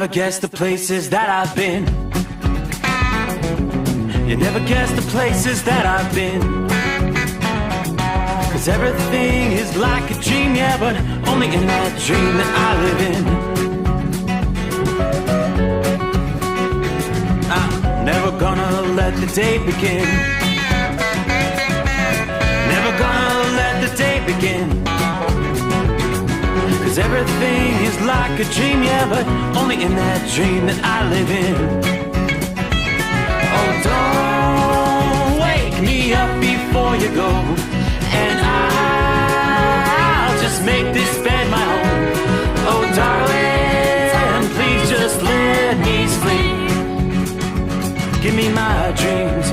never guess the places that I've been. You never guess the places that I've been. 'Cause everything is like a dream, yeah, but only in that dream that I live in. I'm never gonna let the day begin. Never gonna let the day begin. 'Cause everything is like a dream, yeah, but only in that dream that I live in. Oh, don't wake me up before you go, and I'll just make this bed my home. Oh, darling, please just let me sleep. Give me my dreams.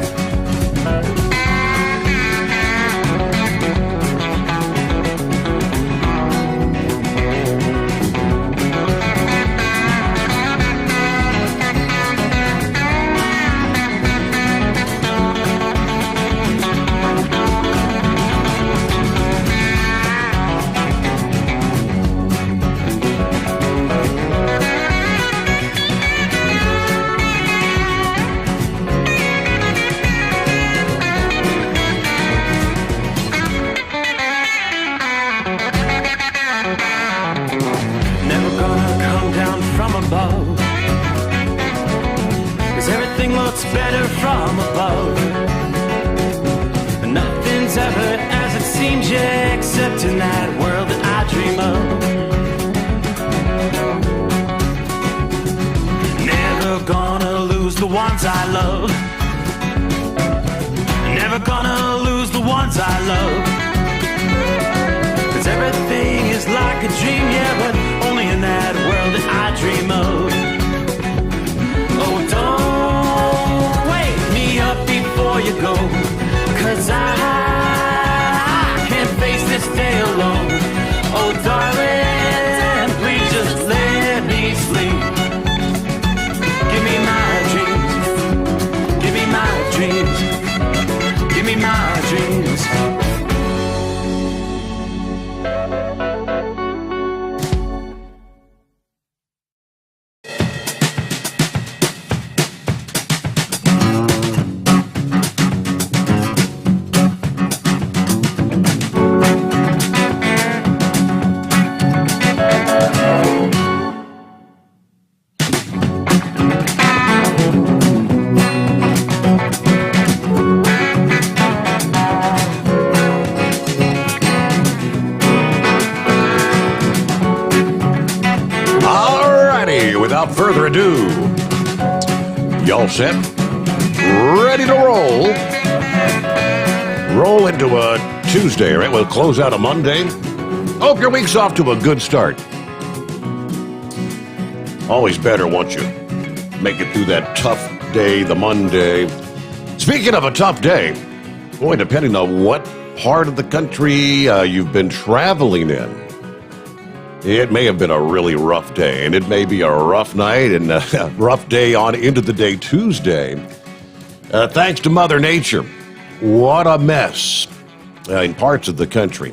Better from above. Nothing's ever as it seems, yeah, except in that world that I dream of. Never gonna lose the ones I love. Never gonna lose the ones I love. 'Cause everything is like a dream, yeah, but only in that world that I dream of. Oh, don't up before you go, 'cause I can't face this day alone. Oh, darling, please just let me sleep. Give me my dreams. Give me my dreams. Give me my dreams. Without further ado, y'all set? Ready to roll? Roll into a Tuesday, right? We'll close out a Monday. Hope your week's off to a good start. Always better once you make it through that tough day, the Monday. Speaking of a tough day, boy, depending on what part of the country you've been traveling in, it may have been a really rough day, and it may be a rough night and a rough day on into the day Tuesday. Thanks to Mother Nature. What a mess in parts of the country.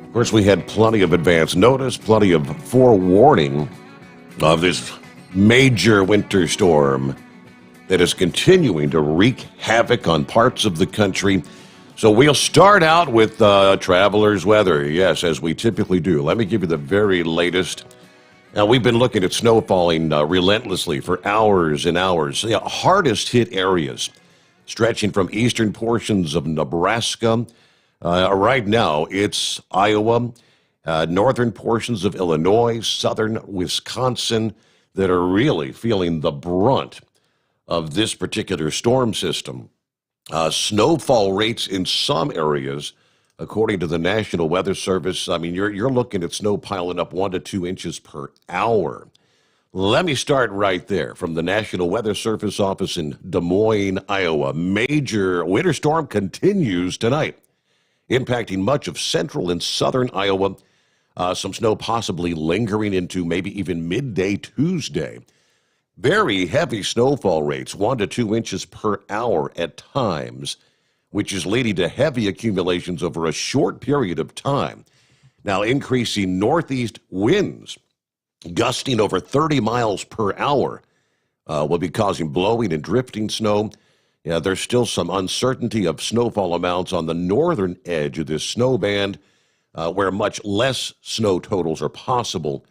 Of course, we had plenty of advance notice, plenty of forewarning of this major winter storm that is continuing to wreak havoc on parts of the country. So we'll start out with traveler's weather, yes, as we typically do. Let me give you the very latest. Now, we've been looking at snow falling relentlessly for hours and hours. The hardest hit areas stretching from eastern portions of Nebraska. Right now, it's Iowa, northern portions of Illinois, southern Wisconsin that are really feeling the brunt of this particular storm system. Snowfall rates in some areas, according to the National Weather Service, I mean, you're looking at snow piling up 1 to 2 inches per hour. Let me start right there from the National Weather Service office in Des Moines, Iowa. Major winter storm continues tonight, impacting much of central and southern Iowa. Some snow possibly lingering into maybe even midday Tuesday. Very heavy snowfall rates, 1 to 2 inches per hour at times, which is leading to heavy accumulations over a short period of time. Now, increasing northeast winds gusting over 30 miles per hour will be causing blowing and drifting snow. Yeah, there's still some uncertainty of snowfall amounts on the northern edge of this snow band, where much less snow totals are possible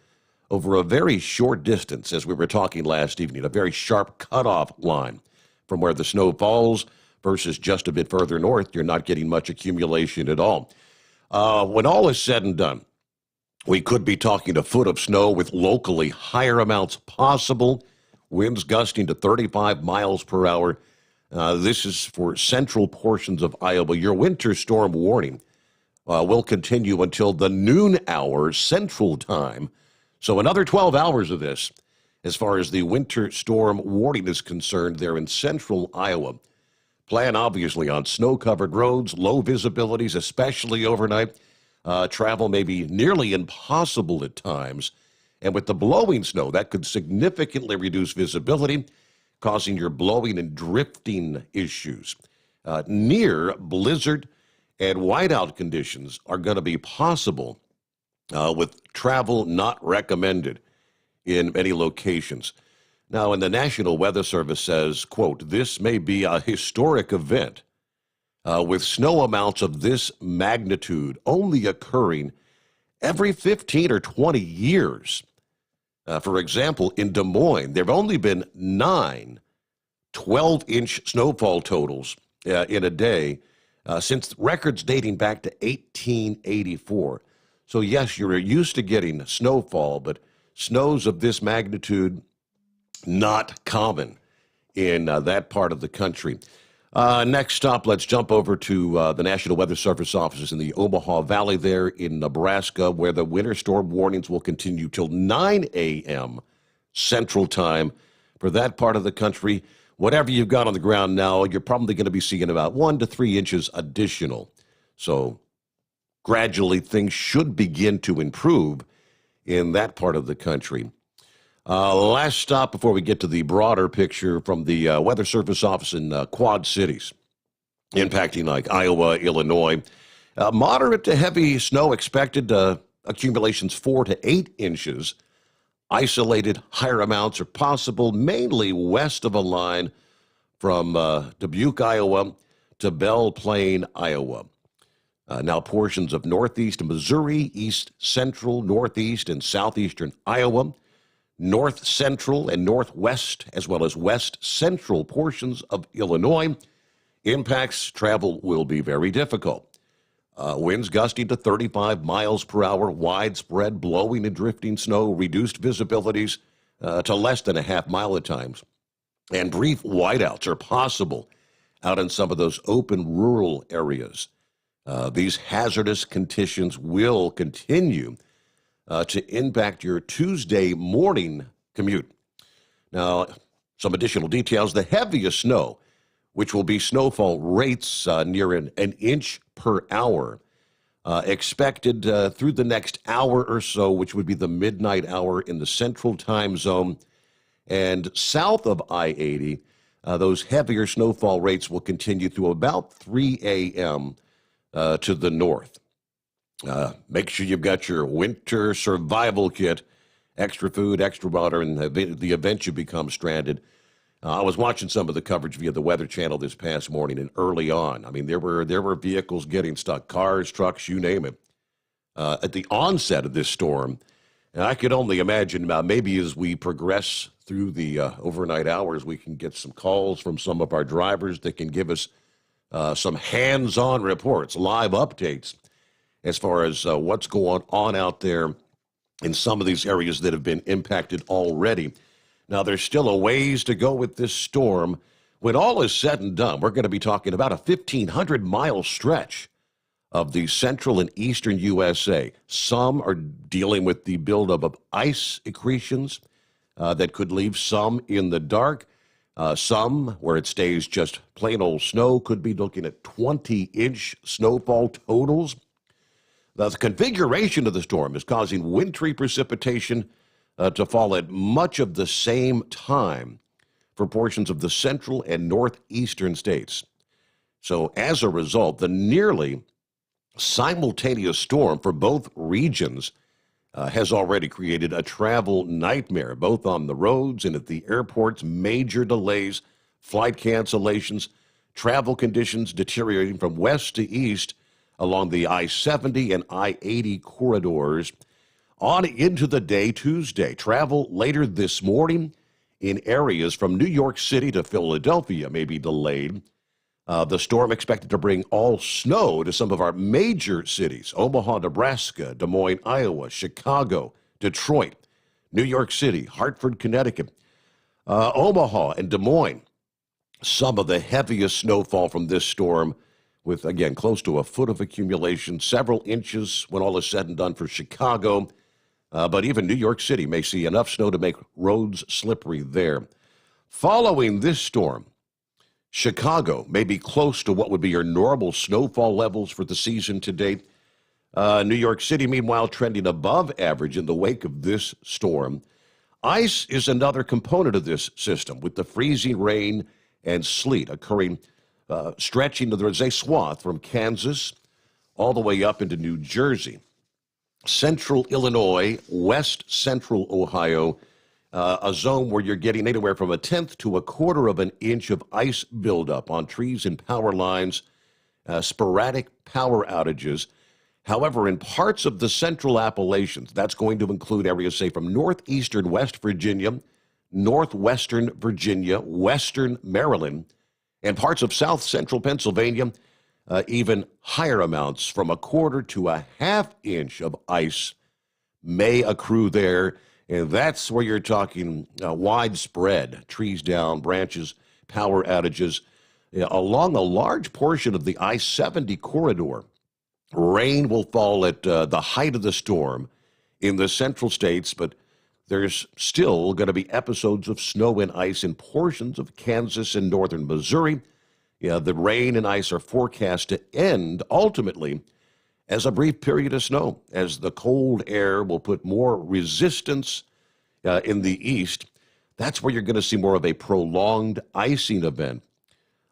over a very short distance, as we were talking last evening, a very sharp cutoff line from where the snow falls versus just a bit further north. You're not getting much accumulation at all. When all is said and done, we could be talking a foot of snow with locally higher amounts possible, winds gusting to 35 miles per hour. This is for central portions of Iowa. Your winter storm warning will continue until the noon hour Central Time. So another 12 hours of this as far as the winter storm warning is concerned there in central Iowa. Plan, obviously, on snow-covered roads, low visibilities, especially overnight. Travel may be nearly impossible at times. And with the blowing snow, that could significantly reduce visibility, causing your blowing and drifting issues. Near blizzard and whiteout conditions are going to be possible with travel not recommended in many locations. Now, and the National Weather Service says, quote, this may be a historic event with snow amounts of this magnitude only occurring every 15 or 20 years. For example, in Des Moines, there have only been 9 12-inch snowfall totals in a day since records dating back to 1884. So, yes, you're used to getting snowfall, but snows of this magnitude, not common in that part of the country. Next stop, let's jump over to the National Weather Service offices in the Omaha Valley there in Nebraska, where the winter storm warnings will continue till 9 a.m. Central Time for that part of the country. Whatever you've got on the ground now, you're probably going to be seeing about 1 to 3 inches additional. So gradually things should begin to improve in that part of the country. Last stop before we get to the broader picture from the Weather Service office in Quad Cities, impacting like Iowa, Illinois. Moderate to heavy snow expected, accumulations 4 to 8 inches. Isolated higher amounts are possible, mainly west of a line from Dubuque, Iowa to Belle Plaine, Iowa. Now portions of northeast Missouri, east central, northeast, and southeastern Iowa, north central and northwest, as well as west central portions of Illinois. Impacts travel will be very difficult. Winds gusting to 35 miles per hour, widespread blowing and drifting snow, reduced visibilities to less than a half mile at times. And brief whiteouts are possible out in some of those open rural areas. These hazardous conditions will continue to impact your Tuesday morning commute. Now, some additional details. The heaviest snow, which will be snowfall rates near an inch per hour, expected through the next hour or so, which would be the midnight hour in the central time zone. And south of I-80, those heavier snowfall rates will continue through about 3 a.m. To the north. Make sure you've got your winter survival kit, extra food, extra water, in the event you become stranded. I was watching some of the coverage via the Weather Channel this past morning, and early on, I mean, there were vehicles getting stuck, cars, trucks, you name it. At the onset of this storm, and I could only imagine maybe as we progress through the overnight hours, we can get some calls from some of our drivers that can give us some hands-on reports, live updates as far as what's going on out there in some of these areas that have been impacted already. Now, there's still a ways to go with this storm. When all is said and done, we're going to be talking about a 1,500-mile stretch of the central and eastern USA. Some are dealing with the buildup of ice accretions that could leave some in the dark. Some, where it stays just plain old snow, could be looking at 20-inch snowfall totals. The configuration of the storm is causing wintry precipitation to fall at much of the same time for portions of the central and northeastern states. So as a result, the nearly simultaneous storm for both regions has already created a travel nightmare, both on the roads and at the airports. Major delays, flight cancellations, travel conditions deteriorating from west to east along the I-70 and I-80 corridors. On into the day Tuesday. Travel later this morning in areas from New York City to Philadelphia may be delayed. The storm expected to bring all snow to some of our major cities: Omaha, Nebraska, Des Moines, Iowa, Chicago, Detroit, New York City, Hartford, Connecticut, Omaha, and Des Moines. Some of the heaviest snowfall from this storm, with, again, close to a foot of accumulation, several inches when all is said and done for Chicago. But even New York City may see enough snow to make roads slippery there. Following this storm, Chicago may be close to what would be your normal snowfall levels for the season to date. New York City, meanwhile, trending above average in the wake of this storm. Ice is another component of this system, with the freezing rain and sleet occurring, stretching to there's a swath from Kansas all the way up into New Jersey. Central Illinois, west central Ohio, a zone where you're getting anywhere from a tenth to a quarter of an inch of ice buildup on trees and power lines, sporadic power outages. However, in parts of the central Appalachians, that's going to include areas, say, from northeastern West Virginia, northwestern Virginia, western Maryland, and parts of south central Pennsylvania, even higher amounts from a quarter to a half inch of ice may accrue there. And that's where you're talking widespread trees down, branches, power outages along a large portion of the I-70 corridor. Rain will fall at the height of the storm in the central states, but there's still going to be episodes of snow and ice in portions of Kansas and northern Missouri. The rain and ice are forecast to end ultimately as a brief period of snow, as the cold air will put more resistance in the east. That's where you're going to see more of a prolonged icing event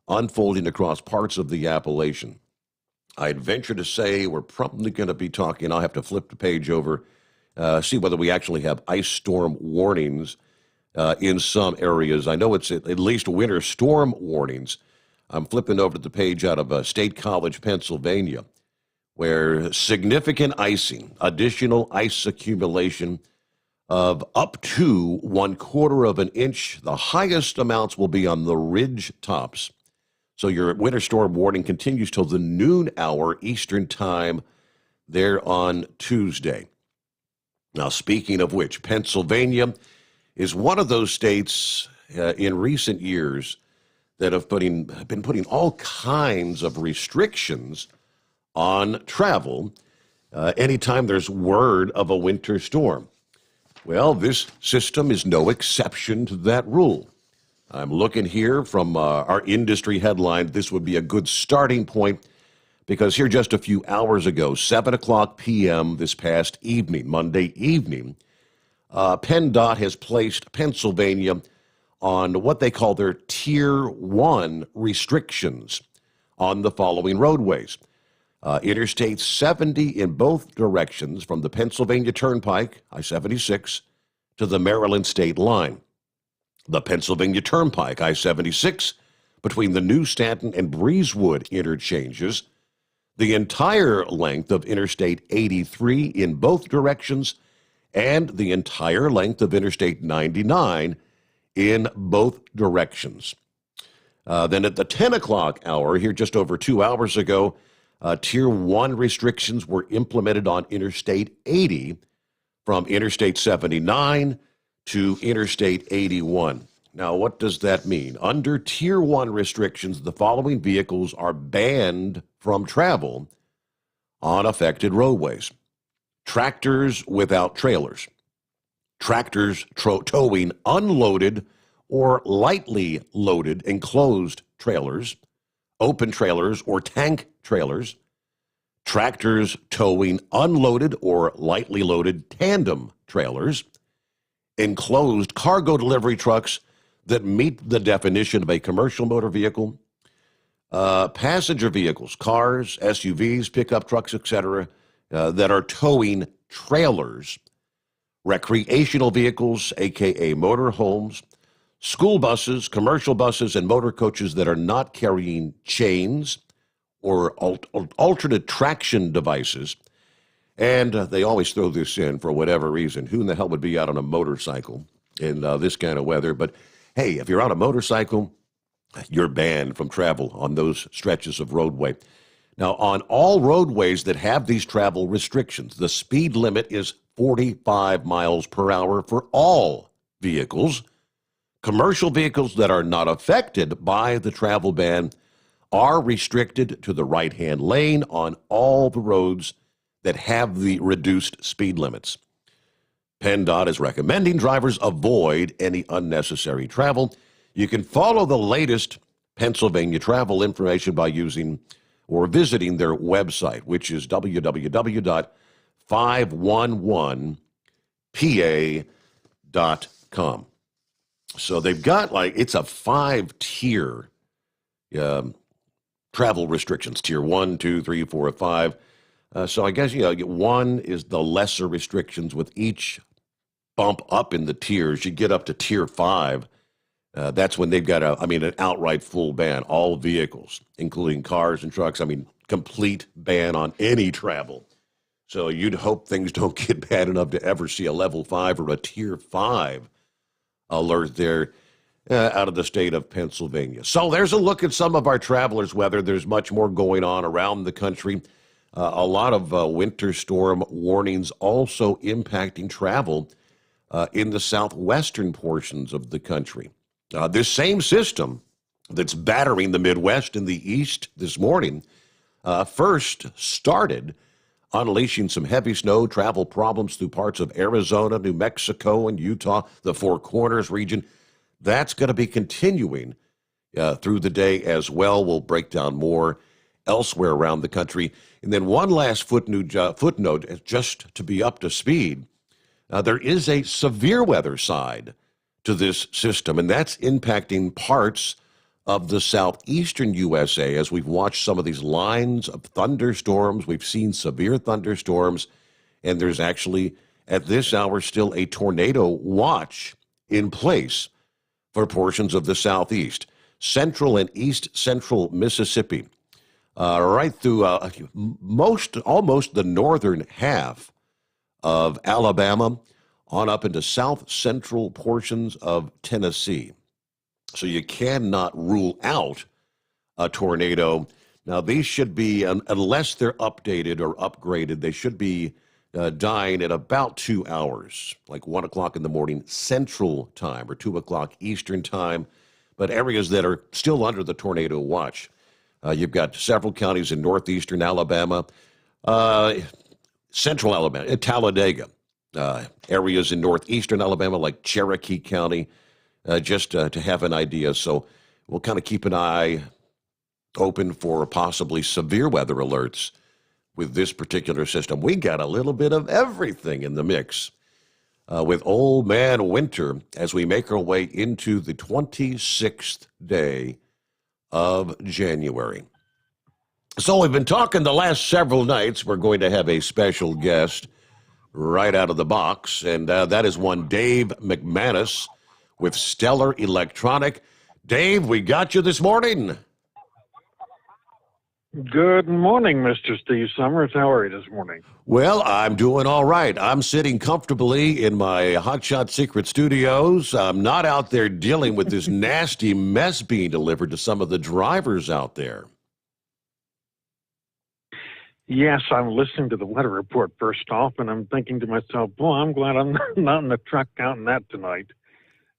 unfolding across parts of the Appalachian. I'd venture to say we're probably going to be talking, I'll have to flip the page over, see whether we actually have ice storm warnings in some areas. I know it's at least winter storm warnings. I'm flipping over to the page out of State College, Pennsylvania, where significant icing, additional ice accumulation of up to 1/4 of an inch. The highest amounts will be on the ridge tops. So your winter storm warning continues till the noon hour Eastern time there on Tuesday. Now, speaking of which, Pennsylvania is one of those states in recent years that have been putting all kinds of restrictions on travel anytime there's word of a winter storm. Well, this system is no exception to that rule. I'm looking here from our industry headline. This would be a good starting point because here just a few hours ago, 7 o'clock p.m. this past evening, Monday evening, PennDOT has placed Pennsylvania on what they call their Tier 1 restrictions on the following roadways. Interstate 70 in both directions from the Pennsylvania Turnpike, I-76, to the Maryland state line. The Pennsylvania Turnpike, I-76, between the New Stanton and Breezewood interchanges. The entire length of Interstate 83 in both directions, and the entire length of Interstate 99 in both directions. Then at the 10 o'clock hour, here just over 2 hours ago, Tier 1 restrictions were implemented on Interstate 80 from Interstate 79 to Interstate 81. Now, what does that mean? Under Tier 1 restrictions, the following vehicles are banned from travel on affected roadways: tractors without trailers, tractors towing unloaded or lightly loaded enclosed trailers, open trailers or tank trailers, tractors towing unloaded or lightly loaded tandem trailers, enclosed cargo delivery trucks that meet the definition of a commercial motor vehicle, passenger vehicles, cars, SUVs, pickup trucks, etc., that are towing trailers recreational vehicles, aka motorhomes, school buses, commercial buses, and motor coaches that are not carrying chains or alternate traction devices. And they always throw this in for whatever reason. Who in the hell would be out on a motorcycle in this kind of weather? But hey, if you're on a motorcycle, you're banned from travel on those stretches of roadway. Now, on all roadways that have these travel restrictions, the speed limit is 45 miles per hour for all vehicles. Commercial vehicles that are not affected by the travel ban are restricted to the right-hand lane on all the roads that have the reduced speed limits. PennDOT is recommending drivers avoid any unnecessary travel. You can follow the latest Pennsylvania travel information by using or visiting their website, which is www.511pa.com. So they've got it's a 5-tier travel restrictions, tier 1, 2, 3, 4, 5. So I guess, 1 is the lesser restrictions. With each bump up in the tiers, you get up to tier 5. That's when they've got an outright full ban, all vehicles, including cars and trucks. Complete ban on any travel. So you'd hope things don't get bad enough to ever see a level 5 or a tier 5 alert there out of the state of Pennsylvania. So there's a look at some of our travelers' weather. There's much more going on around the country. A lot of winter storm warnings also impacting travel in the southwestern portions of the country. This same system that's battering the Midwest and the East this morning first started unleashing some heavy snow travel problems through parts of Arizona, New Mexico, and Utah, the Four Corners region. That's going to be continuing through the day as well. We'll break down more elsewhere around the country. And then one last footnote, just to be up to speed, there is a severe weather side to this system, and that's impacting parts of the southeastern USA. As we've watched some of these lines of thunderstorms, we've seen severe thunderstorms, and there's actually, at this hour, still a tornado watch in place for portions of the southeast, central and east central Mississippi, right through almost the northern half of Alabama, on up into south central portions of Tennessee. So you cannot rule out a tornado. Now, these should be, unless they're updated or upgraded, they should be dying at about 2 hours, like 1 o'clock in the morning Central Time or 2 o'clock Eastern Time. But areas that are still under the tornado watch, you've got several counties in northeastern Alabama, central Alabama, Talladega, areas in northeastern Alabama like Cherokee County, just to have an idea. So we'll kind of keep an eye open for possibly severe weather alerts with this particular system. We got a little bit of everything in the mix with Old Man Winter as we make our way into the 26th day of January. So we've been talking the last several nights. We're going to have a special guest right out of the box, and that is one Dave McManus with Stellar Electronic. Dave, we got you this morning. Good morning, Mr. Steve Sommers. How are you this morning? Well, I'm doing all right. I'm sitting comfortably in my Hotshot Secret Studios. I'm not out there dealing with this nasty mess being delivered to some of the drivers out there. Yes, I'm listening to the weather report first off, and I'm thinking to myself, boy, I'm glad I'm not in the truck counting that tonight.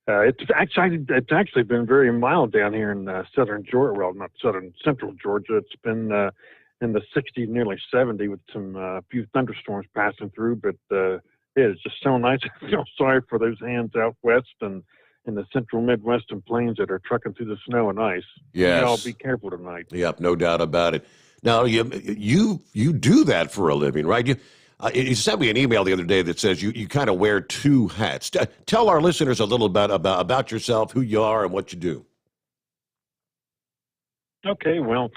It's actually been very mild down here in southern Georgia. Well, not central Georgia. It's been in the 60s, nearly 70, with some few thunderstorms passing through. But it is just so nice. I feel sorry for those hands out west and in the central Midwest and plains that are trucking through the snow and ice. Yes. Y'all be careful tonight. Yep, no doubt about it. Now, you do that for a living, right? You sent me an email the other day that says you kind of wear two hats. Tell our listeners a little bit about yourself, who you are, and what you do. Okay, well,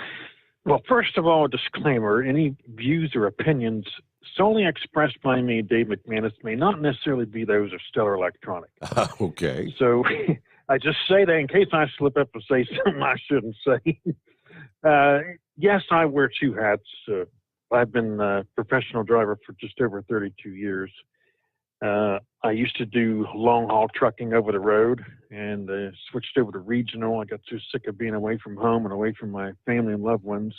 Well, first of all, a disclaimer: any views or opinions solely expressed by me, Dave McManus, may not necessarily be those of Stellar Electronic. Okay. So I just say that in case I slip up and say something I shouldn't say. Yes, I wear two hats. I've been a professional driver for just over 32 years. I used to do long-haul trucking over the road and switched over to regional. I got too sick of being away from home and away from my family and loved ones.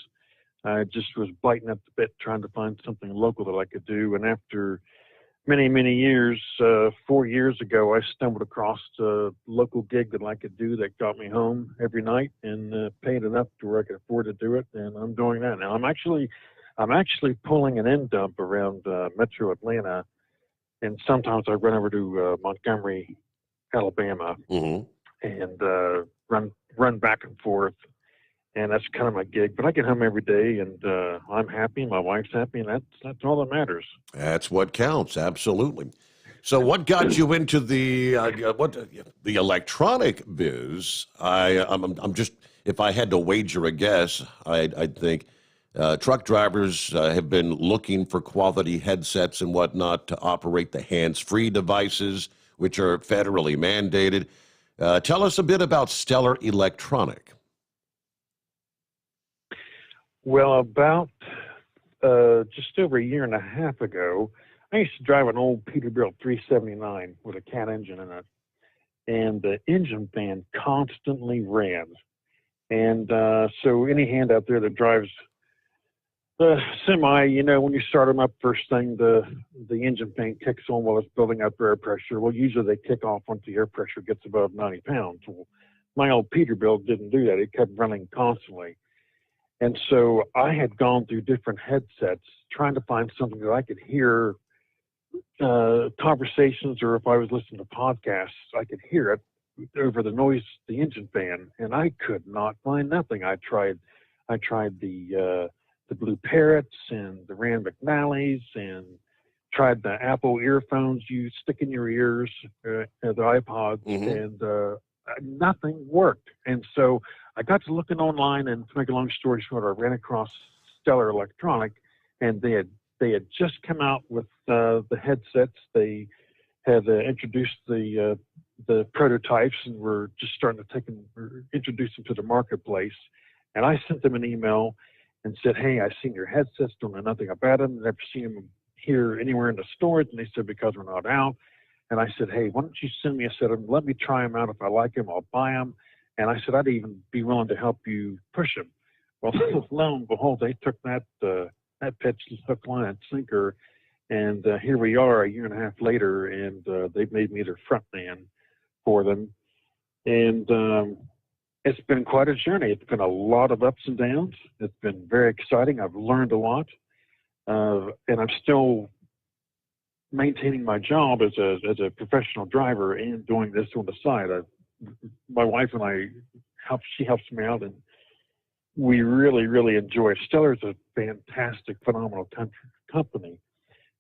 I just was biting at the bit trying to find something local that I could do. And after many, many years, 4 years ago, I stumbled across a local gig that I could do that got me home every night and paid enough to where I could afford to do it. And I'm doing that now. I'm actually pulling an end dump around Metro Atlanta. And sometimes I run over to Montgomery, Alabama, and run back and forth, and that's kind of my gig. But I get home every day, and I'm happy. My wife's happy, and that's all that matters. That's what counts. Absolutely. So, what got you into the electronic biz? I'm just, if I had to wager a guess, I'd think. Truck drivers have been looking for quality headsets and whatnot to operate the hands-free devices, which are federally mandated. Tell us a bit about Stellar Electronic. Well, about just over a year and a half ago, I used to drive an old Peterbilt 379 with a cat engine in it, and the engine fan constantly ran. And so any hand out there that drives semi, when you start them up first thing, the engine fan kicks on while it's building up air pressure. Well, usually they kick off once the air pressure gets above 90 pounds. Well, my old Peterbilt didn't do that. It kept running constantly. And so I had gone through different headsets trying to find something that I could hear conversations, or if I was listening to podcasts, I could hear it over the noise, the engine fan, and I could not find nothing. I tried the Blue Parrots and the Rand McNally's and tried the Apple earphones you stick in your ears, the iPods, and nothing worked. And so I got to looking online, and to make a long story short, I ran across Stellar Electronic, and they had just come out with the headsets. They had introduced the prototypes and were just starting to introduce them to the marketplace. And I sent them an email and said, "Hey, I've seen your headsets, don't know nothing about them, never seen them here anywhere in the stores." And they said, "Because we're not out." And I said, "Hey, why don't you send me a set of them? Let me try them out. If I like them, I'll buy them." And I said, "I'd even be willing to help you push them." Well, lo and behold, they took that pitch, hook, line, and sinker. And here we are a year and a half later, and they've made me their front man for them. And it's been quite a journey. It's been a lot of ups and downs. It's been very exciting. I've learned a lot. And I'm still maintaining my job as a professional driver and doing this on the side. My wife and I she helps me out, and we really, really enjoy it. Stellar's a fantastic, phenomenal company.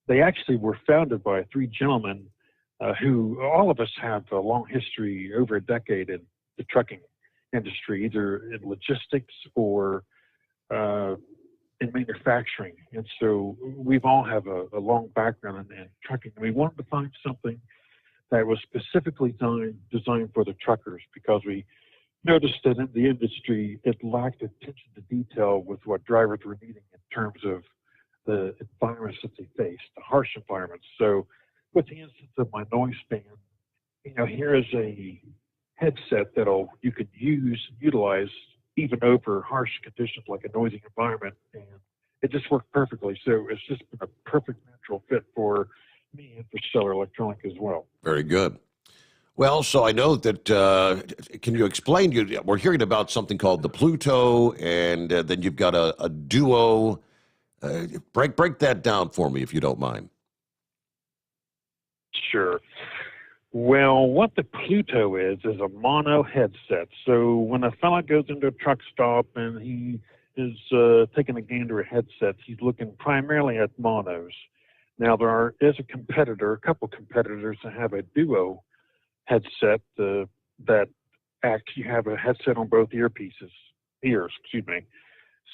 They actually were founded by three gentlemen who all of us have a long history, over a decade, in the trucking industry, either in logistics or in manufacturing. And so we've all have a long background in trucking. And we wanted to find something that was specifically designed for the truckers, because we noticed that in the industry, it lacked attention to detail with what drivers were needing in terms of the environments that they face, the harsh environments. So with the instance of my noise fan, here is a headset you could utilize even over harsh conditions like a noisy environment, and it just worked perfectly. So it's just been a perfect natural fit for me and for Stellar Electronic as well. Very good. Well, so I know that, can you explain, we're hearing about something called the Pluto, and then you've got a Duo. Break that down for me, if you don't mind. Sure. Well, what the Pluto is a mono headset. So when a fella goes into a truck stop and he is taking a gander at headsets, he's looking primarily at monos. Now, there is a couple competitors that have a Duo headset that you have a headset on both ears.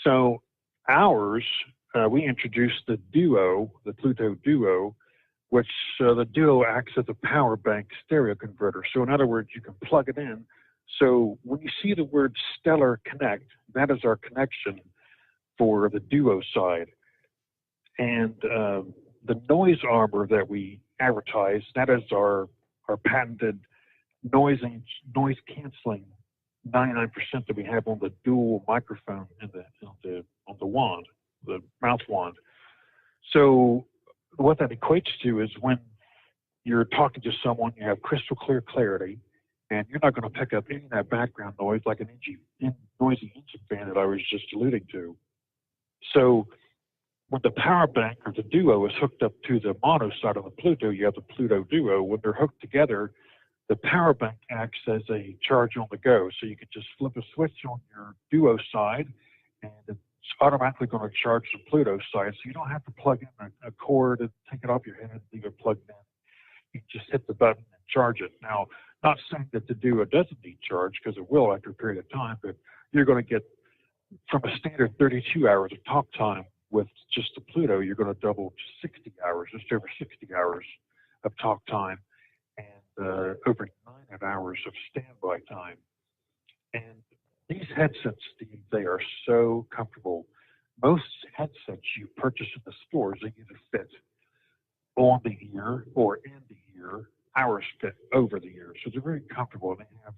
So ours, we introduced the Duo, the Pluto Duo, which the Duo acts as a power bank stereo converter. So in other words, you can plug it in. So when you see the word Stellar Connect, that is our connection for the Duo side. And the noise armor that we advertise, that is our patented noise canceling 99% that we have on the dual microphone on the wand, the mouth wand. So what that equates to is when you're talking to someone, you have crystal clear clarity, and you're not going to pick up any of that background noise like an noisy engine fan that I was just alluding to. So when the power bank or the Duo is hooked up to the mono side of the Pluto, you have the Pluto Duo. When they're hooked together, the power bank acts as a charge on the go. So you can just flip a switch on your Duo side, and it's automatically going to charge the Pluto side. So you don't have to plug in a cord and take it off your head and leave it plugged in. You can just hit the button and charge it. Now, not saying that the Duo doesn't need charge, because it will after a period of time, but you're going to get from a standard 32 hours of talk time with just the Pluto, you're going to double to 60 hours, just over 60 hours of talk time, and over 9 hours of standby time. And these headsets, Steve, they are so comfortable. Most headsets you purchase in the stores, they either fit on the ear or in the ear. Ours fit over the ear, so they're very comfortable. They have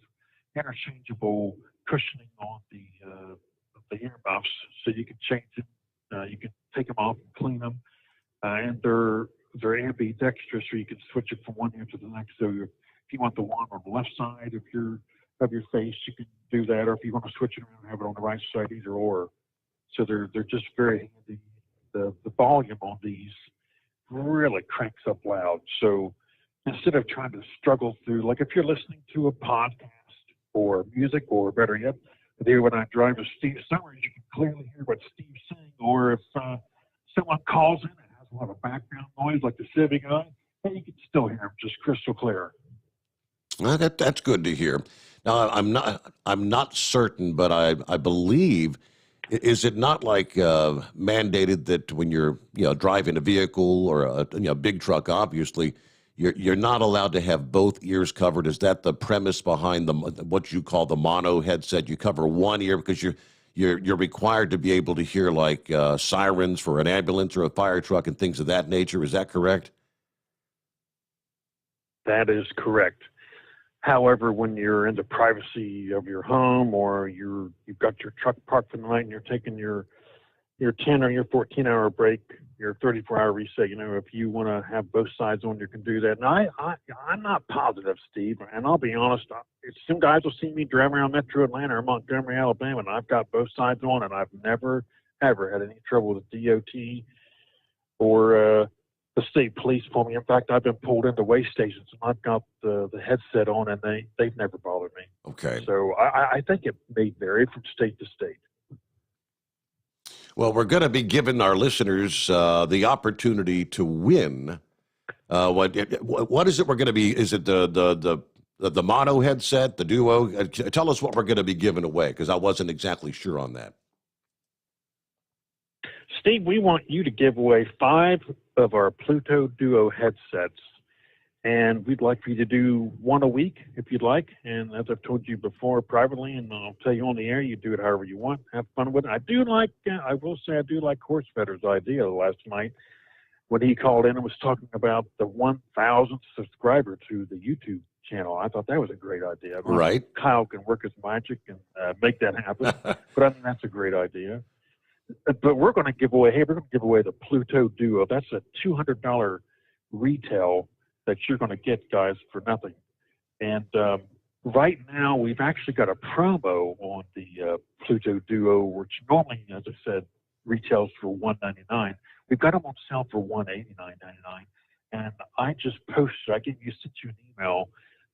interchangeable cushioning on the earmuffs, so you can change them. You can take them off and clean them, and they're ambidextrous, so you can switch it from one ear to the next. So if you want the one on the left side of your face, you can do that, or if you want to switch it around and have it on the right side, either or. So they're just very handy. The volume on these really cranks up loud. So instead of trying to struggle through, like if you're listening to a podcast or music, or better yet, when I drive with Steve Sommers, you can clearly hear what Steve's saying. Or if someone calls in and has a lot of background noise, like the Civic guy, then you can still hear him just crystal clear. Well, that's good to hear. Now, I'm not certain, but I believe, is it not like mandated that when you're driving a vehicle or a big truck, obviously, you're not allowed to have both ears covered? Is that the premise behind what you call the mono headset? You cover one ear because you're required to be able to hear like sirens for an ambulance or a fire truck and things of that nature. Is that correct? That is correct. However, when you're in the privacy of your home, or you've got your truck parked for the night and you're taking your 10 or your 14-hour break, your 34-hour reset, if you want to have both sides on, you can do that. And I'm not positive, Steve, and I'll be honest, some guys will see me driving around Metro Atlanta or Montgomery, Alabama, and I've got both sides on, and I've never, ever had any trouble with DOT or the state police for me. In fact, I've been pulled into way stations, and I've got the headset on, and they've never bothered me. Okay. So I think it may vary from state to state. Well, we're going to be giving our listeners the opportunity to win. What is it we're going to be? Is it the mono headset, the Duo? Tell us what we're going to be giving away, because I wasn't exactly sure on that. Steve, we want you to give away 5 of our Pluto Duo headsets, and we'd like for you to do one a week if you'd like. And as I've told you before privately, and I'll tell you on the air, you do it however you want. Have fun with it. I will say I do like Horsefetter's idea last night when he called in and was talking about the 1,000th subscriber to the YouTube channel. I thought that was a great idea. Right. Kyle can work his magic and make that happen. But I think that's a great idea. But we're going to give away the Pluto Duo. That's a $200 retail that you're going to get, guys, for nothing. And right now, we've actually got a promo on the Pluto Duo, which normally, as I said, retails for $199. We've got them on sale for $189.99. And I sent you an email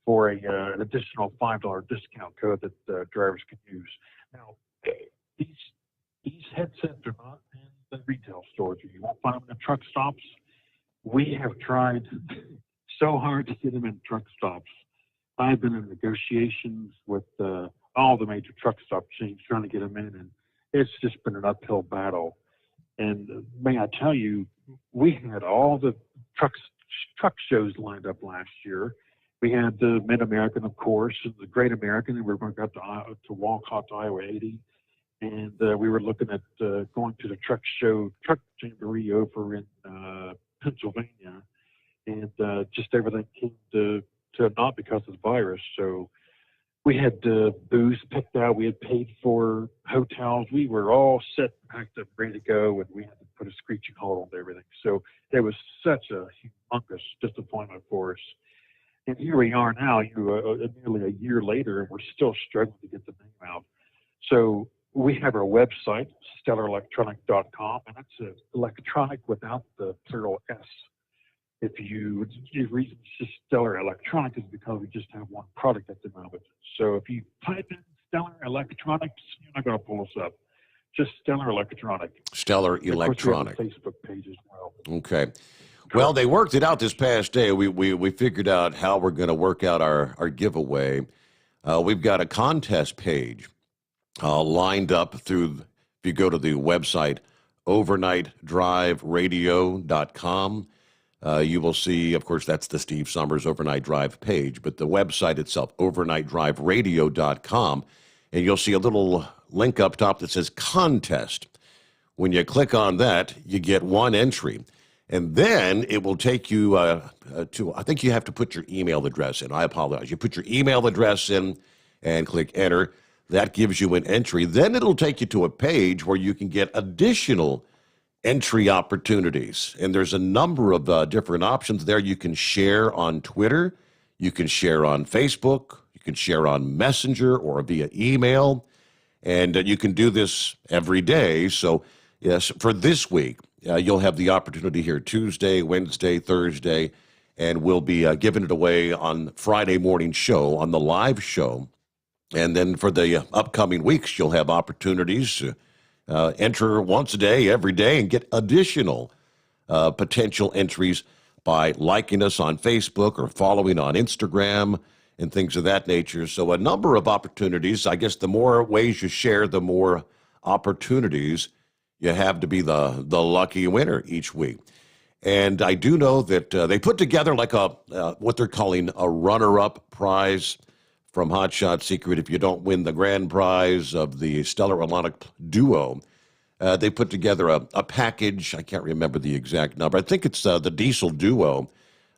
for an additional $5 discount code that drivers can use. Now, these headsets are not in the retail stores. You won't find them in the truck stops. We have tried so hard to get them in truck stops. I've been in negotiations with all the major truck stop chains trying to get them in, and it's just been an uphill battle. And may I tell you, we had all the truck shows lined up last year. We had the Mid American, of course, and the Great American, and we were going to go to Walcott, Iowa 80. And we were looking at going to the truck jamboree over in Pennsylvania. And just everything came to naught because of the virus. So we had booths picked out. We had paid for hotels. We were all set, packed up, ready to go, and we had to put a screeching halt on everything. So it was such a humongous disappointment for us. And here we are now, nearly a year later, and we're still struggling to get the name out. So we have our website, stellaraelectronic.com, and that's electronic without the plural S. The reason it's just Stellar Electronic is because we just have one product at the moment. So if you type in Stellar Electronics, you're not going to pull us up. Just Stellar Electronic. Stellar Electronic. We have a Facebook page as well. Okay. Well, they worked it out this past day. We figured out how we're going to work out our giveaway. We've got a contest page lined up through, if you go to the website, overnightdriveradio.com. You will see, of course, that's the Steve Sommers Overnight Drive page, but the website itself, overnightdriveradio.com, and you'll see a little link up top that says contest. When you click on that, you get one entry, and then it will take you to, I think you have to put your email address in. I apologize. You put your email address in and click enter. That gives you an entry. Then it'll take you to a page where you can get additional entry opportunities. And there's a number of different options there. You can share on Twitter. You can share on Facebook. You can share on Messenger or via email. And you can do this every day. So, yes, for this week, you'll have the opportunity here Tuesday, Wednesday, Thursday, and we'll be giving it away on Friday morning show, on the live show. And then for the upcoming weeks, you'll have opportunities to enter once a day, every day, and get additional potential entries by liking us on Facebook or following on Instagram and things of that nature. So a number of opportunities. I guess the more ways you share, the more opportunities you have to be the lucky winner each week. And I do know that they put together like what they're calling a runner-up prize from Hot Shot Secret. If you don't win the grand prize of the Stellar Electronic Duo, they put together a package. I can't remember the exact number. I think it's the Diesel Duo,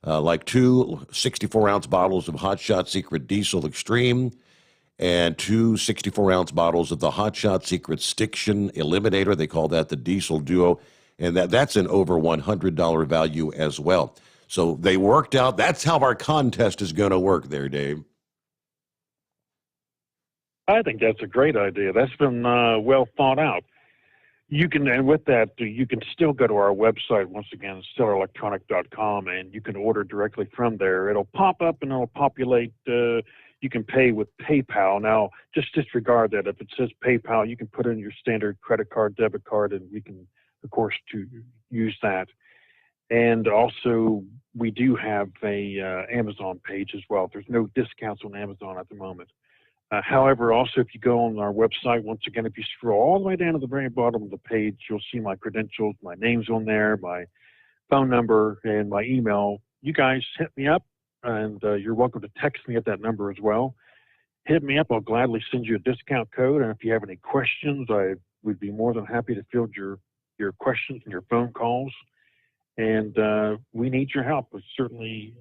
like two 64-ounce bottles of Hot Shot Secret Diesel Extreme and two 64-ounce bottles of the Hot Shot Secret Stiction Eliminator. They call that the Diesel Duo, and that's an over $100 value as well. So they worked out. That's how our contest is going to work there, Dave. I think that's a great idea. That's been well thought out. And with that, you can still go to our website, once again, stellaraelectronic.com, and you can order directly from there. It'll pop up and it'll populate. You can pay with PayPal. Now, just disregard that. If it says PayPal, you can put in your standard credit card, debit card, and we can, of course, use that. And also, we do have a Amazon page as well. There's no discounts on Amazon at the moment. However, also, if you go on our website, once again, if you scroll all the way down to the very bottom of the page, you'll see my credentials, my name's on there, my phone number, and my email. You guys hit me up, and you're welcome to text me at that number as well. Hit me up. I'll gladly send you a discount code. And if you have any questions, I would be more than happy to field your questions and your phone calls. And we need your help. We certainly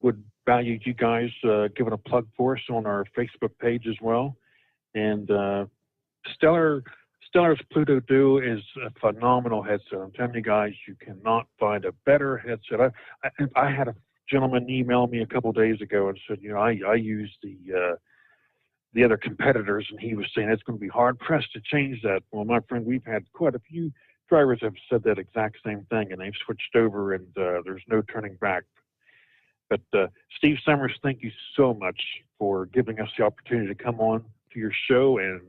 would value you guys giving a plug for us on our Facebook page as well. And Stellar's Pluto Duo is a phenomenal headset. I'm telling you guys, you cannot find a better headset. I had a gentleman email me a couple of days ago and said, I use the other competitors, and he was saying it's going to be hard pressed to change that. Well, my friend, we've had quite a few drivers have said that exact same thing, and they've switched over, and there's no turning back. But Steve Sommers, thank you so much for giving us the opportunity to come on to your show and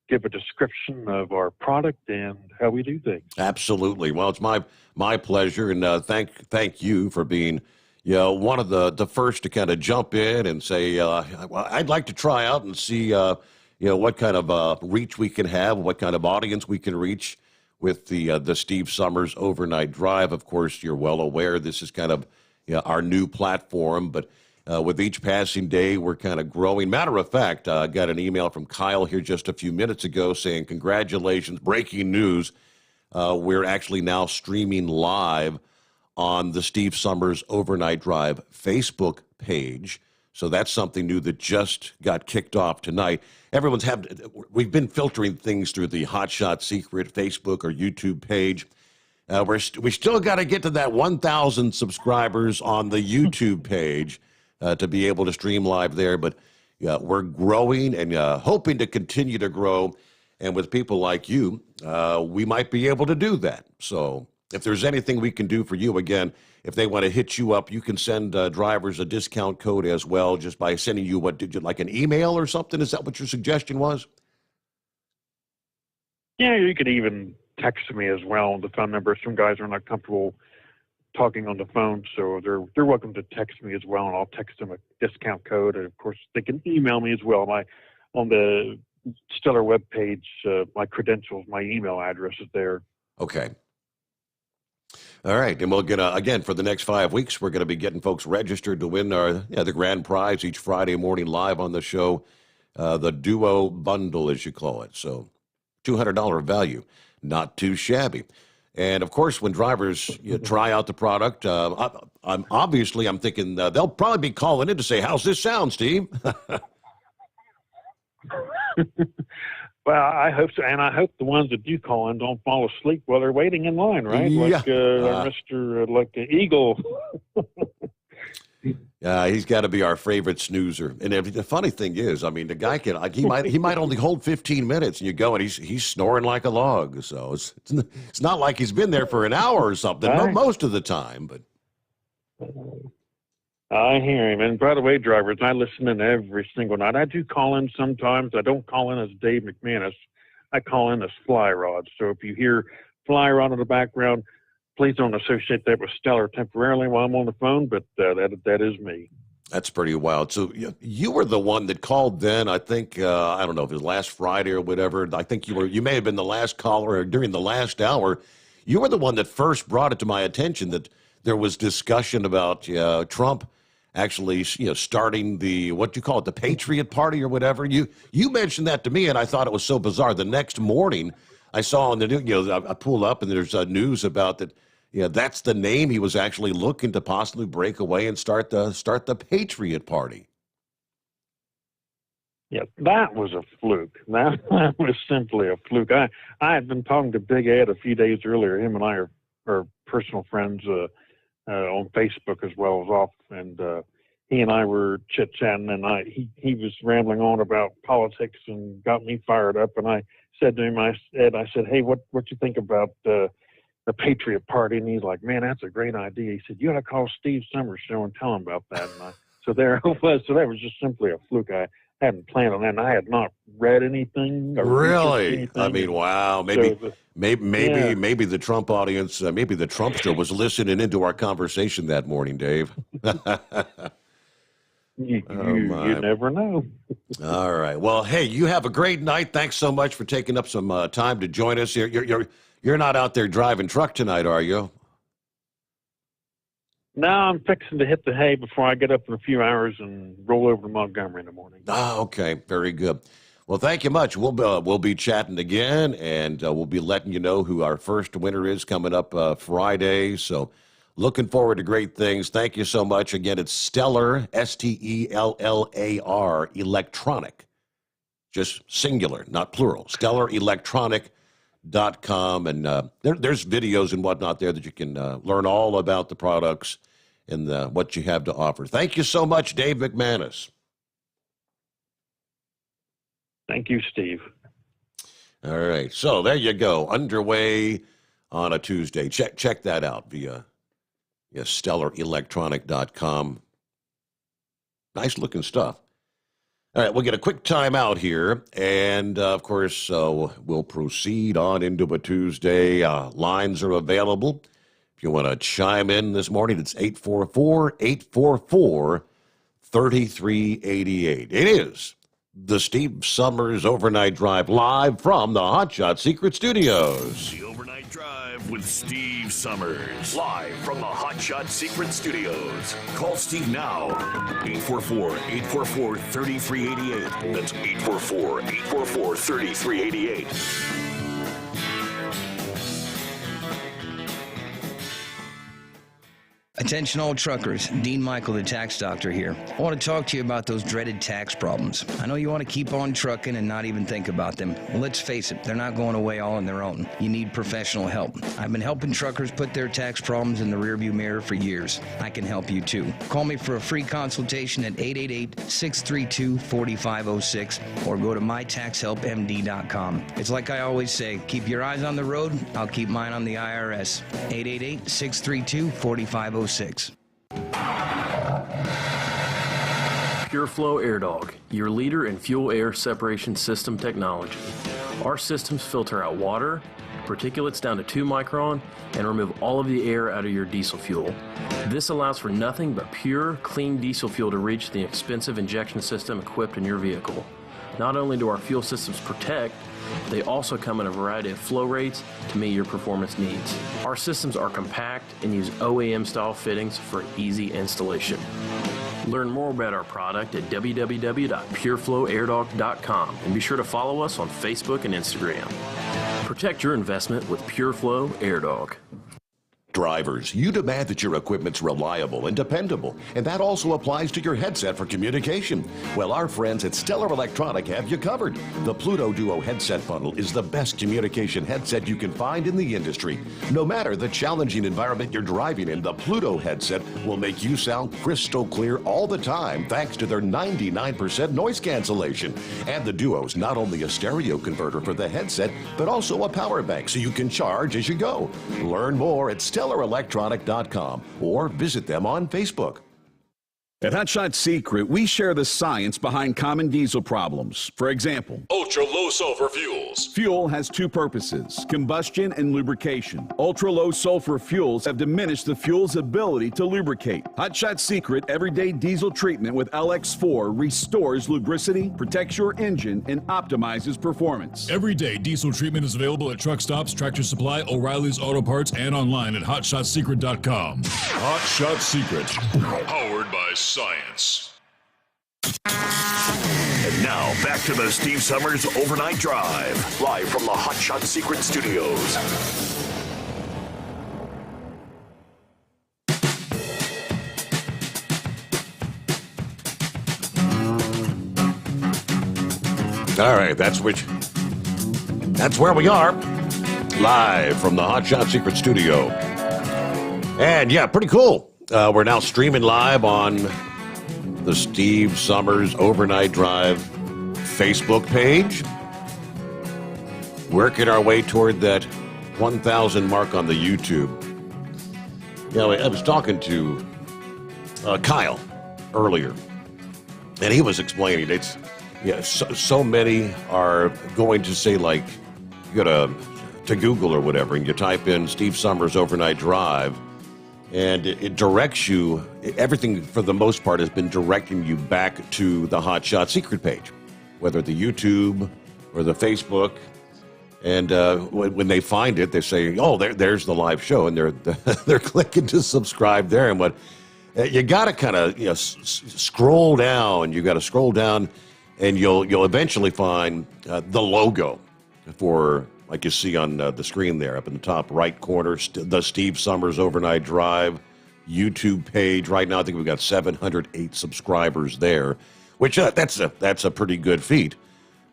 give a description of our product and how we do things. Absolutely. Well, it's my pleasure, and thank you for being one of the first to kind of jump in and say, I'd like to try out and see what kind of reach we can have, what kind of audience we can reach with the Steve Sommers overnight drive. Of course, you're well aware this is kind of our new platform, but with each passing day, we're kind of growing. Matter of fact, I got an email from Kyle here just a few minutes ago saying, congratulations, breaking news. We're actually now streaming live on the Steve Sommers Overnight Drive Facebook page. So that's something new that just got kicked off tonight. We've been filtering things through the Hotshot Secret Facebook or YouTube page. We still got to get to that 1,000 subscribers on the YouTube page to be able to stream live there. But we're growing and hoping to continue to grow. And with people like you, we might be able to do that. So if there's anything we can do for you, again, if they want to hit you up, you can send drivers a discount code as well just by sending you, like an email or something? Is that what your suggestion was? Yeah, you could even text me as well. The phone number. Some guys are not comfortable talking on the phone, so they're welcome to text me as well, and I'll text them a discount code. And of course, they can email me as well. On the Stellar webpage, my credentials, my email address is there. Okay. All right, and we'll get again for the next 5 weeks. We're going to be getting folks registered to win the grand prize each Friday morning live on the show, the Duo Bundle, as you call it. So, $200 value, not too shabby. And of course, when drivers try out the product, I'm thinking they'll probably be calling in to say, "How's this sound, Steve?" Well, I hope so, and I hope the ones that do call in don't fall asleep while they're waiting in line, right? Yeah. Like Eagle. He's got to be our favorite snoozer. And the funny thing is, I mean, the guy he might only hold 15 minutes, and you go, and he's snoring like a log. So it's not like he's been there for an hour or something most of the time, but. I hear him. And by the way, drivers, I listen in every single night. I do call in sometimes. I don't call in as Dave McManus. I call in as Fly Rod. So if you hear Fly Rod in the background, please don't associate that with Stellar temporarily while I'm on the phone, but that is me. That's pretty wild. So you were the one that called then, I think, I don't know if it was last Friday or whatever. I think you may have been the last caller, or during the last hour. You were the one that first brought it to my attention that there was discussion about Trump actually, starting the, what you call it, the Patriot Party or whatever. You mentioned that to me, and I thought it was so bizarre. The next morning, I saw on the news, I pulled up, and there's news about that. That's the name he was actually looking to possibly break away and start the Patriot Party. Yeah, that was a fluke. That was simply a fluke. I had been talking to Big Ed a few days earlier. Him and I are personal friends on Facebook as well as off, and he and I were chit-chatting, and he was rambling on about politics and got me fired up, and I said to him, I said, "Hey, what you think about the Patriot Party?" And he's like, "Man, that's a great idea." He said, "You ought to call Steve Sommers show and tell him about that." And so there it was. So that was just simply a fluke. I hadn't planned on that, and I had not read anything. Really? I mean, wow. Maybe the Trump audience, maybe the Trumpster was listening into our conversation that morning, Dave. You never know. All right. Well, hey, you have a great night. Thanks so much for taking up some time to join us here. You're not out there driving truck tonight, are you? No, I'm fixing to hit the hay before I get up in a few hours and roll over to Montgomery in the morning. Ah, okay. Very good. Well, thank you much. We'll be chatting again, and we'll be letting you know who our first winner is coming up Friday. So looking forward to great things. Thank you so much. Again, it's Stellar, Stellar, Electronic. Just singular, not plural. StellarElectronic.com. And there's videos and whatnot there that you can learn all about the products and what you have to offer. Thank you so much, Dave McManus. Thank you, Steve. All right. So there you go. Underway on a Tuesday. Check that out via StellarElectronic.com. Nice looking stuff. All right, we'll get a quick time out here, and of course, we'll proceed on into a Tuesday. Lines are available. If you want to chime in this morning, it's 844-844-3388. It is the Steve Summers Overnight Drive live from the Hot Shot Secret Studios. The Overnight Drive with Steve Summers. Live from the Hot Shot Secret Studios. Call Steve now. 844-844-3388. That's 844-844-3388. Attention all truckers, Dean Michael, the tax doctor here. I want to talk to you about those dreaded tax problems. I know you want to keep on trucking and not even think about them. Well, let's face it, they're not going away all on their own. You need professional help. I've been helping truckers put their tax problems in the rearview mirror for years. I can help you too. Call me for a free consultation at 888-632-4506 or go to mytaxhelpmd.com. It's like I always say, keep your eyes on the road, I'll keep mine on the IRS. 888-632-4506. Pure Flow Air Dog, your leader in fuel air separation system technology. Our systems filter out water, particulates down to 2 micron, and remove all of the air out of your diesel fuel. This allows for nothing but pure, clean diesel fuel to reach the expensive injection system equipped in your vehicle. Not only do our fuel systems protect, they also come in a variety of flow rates to meet your performance needs. Our systems are compact and use OEM-style fittings for easy installation. Learn more about our product at www.pureflowairdog.com and be sure to follow us on Facebook and Instagram. Protect your investment with Pure Flow Air Dog. Drivers, you demand that your equipment's reliable and dependable, and that also applies to your headset for communication. Well, our friends at Stellar Electronic have you covered. The Pluto Duo headset bundle is the best communication headset you can find in the industry. No matter the challenging environment you're driving in, the Pluto headset will make you sound crystal clear all the time thanks to their 99% noise cancellation. And the Duo's not only a stereo converter for the headset, but also a power bank so you can charge as you go. Learn more at StellarElectronic.com or visit them on Facebook. At Hot Shot Secret, we share the science behind common diesel problems. For example, Ultra-low sulfur fuels. fuel has 2 purposes, combustion and lubrication. Ultra-low sulfur fuels have diminished the fuel's ability to lubricate. Hot Shot Secret Everyday Diesel Treatment with LX4 restores lubricity, protects your engine, and optimizes performance. Everyday diesel treatment is available at truck stops, Tractor Supply, O'Reilly's Auto Parts, and online at HotShotSecret.com. Hot Shot Secret. Powered by science. And now, back to the Steve Summers Overnight Drive, live from the Hot Shot Secret Studios. All right, that's where we are, live from the Hot Shot Secret Studio. And yeah, pretty cool. We're now streaming live on the Steve Summers Overnight Drive Facebook page. Working our way toward that 1,000 mark on the YouTube. You know, I was talking to Kyle earlier, and he was explaining so many are going to say, like, you go to Google or whatever, and you type in Steve Summers Overnight Drive, and it directs you, everything for the most part has been directing you back to the Hot Shot Secret page, whether the YouTube or the Facebook. And when they find it, they say, oh, there's the live show, and they're clicking to subscribe there. And you got to kind of scroll down. You got to scroll down, and you'll eventually find the logo for, like you see on the screen there up in the top right corner, the Steve Summers Overnight Drive YouTube page. Right now, I think we've got 708 subscribers there, which that's a pretty good feat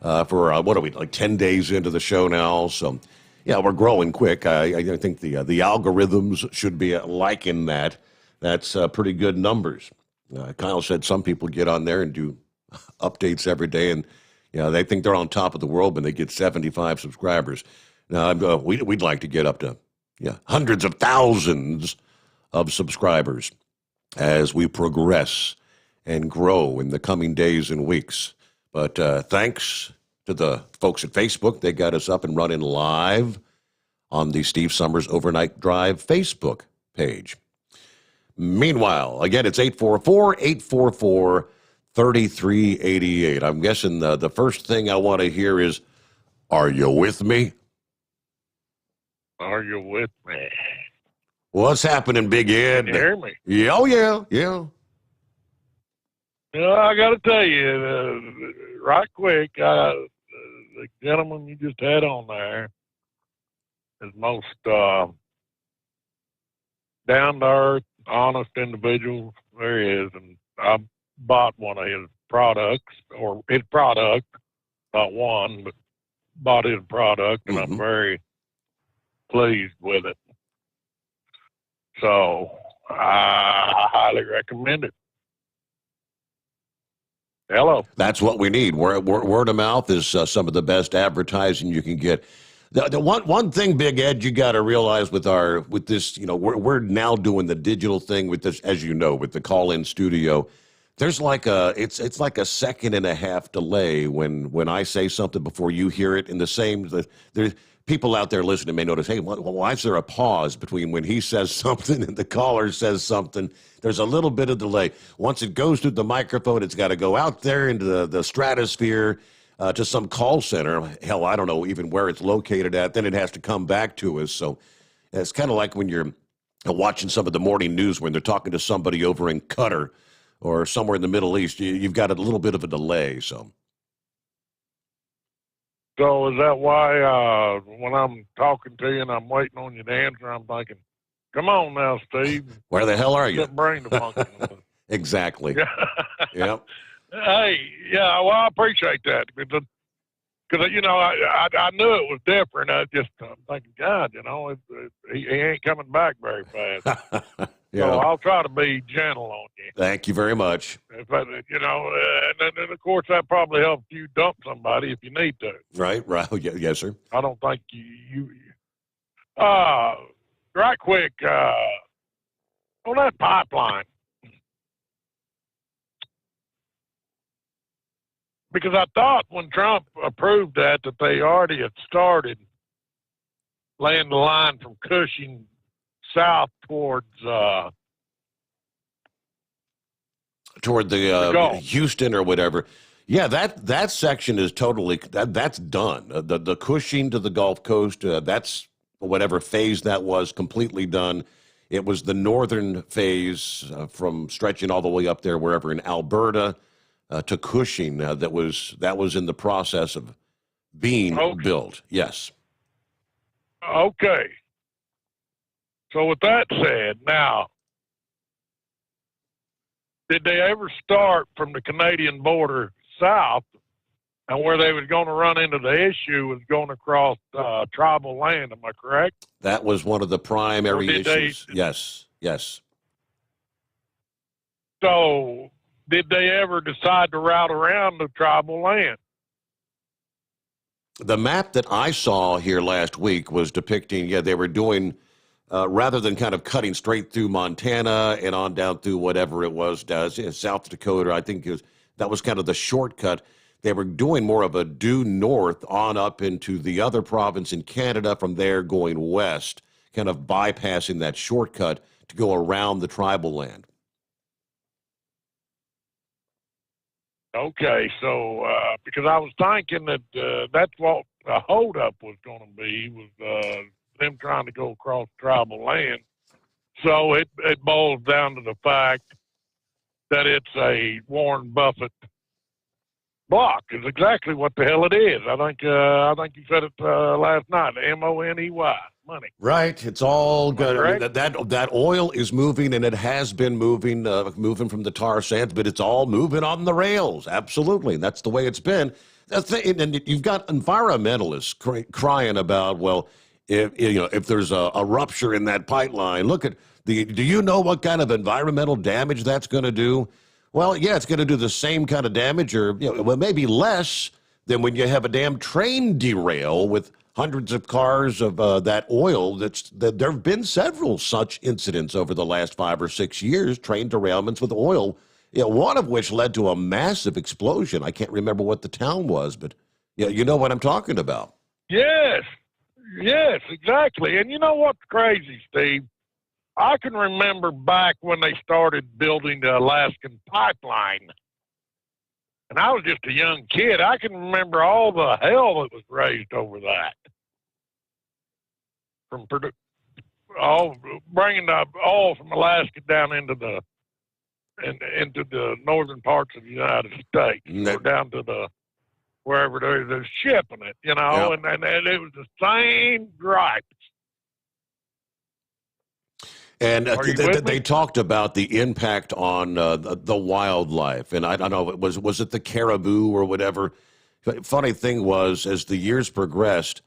for, what are we, like 10 days into the show now? So, yeah, we're growing quick. I think the algorithms should be liking that. That's pretty good numbers. Kyle said some people get on there and do updates every day, and they think they're on top of the world when they get 75 subscribers. Now, we'd like to get up to hundreds of thousands of subscribers as we progress and grow in the coming days and weeks. But thanks to the folks at Facebook, they got us up and running live on the Steve Summers Overnight Drive Facebook page. Meanwhile, again, it's 844-844 3388. I'm guessing the first thing I want to hear is, are you with me? Are you with me? What's happening, Big Ed? Can you hear me? Yeah, oh, yeah. I got to tell you, right quick, the gentleman you just had on there is most down-to-earth, honest individual there is, and I bought one of his products, or his product, not one, but bought his product, and I'm very pleased with it. So I highly recommend it. Hello. That's what we need. Word of mouth is some of the best advertising you can get. The one thing, Big Ed, you got to realize with this, we're now doing the digital thing with this, as you know, with the call-in studio. There's it's like a second and a half delay when I say something before you hear it. In the same, there's people out there listening may notice, hey, why is there a pause between when he says something and the caller says something? There's a little bit of delay. Once it goes through the microphone, it's got to go out there into the stratosphere to some call center. Hell, I don't know even where it's located at. Then it has to come back to us. So it's kind of like when you're watching some of the morning news when they're talking to somebody over in Qatar or somewhere in the Middle East. You've got a little bit of a delay. So is that why when I'm talking to you and I'm waiting on you to answer, I'm thinking, come on now, Steve. Where the hell are you? Brain to function. Exactly. Yep. Hey, yeah, well, I appreciate that. Because, I knew it was different. I'm thinking, God, he ain't coming back very fast. Yeah. So I'll try to be gentle on you. Thank you very much. And then, of course, that probably helps you dump somebody if you need to. Right. Yes, sir. I don't think right quick, on that pipeline, because I thought when Trump approved that they already had started laying the line from Cushing south towards toward the Houston or whatever. Yeah, that section is totally that's done. The Cushing to the Gulf Coast, that's whatever phase that was, completely done. It was the northern phase from stretching all the way up there, wherever in Alberta to Cushing, that was in the process of being built. Yes. Okay. So with that said, now, did they ever start from the Canadian border south, and where they was going to run into the issue was going across tribal land? Am I correct? That was one of the primary issues. Yes. So did they ever decide to route around the tribal land? The map that I saw here last week was depicting, they were doing, rather than kind of cutting straight through Montana and on down through whatever it was, South Dakota, I think that was kind of the shortcut. They were doing more of a due north on up into the other province in Canada, from there going west, kind of bypassing that shortcut to go around the tribal land. Okay, so because I was thinking that that's what the holdup was going to be, was them trying to go across tribal land. So it boils down to the fact that it's a Warren Buffett block is exactly what the hell it is. I think you said it last night. MONEY, money. Right. It's all good. I mean, that oil is moving, and it has been moving from the tar sands, but it's all moving on the rails. Absolutely. That's the way it's been. And you've got environmentalists crying about, well, if there's a rupture in that pipeline, do you know what kind of environmental damage that's going to do? Well, yeah, it's going to do the same kind of damage, or maybe less than when you have a damn train derail with hundreds of cars of that oil. There have been several such incidents over the last 5 or 6 years, train derailments with oil, one of which led to a massive explosion. I can't remember what the town was, but you know what I'm talking about. Yes, exactly. And you know what's crazy, Steve? I can remember back when they started building the Alaskan pipeline, And I was just a young kid. I can remember all the hell that was raised over that. From bringing the oil from Alaska down into the northern parts of the United States, or down to the wherever they're shipping it, you know, and it was the same gripes. And they talked about the impact on the wildlife, and I don't know, was it the caribou or whatever? Funny thing was, as the years progressed,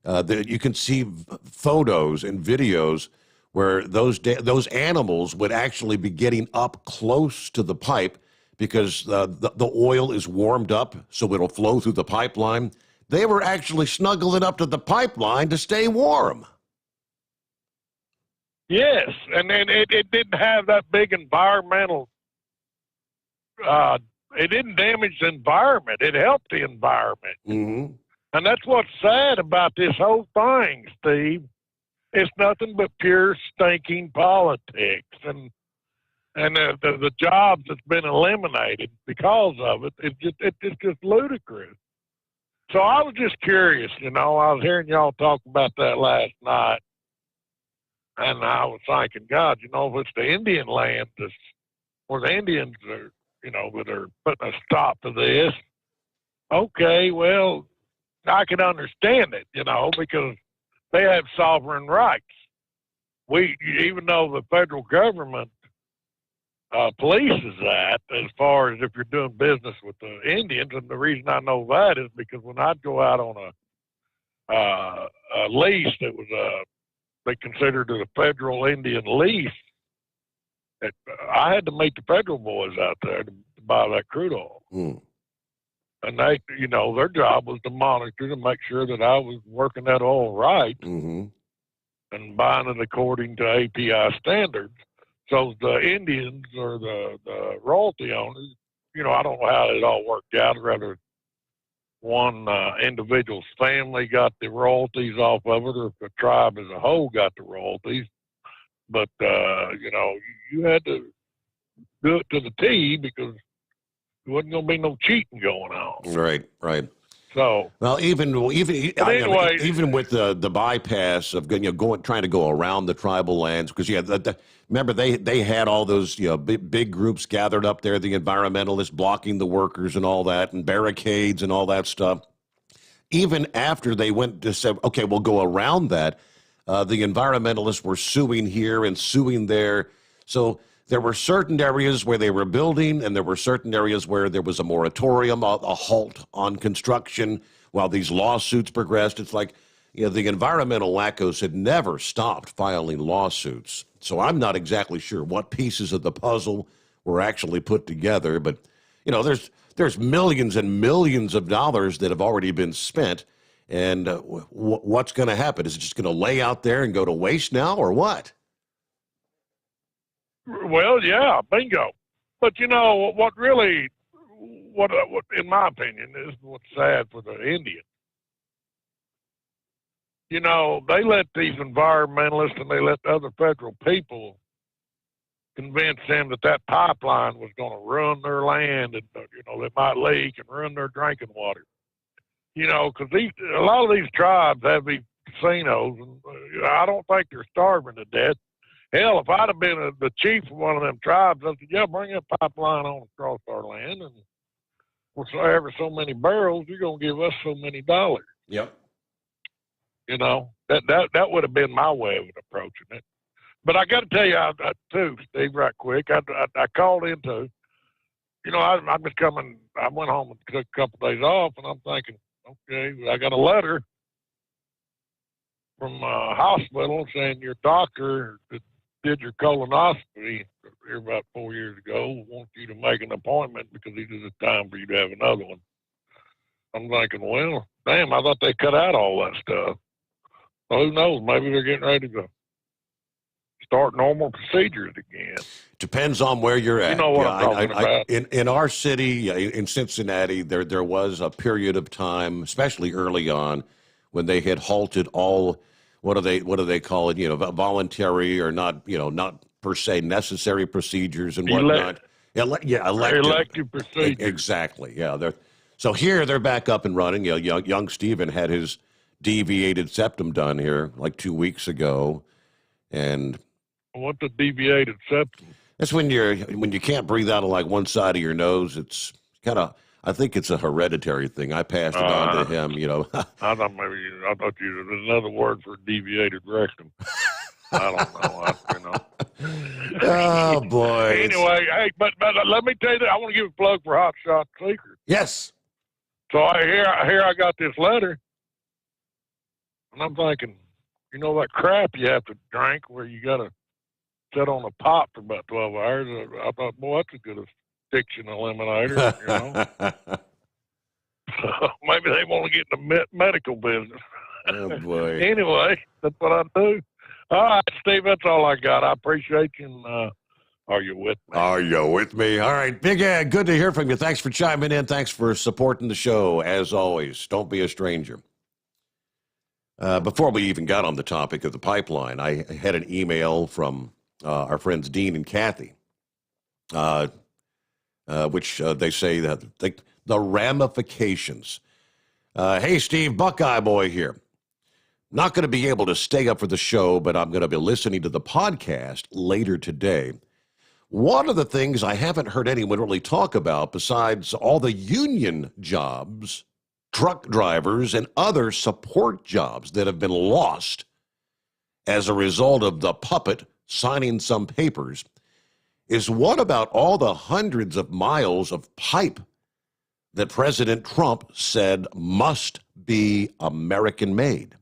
you can see photos and videos where those animals would actually be getting up close to the pipe because the oil is warmed up, so it'll flow through the pipeline. They were actually snuggling up to the pipeline to stay warm. Yes, and then it didn't have that big environmental. It didn't damage the environment. It helped the environment. Mm-hmm. And that's what's sad about this whole thing, Steve. It's nothing but pure stinking politics, and the jobs that's been eliminated because of it. It's just ludicrous. So I was just curious, you know. I was hearing y'all talk about that last night. And I was thinking, God, you know, if it's the Indian land where the Indians are, you know, that are putting a stop to this, okay, well, I can understand it, you know, because they have sovereign rights. Even though the federal government polices that, as far as if you're doing business with the Indians, and the reason I know that is because when I'd go out on a lease that was they considered it a federal Indian lease, I had to meet the federal boys out there to buy that crude oil. Mm. And they, you know, their job was to monitor to make sure that I was working that oil right, mm-hmm. and buying it according to API standards. So the Indians or the royalty owners, you know, I don't know how it all worked out. Rather, one individual's family got the royalties off of it, or if the tribe as a whole got the royalties. But, you know, you had to do it to the T because there wasn't going to be no cheating going on. Right. So, well, even anyway, even with the bypass of trying to go around the tribal lands, because remember they had all those big groups gathered up there, the environmentalists blocking the workers and all that, and barricades and all that stuff. Even after they went to say, okay, we'll go around that, the environmentalists were suing here and suing there. So there were certain areas where they were building, and there were certain areas where there was a moratorium, a halt on construction while these lawsuits progressed. It's like, the environmental wackos had never stopped filing lawsuits. So I'm not exactly sure what pieces of the puzzle were actually put together, but, there's millions and millions of dollars that have already been spent. And what's going to happen? Is it just going to lay out there and go to waste now, or what? Well, yeah, bingo. But what really, what in my opinion is what's sad for the Indians. They let these environmentalists and they let other federal people convince them that pipeline was going to ruin their land, and they might leak and ruin their drinking water. Because a lot of these tribes have these casinos, and I don't think they're starving to death. Hell, if I'd have been the chief of one of them tribes, I said, yeah, bring that pipeline on across our land, and for ever so many barrels, you're going to give us so many dollars. Yep. That would have been my way of approaching it. But I got to tell you, too, Steve, right quick, I called into, I'm just coming, I went home and took a couple of days off, and I'm thinking, okay, I got a letter from a hospital saying your doctor that did your colonoscopy here about 4 years ago wants you to make an appointment because he says it's time for you to have another one. I'm thinking, well, damn, I thought they cut out all that stuff. So who knows? Maybe they're getting ready to start normal procedures again. Depends on where you're at. You know what I'm talking about. In our city, in Cincinnati, there was a period of time, especially early on, when they had halted all, what do they call it? Voluntary or not per se necessary procedures and whatnot. Elective procedure. Exactly. Yeah. So here they're back up and running. You know, young Steven had his deviated septum done here like 2 weeks ago, and What's a deviated septum? that's when you can't breathe out of like one side of your nose. It's kind of, I think it's a hereditary thing. I passed it on to him. You know. I thought you there's another word for deviated rectum. I don't know. Oh boy. Anyway, hey, but let me tell you that I want to give a plug for Hot Shot Secret. Yes. So I got this letter, and I'm thinking, you know that crap you have to drink where you got to sit on a pot for about 12 hours. I thought, boy, that's a good addiction eliminator. You know. So maybe they want to get in the medical business. Oh boy. Anyway, that's what I do. All right, Steve, that's all I got. I appreciate you. And, are you with me? Are you with me? All right, Big Ed, good to hear from you. Thanks for chiming in. Thanks for supporting the show, as always. Don't be a stranger. Before we even got on the topic of the pipeline, I had an email from our friends Dean and Kathy, which they say that the ramifications. Hey, Steve, Buckeye Boy here. Not going to be able to stay up for the show, but I'm going to be listening to the podcast later today. One of the things I haven't heard anyone really talk about, besides all the union jobs, truck drivers, and other support jobs that have been lost as a result of the puppet signing some papers, is what about all the hundreds of miles of pipe that President Trump said must be American-made?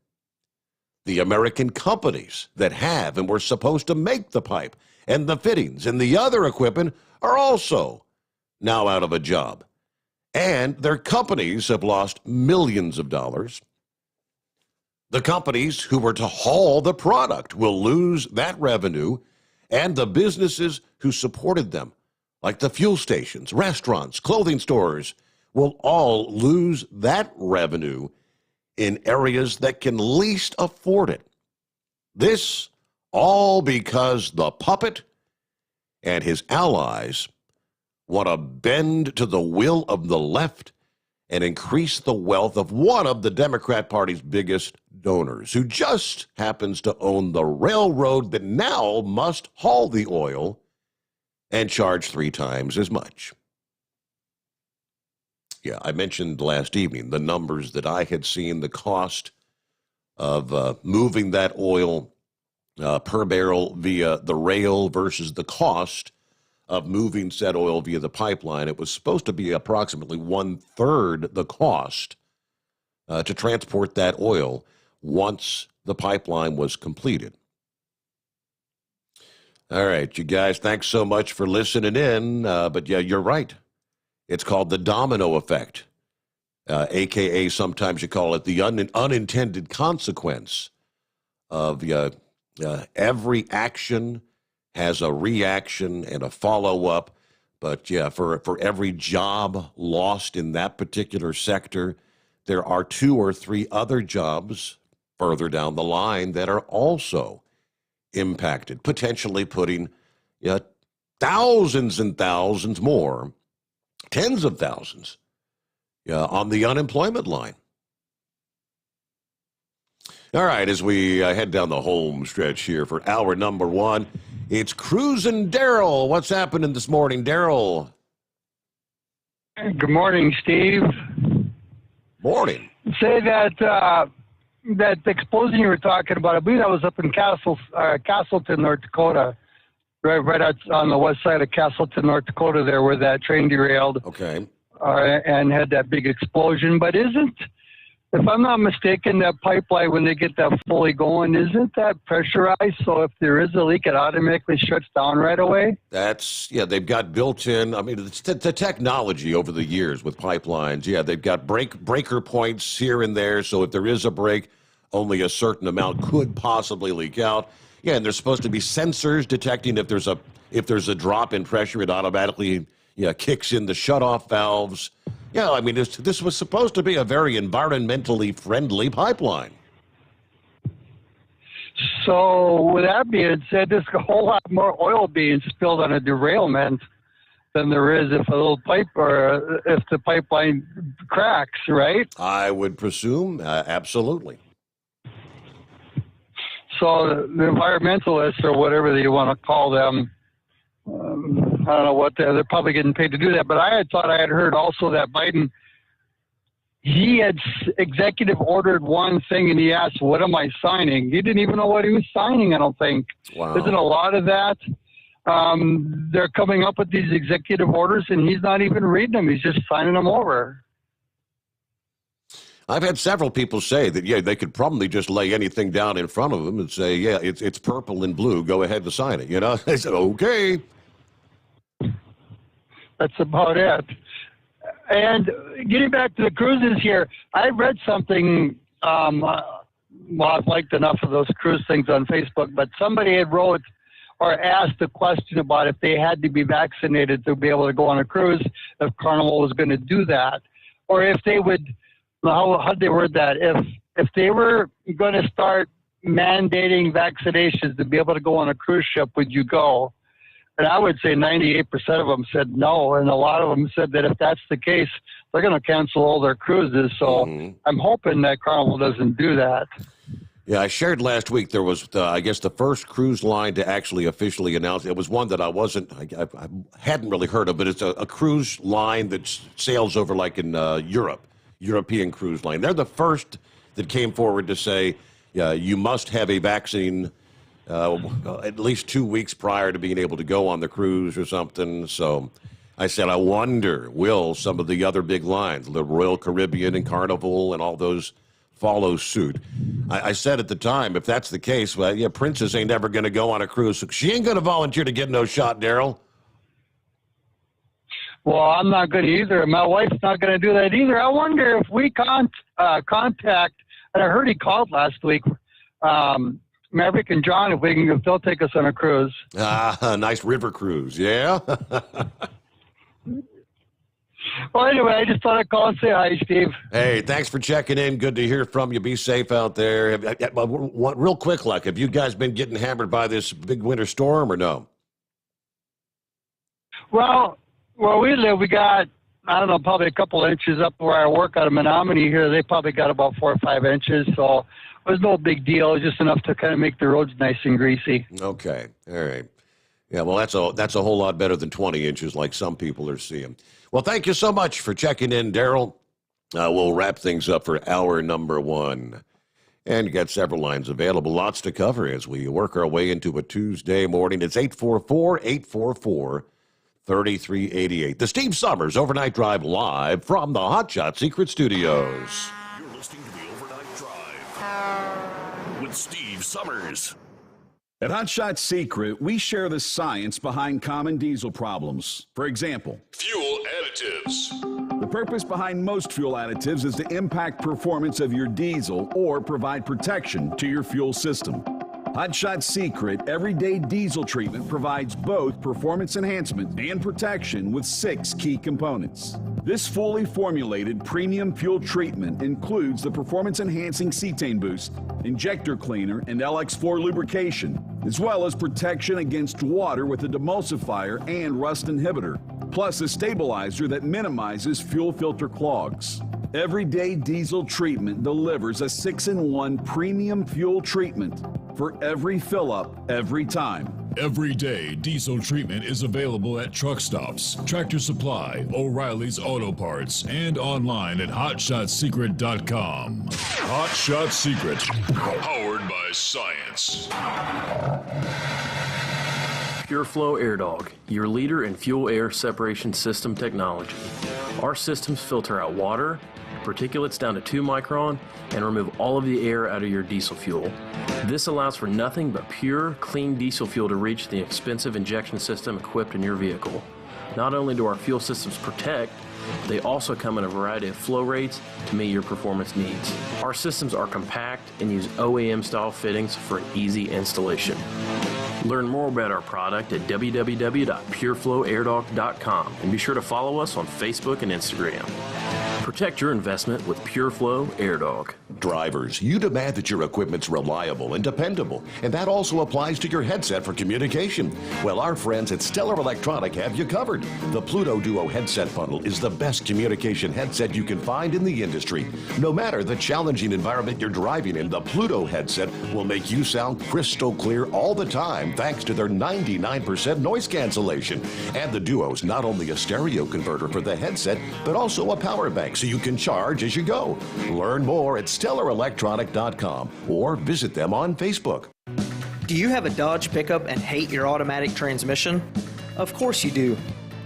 The American companies that have and were supposed to make the pipe and the fittings and the other equipment are also now out of a job. And their companies have lost millions of dollars. The companies who were to haul the product will lose that revenue, and the businesses who supported them, like the fuel stations, restaurants, clothing stores, will all lose that revenue in areas that can least afford it. This all because the puppet and his allies want to bend to the will of the left and increase the wealth of one of the Democrat Party's biggest donors, who just happens to own the railroad that now must haul the oil and charge 3 times as much. Yeah, I mentioned last evening the numbers that I had seen, the cost of moving that oil per barrel via the rail versus the cost of moving said oil via the pipeline. It was supposed to be approximately 1/3 the cost to transport that oil once the pipeline was completed. All right, you guys, thanks so much for listening in. But yeah, you're right. It's called the domino effect, a.k.a. sometimes you call it the unintended consequence of every action has a reaction and a follow-up. But yeah, for every job lost in that particular sector, there are 2 or 3 other jobs further down the line that are also impacted, potentially putting thousands and thousands more, tens of thousands, on the unemployment line. All right, as we head down the home stretch here for hour number 1, it's Cruisin' Daryl. What's happening this morning, Daryl? Good morning, Steve. Morning. Say that explosion you were talking about, I believe that was up in Castleton, North Dakota, right out on the west side of Castleton, North Dakota, there where that train derailed. Okay. And had that big explosion. But if I'm not mistaken, that pipeline, when they get that fully going, isn't that pressurized? So if there is a leak, it automatically shuts down right away? They've got built-in, I mean, it's the technology over the years with pipelines. Yeah, they've got breaker points here and there, so if there is a break, only a certain amount could possibly leak out. Yeah, and there's supposed to be sensors detecting if there's a drop in pressure, it automatically kicks in the shutoff valves. Yeah, I mean, this was supposed to be a very environmentally friendly pipeline. So with that being said, there's a whole lot more oil being spilled on a derailment than there is if a little pipe or if the pipeline cracks, right? I would presume, absolutely. So the environmentalists or whatever you want to call them, I don't know what they're probably getting paid to do that. But I had thought I had heard also that Biden, he had executive ordered one thing and he asked, what am I signing? He didn't even know what he was signing, I don't think. Wow. Isn't a lot of that? They're coming up with these executive orders and he's not even reading them. He's just signing them over. I've had several people say that, yeah, they could probably just lay anything down in front of them and say, yeah, it's purple and blue. Go ahead and sign it. You know, they said, okay. That's about it. And getting back to the cruises here, I read something, well, I've liked enough of those cruise things on Facebook, but somebody had wrote or asked a question about if they had to be vaccinated to be able to go on a cruise, if Carnival was going to do that, or if they would, how'd they word that? If they were going to start mandating vaccinations to be able to go on a cruise ship, would you go? And I would say 98% of them said no, and a lot of them said that if that's the case, they're going to cancel all their cruises. So I'm hoping that Carnival doesn't do that. Yeah, I shared last week there was, I guess, the first cruise line to actually officially announce. It was one that I hadn't really heard of, but it's a cruise line that sails over like in Europe, European cruise line. They're the first that came forward to say, you must have a vaccine at least 2 weeks prior to being able to go on the cruise or something. So I said, I wonder, will some of the other big lines, the Royal Caribbean and Carnival and all those, follow suit? I said at the time, if that's the case, well, yeah, Princess ain't ever going to go on a cruise. So she ain't going to volunteer to get no shot, Daryl. Well, I'm not going to either. My wife's not going to do that either. I wonder if we contact, and I heard he called last week, Maverick and John, if they'll take us on a cruise. Nice river cruise, yeah? Well, anyway, I just thought I'd call and say hi, Steve. Hey, thanks for checking in. Good to hear from you. Be safe out there. Real quick, have you guys been getting hammered by this big winter storm or no? Well, where we live, we got, I don't know, probably a couple inches up where I work out of Menominee here. They probably got about 4 or 5 inches, so it was no big deal. It was just enough to kind of make the roads nice and greasy. Okay, all right. Yeah, well, that's a whole lot better than 20 inches like some people are seeing. Well, thank you so much for checking in, Daryl. We'll wrap things up for hour number 1. And you got several lines available, lots to cover as we work our way into a Tuesday morning. It's 844-844-3388. The Steve Sommers Overnight Drive live from the Hot Shot Secret Studios. You're listening to the Overnight Drive with Steve Sommers. At Hot Shot Secret, we share the science behind common diesel problems. For example, Fuel additives. the purpose behind most fuel additives is to impact performance of your diesel or provide protection to your fuel system. Hot Shot Secret Everyday Diesel Treatment provides both performance enhancement and protection with 6 key components. This fully formulated premium fuel treatment includes the performance-enhancing cetane boost, injector cleaner, and LX4 lubrication, as well as protection against water with a demulsifier and rust inhibitor, plus a stabilizer that minimizes fuel filter clogs. Everyday Diesel Treatment delivers a 6-in-1 premium fuel treatment for every fill-up, every time. Everyday Diesel Treatment is available at truck stops, Tractor Supply, O'Reilly's Auto Parts, and online at HotShotSecret.com. Hot Shot Secret, powered by science. Pure Flow Air Dog, your leader in fuel air separation system technology. Our systems filter out water, particulates down to 2 micron, and remove all of the air out of your diesel fuel. This allows for nothing but pure, clean diesel fuel to reach the expensive injection system equipped in your vehicle. Not only do our fuel systems protect, they also come in a variety of flow rates to meet your performance needs. Our systems are compact and use OEM style fittings for easy installation. Learn more about our product at www.pureflowairdock.com and be sure to follow us on Facebook and Instagram. Protect your investment with PureFlow AirDog. Drivers, you demand that your equipment's reliable and dependable, and that also applies to your headset for communication. Well, our friends at Stellar Electronic have you covered. The Pluto Duo headset bundle is the best communication headset you can find in the industry. No matter the challenging environment you're driving in, the Pluto headset will make you sound crystal clear all the time thanks to their 99% noise cancellation. And the Duo's not only a stereo converter for the headset, but also a power bank so you can charge as you go. Learn more at StellarElectronic.com or visit them on Facebook. Do you have a Dodge pickup and hate your automatic transmission? Of course you do.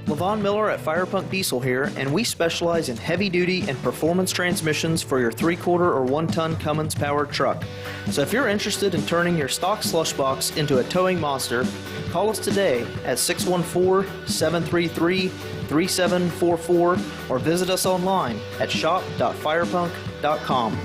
Levon Miller at Firepunk Diesel here, and we specialize in heavy-duty and performance transmissions for your 3-quarter or 1-ton Cummins powered truck. So if you're interested in turning your stock slush box into a towing monster, call us today at 614-733-3744 or visit us online at shop.firepunk.com.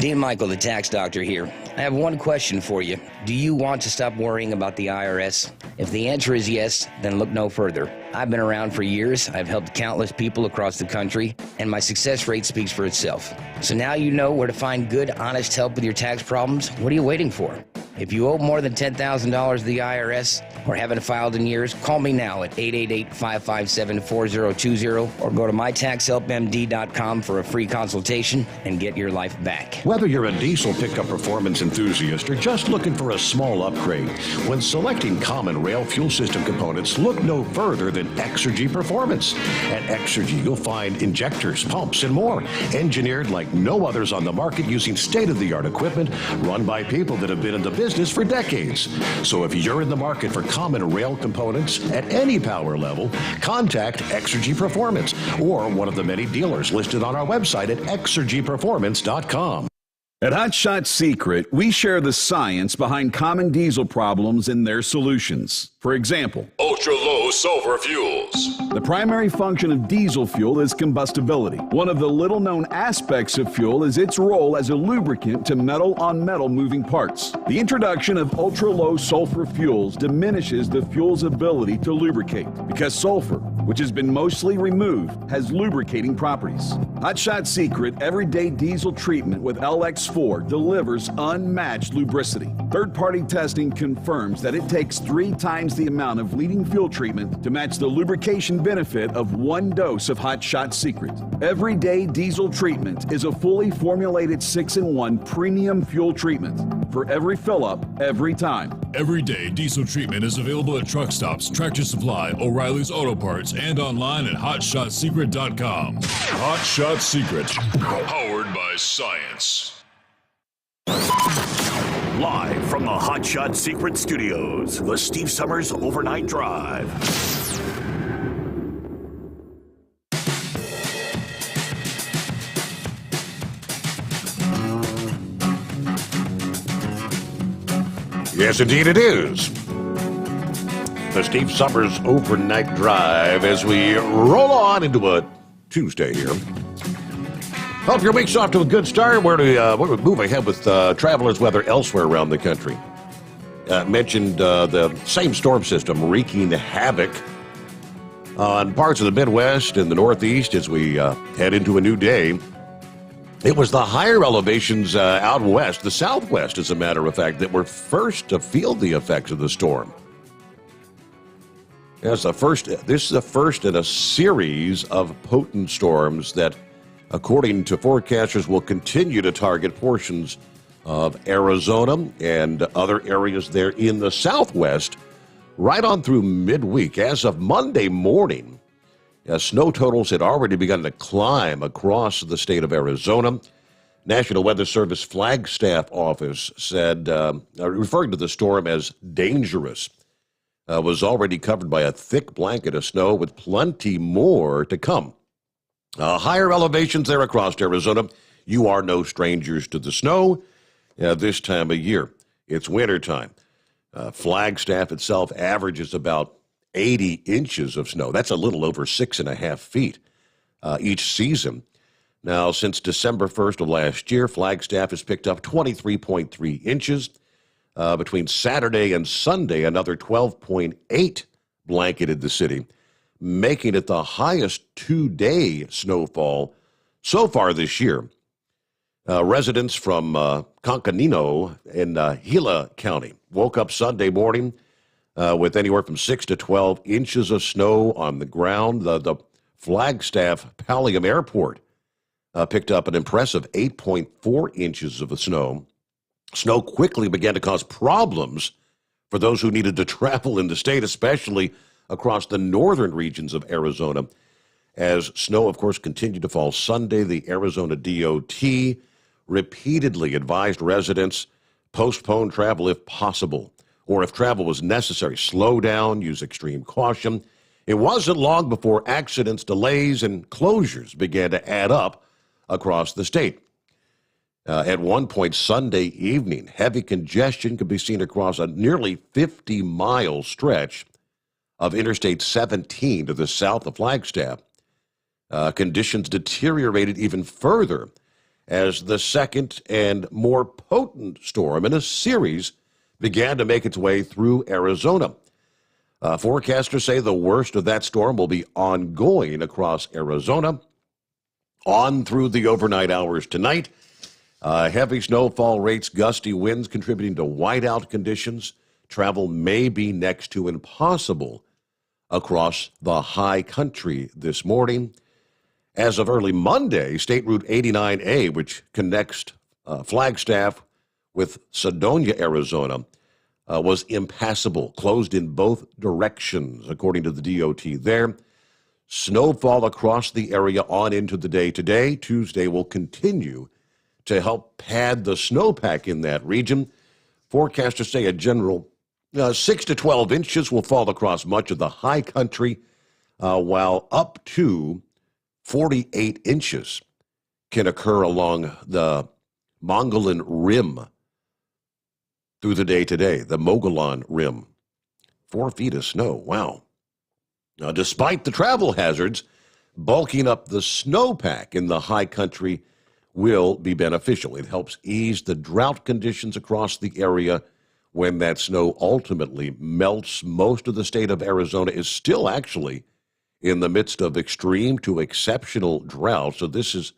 Dean Michael, the tax doctor here. I have one question for you. Do you want to stop worrying about the IRS? If the answer is yes, then look no further. I've been around for years. I've helped countless people across the country, and my success rate speaks for itself. So now you know where to find good, honest help with your tax problems. What are you waiting for? If you owe more than $10,000 to the IRS or haven't filed in years, call me now at 888-557-4020 or go to mytaxhelpmd.com for a free consultation and get your life back. Whether you're a diesel pickup performance enthusiast or just looking for a small upgrade, when selecting common rail fuel system components, look no further than Exergy Performance. At Exergy, you'll find injectors, pumps, and more, engineered like no others on the market using state-of-the-art equipment run by people that have been in the business for decades. So if you're in the market for common rail components at any power level, contact Exergy Performance or one of the many dealers listed on our website at exergyperformance.com. At Hot Shot Secret, we share the science behind common diesel problems and their solutions. For example, Ultra-low sulfur fuels. the primary function of diesel fuel is combustibility. One of the little-known aspects of fuel is its role as a lubricant to metal-on-metal moving parts. The introduction of ultra-low sulfur fuels diminishes the fuel's ability to lubricate because sulfur, which has been mostly removed, has lubricating properties. Hot Shot Secret Everyday Diesel Treatment with LX4 delivers unmatched lubricity. Third-party testing confirms that it takes 3 times the amount of leading fuel treatment to match the lubrication benefit of 1 dose of Hot Shot Secret. Everyday Diesel Treatment is a fully formulated 6-in-1 premium fuel treatment for every fill-up, every time. Everyday diesel treatment is available at truck stops, Tractor Supply, O'Reilly's Auto Parts, and online at HotShotSecret.com. Hot Shot Secret, powered by science. Live from the Hot Shot Secret Studios, the Steve Sommers Overnight Drive. Yes, indeed it is. The Steve Sommers Overnight Drive as we roll on into a Tuesday here. Hope your week's off to a good start. We're to move ahead with travelers' weather elsewhere around the country. Mentioned the same storm system wreaking havoc on parts of the Midwest and the Northeast as we head into a new day. It was the higher elevations out west, the Southwest, as a matter of fact, that were first to feel the effects of the storm. This is the first in a series of potent storms that, according to forecasters, will continue to target portions of Arizona and other areas there in the Southwest right on through midweek. As of Monday morning, snow totals had already begun to climb across the state of Arizona. National Weather Service Flagstaff Office said, referring to the storm as dangerous, was already covered by a thick blanket of snow with plenty more to come. Higher elevations there across Arizona. You are no strangers to the snow this time of year. It's wintertime. Flagstaff itself averages about 80 inches of snow. That's a little over 6.5 feet each season. Now, since December 1st of last year, Flagstaff has picked up 23.3 inches. Between Saturday and Sunday, another 12.8 blanketed the city, making it the highest two-day snowfall so far this year. Residents from Conconino in Gila County woke up Sunday morning with anywhere from 6 to 12 inches of snow on the ground. The Flagstaff Pallium Airport picked up an impressive 8.4 inches of the snow. Snow quickly began to cause problems for those who needed to travel in the state, especially across the northern regions of Arizona. As snow, of course, continued to fall Sunday, the Arizona DOT repeatedly advised residents postpone travel if possible, or if travel was necessary, slow down, use extreme caution. It wasn't long before accidents, delays, and closures began to add up across the state. At one point Sunday evening, heavy congestion could be seen across a nearly 50-mile stretch of Interstate 17 to the south of Flagstaff. Conditions deteriorated even further as the second and more potent storm in a series began to make its way through Arizona. Forecasters say the worst of that storm will be ongoing across Arizona on through the overnight hours tonight. Heavy snowfall rates, gusty winds contributing to whiteout conditions. Travel may be next to impossible across the high country this morning. As of early Monday, State Route 89A, which connects Flagstaff with Sedonia, Arizona, was impassable, closed in both directions, according to the DOT there. Snowfall across the area on into the day today. Tuesday will continue to help pad the snowpack in that region. Forecasters say a general 6 to 12 inches will fall across much of the high country, while up to 48 inches can occur along the Mogollon Rim through the day today, the Mogollon Rim. 4 feet of snow, wow. Now, despite the travel hazards, bulking up the snowpack in the high country will be beneficial. It helps ease the drought conditions across the area when that snow ultimately melts. Most of the state of Arizona is still actually in the midst of extreme to exceptional drought, so this is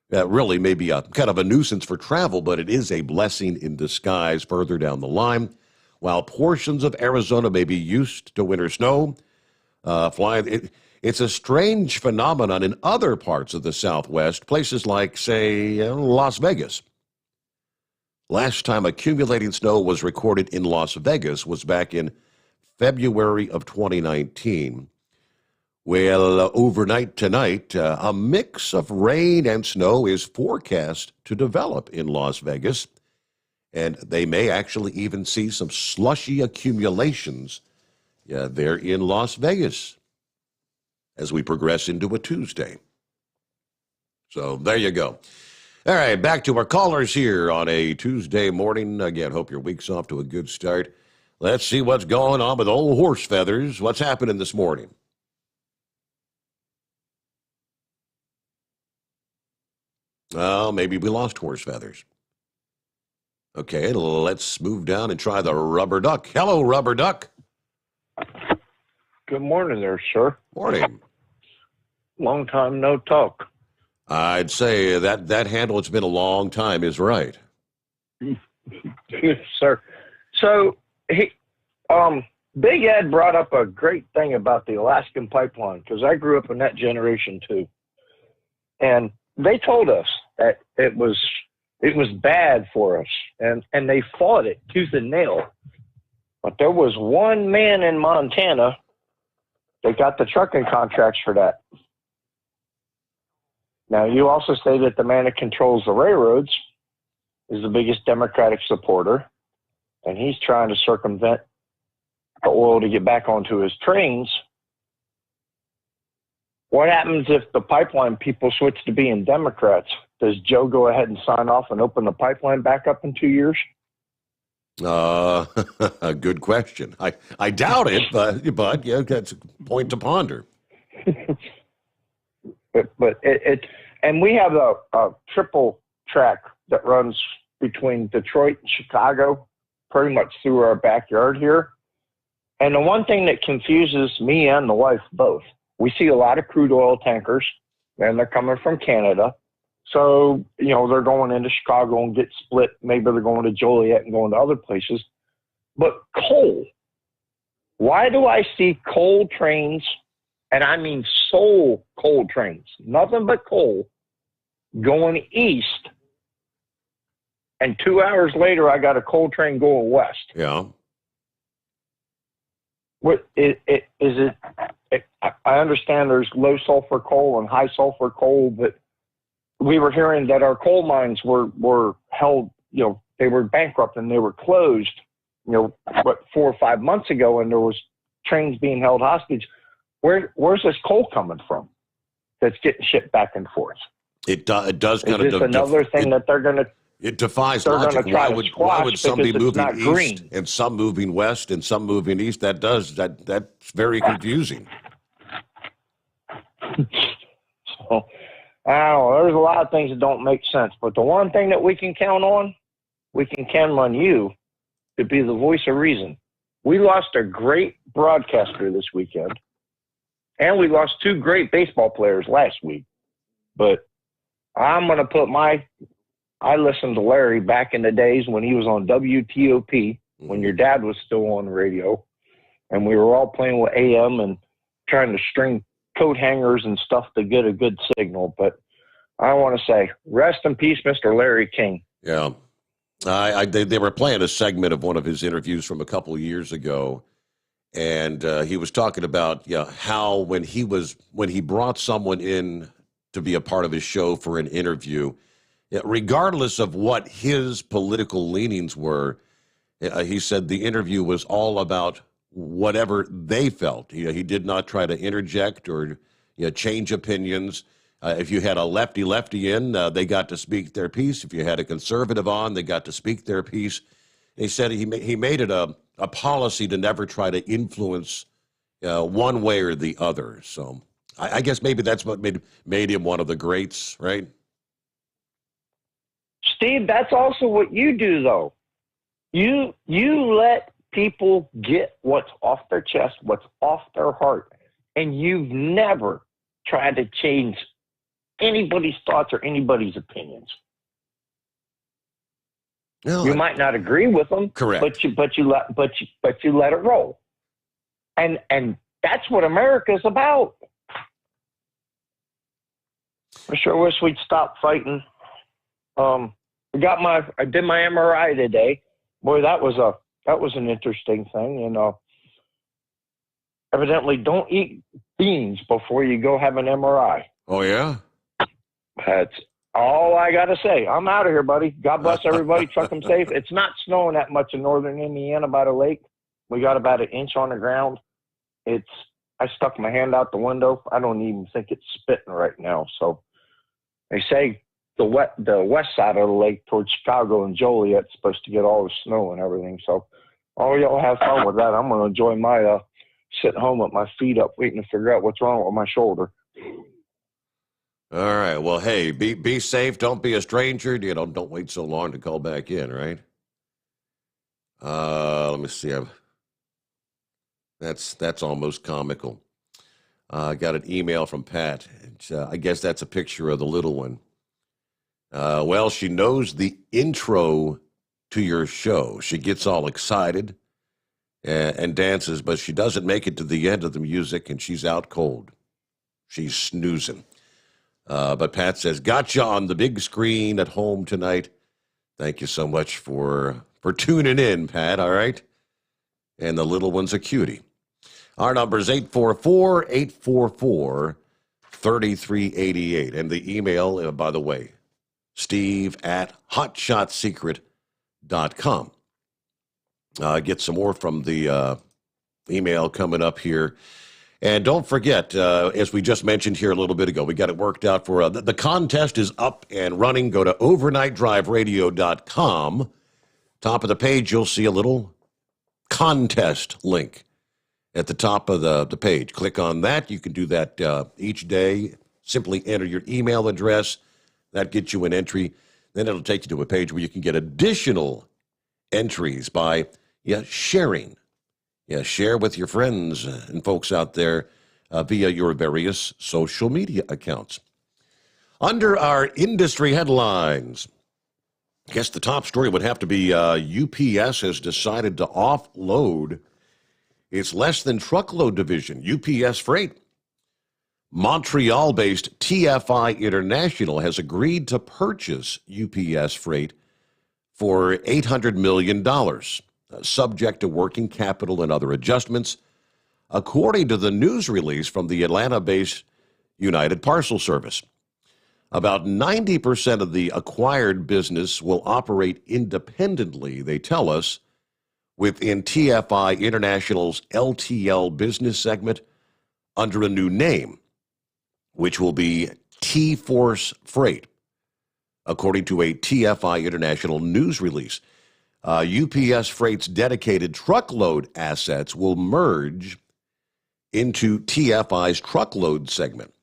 really maybe a kind of a nuisance for travel, but it is a blessing in disguise further down the line. While portions of Arizona may be used to winter snow, it's a strange phenomenon in other parts of the Southwest, places like, say, Las Vegas. Last time accumulating snow was recorded in Las Vegas was back in February of 2019. Well, overnight tonight, a mix of rain and snow is forecast to develop in Las Vegas, and they may actually even see some slushy accumulations there in Las Vegas as we progress into a Tuesday. So there you go. All right, back to our callers here on a Tuesday morning. Again, hope your week's off to a good start. Let's see what's going on with old horse feathers. What's happening this morning? Well, maybe we lost horse feathers. Okay, let's move down and try the rubber duck. Hello, rubber duck. Good morning there, sir. Morning. Long time no talk. I'd say that handle, it's been a long time, is right. Yes, sir. So, Big Ed brought up a great thing about the Alaskan pipeline, because I grew up in that generation too. And they told us that it was bad for us, and they fought it tooth and nail. But there was one man in Montana that got the trucking contracts for that. Now, you also say that the man that controls the railroads is the biggest Democratic supporter, and he's trying to circumvent the oil to get back onto his trains. What happens if the pipeline people switch to being Democrats? Does Joe go ahead and sign off and open the pipeline back up in 2 years? A good question. I doubt it, but yeah, that's a point to ponder. But and we have a triple track that runs between Detroit and Chicago, pretty much through our backyard here. And the one thing that confuses me and the wife both, we see a lot of crude oil tankers, and they're coming from Canada. So, they're going into Chicago and get split. Maybe they're going to Joliet and going to other places. But coal, why do I see coal trains, and I mean sole coal trains, nothing but coal, going east, and 2 hours later I got a coal train going west? Yeah. What is it? I understand there's low sulfur coal and high sulfur coal, but we were hearing that our coal mines were held, they were bankrupt and they were closed, 4 or 5 months ago, and there was trains being held hostage. Where's this coal coming from that's getting shipped back and forth? It does kind of. Is this another thing that they're going to? It defies logic. Why would somebody moving east green, and some moving west and some moving east? That's very confusing. So, I don't know. There's a lot of things that don't make sense, but the one thing that we can count on you to be the voice of reason. We lost a great broadcaster this weekend, and we lost 2 great baseball players last week. But I'm going to put I listened to Larry back in the days when he was on WTOP, when your dad was still on the radio, and we were all playing with AM and trying to string coat hangers and stuff to get a good signal. But I want to say, rest in peace, Mr. Larry King. Yeah. They were playing a segment of one of his interviews from a couple of years ago, and he was talking about how when he brought someone in to be a part of his show for an interview, regardless of what his political leanings were, he said the interview was all about whatever they felt. He did not try to interject or change opinions. If you had a lefty in, they got to speak their piece. If you had a conservative on, they got to speak their piece. He said he made it a policy to never try to influence one way or the other. So I guess maybe that's what made him one of the greats, right? Steve, that's also what you do, though. You let people get what's off their chest, what's off their heart, and you've never tried to change anybody's thoughts or anybody's opinions. No, you might not agree with them, correct, but you let it roll, and that's what America's about. I sure wish we'd stop fighting. I did my MRI today. Boy, that was an interesting thing. And evidently, don't eat beans before you go have an MRI. Oh yeah. That's all I got to say. I'm out of here, buddy. God bless everybody. Truck them safe. It's not snowing that much in northern Indiana by the lake. We got about 1 inch on the ground. I stuck my hand out the window. I don't even think it's spitting right now. So they say the west side of the lake towards Chicago and Joliet's supposed to get all the snow and everything. So all y'all have fun with that. I'm going to enjoy my sitting home with my feet up waiting to figure out what's wrong with my shoulder. All right. Well, hey, be safe. Don't be a stranger. Don't wait so long to call back in, right? Let me see. That's almost comical. I got an email from Pat. I guess that's a picture of the little one. Well, she knows the intro to your show. She gets all excited and dances, but she doesn't make it to the end of the music, and she's out cold. She's snoozing. But Pat says, gotcha on the big screen at home tonight. Thank you so much for tuning in, Pat, all right? And the little one's a cutie. Our number is 844-844-3388. And the email, by the way, steve@hotshotsecret.com. Get some more from the email coming up here. And don't forget, as we just mentioned here a little bit ago, we got it worked out for the contest is up and running. Go to overnightdriveradio.com. Top of the page, you'll see a little contest link at the top of the page. Click on that. You can do that each day Simply enter your email address. That gets you an entry. Then it'll take you to a page where you can get additional entries by sharing. Share with your friends and folks out there via your various social media accounts. Under our industry headlines, I guess the top story would have to be UPS has decided to offload its less-than-truckload division, UPS Freight. Montreal-based TFI International has agreed to purchase UPS Freight for $800 million, subject to working capital and other adjustments, according to the news release from the Atlanta-based United Parcel Service. About 90% of the acquired business will operate independently, they tell us, within TFI International's LTL business segment under a new name, which will be T-Force Freight, according to a TFI International news release. UPS Freight's dedicated truckload assets will merge into TFI's truckload segment.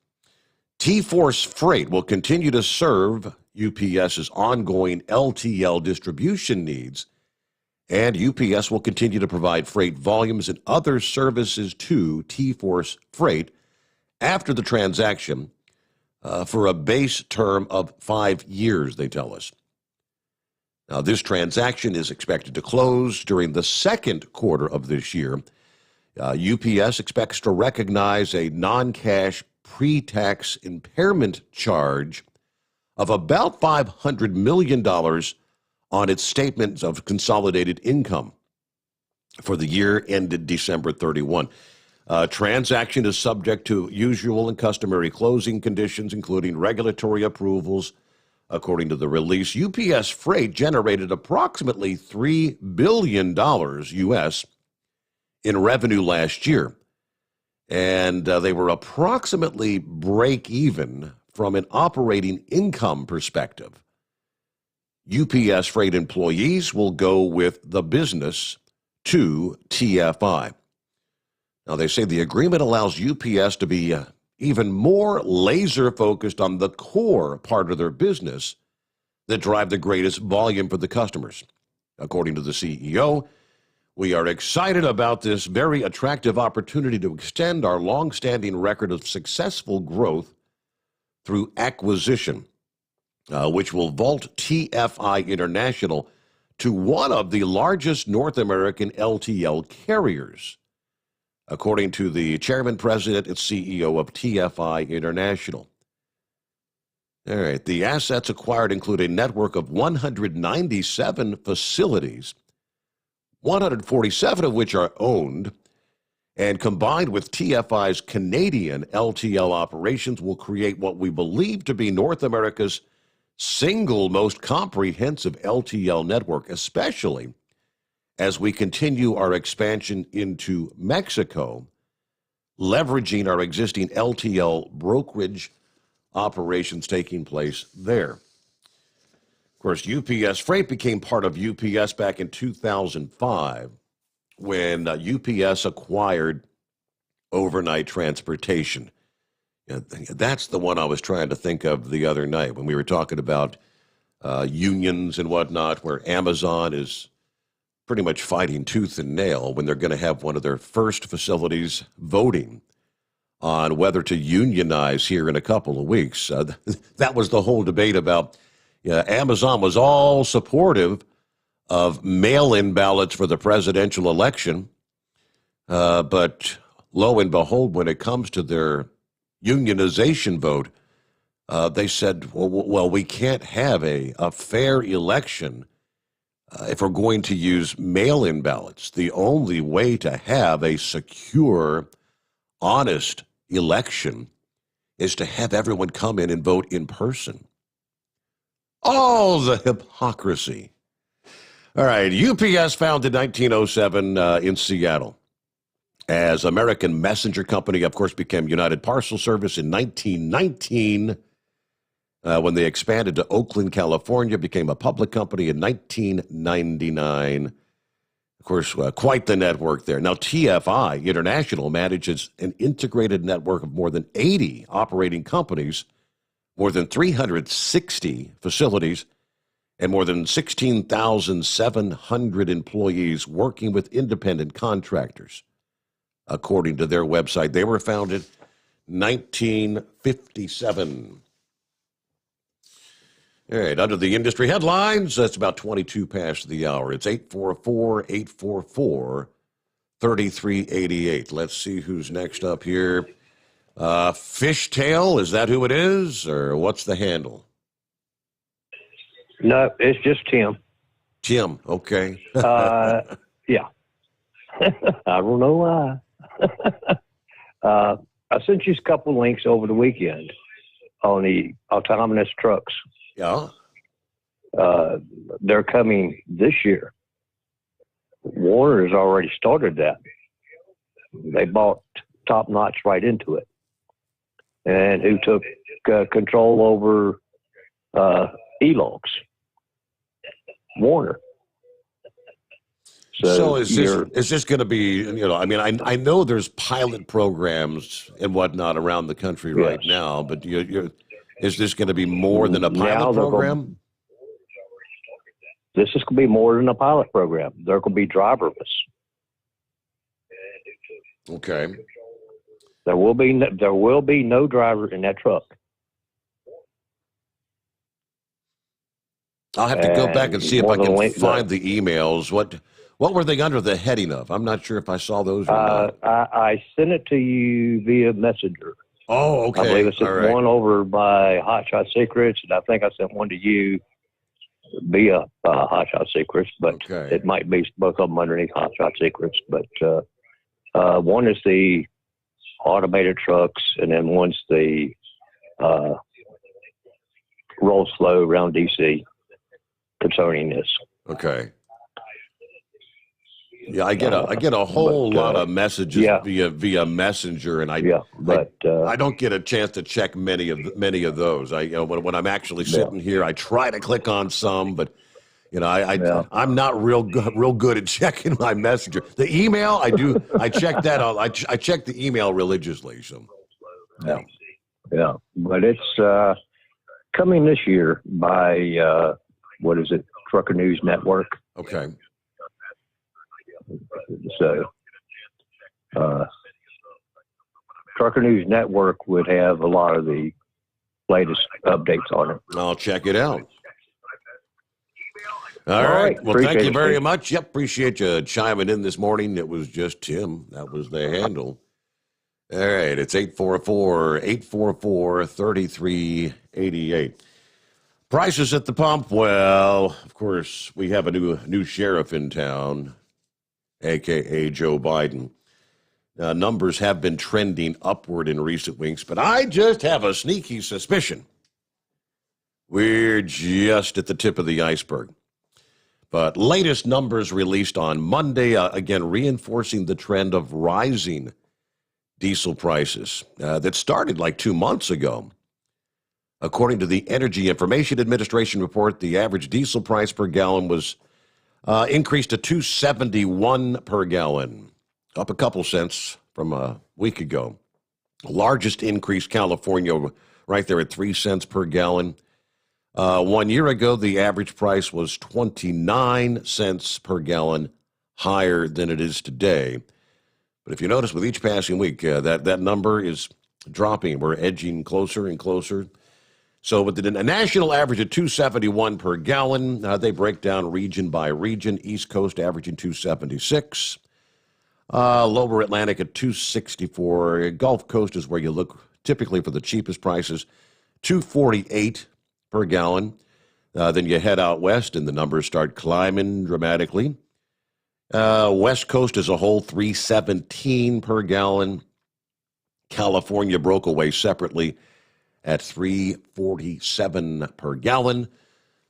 T-Force Freight will continue to serve UPS's ongoing LTL distribution needs, and UPS will continue to provide freight volumes and other services to T-Force Freight after the transaction for a base term of 5 years, they tell us. Now, this transaction is expected to close during the second quarter of this year. UPS expects to recognize a non-cash pre-tax impairment charge of about $500 million on its statements of consolidated income for the year ended December 31. Transaction is subject to usual and customary closing conditions, including regulatory approvals. According to the release, UPS Freight generated approximately $3 billion U.S. in revenue last year, and they were approximately break even from an operating income perspective. UPS Freight employees will go with the business to TFI. Now, they say the agreement allows UPS to be even more laser-focused on the core part of their business that drive the greatest volume for the customers. According to the CEO, we are excited about this very attractive opportunity to extend our long-standing record of successful growth through acquisition, which will vault TFI International to one of the largest North American LTL carriers, according to the chairman, president, and CEO of TFI International. All right, the assets acquired include a network of 197 facilities, 147 of which are owned, and combined with TFI's Canadian LTL operations will create what we believe to be North America's single most comprehensive LTL network, especially as we continue our expansion into Mexico, leveraging our existing LTL brokerage operations taking place there. Of course, UPS Freight became part of UPS back in 2005 when UPS acquired Overnight Transportation. That's the one I was trying to think of the other night when we were talking about unions and whatnot, where Amazon is pretty much fighting tooth and nail when they're going to have one of their first facilities voting on whether to unionize here in a couple of weeks. That was the whole debate about Amazon was all supportive of mail-in ballots for the presidential election, but lo and behold, when it comes to their unionization vote, they said, well, we can't have a fair election if we're going to use mail-in ballots. The only way to have a secure, honest election is to have everyone come in and vote in person. Oh, the hypocrisy. All right, UPS founded 1907 in Seattle. As American Messenger Company, of course, became United Parcel Service in 1919. When they expanded to Oakland, California, became a public company in 1999. Of course, quite the network there. Now, TFI International manages an integrated network of more than 80 operating companies, more than 360 facilities, and more than 16,700 employees working with independent contractors. According to their website, they were founded 1957. All right, under the industry headlines, that's about 22 past the hour. It's 844-844-3388. Let's see who's next up here. Fishtail, is that who it is, or what's the handle? No, it's just Tim. Tim, okay. Yeah. I don't know why. I sent you a couple links over the weekend on the autonomous trucks. Yeah. They're coming this year. Warner has already started that. They bought Top Notch right into it. And who took control over e-logs? Warner. So is this going to be, I mean, I know there's pilot programs and whatnot around the country right now, but is this going to be more than a pilot program? This is going to be more than a pilot program. They're going to be driverless. Okay. There will be no driver in that truck. I'll have to go back and see if I can find the emails. What were they under the heading of? I'm not sure if I saw those or not. I sent it to you via Messenger. Oh, okay. I believe I sent one over by Hot Shot Secrets, and I think I sent one to you via Hot Shot Secrets, but it might be both of them underneath Hot Shot Secrets. But one is the automated trucks, and then one's the roll slow around DC concerning this. Okay. Yeah, I get a whole lot of messages via Messenger, and I don't get a chance to check many of those. When I'm actually sitting here, I try to click on some, but I'm not real good at checking my Messenger. The email, I do. I check that out. I check the email religiously. So yeah, but it's coming this year by what is it? Trucker News Network. Okay. So, Trucker News Network would have a lot of the latest updates on it. I'll check it out. All right. Well, thank you very much. Yep, appreciate you chiming in this morning. It was just Tim. That was the handle. All right, it's 844-844-3388. Prices at the pump. Well, of course, we have a new sheriff in town, a.k.a. Joe Biden. Numbers have been trending upward in recent weeks, but I just have a sneaky suspicion we're just at the tip of the iceberg. But latest numbers released on Monday, again, reinforcing the trend of rising diesel prices that started like 2 months ago. According to the Energy Information Administration report, the average diesel price per gallon was increased to $2.71 per gallon, up a couple cents from a week ago. Largest increase, California, right there at 3 cents per gallon. 1 year ago, the average price was 29 cents per gallon, higher than it is today. But if you notice, with each passing week, that number is dropping. We're edging closer and closer. So with the national average of 271 per gallon, they break down region by region. East Coast averaging 276. Lower Atlantic at 264. Gulf Coast is where you look typically for the cheapest prices, 248 per gallon. Then you head out west and the numbers start climbing dramatically. West Coast as a whole, 317 per gallon. California broke away separately at 347 per gallon.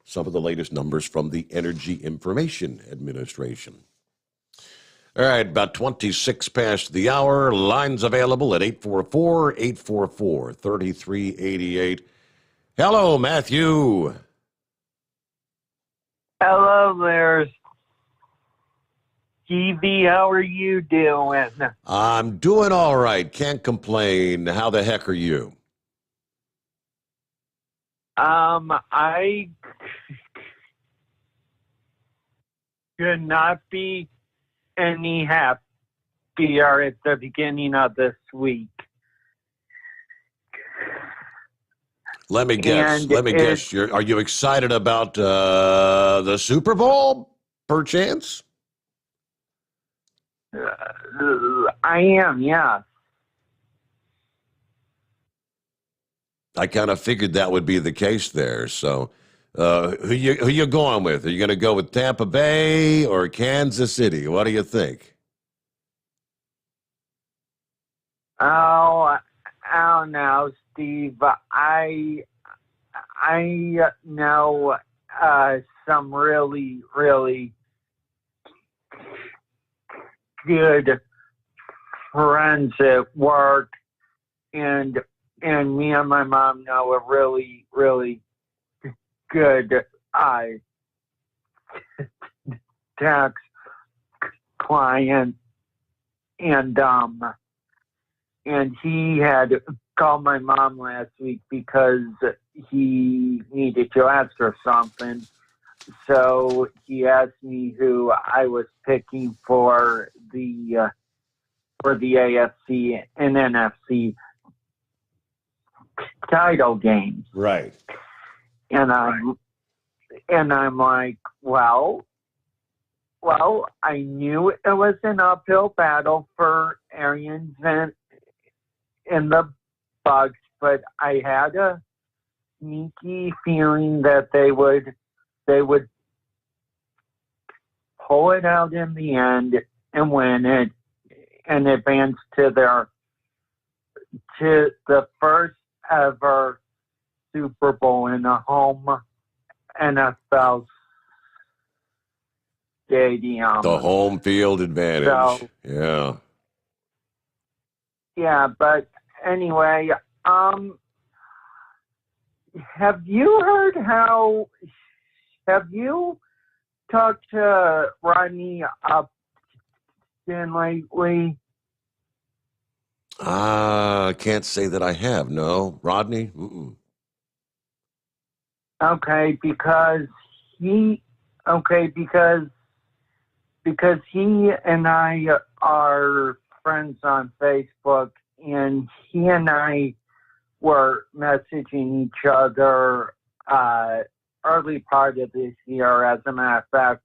Some of the latest numbers from the Energy Information Administration. All right, about 26 past the hour. Lines available at 844-844-3388. Hello, Matthew. Hello there. Stevie, how are you doing? I'm doing all right. Can't complain. How the heck are you? I could not be any happier at the beginning of this week. Let me guess. Are you excited about the Super Bowl, perchance? I am, yeah. I kind of figured that would be the case there. So, who you going with? Are you going to go with Tampa Bay or Kansas City? What do you think? Oh no, Steve. I know some really, really good friends at work, and me and my mom know a really, really good tax client, and he had called my mom last week because he needed to ask her something. So he asked me who I was picking for the AFC and NFC title games. Right. And I'm like, well, I knew it was an uphill battle for Arians and the Bucks, but I had a sneaky feeling that they would pull it out in the end and win it and advance to the first ever Super Bowl in a home NFL stadium. The home field advantage. So, yeah. Yeah, but anyway, have you talked to Rodney Upton lately? I can't say that I have. No, Rodney. Mm-mm. Okay, because he and I are friends on Facebook, and he and I were messaging each other early part of this year, as a matter of fact,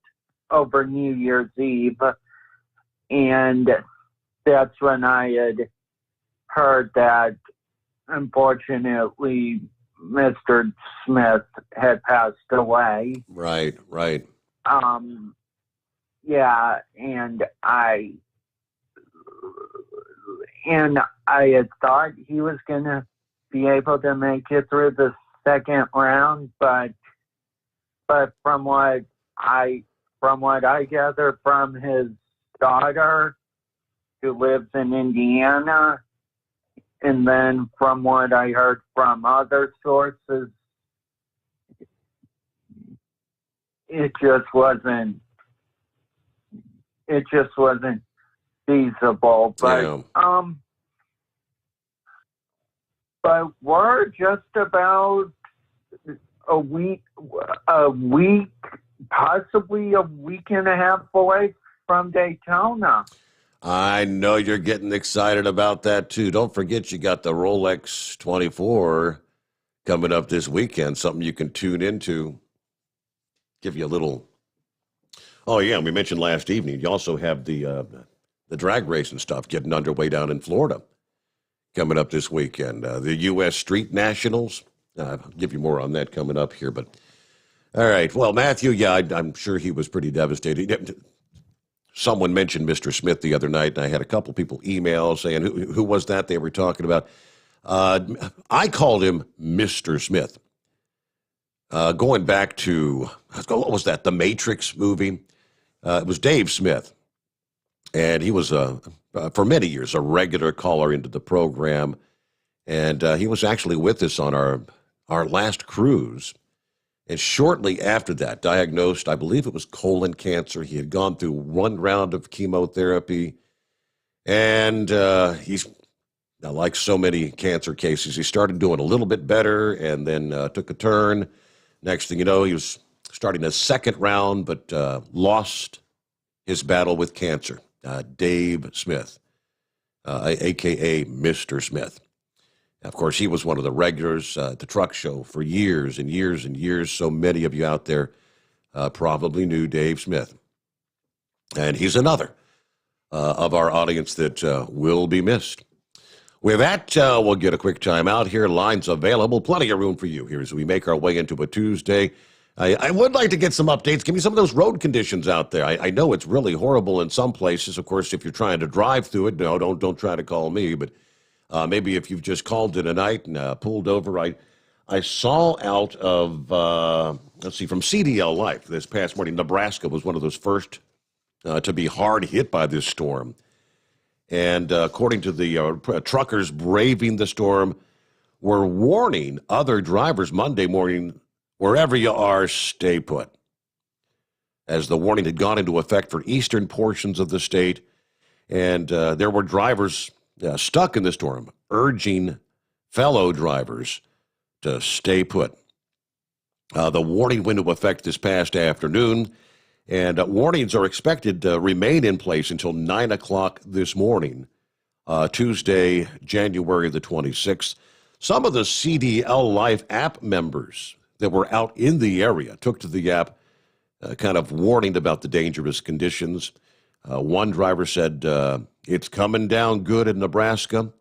over New Year's Eve. And that's when I had heard that, unfortunately, Mr. Smith had passed away. Right. Yeah, and I had thought he was gonna be able to make it through the second round, but from what I gather from his daughter, who lives in Indiana, and then from what I heard from other sources, it just wasn't feasible. But yeah. But we're just about a week, possibly a week and a half away from Daytona. I know you're getting excited about that too. Don't forget you got the Rolex 24 coming up this weekend, something you can tune into. Give you a little. Oh yeah, we mentioned last evening. You also have the drag racing stuff getting underway down in Florida coming up this weekend. The U.S. Street Nationals. I'll give you more on that coming up here. But all right, well, Matthew, yeah, I'm sure he was pretty devastated. Someone mentioned Mr. Smith the other night, and I had a couple people email saying, who was that they were talking about? I called him Mr. Smith. Going back to, what was that, the Matrix movie? It was Dave Smith. And he was, for many years, a regular caller into the program. And he was actually with us on our last cruise. And shortly after that, diagnosed, I believe it was colon cancer. He had gone through one round of chemotherapy. And he's, now, like so many cancer cases, he started doing a little bit better and then took a turn. Next thing you know, he was starting a second round, but lost his battle with cancer. Dave Smith, a.k.a. Mr. Smith. Of course, he was one of the regulars at the truck show for years and years and years. So many of you out there probably knew Dave Smith. And he's another of our audience that will be missed. With that, we'll get a quick time out here. Lines available. Plenty of room for you here as we make our way into a Tuesday. I would like to get some updates. Give me some of those road conditions out there. I know it's really horrible in some places. Of course, if you're trying to drive through it, no, don't try to call me, but maybe if you've just called it a night and pulled over. I saw out of, from CDL Life this past morning, Nebraska was one of those first to be hard hit by this storm. And according to the truckers braving the storm, were warning other drivers Monday morning, wherever you are, stay put. As the warning had gone into effect for eastern portions of the state, and there were drivers stuck in the storm, urging fellow drivers to stay put. The warning went into effect this past afternoon, and warnings are expected to remain in place until 9 o'clock this morning, Tuesday, January the 26th. Some of the CDL Life app members that were out in the area took to the app, kind of warning about the dangerous conditions. One driver said, it's coming down good in Nebraska.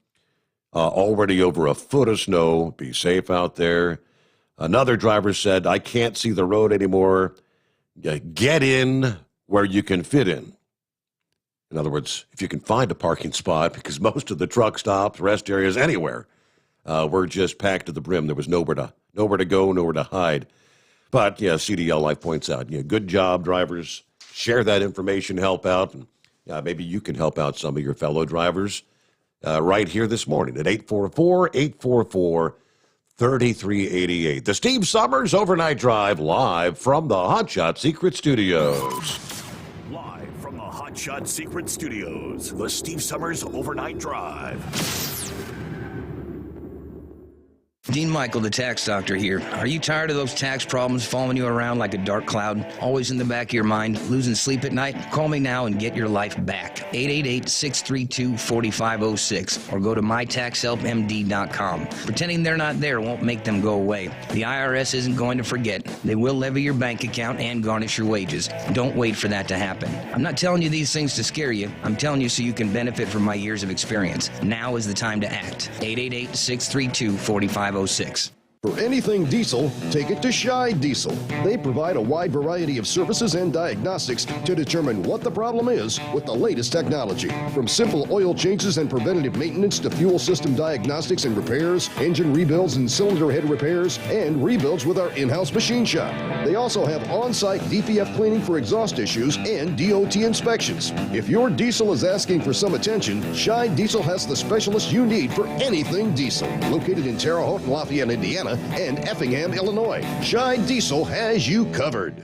Already over a foot of snow. Be safe out there. Another driver said, I can't see the road anymore. Get in where you can fit in. In other words, if you can find a parking spot, because most of the truck stops, rest areas, anywhere, were just packed to the brim. There was nowhere to go, nowhere to hide. But, yeah, CDL Life points out, good job, drivers. Share that information, help out. And maybe you can help out some of your fellow drivers right here this morning at 844-844-3388. The Steve Sommers Overnight Drive live from the Hot Shot Secret Studios. Live from the Hot Shot Secret Studios, the Steve Sommers Overnight Drive. Dean Michael, the tax doctor here. Are you tired of those tax problems following you around like a dark cloud, always in the back of your mind, losing sleep at night? Call me now and get your life back. 888-632-4506 or go to mytaxhelpmd.com. Pretending they're not there won't make them go away. The IRS isn't going to forget. They will levy your bank account and garnish your wages. Don't wait for that to happen. I'm not telling you these things to scare you. I'm telling you so you can benefit from my years of experience. Now is the time to act. 888-632-4506. For anything diesel, take it to Shy Diesel. They provide a wide variety of services and diagnostics to determine what the problem is with the latest technology. From simple oil changes and preventative maintenance to fuel system diagnostics and repairs, engine rebuilds and cylinder head repairs, and rebuilds with our in-house machine shop. They also have on-site DPF cleaning for exhaust issues and DOT inspections. If your diesel is asking for some attention, Shy Diesel has the specialist you need for anything diesel. Located in Terre Haute and Lafayette, Indiana, and Effingham, Illinois. Shy Diesel has you covered.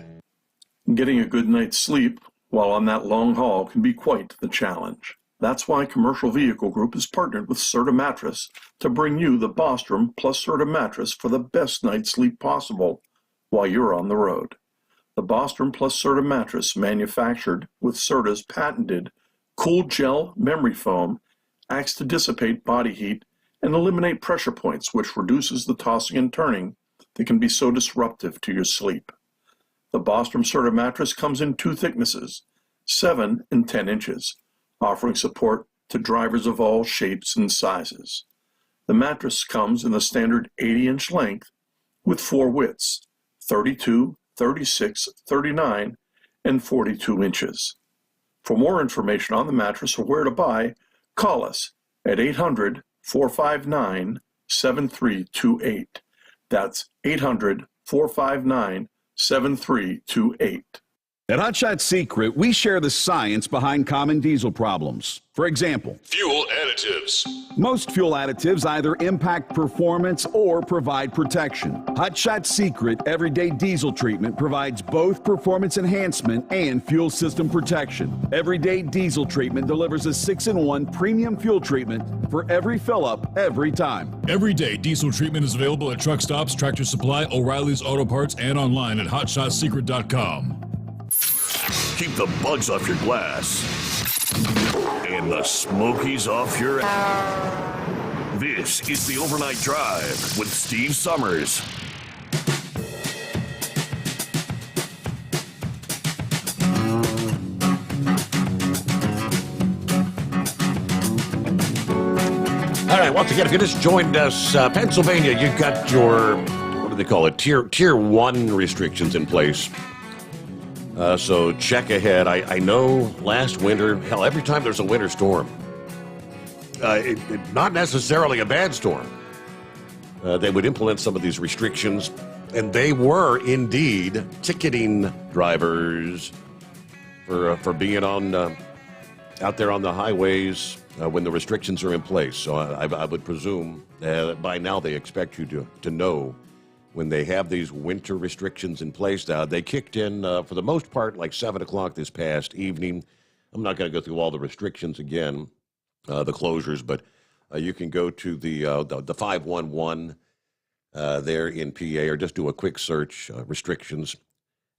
Getting a good night's sleep while on that long haul can be quite the challenge. That's why Commercial Vehicle Group has partnered with Serta Mattress to bring you the Bostrom plus Serta mattress for the best night's sleep possible while you're on the road. The Bostrom plus Serta mattress, manufactured with Serta's patented cool gel memory foam, acts to dissipate body heat and eliminate pressure points, which reduces the tossing and turning that can be so disruptive to your sleep. The Bostrom Serta mattress comes in two thicknesses, 7 and 10 inches, offering support to drivers of all shapes and sizes. The mattress comes in the standard 80-inch length with 4 widths, 32, 36, 39, and 42 inches. For more information on the mattress or where to buy, call us at 800-459-7328. That's 800-459-7328. At Hot Shot Secret, we share the science behind common diesel problems. For example, Fuel additives. most fuel additives either impact performance or provide protection. Hot Shot Secret Everyday Diesel Treatment provides both performance enhancement and fuel system protection. Everyday Diesel Treatment delivers a 6-in-1 premium fuel treatment for every fill-up, every time. Everyday diesel treatment is available at truck stops, Tractor Supply, O'Reilly's Auto Parts, and online at hotshotsecret.com. Keep the bugs off your glass and the smokies off your ass. This is the Overnight Drive with Steve Sommers. All right, once again, if you just joined us, Pennsylvania, you've got your, what do they call it, tier 1 restrictions in place. So check ahead. I know last winter, hell, every time there's a winter storm, not necessarily a bad storm, they would implement some of these restrictions, and they were indeed ticketing drivers for being on out there on the highways when the restrictions are in place. So I would presume that by now they expect you to know when they have these winter restrictions in place. They kicked in, for the most part, like 7 o'clock this past evening. I'm not going to go through all the restrictions again, the closures, but you can go to the 511 there in PA, or just do a quick search, restrictions,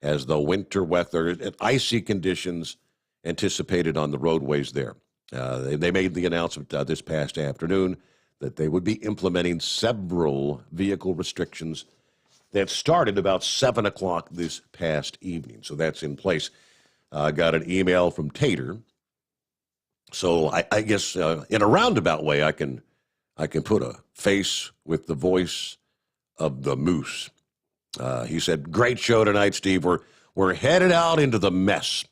as the winter weather, icy conditions anticipated on the roadways there. They made the announcement this past afternoon that they would be implementing several vehicle restrictions that started about 7 o'clock this past evening. So that's in place. I got an email from Tater. So I guess in a roundabout way, I can put a face with the voice of the moose. He said, "Great show tonight, Steve. We're headed out into the mess.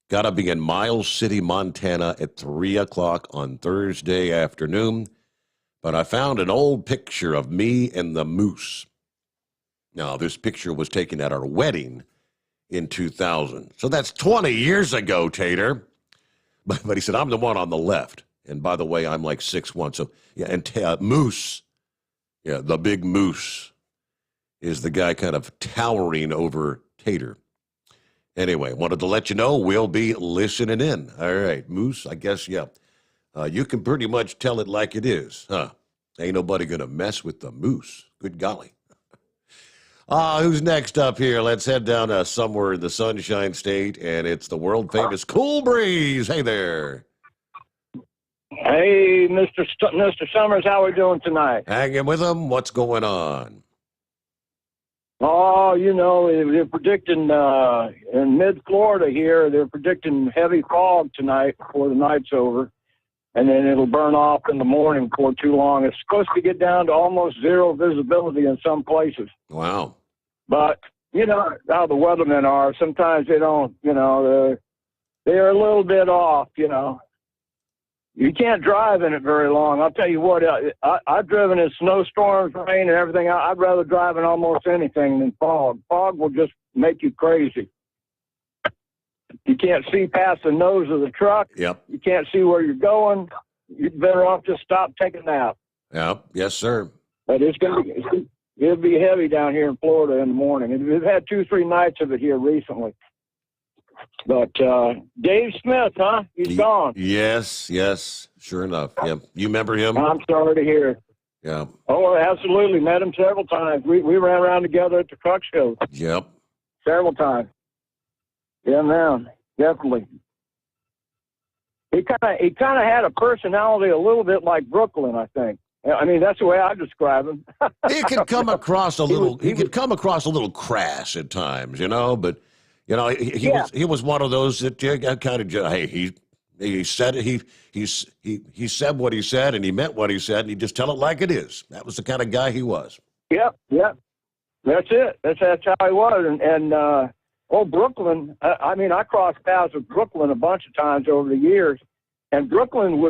Got to be in Miles City, Montana at 3 o'clock on Thursday afternoon. But I found an old picture of me and the moose." Now, this picture was taken at our wedding in 2000. So that's 20 years ago, Tater. But he said, "I'm the one on the left. And by the way, I'm like 6'1". So, yeah, and Moose, yeah, the big moose, is the guy kind of towering over Tater. Anyway, wanted to let you know we'll be listening in. All right, Moose, I guess, yeah. You can pretty much tell it like it is, huh? Ain't nobody going to mess with the moose. Good golly. Who's next up here? Let's head down somewhere in the Sunshine State, and it's the world-famous Cool Breeze. Hey there. Hey, Mr. Sommers, how are we doing tonight? Hanging with them. What's going on? Oh, you know, they're predicting in mid-Florida here, they're predicting heavy fog tonight before the night's over. And then it'll burn off in the morning before too long. It's supposed to get down to almost zero visibility in some places. Wow. But, you know, how the weathermen are, sometimes they don't, you know, they're a little bit off, you know. You can't drive in it very long. I'll tell you what, I've driven in snowstorms, rain, and everything. I'd rather drive in almost anything than fog. Fog will just make you crazy. You can't see past the nose of the truck. Yep. You can't see where you're going. You're better off just stop, take a nap. Yep. Yes, sir. But it'll be heavy down here in Florida in the morning. We've had 2-3 nights of it here recently. But Dave Smith, huh? He's gone. Yes, sure enough. Yep. You remember him? I'm sorry to hear. Yeah. Oh, absolutely. Met him several times. We ran around together at the truck show. Yep. Several times. Yeah, man, definitely. He kind of had a personality a little bit like Brooklyn, I think. I mean, that's the way I describe him. He could come across a little. He could come across a little crass at times, you know. But you know, he was one of those that kind of hey, he said it. He said what he said, and he meant what he said, and he just tell it like it is. That was the kind of guy he was. Yep. That's it. That's how he was, and. Brooklyn, I mean, I crossed paths with Brooklyn a bunch of times over the years, and Brooklyn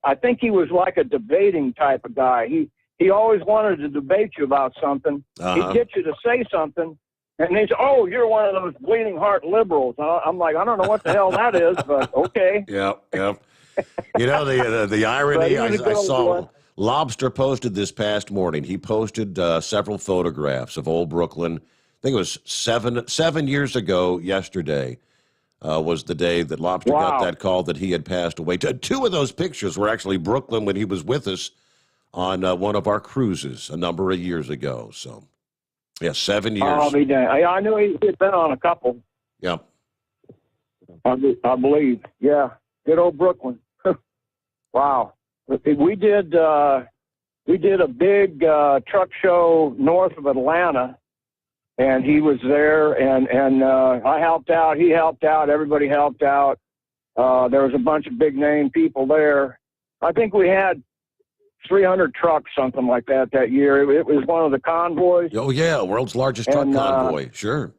I think he was like a debating type of guy. He always wanted to debate you about something. Uh-huh. He'd get you to say something, And they say, "Oh, you're one of those bleeding heart liberals." I'm like, I don't know what the hell that is, but okay. Yep. You know, the irony, I saw Lobster posted this past morning. He posted several photographs of old Brooklyn. I think it was seven years ago yesterday was the day that Lobster got that call that he had passed away. Two of those pictures were actually Brooklyn when he was with us on one of our cruises a number of years ago. So, yeah, 7 years. I'll be damned. I knew he had been on a couple. Yeah. I believe. Yeah. Good old Brooklyn. Wow. We did a big truck show north of Atlanta, and he was there, and I helped out. He helped out. Everybody helped out. There was a bunch of big name people there. I think we had 300 trucks, something like that year. It was one of the convoys. Oh, yeah, world's largest truck convoy. Sure.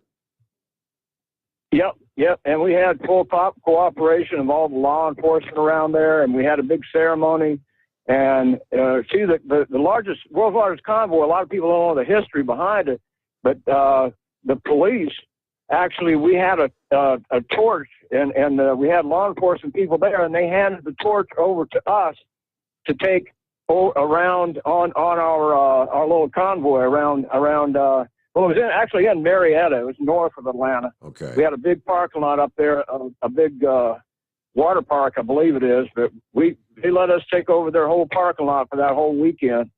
Yep. And we had full cooperation of all the law enforcement around there, and we had a big ceremony. And the world's largest convoy, a lot of people don't know the history behind it, but the police, actually, we had a torch, and we had law enforcement people there, and they handed the torch over to us to take around on our little convoy around well, it was actually in Marietta. It was north of Atlanta. Okay. We had a big parking lot up there, a big water park, I believe it is. But they let us take over their whole parking lot for that whole weekend,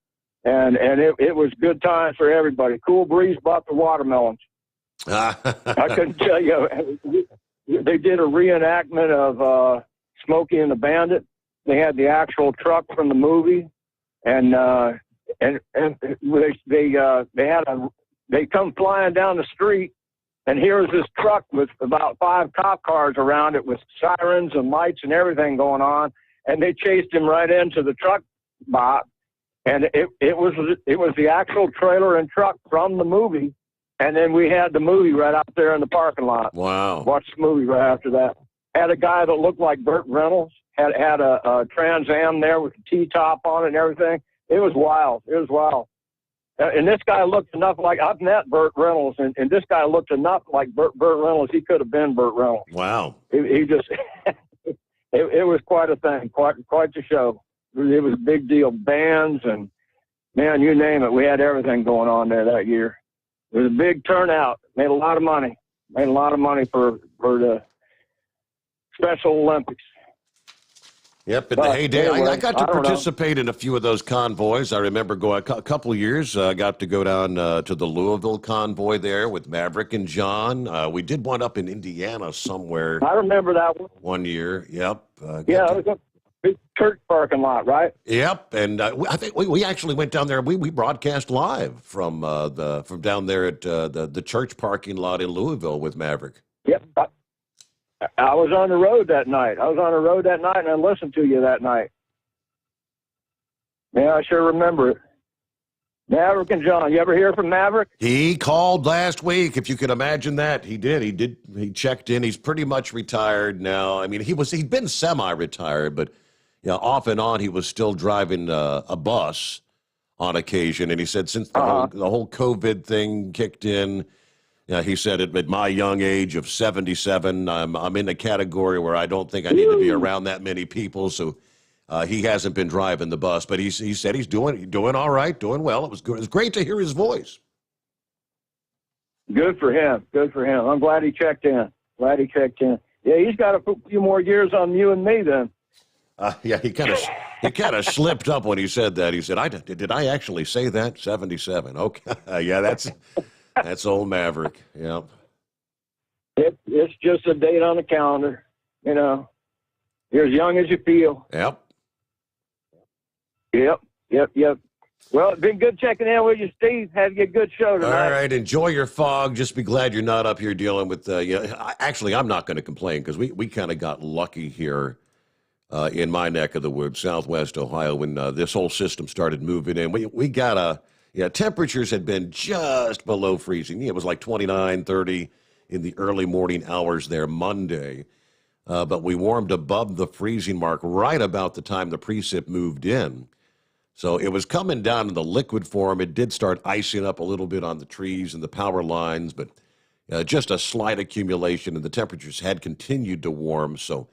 and it was good times for everybody. Cool breeze bought the watermelons. I couldn't tell you. They did a reenactment of Smokey and the Bandit. They had the actual truck from the movie, and they come flying down the street, and here's this truck with about 5 cop cars around it with sirens and lights and everything going on, and they chased him right into the truck bot, and it was the actual trailer and truck from the movie, and then we had the movie right out there in the parking lot. Wow. Watched the movie right after that. Had a guy that looked like Burt Reynolds, had a Trans Am there with a T-top on it and everything. It was wild. And this guy looked enough like, I've met Burt Reynolds, and this guy looked enough like Burt Reynolds. He could have been Burt Reynolds. Wow. He just, it was quite a thing, quite the show. It was a big deal. Bands and, man, you name it. We had everything going on there that year. It was a big turnout. Made a lot of money. For the Special Olympics. Yep, in the heyday, anyway, I got to participate in a few of those convoys. I remember going a couple of years. I got to go down to the Louisville convoy there with Maverick and John. We did one up in Indiana somewhere. I remember that one. One year, yep. It was a big church parking lot, right? Yep, and I think we actually went down there. We broadcast live from down there at the church parking lot in Louisville with Maverick. Yep. I was on the road that night. And I listened to you that night. Yeah, I sure remember it. Maverick and John. You ever hear from Maverick? He called last week, if you could imagine that. He did. He checked in. He's pretty much retired now. I mean, he'd been semi-retired, but off and on he was still driving a bus on occasion. And he said since the whole COVID thing kicked in, he said at my young age of 77, I'm in a category where I don't think I need to be around that many people. So he hasn't been driving the bus, but he said he's doing all right, doing well. It was good. It was great to hear his voice. Good for him. I'm glad he checked in. Yeah, he's got a few more years on you and me then. Yeah, he kind of slipped up when he said that. He said, "Did I actually say that? 77? Okay, yeah, that's old Maverick. Yep. It's just a date on the calendar. You're as young as you feel. Yep. Yep. Well, it's been good checking in with you, Steve. Had a good show tonight. All right. Enjoy your fog. Just be glad you're not up here dealing with, actually, I'm not going to complain because we kind of got lucky here in my neck of the woods, Southwest Ohio, when this whole system started moving in. We got temperatures had been just below freezing. It was like 29, 30 in the early morning hours there Monday. But we warmed above the freezing mark right about the time the precip moved in. So it was coming down in the liquid form. It did start icing up a little bit on the trees and the power lines, but just a slight accumulation, and the temperatures had continued to warm. So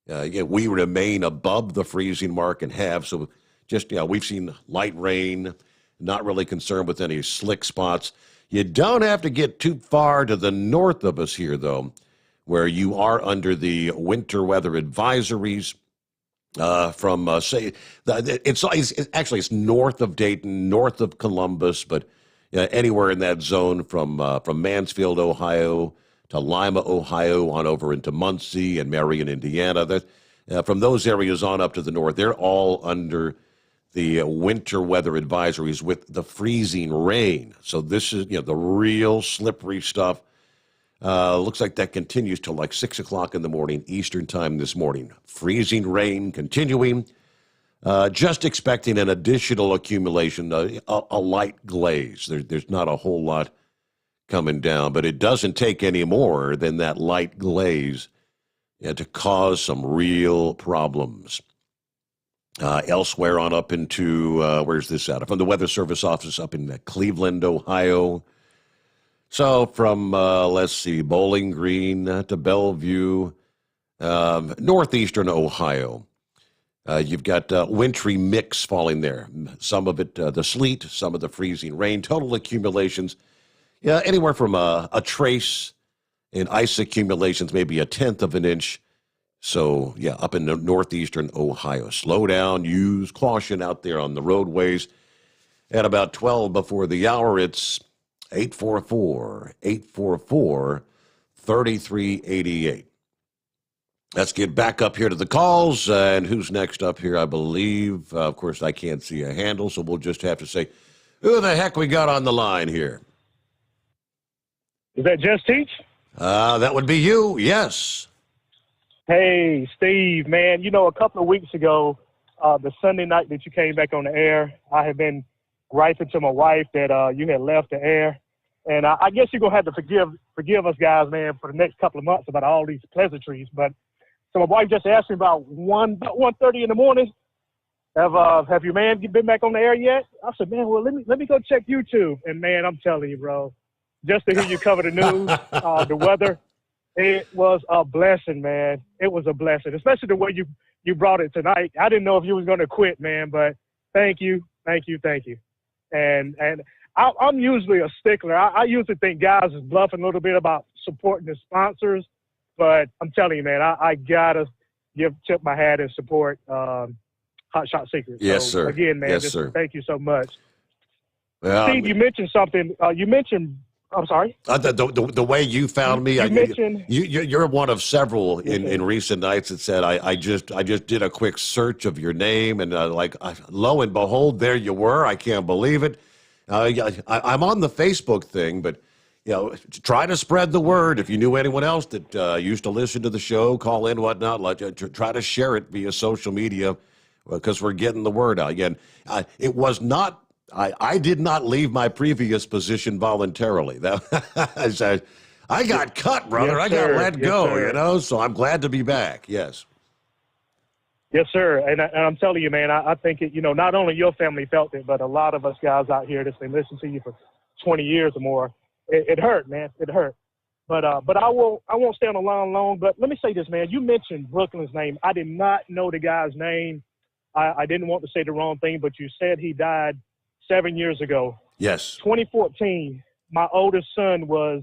we remain above the freezing mark and have. So just, we've seen light rain, not really concerned with any slick spots. You don't have to get too far to the north of us here, though, where you are under the winter weather advisories. It's north of Dayton, north of Columbus, but anywhere in that zone from Mansfield, Ohio, to Lima, Ohio, on over into Muncie and Marion, Indiana. From those areas on up to the north, they're all under the winter weather advisories with the freezing rain. So this is the real slippery stuff. Looks like that continues till like 6 o'clock in the morning, Eastern time this morning. Freezing rain continuing. Just expecting an additional accumulation, a light glaze. There's not a whole lot coming down, but it doesn't take any more than that light glaze to cause some real problems. Elsewhere on up into, where's this out? From the Weather Service office up in Cleveland, Ohio. So from, Bowling Green to Bellevue, northeastern Ohio. You've got wintry mix falling there. Some of it, the sleet, some of the freezing rain. Total accumulations, anywhere from a trace in ice accumulations, maybe a tenth of an inch. So, up in northeastern Ohio. Slow down, use caution out there on the roadways. At about 12 before the hour, it's 844-3388. Let's get back up here to the calls. And who's next up here, I believe? Of course, I can't see a handle, so we'll just have to say, who the heck we got on the line here? Is that Just Teach? That would be you, yes. Hey, Steve, man, a couple of weeks ago, the Sunday night that you came back on the air, I had been griping to my wife that you had left the air. And I guess you're going to have to forgive us guys, man, for the next couple of months about all these pleasantries. But so my wife just asked me about 1:30 in the morning, have your man been back on the air yet? I said, man, well, let me go check YouTube. And, man, I'm telling you, bro, just to hear you cover the news, the weather, it was a blessing, man. It was a blessing, especially the way you brought it tonight. I didn't know if you was going to quit, man, but thank you. And I'm usually a stickler. I usually think guys is bluffing a little bit about supporting the sponsors, but I'm telling you, man, I gotta tip my hat and support Hot Shot Secrets. Yes, so, sir. Again, man, yes, sir. Thank you so much. Well, Steve, you mentioned something. I'm sorry. The way you found me, you're one of several in recent nights that said I just did a quick search of your name and lo and behold, there you were. I can't believe it. I'm on the Facebook thing, but try to spread the word. If you knew anyone else that used to listen to the show, call in, whatnot, try to share it via social media because we're getting the word out. Again, it was not. I did not leave my previous position voluntarily. I got cut, brother. Yes, I got let go, sir. So I'm glad to be back. Yes. Yes, sir. And I'm telling you, man, I think it, not only your family felt it, but a lot of us guys out here that's been listening to you for 20 years or more. It hurt, man. It hurt. But I won't stay on the line long. But let me say this, man. You mentioned Brooklyn's name. I did not know the guy's name. I didn't want to say the wrong thing, but you said he died 7 years ago. Yes. 2014, my oldest son was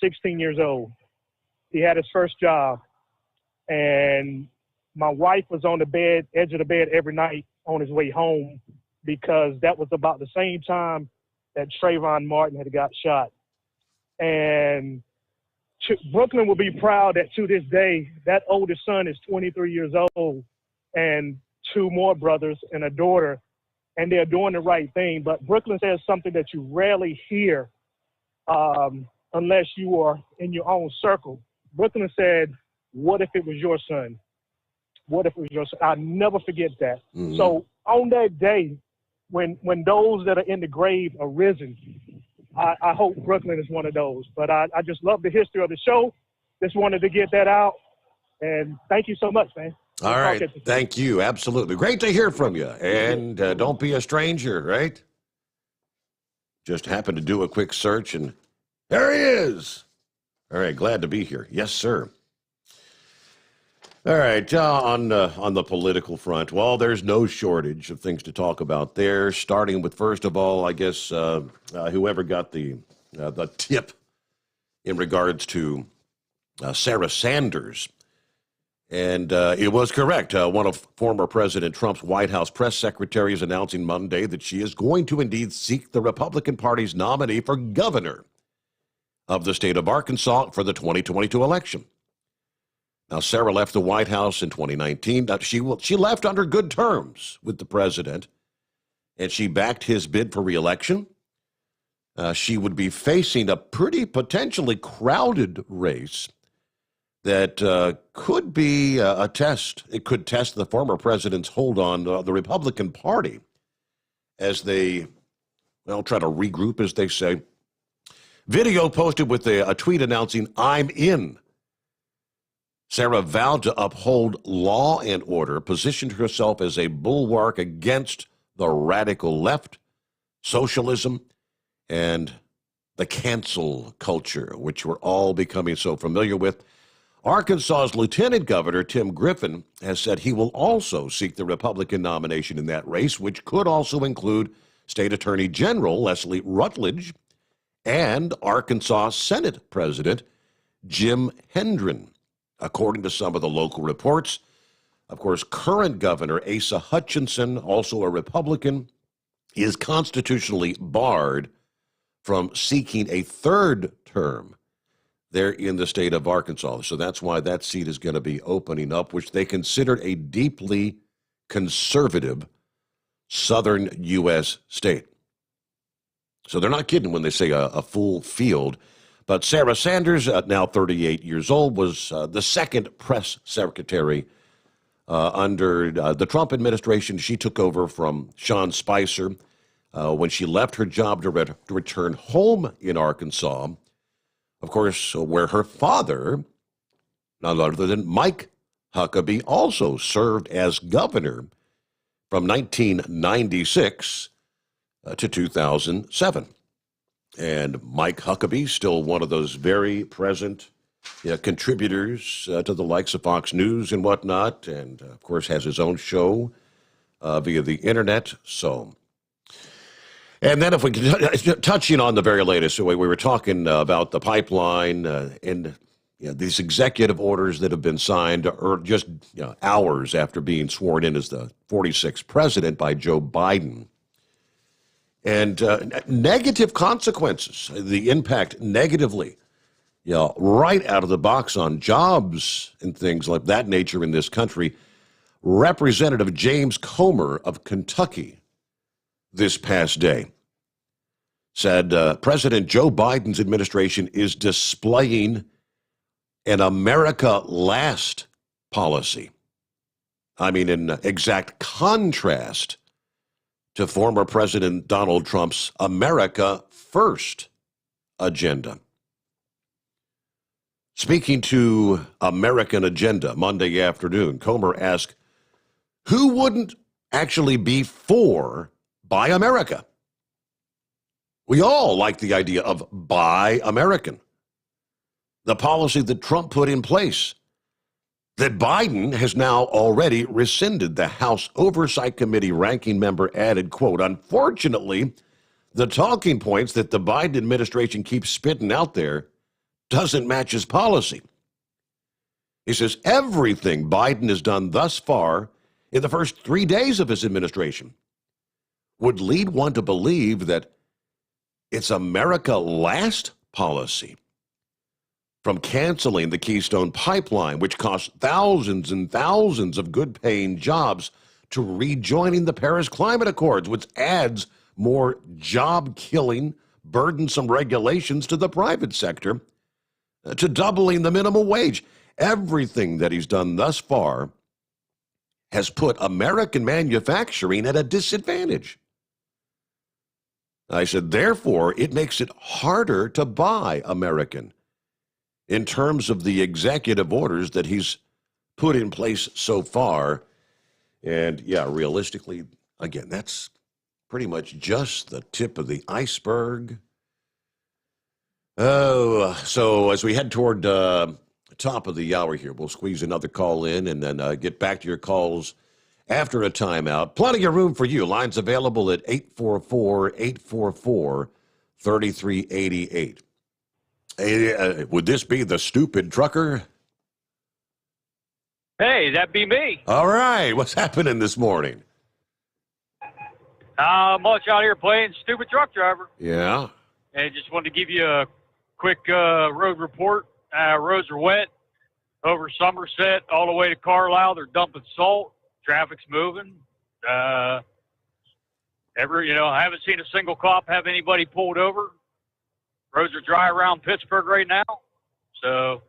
16 years old. He had his first job. And my wife was on the edge of the bed every night on his way home because that was about the same time that Trayvon Martin had got shot. And Brooklyn will be proud that to this day, that oldest son is 23 years old and two more brothers and a daughter, and they're doing the right thing. But Brooklyn says something that you rarely hear unless you are in your own circle. Brooklyn said, what if it was your son? What if it was your son? I'll never forget that. Mm-hmm. So on that day, when those that are in the grave are risen, I hope Brooklyn is one of those. But I just love the history of the show. Just wanted to get that out. And thank you so much, man. All right. Thank you. Absolutely. Great to hear from you. And don't be a stranger, right? Just happened to do a quick search, and there he is. All right, glad to be here. Yes, sir. All right, on the political front, well, there's no shortage of things to talk about there, starting with, first of all, I guess, whoever got the tip in regards to Sarah Sanders. And it was correct. One of former President Trump's White House press secretaries announcing Monday that she is going to indeed seek the Republican Party's nominee for governor of the state of Arkansas for the 2022 election. Now, Sarah left the White House in 2019. She left under good terms with the president, and she backed his bid for re-election. She would be facing a pretty potentially crowded race that could be a test. It could test the former president's hold on the Republican Party as they, try to regroup, as they say. Video posted with a tweet announcing, "I'm in." Sarah vowed to uphold law and order, positioned herself as a bulwark against the radical left, socialism, and the cancel culture, which we're all becoming so familiar with. Arkansas's Lieutenant Governor Tim Griffin has said he will also seek the Republican nomination in that race, which could also include State Attorney General Leslie Rutledge and Arkansas Senate President Jim Hendren. According to some of the local reports, of course, current Governor Asa Hutchinson, also a Republican, is constitutionally barred from seeking a third term there in the state of Arkansas. So that's why that seat is going to be opening up, which they considered a deeply conservative southern U.S. state. So they're not kidding when they say a full field. But Sarah Sanders, now 38 years old, was the second press secretary under the Trump administration. She took over from Sean Spicer when she left her job to return home in Arkansas, of course, where her father, none other than Mike Huckabee, also served as governor from 1996 to 2007. And Mike Huckabee, still one of those very present contributors to the likes of Fox News and whatnot, and, of course, has his own show via the internet. So, and then if we can, touching on the very latest, we were talking about the pipeline and these executive orders that have been signed just hours after being sworn in as the 46th president by Joe Biden. And negative consequences, the impact negatively, right out of the box on jobs and things like that nature in this country. Representative James Comer of Kentucky this past day said President Joe Biden's administration is displaying an America Last policy. I mean, in exact contrast to former President Donald Trump's America First agenda. Speaking to American Agenda Monday afternoon, Comer asked, who wouldn't actually be for Buy America? We all like the idea of Buy American, the policy that Trump put in place, that Biden has now already rescinded. The House Oversight Committee ranking member added, quote, unfortunately, the talking points that the Biden administration keeps spitting out there doesn't match his policy. He says everything Biden has done thus far in the first 3 days of his administration would lead one to believe that it's America Last policy. From canceling the Keystone Pipeline, which cost thousands and thousands of good-paying jobs, to rejoining the Paris Climate Accords, which adds more job-killing, burdensome regulations to the private sector, to doubling the minimum wage. Everything that he's done thus far has put American manufacturing at a disadvantage. I said, therefore, it makes it harder to buy American in terms of the executive orders that he's put in place so far. And yeah, realistically, again, that's pretty much just the tip of the iceberg Oh, so as we head toward top of the hour here, we'll squeeze another call in and then get back to your calls after a timeout. Plenty of room for you. Lines available at 844-844-3388. Would this be the stupid trucker? Hey, that'd be me. All right. What's happening this morning? Much out here playing stupid truck driver. Yeah. And just wanted to give you a quick road report. Roads are wet over Somerset all the way to Carlisle. They're dumping salt. Traffic's moving. I haven't seen a single cop have anybody pulled over. Roads are dry around Pittsburgh right now. So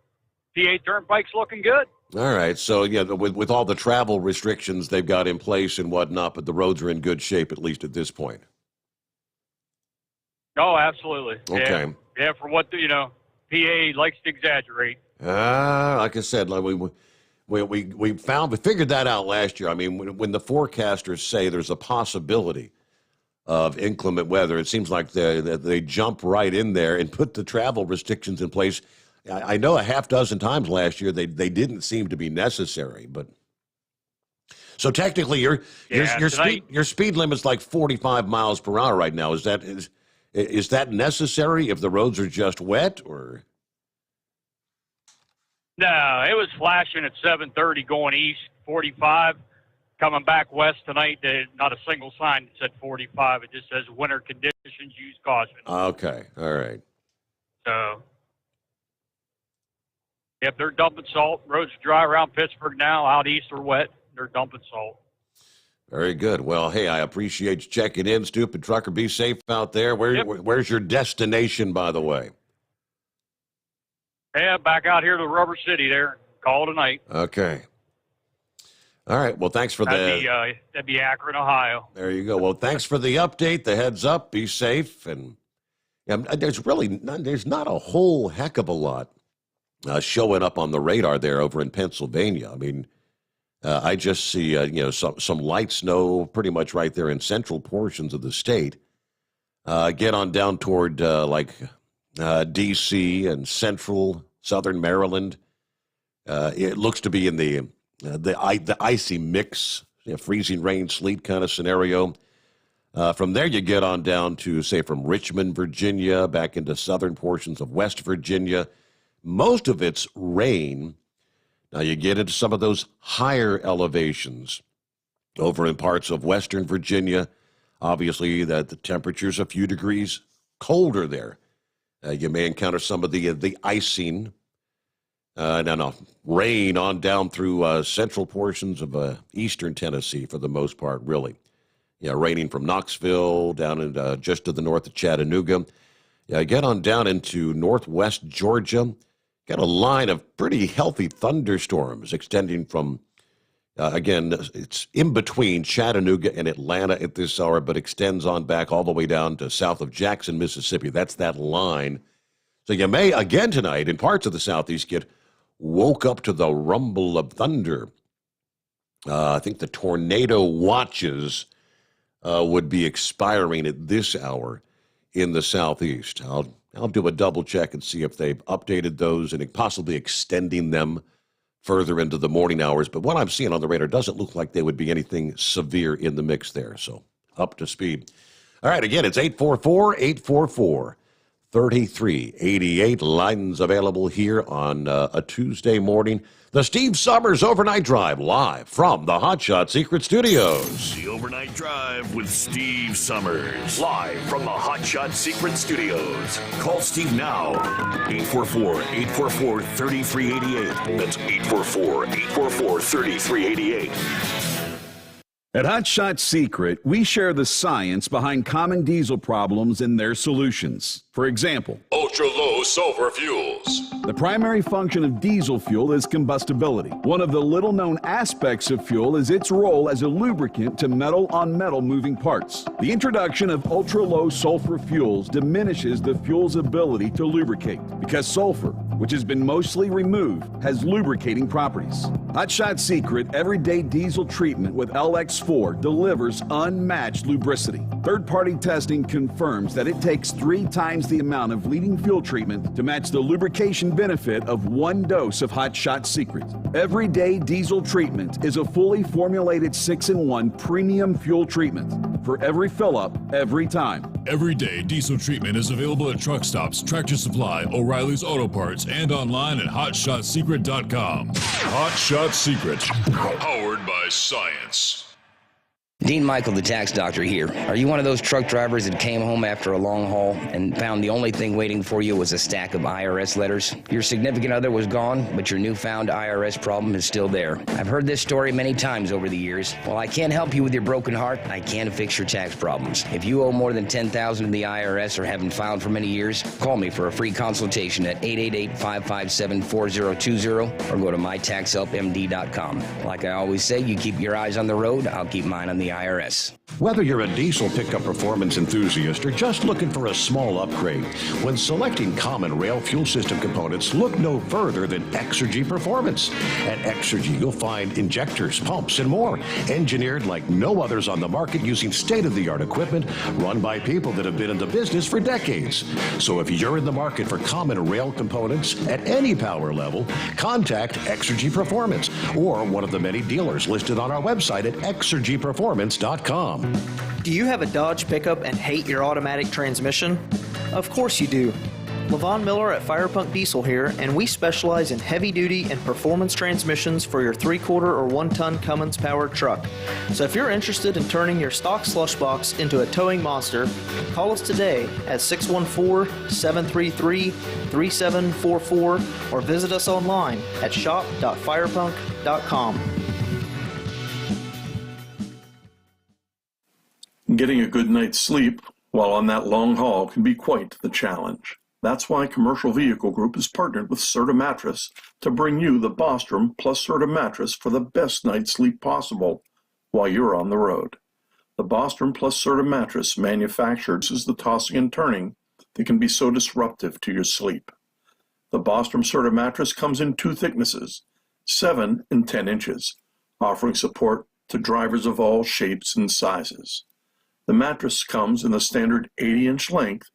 PA Turnpike's looking good. All right. So, yeah, with all the travel restrictions they've got in place and whatnot, but the roads are in good shape, at least at this point. Oh, absolutely. Okay. Yeah, for what, PA likes to exaggerate. Like I said, we figured that out last year. I mean, when the forecasters say there's a possibility of inclement weather, it seems like they jump right in there and put the travel restrictions in place. I know a half dozen times last year they didn't seem to be necessary, but so technically your speed limit's like 45 miles per hour right now. Is that necessary if the roads are just wet, or? No, it was flashing at 7:30 going east, 45. Coming back west tonight, not a single sign that said 45. It just says winter conditions, use caution. Okay, all right. So, yep, they're dumping salt. Roads are dry around Pittsburgh now. Out east are wet. They're dumping salt. Very good. Well, hey, I appreciate you checking in, stupid trucker. Be safe out there. Where's your destination, by the way? Yeah, back out here to Rubber City there. Call tonight. Okay. All right. Well, thanks for that. That'd be Akron, Ohio. There you go. Well, thanks for the update, the heads up. Be safe. And there's not a whole heck of a lot showing up on the radar there over in Pennsylvania. I mean, I just see, some light snow pretty much right there in central portions of the state. Get on down toward D.C. and central southern Maryland. It looks to be in the icy mix, freezing rain, sleet kind of scenario. From there, you get on down to, say, from Richmond, Virginia, back into southern portions of West Virginia. Most of it's rain. Now, you get into some of those higher elevations over in parts of Western Virginia. Obviously, the temperature's a few degrees colder there. You may encounter some of the icing. Rain on down through central portions of eastern Tennessee for the most part, really. Raining from Knoxville down into just to the north of Chattanooga. Get on down into northwest Georgia. Got a line of pretty healthy thunderstorms extending from, again, it's in between Chattanooga and Atlanta at this hour, but extends on back all the way down to south of Jackson, Mississippi. That's that line. So you may, again tonight, in parts of the southeast, get woke up to the rumble of thunder. I think the tornado watches would be expiring at this hour in the southeast. I'll do a double check and see if they've updated those and possibly extending them further into the morning hours. But what I'm seeing on the radar doesn't look like they would be anything severe in the mix there. So up to speed. All right, again, it's 844-844-3388. Lines available here on a Tuesday morning. The Steve Sommers Overnight Drive, live from the Hot Shot Secret Studios. The Overnight Drive with Steve Sommers, live from the Hot Shot Secret Studios. Call Steve now, 844-844-3388. That's 844-844-3388. At Hot Shot Secret, we share the science behind common diesel problems and their solutions. For example, ultra-low sulfur fuels. The primary function of diesel fuel is combustibility. One of the little-known aspects of fuel is its role as a lubricant to metal-on-metal moving parts. The introduction of ultra-low sulfur fuels diminishes the fuel's ability to lubricate because sulfur which has been mostly removed, has lubricating properties. Hot Shot Secret Everyday Diesel Treatment with LX4 delivers unmatched lubricity. Third-party testing confirms that it takes 3 times the amount of leading fuel treatment to match the lubrication benefit of 1 dose of Hot Shot Secret. Everyday Diesel Treatment is a fully formulated 6-in-1 premium fuel treatment for every fill-up, every time. Everyday Diesel Treatment is available at truck stops, Tractor Supply, O'Reilly's Auto Parts, and online at HotShotSecret.com. Hot Shot Secret, powered by science. Dean Michael, the tax doctor here. Are you one of those truck drivers that came home after a long haul and found the only thing waiting for you was a stack of IRS letters? Your significant other was gone, but your newfound IRS problem is still there. I've heard this story many times over the years. While I can't help you with your broken heart, I can fix your tax problems. If you owe more than $10,000 to the IRS or haven't filed for many years, call me for a free consultation at 888-557-4020 or go to mytaxhelpmd.com. Like I always say, you keep your eyes on the road, I'll keep mine on the IRS. Whether you're a diesel pickup performance enthusiast or just looking for a small upgrade, when selecting common rail fuel system components, look no further than Exergy Performance. At Exergy, you'll find injectors, pumps, and more, engineered like no others on the market using state-of-the-art equipment run by people that have been in the business for decades. So if you're in the market for common rail components at any power level, contact Exergy Performance or one of the many dealers listed on our website at exergyperformance.com. Do you have a Dodge pickup and hate your automatic transmission? Of course you do. Levon Miller at Firepunk Diesel here, and we specialize in heavy-duty and performance transmissions for your 3-quarter or 1-ton Cummins-powered truck. So if you're interested in turning your stock slush box into a towing monster, call us today at 614-733-3744 or visit us online at shop.firepunk.com. Getting a good night's sleep while on that long haul can be quite the challenge. That's why Commercial Vehicle Group has partnered with Serta Mattress to bring you the Bostrom plus Serta mattress for the best night's sleep possible while you're on the road. The Bostrom plus Serta mattress manufactures the tossing and turning that can be so disruptive to your sleep. The Bostrom Serta mattress comes in 2 thicknesses, 7 and 10 inches, offering support to drivers of all shapes and sizes. The mattress comes in the standard 80-inch length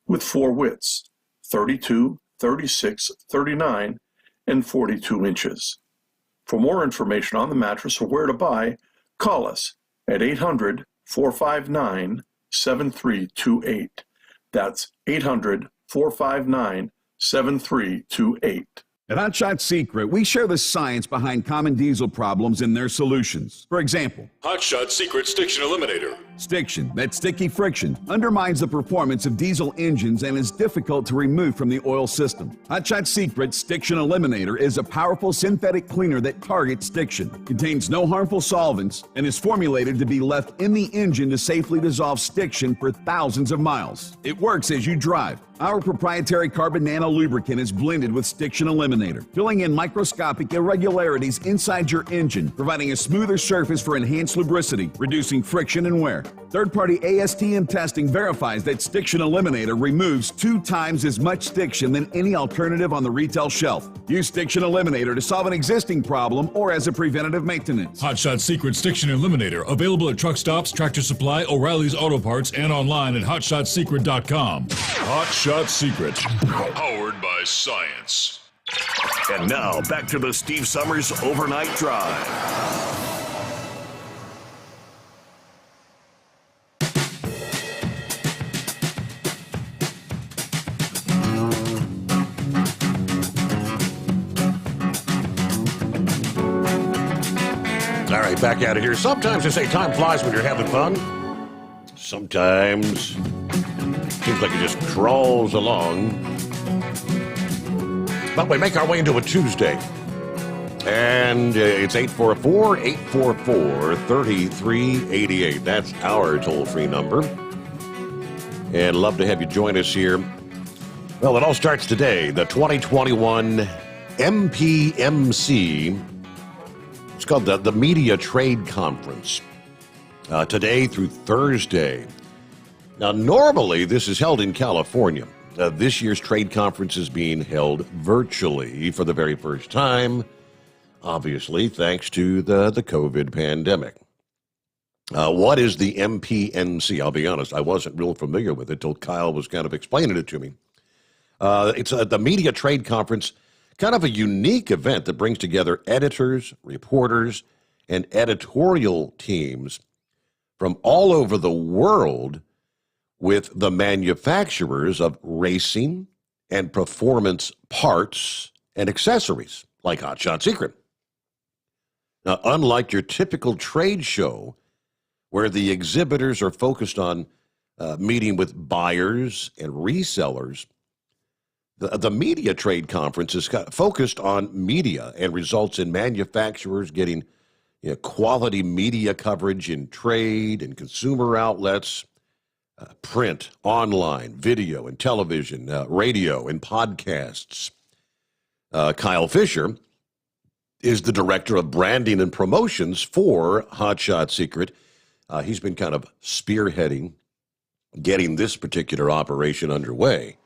with 4 widths, 32, 36, 39, and 42 inches. For more information on the mattress or where to buy, call us at 800-459-7328. That's 800-459-7328. At Hot Shot Secret, we share the science behind common diesel problems and their solutions. For example, Hot Shot Secret Stiction Eliminator. Stiction, that sticky friction, undermines the performance of diesel engines and is difficult to remove from the oil system. Hot Shot Secret Stiction Eliminator is a powerful synthetic cleaner that targets stiction, contains no harmful solvents, and is formulated to be left in the engine to safely dissolve stiction for thousands of miles. It works as you drive. Our proprietary carbon nano lubricant is blended with Stiction Eliminator, filling in microscopic irregularities inside your engine, providing a smoother surface for enhanced lubricity, reducing friction and wear. Third-party ASTM testing verifies that Stiction Eliminator removes 2 times as much stiction than any alternative on the retail shelf. Use Stiction Eliminator to solve an existing problem or as a preventative maintenance. Hot Shot Secret Stiction Eliminator, available at truck stops, Tractor Supply, O'Reilly's Auto Parts, and online at HotShotSecret.com. Hot Shot Secret, powered by science. And now, back to the Steve Sommers Overnight Drive. All right, back out of here. Sometimes they say time flies when you're having fun. Sometimes seems like it just crawls along. But we make our way into a Tuesday. And it's 844-844-3388. That's our toll-free number. And love to have you join us here. Well, it all starts today, the 2021 MPMC. It's called the Media Trade Conference. Today through Thursday. Now, normally this is held in California. This year's trade conference is being held virtually for the very first time, obviously thanks to the COVID pandemic. What is the MPNC? I'll be honest, I wasn't real familiar with it till Kyle was kind of explaining it to me. It's the media trade conference, kind of a unique event that brings together editors, reporters, and editorial teams from all over the world with the manufacturers of racing and performance parts and accessories, like Hot Shot Secret. Now, unlike your typical trade show, where the exhibitors are focused on meeting with buyers and resellers, the media trade conference is focused on media and results in manufacturers getting quality media coverage in trade and consumer outlets, print, online, video and television, radio and podcasts. Kyle Fisher is the director of branding and promotions for Hot Shot Secret. He's been kind of spearheading getting this particular operation underway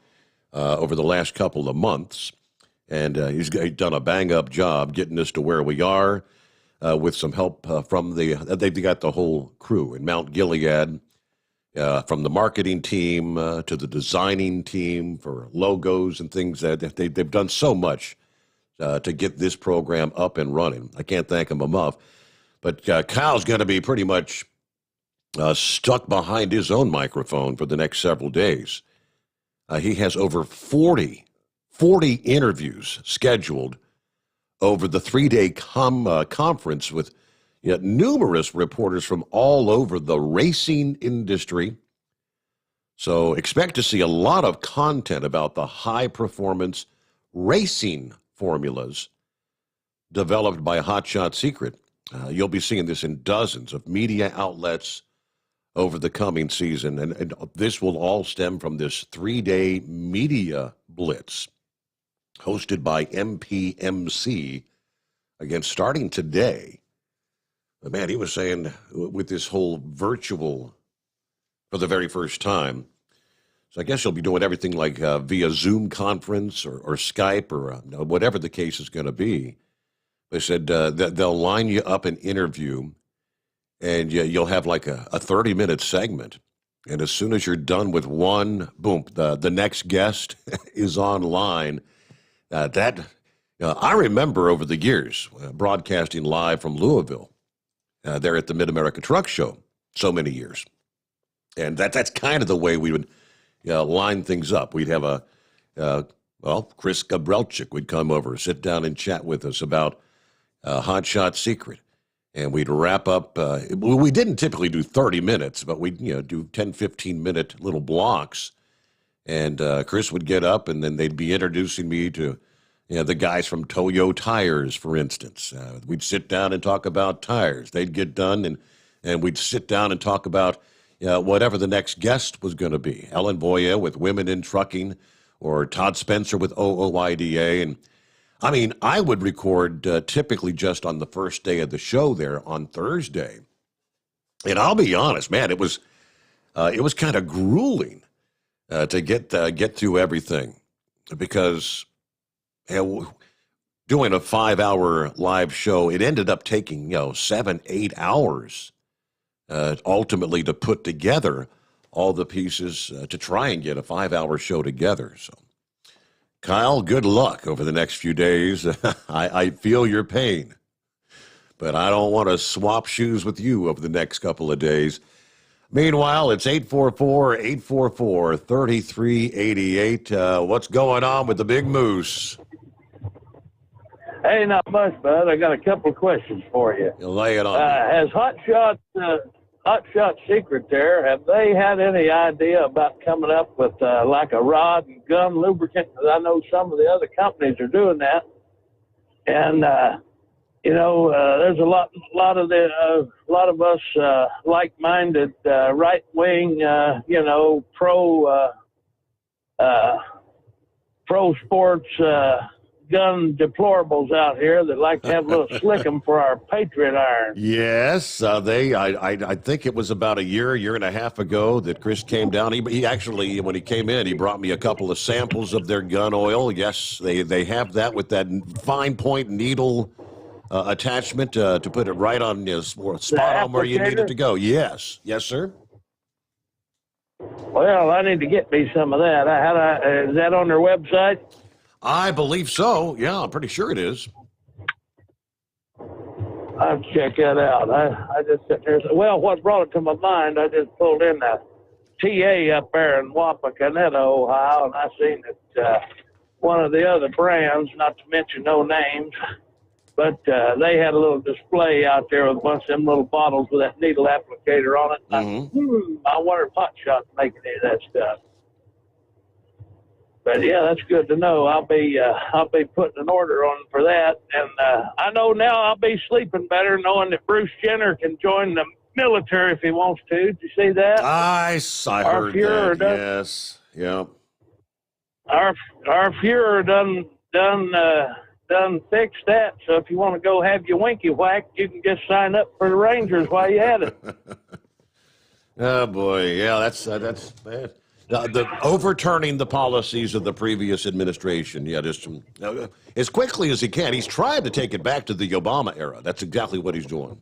over the last couple of months. And he's done a bang-up job getting us to where we are with some help from they've got the whole crew in Mount Gilead, from the marketing team to the designing team for logos and things. They've done so much to get this program up and running. I can't thank them enough. But Kyle's going to be pretty much stuck behind his own microphone for the next several days. He has over 40 interviews scheduled over the 3-day conference with numerous reporters from all over the racing industry. So expect to see a lot of content about the high-performance racing formulas developed by Hot Shot Secret. You'll be seeing this in dozens of media outlets over the coming season, and this will all stem from this 3-day media blitz hosted by MPMC, again, starting today. But man, he was saying with this whole virtual for the very first time, so I guess you'll be doing everything like via Zoom conference or Skype or whatever the case is going to be. They said that they'll line you up an interview, and you'll have like a 30-minute segment. And as soon as you're done with one, boom, the next guest is online. I remember over the years broadcasting live from Louisville, there at the Mid-America Truck Show, so many years. And that's kind of the way we would line things up. We'd have Chris Gabrelchik would come over, sit down and chat with us about Hot Shot Secret. And we'd wrap up. We didn't typically do 30 minutes, but we'd do 10, 15-minute little blocks. And Chris would get up, and then they'd be introducing me to the guys from Toyo Tires, for instance. We'd sit down and talk about tires. They'd get done, and we'd sit down and talk about whatever the next guest was going to be. Ellen Boya with Women in Trucking, or Todd Spencer with OOIDA. And I mean, I would record typically just on the first day of the show there on Thursday. And I'll be honest, man, it was kind of grueling to get through everything, because doing a 5-hour live show, it ended up taking 7-8 hours ultimately to put together all the pieces to try and get a 5-hour show together. So, Kyle, good luck over the next few days. I feel your pain, but I don't want to swap shoes with you over the next couple of days. Meanwhile, it's 844-844-3388. What's going on with the Big Moose? Hey, not much, bud. I got a couple of questions for you. You lay it on. Has Hot Shot Secret there, have they had any idea about coming up with like a rod and gun lubricant? Because I know some of the other companies are doing that, and there's a lot of us like-minded, right-wing, pro sports gun deplorables out here that like to have a little slickum for our Patriot iron. Yes, I think it was about a year and a half ago that Chris came down. He actually, when he came in, he brought me a couple of samples of their gun oil. Yes, they have that with that fine point needle attachment to put it right on spot on where you need it to go. Yes, sir. Well, I need to get me some of that. Is that on their website? I believe so. Yeah, I'm pretty sure it is. I'll check that out. I just sit there. Well, what brought it to my mind, I just pulled in the TA up there in Wapakoneta, Ohio, and I seen that one of the other brands, not to mention no names, but they had a little display out there with a bunch of them little bottles with that needle applicator on it. I wonder if Hot Shot's making any of that stuff. But yeah, that's good to know. I'll be putting an order on for that, and I know now I'll be sleeping better knowing that Bruce Jenner can join the military if he wants to. Did you see that? I heard that. Yes. Yep. Our Fuhrer done fixed that. So if you want to go have your winky whacked, you can just sign up for the Rangers while you at it. Oh boy, yeah, that's bad. The overturning the policies of the previous administration. Yeah, just as quickly as he can. He's trying to take it back to the Obama era. That's exactly what he's doing.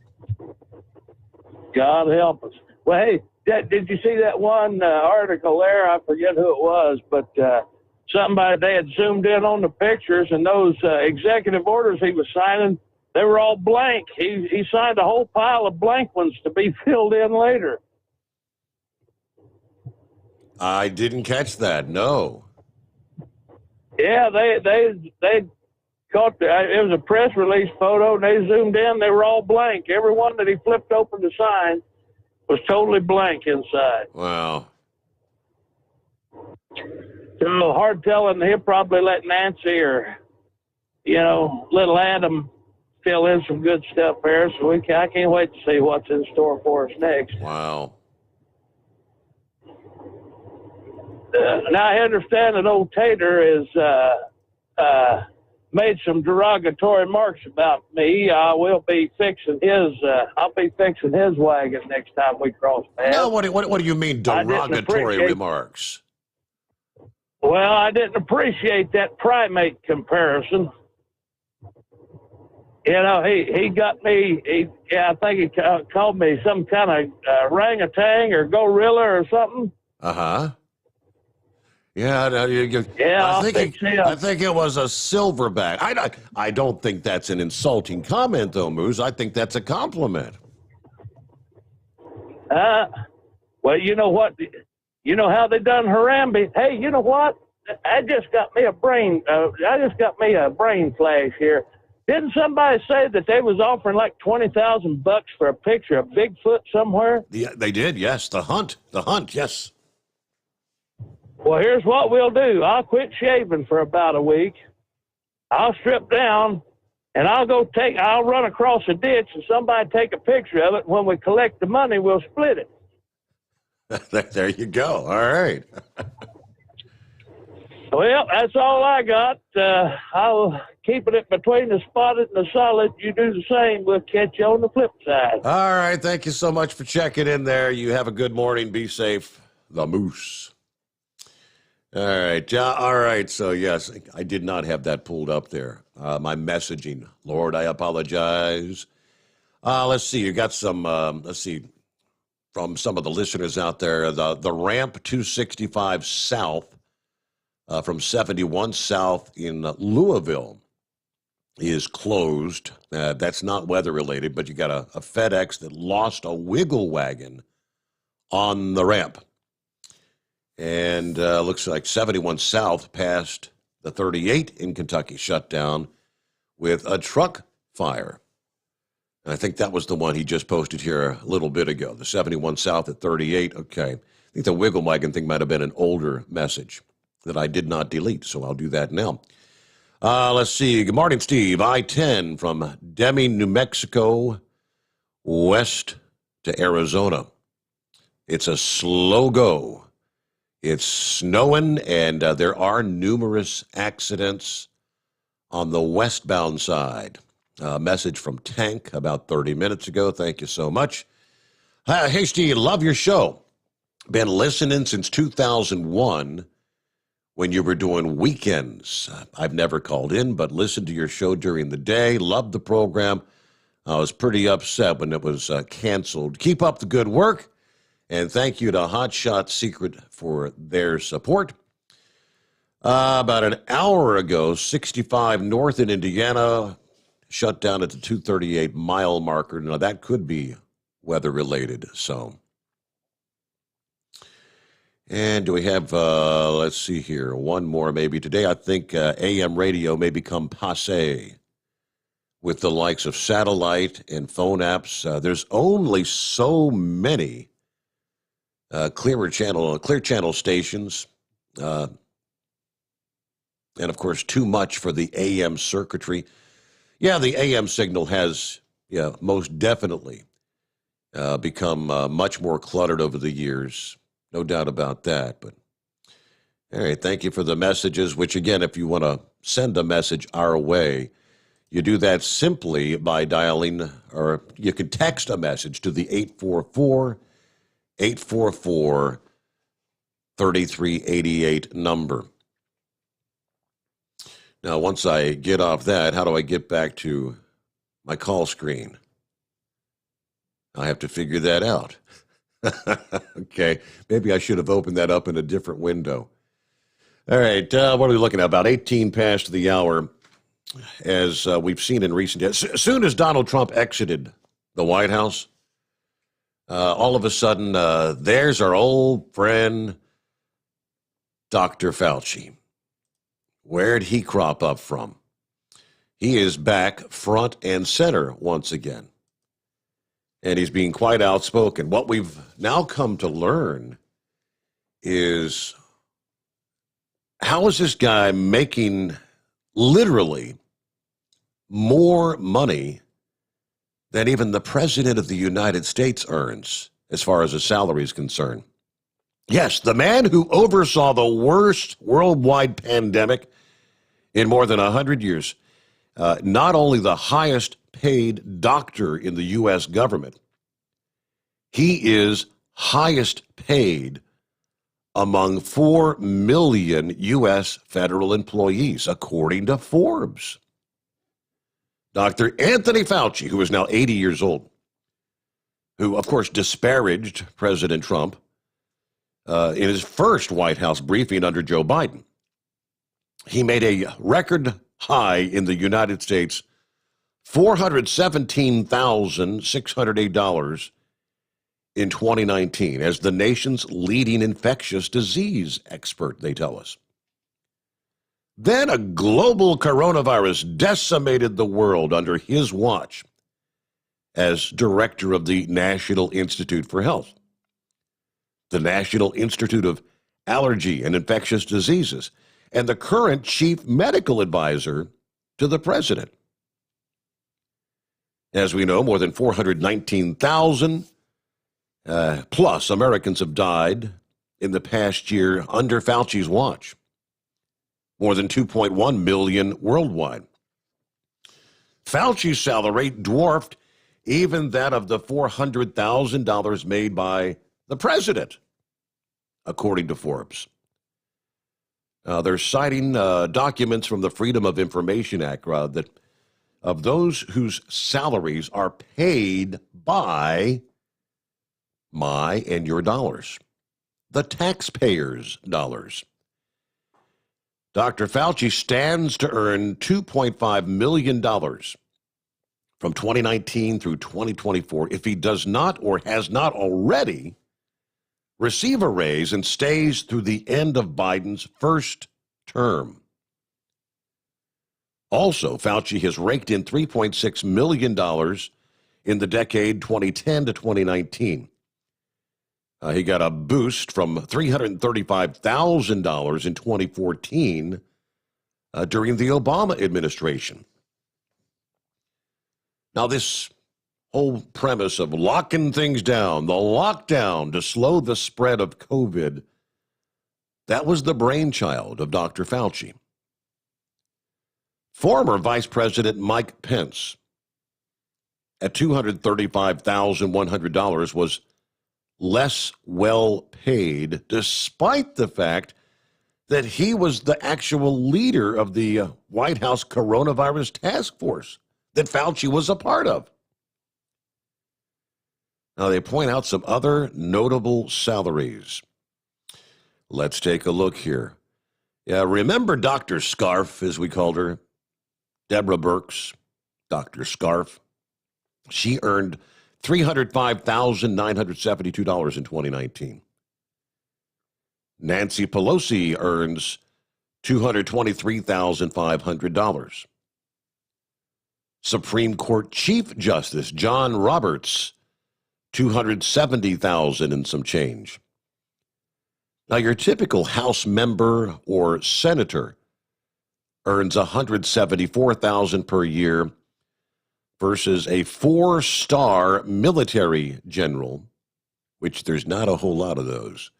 God help us. Well, hey, did you see that one article there? I forget who it was, but they had zoomed in on the pictures, and those executive orders he was signing, they were all blank. He signed a whole pile of blank ones to be filled in later. I didn't catch that. No. Yeah, they caught it was a press release photo, and they zoomed in. They were all blank. Every one that he flipped open to sign was totally blank inside. Wow. So hard telling. He'll probably let Nancy or little Adam fill in some good stuff there. So I can't wait to see what's in store for us next. Wow. Now I understand that old Tater has made some derogatory remarks about me. I will be fixing his. I'll be fixing his wagon next time we cross paths. No, what do you mean derogatory remarks? Well, I didn't appreciate that primate comparison. He got me. I think he called me some kind of orangutan or gorilla or something. Yeah, I think it was a silverback. I don't think that's an insulting comment, though, Moose. I think that's a compliment. Well, you know what? You know how they done Harambe? Hey, you know what? I just got me a brain flash here. Didn't somebody say that they was offering like $20,000 for a picture of Bigfoot somewhere? Yeah, they did. Yes, the hunt. Yes. Well, here's what we'll do. I'll quit shaving for about a week. I'll strip down, and I'll run across a ditch, and somebody take a picture of it. When we collect the money, we'll split it. There you go. All right. Well, that's all I got. I'll keep it between the spotted and the solid. You do the same. We'll catch you on the flip side. All right. Thank you so much for checking in there. You have a good morning. Be safe. The Moose. All right. All right. So, yes, I did not have that pulled up there. My messaging. Lord, I apologize. Let's see. You got some, from some of the listeners out there. The ramp 265 South from 71 South in Louisville is closed. That's not weather related, but you got a FedEx that lost a wiggle wagon on the ramp. And looks like 71 South past the 38 in Kentucky shut down with a truck fire. And I think that was the one he just posted here a little bit ago, the 71 South at 38. Okay. I think the wiggle wagon thing might have been an older message that I did not delete, so I'll do that now. Let's see. Good morning, Steve. I-10 from Deming, New Mexico, west to Arizona. It's a slow go. It's snowing, and there are numerous accidents on the westbound side. A message from Tank about 30 minutes ago. Thank you so much. Hey, Steve, love your show. Been listening since 2001 when you were doing weekends. I've never called in, but listened to your show during the day. Loved the program. I was pretty upset when it was canceled. Keep up the good work, and thank you to Hot Shot Secret for their support. About an hour ago, 65 north in Indiana shut down at the 238 mile marker. Now, that could be weather-related, so. And do we have, let's see here, one more maybe. Today, I think AM radio may become passé with the likes of satellite and phone apps. There's only so many clear channel stations, and, of course, too much for the AM circuitry. Yeah, the AM signal has, most definitely become much more cluttered over the years. No doubt about that. But, all right, thank you for the messages, which, again, if you want to send a message our way, you do that simply by dialing, or you can text a message to the 844-3388 number. Now, once I get off that, how do I get back to my call screen? I have to figure that out. Okay, maybe I should have opened that up in a different window. All right, what are we looking at? About 18 past the hour. As we've seen in recent days, as soon as Donald Trump exited the White House, all of a sudden, there's our old friend, Dr. Fauci. Where'd he crop up from? He is back front and center once again. And he's being quite outspoken. What we've now come to learn is, how is this guy making literally more money than even the President of the United States earns as far as his salary is concerned? Yes, the man who oversaw the worst worldwide pandemic in more than 100 years, not only the highest paid doctor in the U.S. government, he is highest paid among 4 million U.S. federal employees, according to Forbes. Dr. Anthony Fauci, who is now 80 years old, who, of course, disparaged President Trump in his first White House briefing under Joe Biden. He made a record high in the United States, $417,608 in 2019 as the nation's leading infectious disease expert, they tell us. Then a global coronavirus decimated the world under his watch as director of the National Institute for Health, the National Institute of Allergy and Infectious Diseases, and the current chief medical advisor to the president. As we know, more than 419,000 plus Americans have died in the past year under Fauci's watch. More than 2.1 million worldwide. Fauci's salary dwarfed even that of the $400,000 made by the president, according to Forbes. They're citing documents from the Freedom of Information Act that of those whose salaries are paid by my and your dollars, the taxpayers' dollars. Dr. Fauci stands to earn $2.5 million from 2019 through 2024 if he does not or has not already receive a raise and stays through the end of Biden's first term. Also, Fauci has raked in $3.6 million in the decade 2010 to 2019. He got a boost from $335,000 in 2014 during the Obama administration. Now, this whole premise of locking things down, the lockdown to slow the spread of COVID, that was the brainchild of Dr. Fauci. Former Vice President Mike Pence, at $235,100, was less well paid, despite the fact that he was the actual leader of the White House coronavirus task force that Fauci was a part of. Now, they point out some other notable salaries. Let's take a look here. Yeah, remember Dr. Scarf, as we called her? Deborah Birx, Dr. Scarf. She earned $305,972 in 2019. Nancy Pelosi earns $223,500. Supreme Court Chief Justice John Roberts, $270,000 and some change. Now, your typical House member or senator earns $174,000 per year versus a 4-star military general, which there's not a whole lot of those,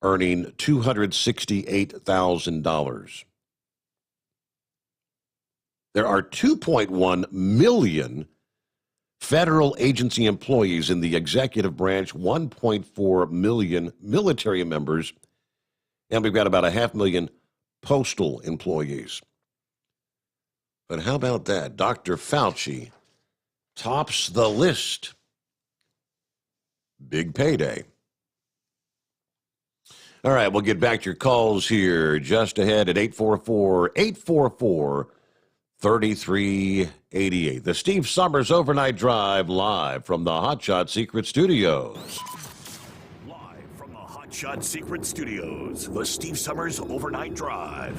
earning $268,000. There are 2.1 million federal agency employees in the executive branch, 1.4 million military members, and we've got about 500,000 postal employees. But how about that? Dr. Fauci tops the list. Big payday. All right, we'll get back to your calls here just ahead at 844-844-3388. The Steve Sommers Overnight Drive, live from the Hot Shot Secret Studios. Live from the Hot Shot Secret Studios, the Steve Sommers Overnight Drive.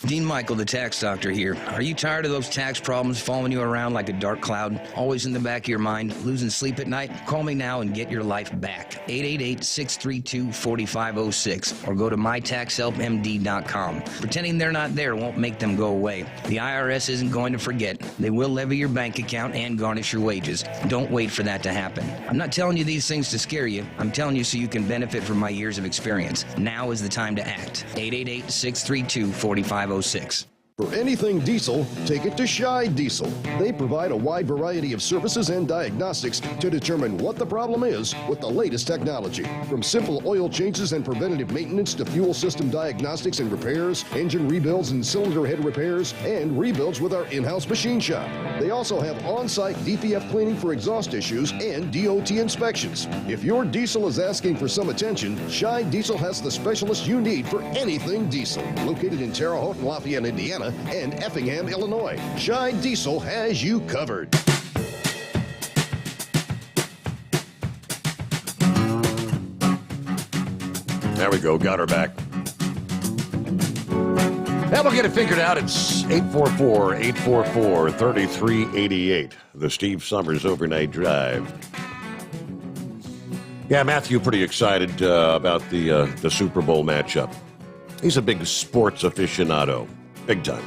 Dean Michael, the tax doctor here. Are you tired of those tax problems following you around like a dark cloud, always in the back of your mind, losing sleep at night? Call me now and get your life back. 888-632-4506 or go to mytaxhelpmd.com. Pretending they're not there won't make them go away. The IRS isn't going to forget. They will levy your bank account and garnish your wages. Don't wait for that to happen. I'm not telling you these things to scare you. I'm telling you so you can benefit from my years of experience. Now is the time to act. 888-632-4506. For anything diesel, take it to Shy Diesel. They provide a wide variety of services and diagnostics to determine what the problem is with the latest technology. From simple oil changes and preventative maintenance to fuel system diagnostics and repairs, engine rebuilds and cylinder head repairs, and rebuilds with our in-house machine shop. They also have on-site DPF cleaning for exhaust issues and DOT inspections. If your diesel is asking for some attention, Shy Diesel has the specialist you need for anything diesel. Located in Terre Haute and Lafayette, Indiana, and Effingham, Illinois. Shy Diesel has you covered. There we go. Got her back. Now we'll get it figured out. It's 844-844-3388. The Steve Sommers Overnight Drive. Yeah, Matthew, pretty excited about the Super Bowl matchup. He's a big sports aficionado. Big time.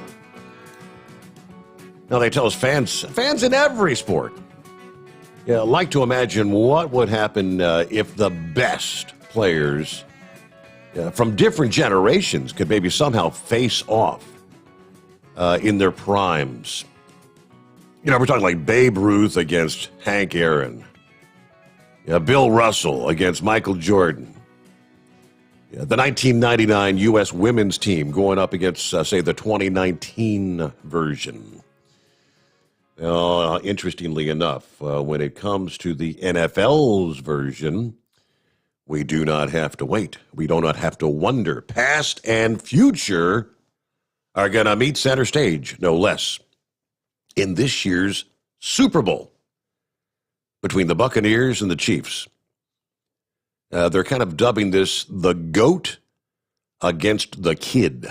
Now they tell us fans in every sport, like to imagine what would happen if the best players from different generations could maybe somehow face off in their primes. We're talking like Babe Ruth against Hank Aaron, Bill Russell against Michael Jordan. The 1999 U.S. women's team going up against, say, the 2019 version. Interestingly enough, when it comes to the NFL's version, we do not have to wait. We do not have to wonder. Past and future are going to meet center stage, no less, in this year's Super Bowl between the Buccaneers and the Chiefs. They're kind of dubbing this the GOAT against the kid.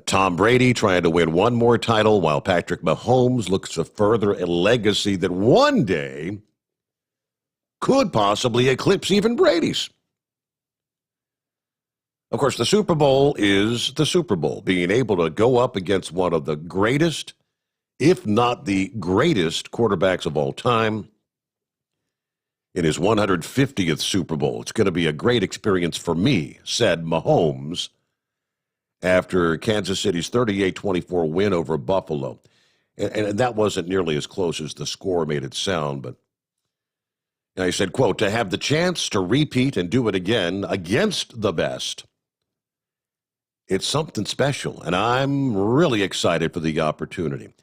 Tom Brady trying to win one more title while Patrick Mahomes looks to further a legacy that one day could possibly eclipse even Brady's. Of course, the Super Bowl is the Super Bowl, being able to go up against one of the greatest, if not the greatest, quarterbacks of all time. In his 150th Super Bowl. It's going to be a great experience for me, said Mahomes after Kansas City's 38-24 win over Buffalo. And that wasn't nearly as close as the score made it sound, but he said, quote, to have the chance to repeat and do it again against the best, it's something special, and I'm really excited for the opportunity.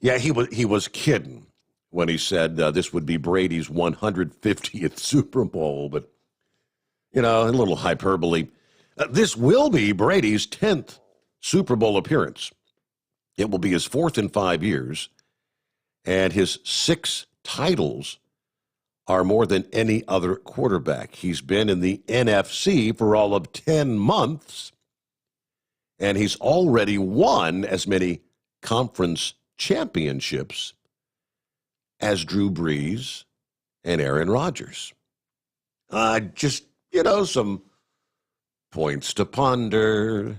Yeah, he was kidding when he said this would be Brady's 150th Super Bowl, but, a little hyperbole. This will be Brady's 10th Super Bowl appearance. It will be his 4th in 5 years, and his 6 titles are more than any other quarterback. He's been in the NFC for all of 10 months, and he's already won as many conference championships as Drew Brees and Aaron Rodgers. Just, some points to ponder.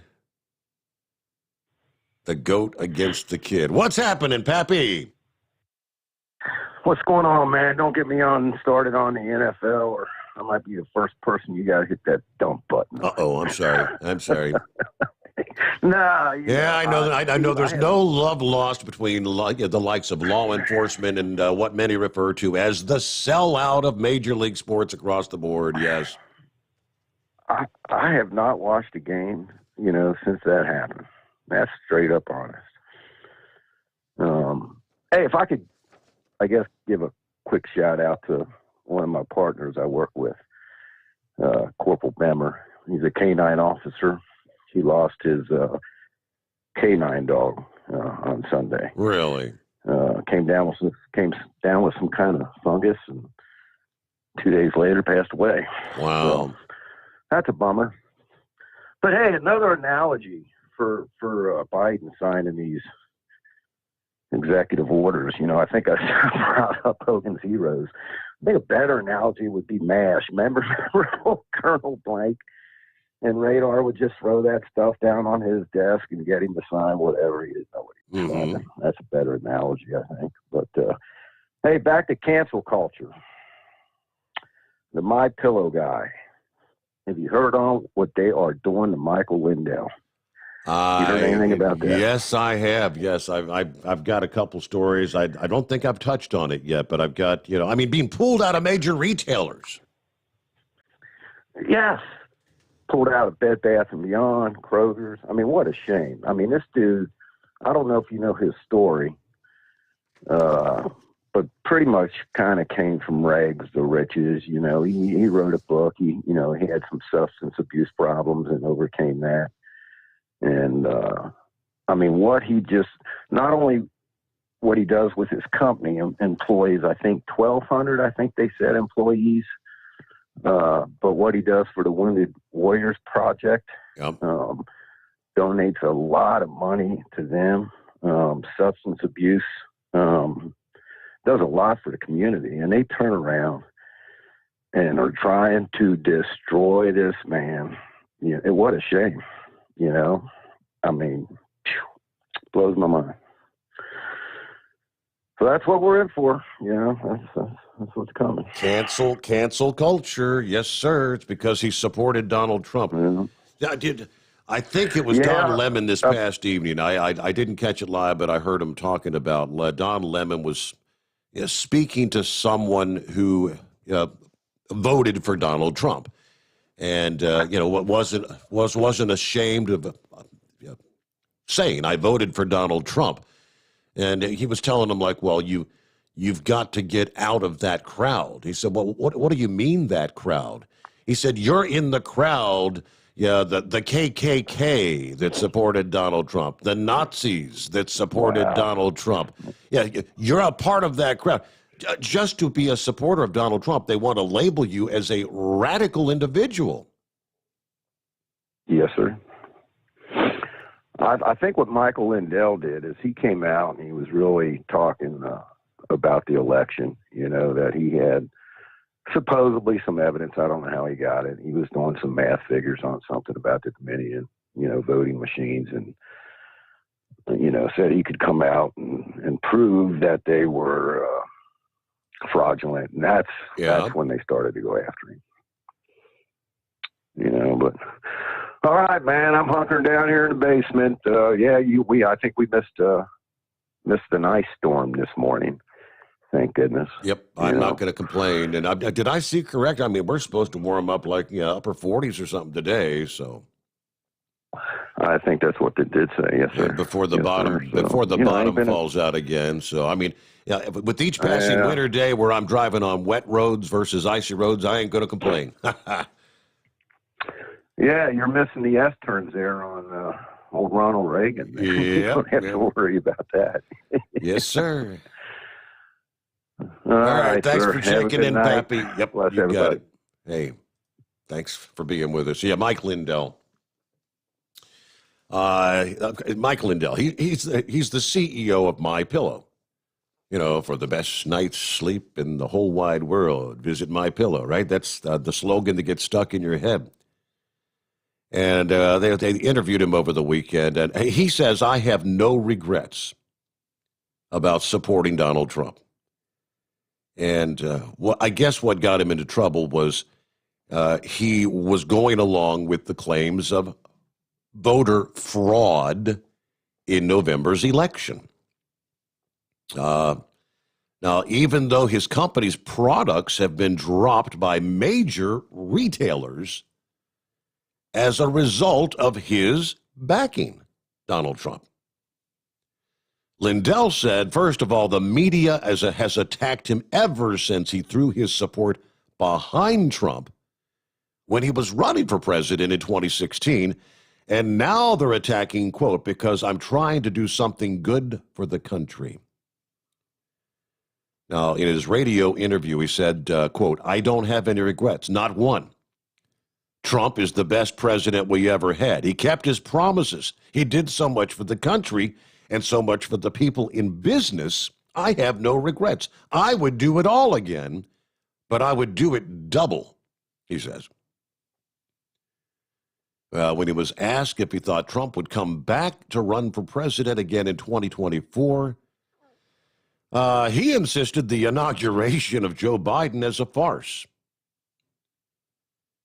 The GOAT against the kid. What's happening, Pappy? What's going on, man? Don't get me started on the NFL, or I might be the first person you got to hit that dump button. Uh-oh, I'm sorry. No. Yeah, I know. I know. There's no love lost between the likes of law enforcement and what many refer to as the sellout of major league sports across the board. Yes. I have not watched a game, since that happened. That's straight up honest. Hey, if I could, I guess, give a quick shout out to one of my partners I work with, Corporal Bemmer. He's a canine officer. He lost his canine dog on Sunday. Really? Came down with some kind of fungus, and 2 days later passed away. Wow. So, that's a bummer. But hey, another analogy for Biden signing these executive orders. I think I brought up Hogan's Heroes. I think a better analogy would be MASH. Remember Colonel Blank? And Radar would just throw that stuff down on his desk and get him to sign whatever. He didn't know what he was signing. That's a better analogy, I think. But, hey, back to cancel culture. The My Pillow guy. Have you heard on what they are doing to Michael Lindell? You heard anything about that? Yes, I have. Yes, I've got a couple stories. I don't think I've touched on it yet, but I've got, being pulled out of major retailers. Yes. Pulled out of Bed Bath & Beyond, Kroger's. What a shame. This dude, I don't know if you know his story, but pretty much kind of came from rags to riches. He wrote a book. He had some substance abuse problems and overcame that. And, what he just, not only what he does with his company, employs, I think, 1,200, I think they said, employees. But what he does for the Wounded Warriors Project, donates a lot of money to them, substance abuse, does a lot for the community. And they turn around and are trying to destroy this man. What a shame, blows my mind. So that's what we're in for, that's what's coming. Cancel culture. Yes, sir. It's because he supported Donald Trump. I think it was Don Lemon this past evening. I didn't catch it live, but I heard him talking about Don Lemon was speaking to someone who voted for Donald Trump, and wasn't ashamed of saying I voted for Donald Trump, and he was telling him you've got to get out of that crowd. He said, well, what do you mean that crowd? He said, you're in the crowd, the KKK that supported Donald Trump, the Nazis that supported Donald Trump. Yeah, you're a part of that crowd. Just to be a supporter of Donald Trump, they want to label you as a radical individual. Yes, sir. I think what Michael Lindell did is he came out and he was really talking about the election, that he had supposedly some evidence. I don't know how he got it. He was doing some math figures on something about the Dominion, voting machines, and, said he could come out and prove that they were fraudulent. And that's when they started to go after him. But All right, man. I'm hunkering down here in the basement. I think we missed an ice storm this morning. Thank goodness. Yep, I'm not going to complain. And did I see correct? I mean, we're supposed to warm up like upper 40s or something today. So I think that's what they did say. Yes, sir. Before the Yes, bottom, sir. So, before the bottom falls out again. So I mean, with each passing winter day where I'm driving on wet roads versus icy roads, I ain't going to complain. Yeah, you're missing the S turns there on old Ronald Reagan. You don't have to worry about that. Yes, sir. All right, thanks sir. for Have a checking good in, night. Pappy. Yep, Bless you got everybody. it. Hey, thanks for being with us. Yeah, Mike Lindell. Mike Lindell. He's the CEO of My Pillow. For the best night's sleep in the whole wide world, visit My Pillow. Right? That's the slogan that gets stuck in your head. And they interviewed him over the weekend, and he says, "I have no regrets about supporting Donald Trump." And I guess what got him into trouble was he was going along with the claims of voter fraud in November's election. Now, even though his company's products have been dropped by major retailers as a result of his backing Donald Trump. Lindell said, first of all, the media has attacked him ever since he threw his support behind Trump when he was running for president in 2016. And now they're attacking, quote, because I'm trying to do something good for the country. Now, in his radio interview, he said, quote, I don't have any regrets, not one. Trump is the best president we ever had. He kept his promises. He did so much for the country and so much for the people in business. I have no regrets. I would do it all again, but I would do it double, he says. When he was asked if he thought Trump would come back to run for president again in 2024, he insisted the inauguration of Joe Biden is a farce.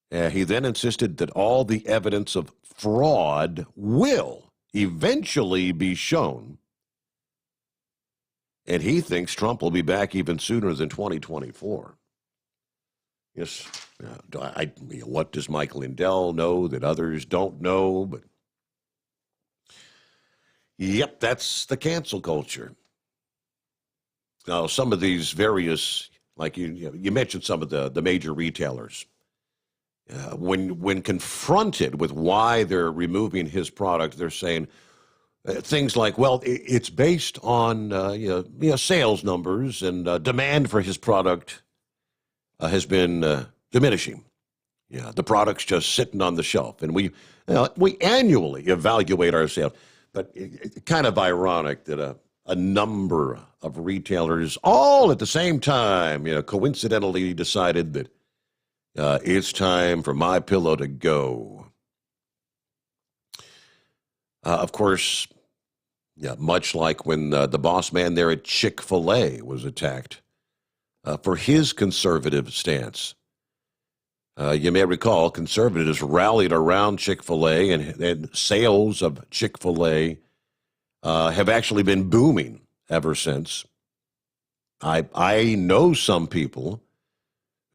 He then insisted that all the evidence of fraud will eventually be shown, and he thinks Trump will be back even sooner than 2024. Yes, what does Mike Lindell know that others don't know? But yep, that's the cancel culture. Now, some of these various, like you mentioned some of the major retailers, when confronted with why they're removing his product, they're saying things like, well, it's based on sales numbers, and demand for his product has been diminishing. Yeah, the product's just sitting on the shelf, and we annually evaluate our sales. But it's kind of ironic that a number of retailers all at the same time, coincidentally decided that it's time for My Pillow to go. Of course, much like when the boss man there at Chick-fil-A was attacked for his conservative stance. You may recall conservatives rallied around Chick-fil-A, and sales of Chick-fil-A have actually been booming ever since. I know some people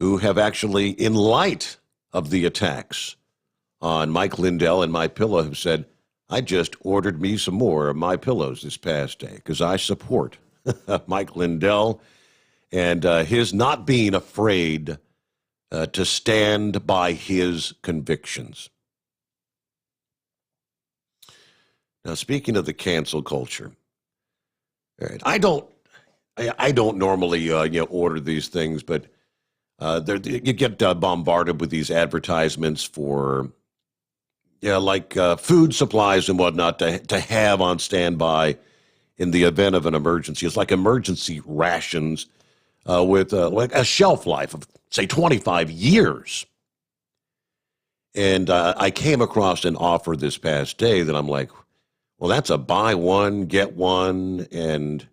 who have actually, in light of the attacks on Mike Lindell and My Pillow, have said, I just ordered me some more of My Pillows this past day because I support Mike Lindell and his not being afraid to stand by his convictions. Now, speaking of the cancel culture, all right, I don't normally order these things, but you get bombarded with these advertisements for food supplies and whatnot to have on standby in the event of an emergency. It's like emergency rations with like a shelf life of, say, 25 years. And I came across an offer this past day that I'm like, well, that's a buy one, get one. And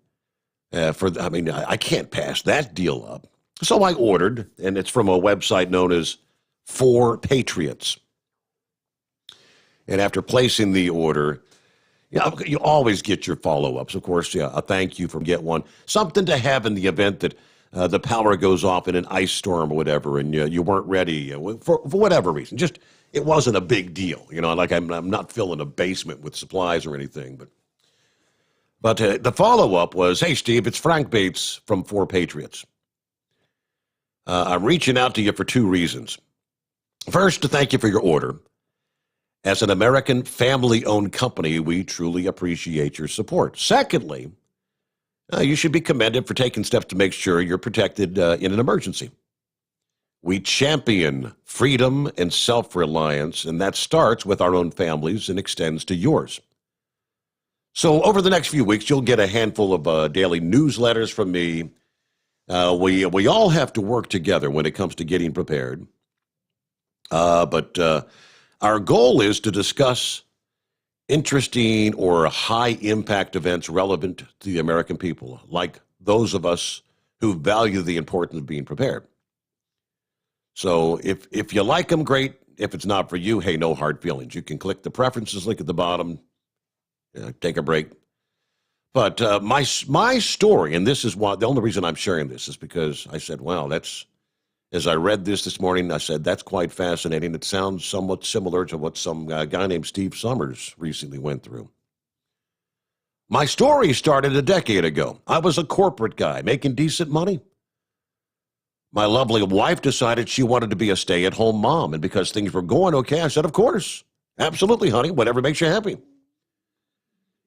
I can't pass that deal up. So I ordered, and it's from a website known as 4 Patriots. And after placing the order, you always get your follow-ups. Of course, a thank you from Get One. Something to have in the event that the power goes off in an ice storm or whatever, and you weren't ready for whatever reason. Just, it wasn't a big deal. Like I'm not filling a basement with supplies or anything. But the follow-up was, hey, Steve, it's Frank Bates from 4 Patriots. I'm reaching out to you for 2 reasons. First, to thank you for your order. As an American family-owned company, we truly appreciate your support. Secondly, you should be commended for taking steps to make sure you're protected in an emergency. We champion freedom and self-reliance, and that starts with our own families and extends to yours. So over the next few weeks, you'll get a handful of daily newsletters from me. We all have to work together when it comes to getting prepared. But our goal is to discuss interesting or high-impact events relevant to the American people, like those of us who value the importance of being prepared. So if you like them, great. If it's not for you, hey, no hard feelings. You can click the preferences link at the bottom, take a break. But my story, and this is why the only reason I'm sharing this is because I said, wow, as I read this morning, I said, that's quite fascinating. It sounds somewhat similar to what some guy named Steve Sommers recently went through. My story started a decade ago. I was a corporate guy making decent money. My lovely wife decided she wanted to be a stay-at-home mom, and because things were going okay, I said, of course, absolutely, honey, whatever makes you happy.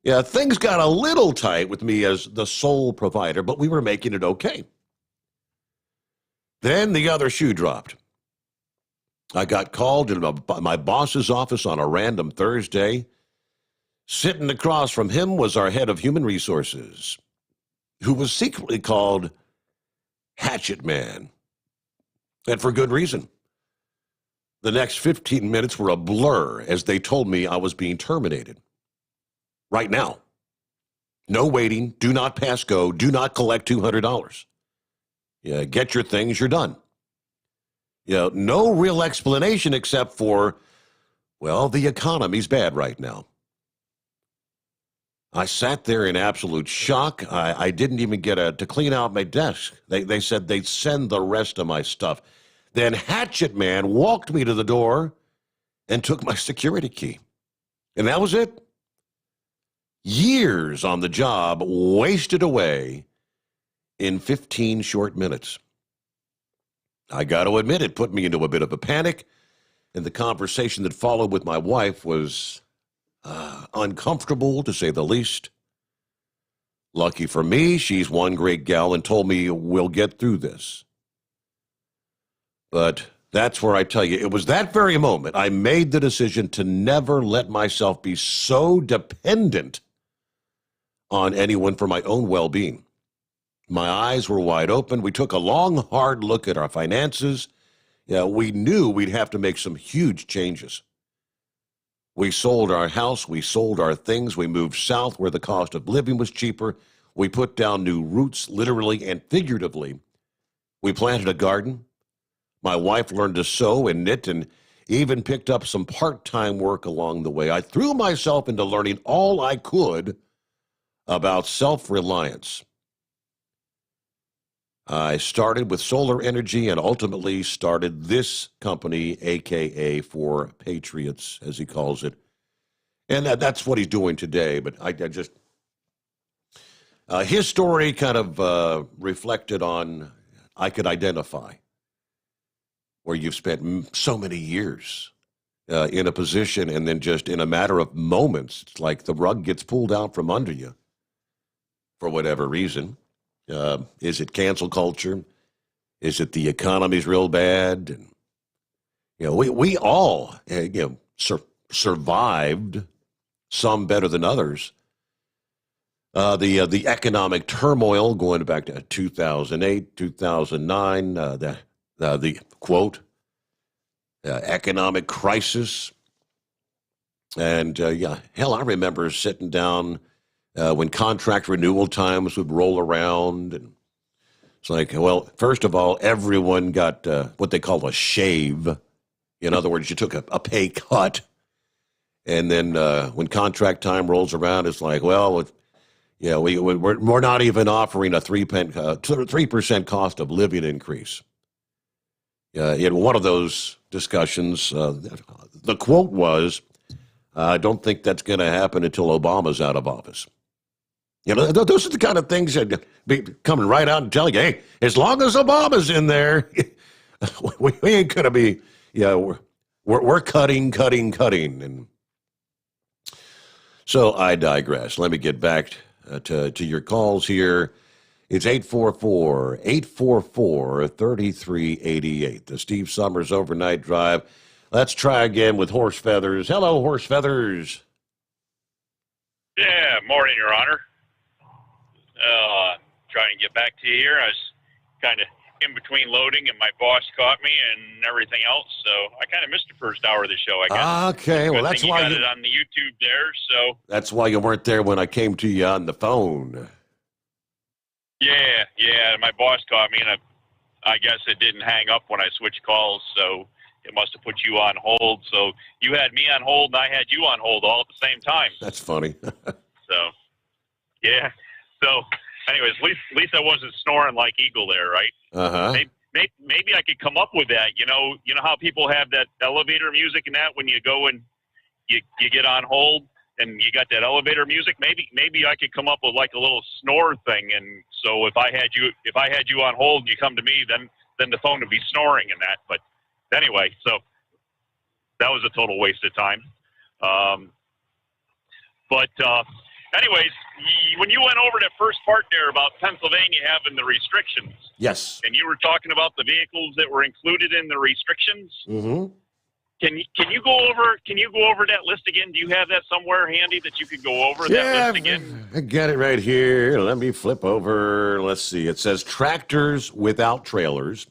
Yeah, things got a little tight with me as the sole provider, but we were making it okay. Then the other shoe dropped. I got called into my boss's office on a random Thursday. Sitting across from him was our head of human resources, who was secretly called Hatchet Man. And for good reason. The next 15 minutes were a blur as they told me I was being terminated. Right now. No waiting, do not pass go, do not collect $200. Yeah, get your things, you're done. No real explanation except for, well, the economy's bad right now. I sat there in absolute shock. I didn't even get to clean out my desk. They said they'd send the rest of my stuff. Then Hatchet Man walked me to the door and took my security key. And that was it. Years on the job wasted away in 15 short minutes. I got to admit, it put me into a bit of a panic, and the conversation that followed with my wife was uncomfortable, to say the least. Lucky for me, she's one great gal and told me we'll get through this. But that's where I tell you, it was that very moment I made the decision to never let myself be so dependent on anyone for my own well-being. My eyes were wide open. We took a long, hard look at our finances. We knew we'd have to make some huge changes. We sold our house. We sold our things. We moved south where the cost of living was cheaper. We put down new roots, literally and figuratively. We planted a garden. My wife learned to sew and knit and even picked up some part-time work along the way. I threw myself into learning all I could about self-reliance. I started with solar energy and ultimately started this company, a.k.a. 4 Patriots, as he calls it. And that's what he's doing today. But I just, his story kind of reflected on, I could identify where you've spent so many years in a position and then just in a matter of moments, it's like the rug gets pulled out from under you for whatever reason. Is it cancel culture? Is it the economy's real bad? And we all survived, some better than others. The economic turmoil going back to 2008, 2009. The quote, economic crisis, and hell, I remember sitting down. When contract renewal times would roll around, and it's like, well, first of all, everyone got what they call a shave. In other words, you took a pay cut. And then when contract time rolls around, it's like, well, we're not even offering a 3% cost of living increase. In one of those discussions, the quote was, I don't think that's going to happen until Obama's out of office. Those are the kind of things that be coming right out and telling you, hey, as long as Obama's in there, we ain't going to be, we're cutting. And so I digress. Let me get back to your calls here. It's 844-3388. The Steve Sommers Overnight Drive. Let's try again with Horse Feathers. Hello, Horse Feathers. Yeah, morning, Your Honor. Trying to get back to you here. I was kind of in between loading, and my boss caught me and everything else, so I kind of missed the first hour of the show, I guess. Okay, well, that's why you got it on the YouTube there, so... That's why you weren't there when I came to you on the phone. Yeah, my boss caught me, and I guess it didn't hang up when I switched calls, so it must have put you on hold. So you had me on hold, and I had you on hold all at the same time. That's funny. So, yeah. So, anyways, at least I wasn't snoring like Eagle there, right? Uh-huh. Maybe I could come up with that. You know how people have that elevator music and that when you go and you get on hold and you got that elevator music. Maybe I could come up with like a little snore thing. And so if I had you on hold and you come to me, then the phone would be snoring and that. But anyway, so that was a total waste of time. Anyways, when you went over that first part there about Pennsylvania having the restrictions, yes, and you were talking about the vehicles that were included in the restrictions, mm-hmm. Can you go over that list again? Do you have that somewhere handy that you could go over that list again? I got it right here. Let me flip over. Let's see. It says tractors without trailers,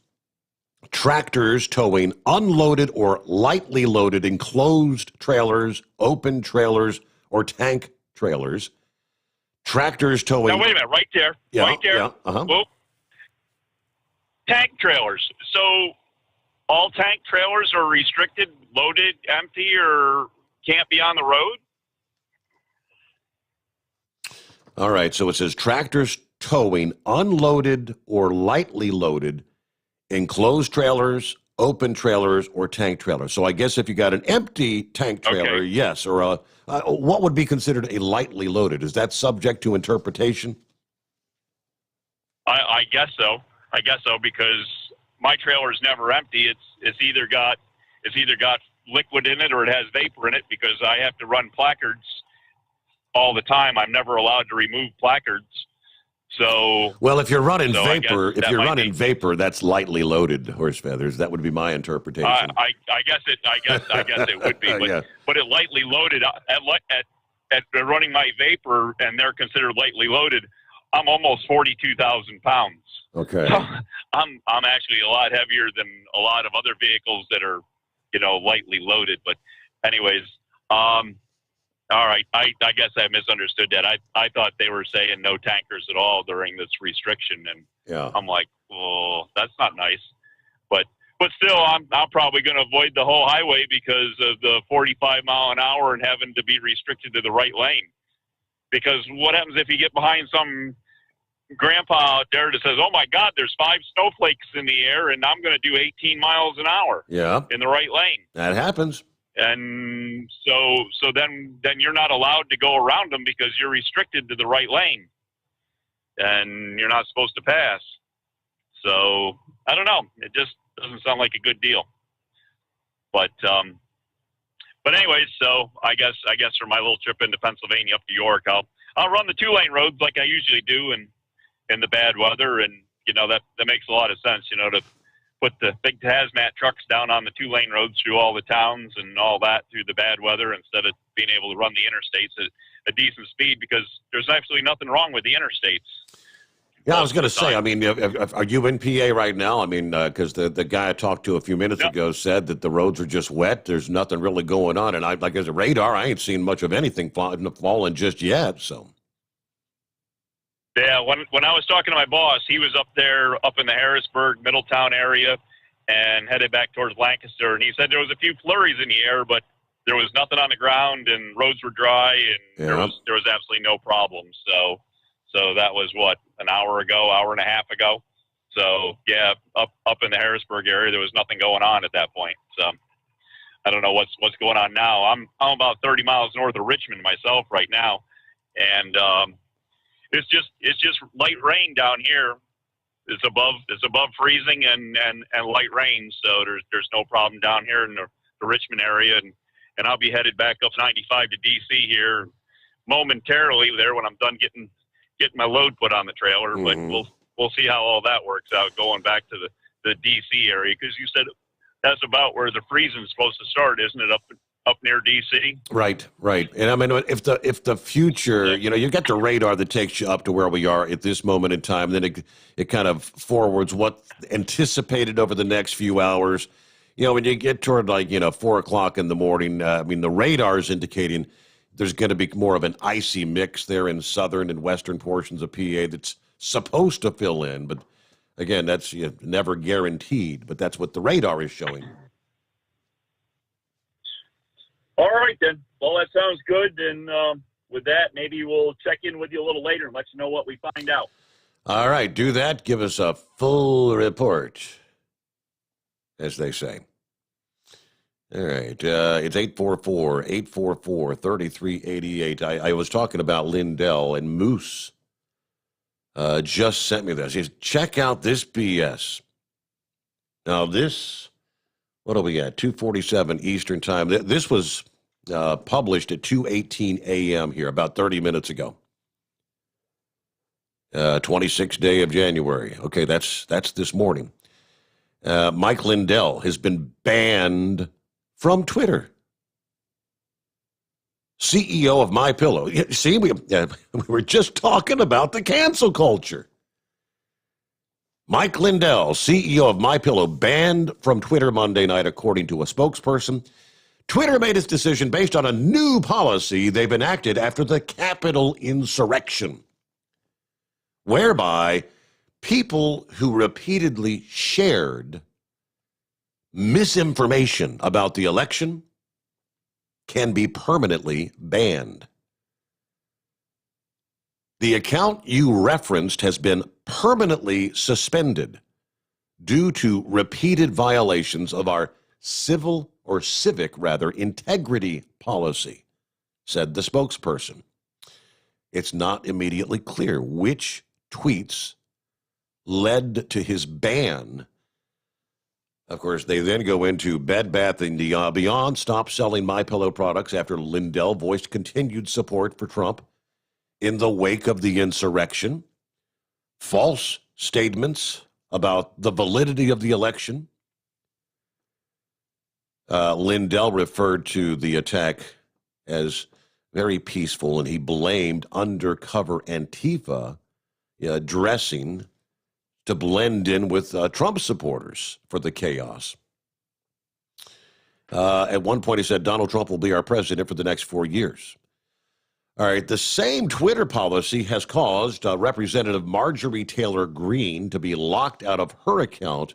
tractors towing unloaded or lightly loaded enclosed trailers, open trailers, or tank trailers, tractors towing... Now, wait a minute, right there. Yeah, uh-huh. Whoop. Tank trailers. So all tank trailers are restricted, loaded, empty, or can't be on the road? All right, so it says tractors towing unloaded or lightly loaded enclosed trailers, open trailers, or tank trailers. So I guess if you got an empty tank trailer, okay. Yes, or what would be considered a lightly loaded? Is that subject to interpretation? I guess so. Because my trailer is never empty. It's either got liquid in it or it has vapor in it because I have to run placards all the time. I'm never allowed to remove placards. So well, if you're running vapor, that's lightly loaded, Horse Feathers. That would be my interpretation. I guess it would be, but Yeah. But it lightly loaded at running my vapor, and they're considered lightly loaded. I'm almost 42,000 pounds. Okay. So I'm actually a lot heavier than a lot of other vehicles that are, lightly loaded. But anyways, all right. I guess I misunderstood that. I thought they were saying no tankers at all during this restriction, and yeah. I'm like, well, that's not nice. But still, I'm probably going to avoid the whole highway because of the 45 mile an hour and having to be restricted to the right lane. Because what happens if you get behind some grandpa out there that says, "Oh my God, there's 5 snowflakes in the air, and I'm going to do 18 miles an hour in the right lane." That happens. And so then you're not allowed to go around them because you're restricted to the right lane, and you're not supposed to pass. So I don't know. It just doesn't sound like a good deal. But anyways, so I guess for my little trip into Pennsylvania up to York, I'll run the 2-lane roads like I usually do in the bad weather, and that makes a lot of sense. To put the big hazmat trucks down on the 2-lane roads through all the towns and all that through the bad weather instead of being able to run the interstates at a decent speed, because there's absolutely nothing wrong with the interstates. Yeah, I was going to say, I mean, are you in PA right now? I mean, because the guy I talked to a few minutes ago said that the roads are just wet. There's nothing really going on. And as a radar, I ain't seen much of anything falling just yet. So. Yeah, when I was talking to my boss, he was up in the Harrisburg, Middletown area and headed back towards Lancaster. And he said there was a few flurries in the air, but there was nothing on the ground and roads were dry and there was absolutely no problem. So that was an hour and a half ago. So yeah, up in the Harrisburg area, there was nothing going on at that point. So I don't know what's going on now. I'm about 30 miles north of Richmond myself right now, and it's just light rain down here. It's above freezing and light rain, so there's no problem down here in the Richmond area, and I'll be headed back up 95 to DC here momentarily there when I'm done getting my load put on the trailer. But we'll see how all that works out going back to the DC area, because you said that's about where the freezing's supposed to start, isn't it? Up near DC. Right. And I mean, if the future, you get the radar that takes you up to where we are at this moment in time, then it kind of forwards what's anticipated over the next few hours. When you get toward 4 o'clock in the morning, I mean, the radar is indicating there's going to be more of an icy mix there in southern and western portions of PA that's supposed to fill in, but again, that's never guaranteed. But that's what the radar is showing. All right, then. Well, that sounds good. And with that, maybe we'll check in with you a little later and let you know what we find out. All right, do that. Give us a full report, as they say. All right, it's 844-844-3388. I was talking about Lindell, and Moose just sent me this. He says, check out this BS. Now, this, what do we got? 2:47 Eastern Time. This was published at 2:18 a.m. here, about 30 minutes ago. 26th day of January. Okay, that's this morning. Mike Lindell has been banned from Twitter. CEO of MyPillow. See, we were just talking about the cancel culture. Mike Lindell, CEO of MyPillow, banned from Twitter Monday night, according to a spokesperson. Twitter made its decision based on a new policy they've enacted after the Capitol insurrection, whereby people who repeatedly shared misinformation about the election can be permanently banned. The account you referenced has been permanently suspended due to repeated violations of our civic integrity policy, said the spokesperson. It's not immediately clear which tweets led to his ban. Of course, they then go into Bed Bath & Beyond stopped selling MyPillow products after Lindell voiced continued support for Trump in the wake of the insurrection. False statements about the validity of the election. Lindell referred to the attack as very peaceful, and he blamed undercover Antifa dressing to blend in with Trump supporters for the chaos. At one point, he said, Donald Trump will be our president for the next 4 years. All right, the same Twitter policy has caused Representative Marjorie Taylor Greene to be locked out of her account.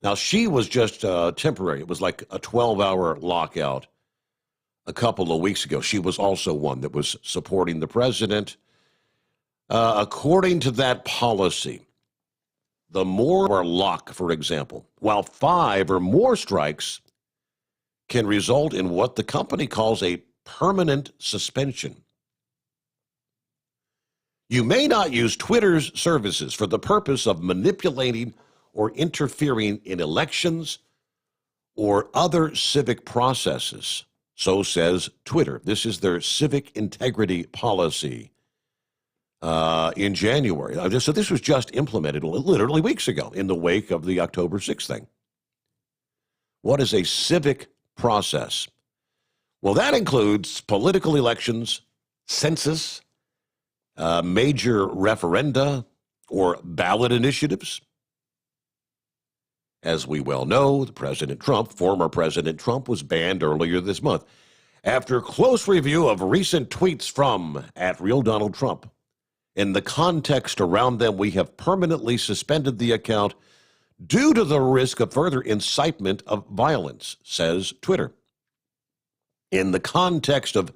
Now, she was just temporary. It was like a 12-hour lockout a couple of weeks ago. She was also one that was supporting the president. According to that policy, the more lock, for example, while 5 or more strikes can result in what the company calls a permanent suspension. You may not use Twitter's services for the purpose of manipulating or interfering in elections or other civic processes, so says Twitter. This is their civic integrity policy in January. So this was just implemented literally weeks ago in the wake of the October 6th thing. What is a civic process? Well, that includes political elections, census, major referenda, or ballot initiatives. As we well know, former President Trump, was banned earlier this month. After close review of recent tweets from @RealDonaldTrump, in the context around them, we have permanently suspended the account due to the risk of further incitement of violence, says Twitter. In the context of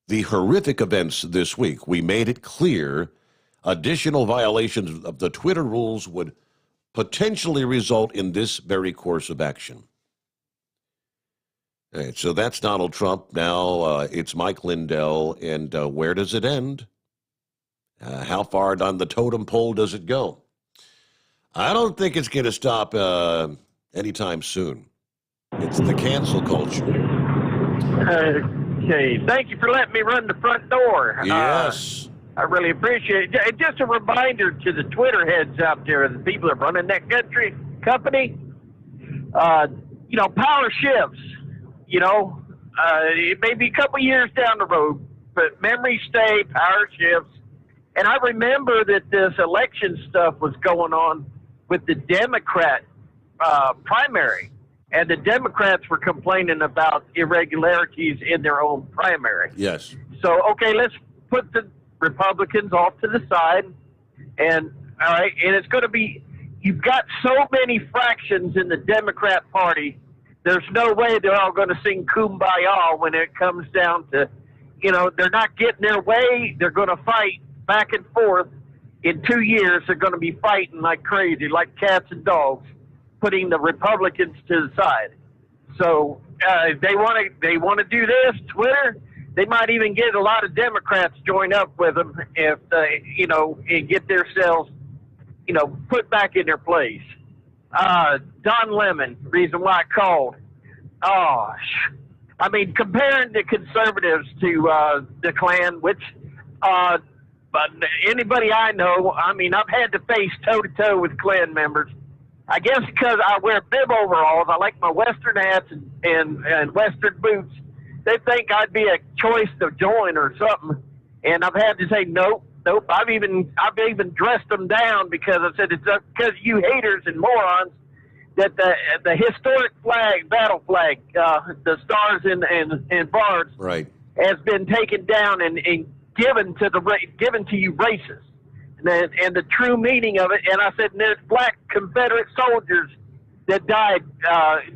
the horrific events this week, we made it clear additional violations of the Twitter rules would potentially result in this very course of action. All right, so that's Donald Trump. Now it's Mike Lindell. And where does it end? How far down the totem pole does it go? I don't think it's going to stop anytime soon. It's the cancel culture. Okay, thank you for letting me run the front door. Yes. I really appreciate it. Just a reminder to the Twitter heads out there, the people that are running that company, power shifts. It may be a couple years down the road, but memories stay, power shifts. And I remember that this election stuff was going on with the Democrat primary, and the Democrats were complaining about irregularities in their own primary. Yes. So, okay, let's put the Republicans off to the side, and all right, and it's going to be, you've got so many fractions in the Democrat Party, there's no way they're all going to sing Kumbaya when it comes down to, they're not getting their way, they're going to fight back and forth. In 2 years, they're going to be fighting like crazy, like cats and dogs, putting the Republicans to the side. So they want to do this, Twitter. They might even get a lot of Democrats join up with them if and get themselves, put back in their place. Don Lemon, reason why I called. Comparing the conservatives to the Klan, which but anybody I know, I've had to face toe-to-toe with Klan members. I guess because I wear bib overalls, I like my Western hats and Western boots. They think I'd be a choice to join or something, and I've had to say nope. I've even dressed them down because I said it's because you haters and morons that the historic flag, battle flag, the stars and bars, right, has been taken down and given to you racists. And the true meaning of it, and I said, there's black Confederate soldiers that died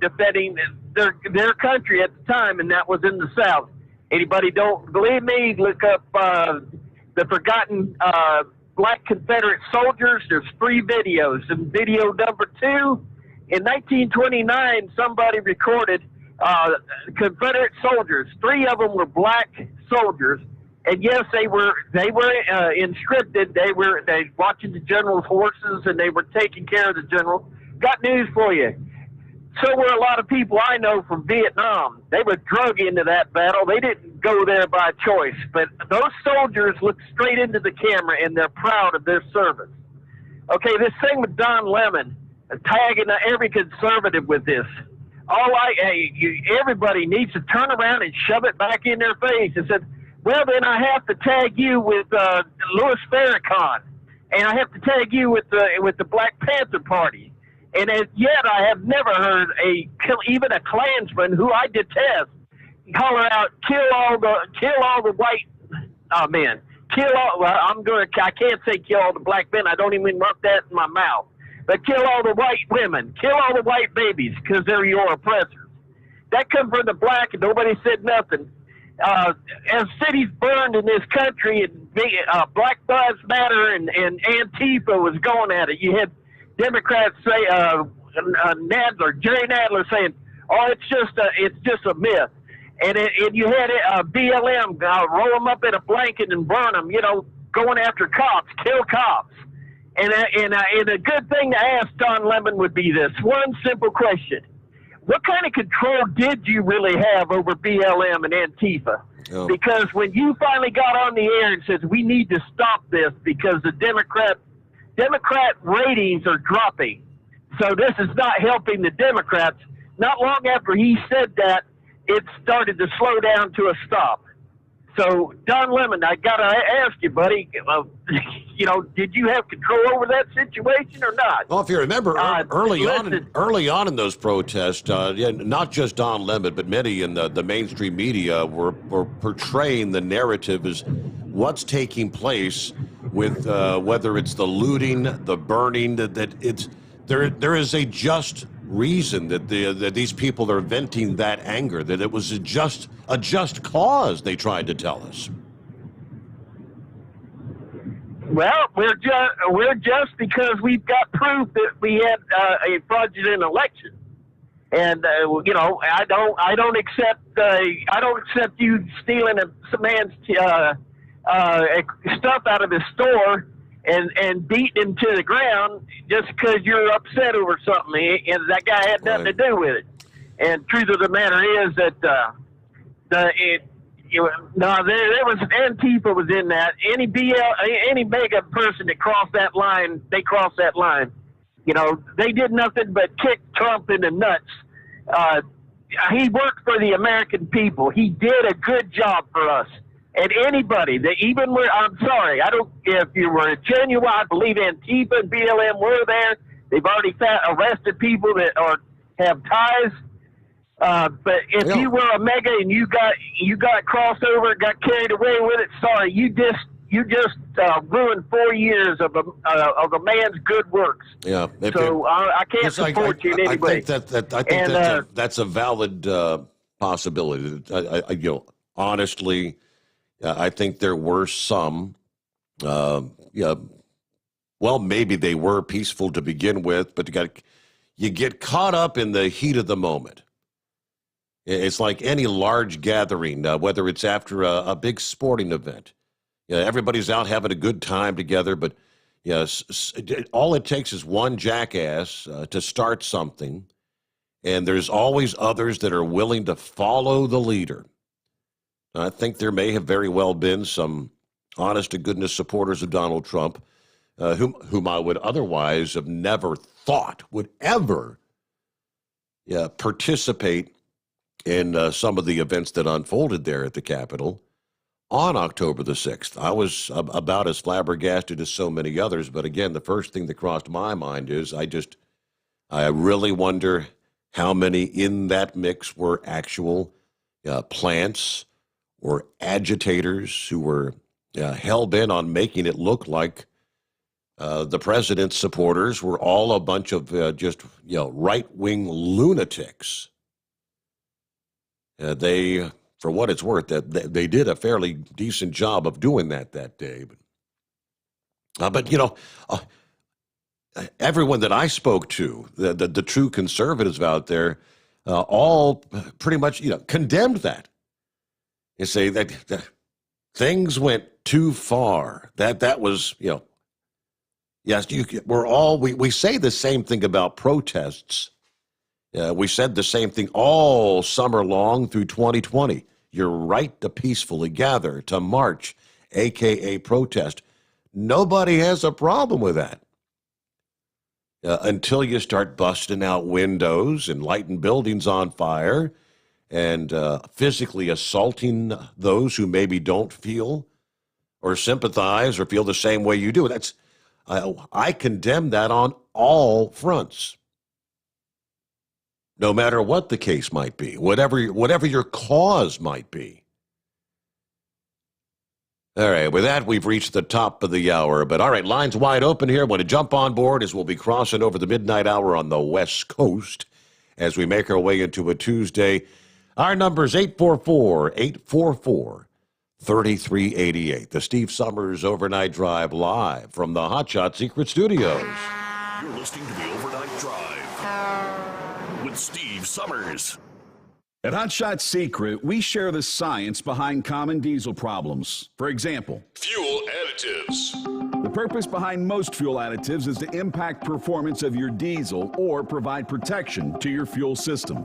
defending their country at the time, and that was in the South. Anybody don't believe me, look up the forgotten black Confederate soldiers. There's 3 videos. And video number 2, in 1929, somebody recorded Confederate soldiers. 3 of them were black soldiers. And yes, they were inscripted. They watching the general's horses, and they were taking care of the general. Got news for you. So were a lot of people I know from Vietnam. They were drug into that battle. They didn't go there by choice. But those soldiers look straight into the camera, and they're proud of their service. Okay, this thing with Don Lemon, tagging every conservative with this. Everybody needs to turn around and shove it back in their face and said, well, then I have to tag you with Louis Farrakhan, and I have to tag you with the Black Panther Party. And as yet, I have never heard even a Klansman who I detest holler out, kill all the white men. I can't say kill all the black men. I don't even want that in my mouth. But kill all the white women. Kill all the white babies because they're your oppressors. That comes from the black, and nobody said nothing. As cities burned in this country, and Black Lives Matter and Antifa was going at it. You had Democrats say, Jerry Nadler saying, "Oh, it's just a myth," and you had BLM roll them up in a blanket and burn them. Going after cops, kill cops. And a good thing to ask Don Lemon would be this one simple question: what kind of control did you really have over BLM and Antifa? Oh. Because when you finally got on the air and says, we need to stop this because the Democrat ratings are dropping. So this is not helping the Democrats. Not long after he said that, it started to slow down to a stop. So, Don Lemon, I got to ask you, buddy, did you have control over that situation or not? Well, if you remember, early on in those protests, not just Don Lemon, but many in the mainstream media were portraying the narrative as what's taking place with whether it's the looting, the burning, that there is a just reason that that these people are venting that anger, that it was a just cause, they tried to tell us. Well, we're just because we've got proof that we had a fraudulent election, and I don't accept you stealing some man's stuff out of his store and beating him to the ground just because you're upset over something, and that guy had nothing to do with it. And truth of the matter is that there was Antifa was in that. Any mega person that crossed that line, they crossed that line. They did nothing but kick Trump in the nuts. He worked for the American people. He did a good job for us. And anybody that if you were genuine, I believe Antifa and BLM were there. They've already arrested people that have ties. But if you were a mega and you got crossed over, got carried away with it, sorry, you just ruined 4 years of a man's good works. Yeah. I can't support you in any way. I think that's a valid possibility. Honestly, I think there were some. Well, maybe they were peaceful to begin with, but you get caught up in the heat of the moment. It's like any large gathering, whether it's after a big sporting event. Everybody's out having a good time together, but all it takes is one jackass to start something, and there's always others that are willing to follow the leader. I think there may have very well been some honest-to-goodness supporters of Donald Trump whom I would otherwise have never thought would ever participate in some of the events that unfolded there at the Capitol on October the 6th. I was about as flabbergasted as so many others, but again, the first thing that crossed my mind is I really wonder how many in that mix were actual plants or agitators who were hell-bent on making it look like the president's supporters were all a bunch of right-wing lunatics. They, for what it's worth, they did a fairly decent job of doing that day. But everyone that I spoke to, the true conservatives out there, all pretty much condemned that. You say that things went too far. That was yes. We say the same thing about protests. We said the same thing all summer long through 2020. Your right to peacefully gather, to march, a.k.a. protest. Nobody has a problem with that. Until you start busting out windows and lighting buildings on fire and physically assaulting those who maybe don't feel or sympathize or feel the same way you do. I condemn that on all fronts. No matter what the case might be, whatever your cause might be. All right, with that, we've reached the top of the hour. But all right, lines wide open here. Want to jump on board as we'll be crossing over the midnight hour on the West Coast as we make our way into a Tuesday. Our number is 844-844-3388. The Steve Sommers Overnight Drive live from the Hot Shot Secret Studios. You're listening to the Overnight Drive with Steve Sommers. At Hot Shot Secret, we share the science behind common diesel problems. For example, fuel additives. The purpose behind most fuel additives is to impact performance of your diesel or provide protection to your fuel system.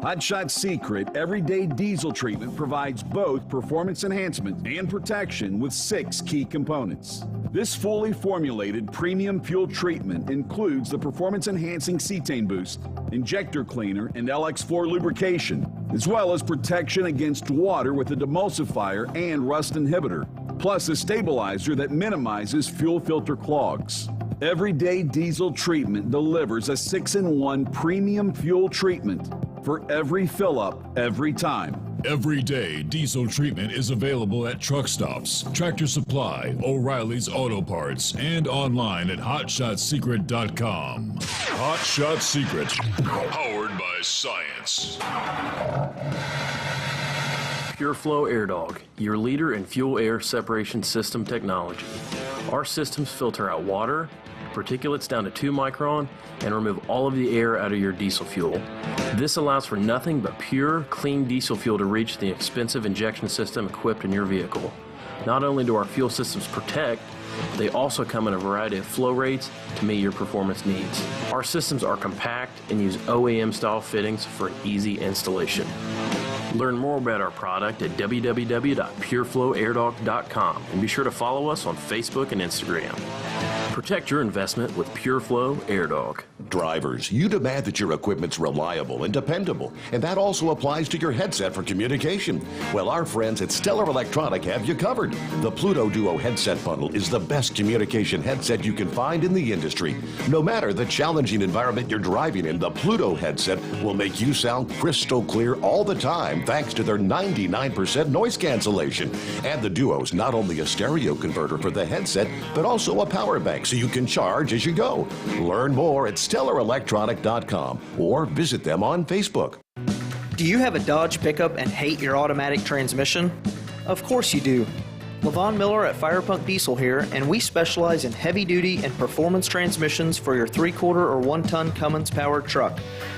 Hot Shot Secret Everyday Diesel Treatment provides both performance enhancement and protection with 6 key components. This fully formulated premium fuel treatment includes the performance-enhancing cetane boost, injector cleaner, and LX4 lubrication, as well as protection against water with a demulsifier and rust inhibitor, plus a stabilizer that minimizes fuel filter clogs. Everyday Diesel Treatment delivers a 6-in-1 premium fuel treatment for every fill-up, every time. Everyday Diesel Treatment is available at truck stops, Tractor Supply, O'Reilly's Auto Parts, and online at HotShotSecret.com. Hot Shot Secret, powered by science. Pure Flow Air Dog, your leader in fuel air separation system technology. Our systems filter out water, particulates down to 2 micron, and remove all of the air out of your diesel fuel. This allows for nothing but pure, clean diesel fuel to reach the expensive injection system equipped in your vehicle. Not only do our fuel systems protect, they also come in a variety of flow rates to meet your performance needs. Our systems are compact and use OEM-style fittings for easy installation. Learn more about our product at www.pureflowairdog.com and be sure to follow us on Facebook and Instagram. Protect your investment with Pure Flow Air Dog. Drivers, you demand that your equipment's reliable and dependable, and that also applies to your headset for communication. Well, our friends at Stellar Electronic have you covered. The Pluto Duo headset bundle is the best communication headset you can find in the industry. No matter the challenging environment you're driving in, the Pluto headset will make you sound crystal clear all the time thanks to their 99% noise cancellation. And the Duo's not only a stereo converter for the headset, but also a power bank so you can charge as you go. Learn more at StellarElectronic.com or visit them on Facebook. Do you have a Dodge pickup and hate your automatic transmission? Of course you do. Levon Miller at Firepunk Diesel here, and we specialize in heavy-duty and performance transmissions for your 3-quarter or 1-ton Cummins-powered truck.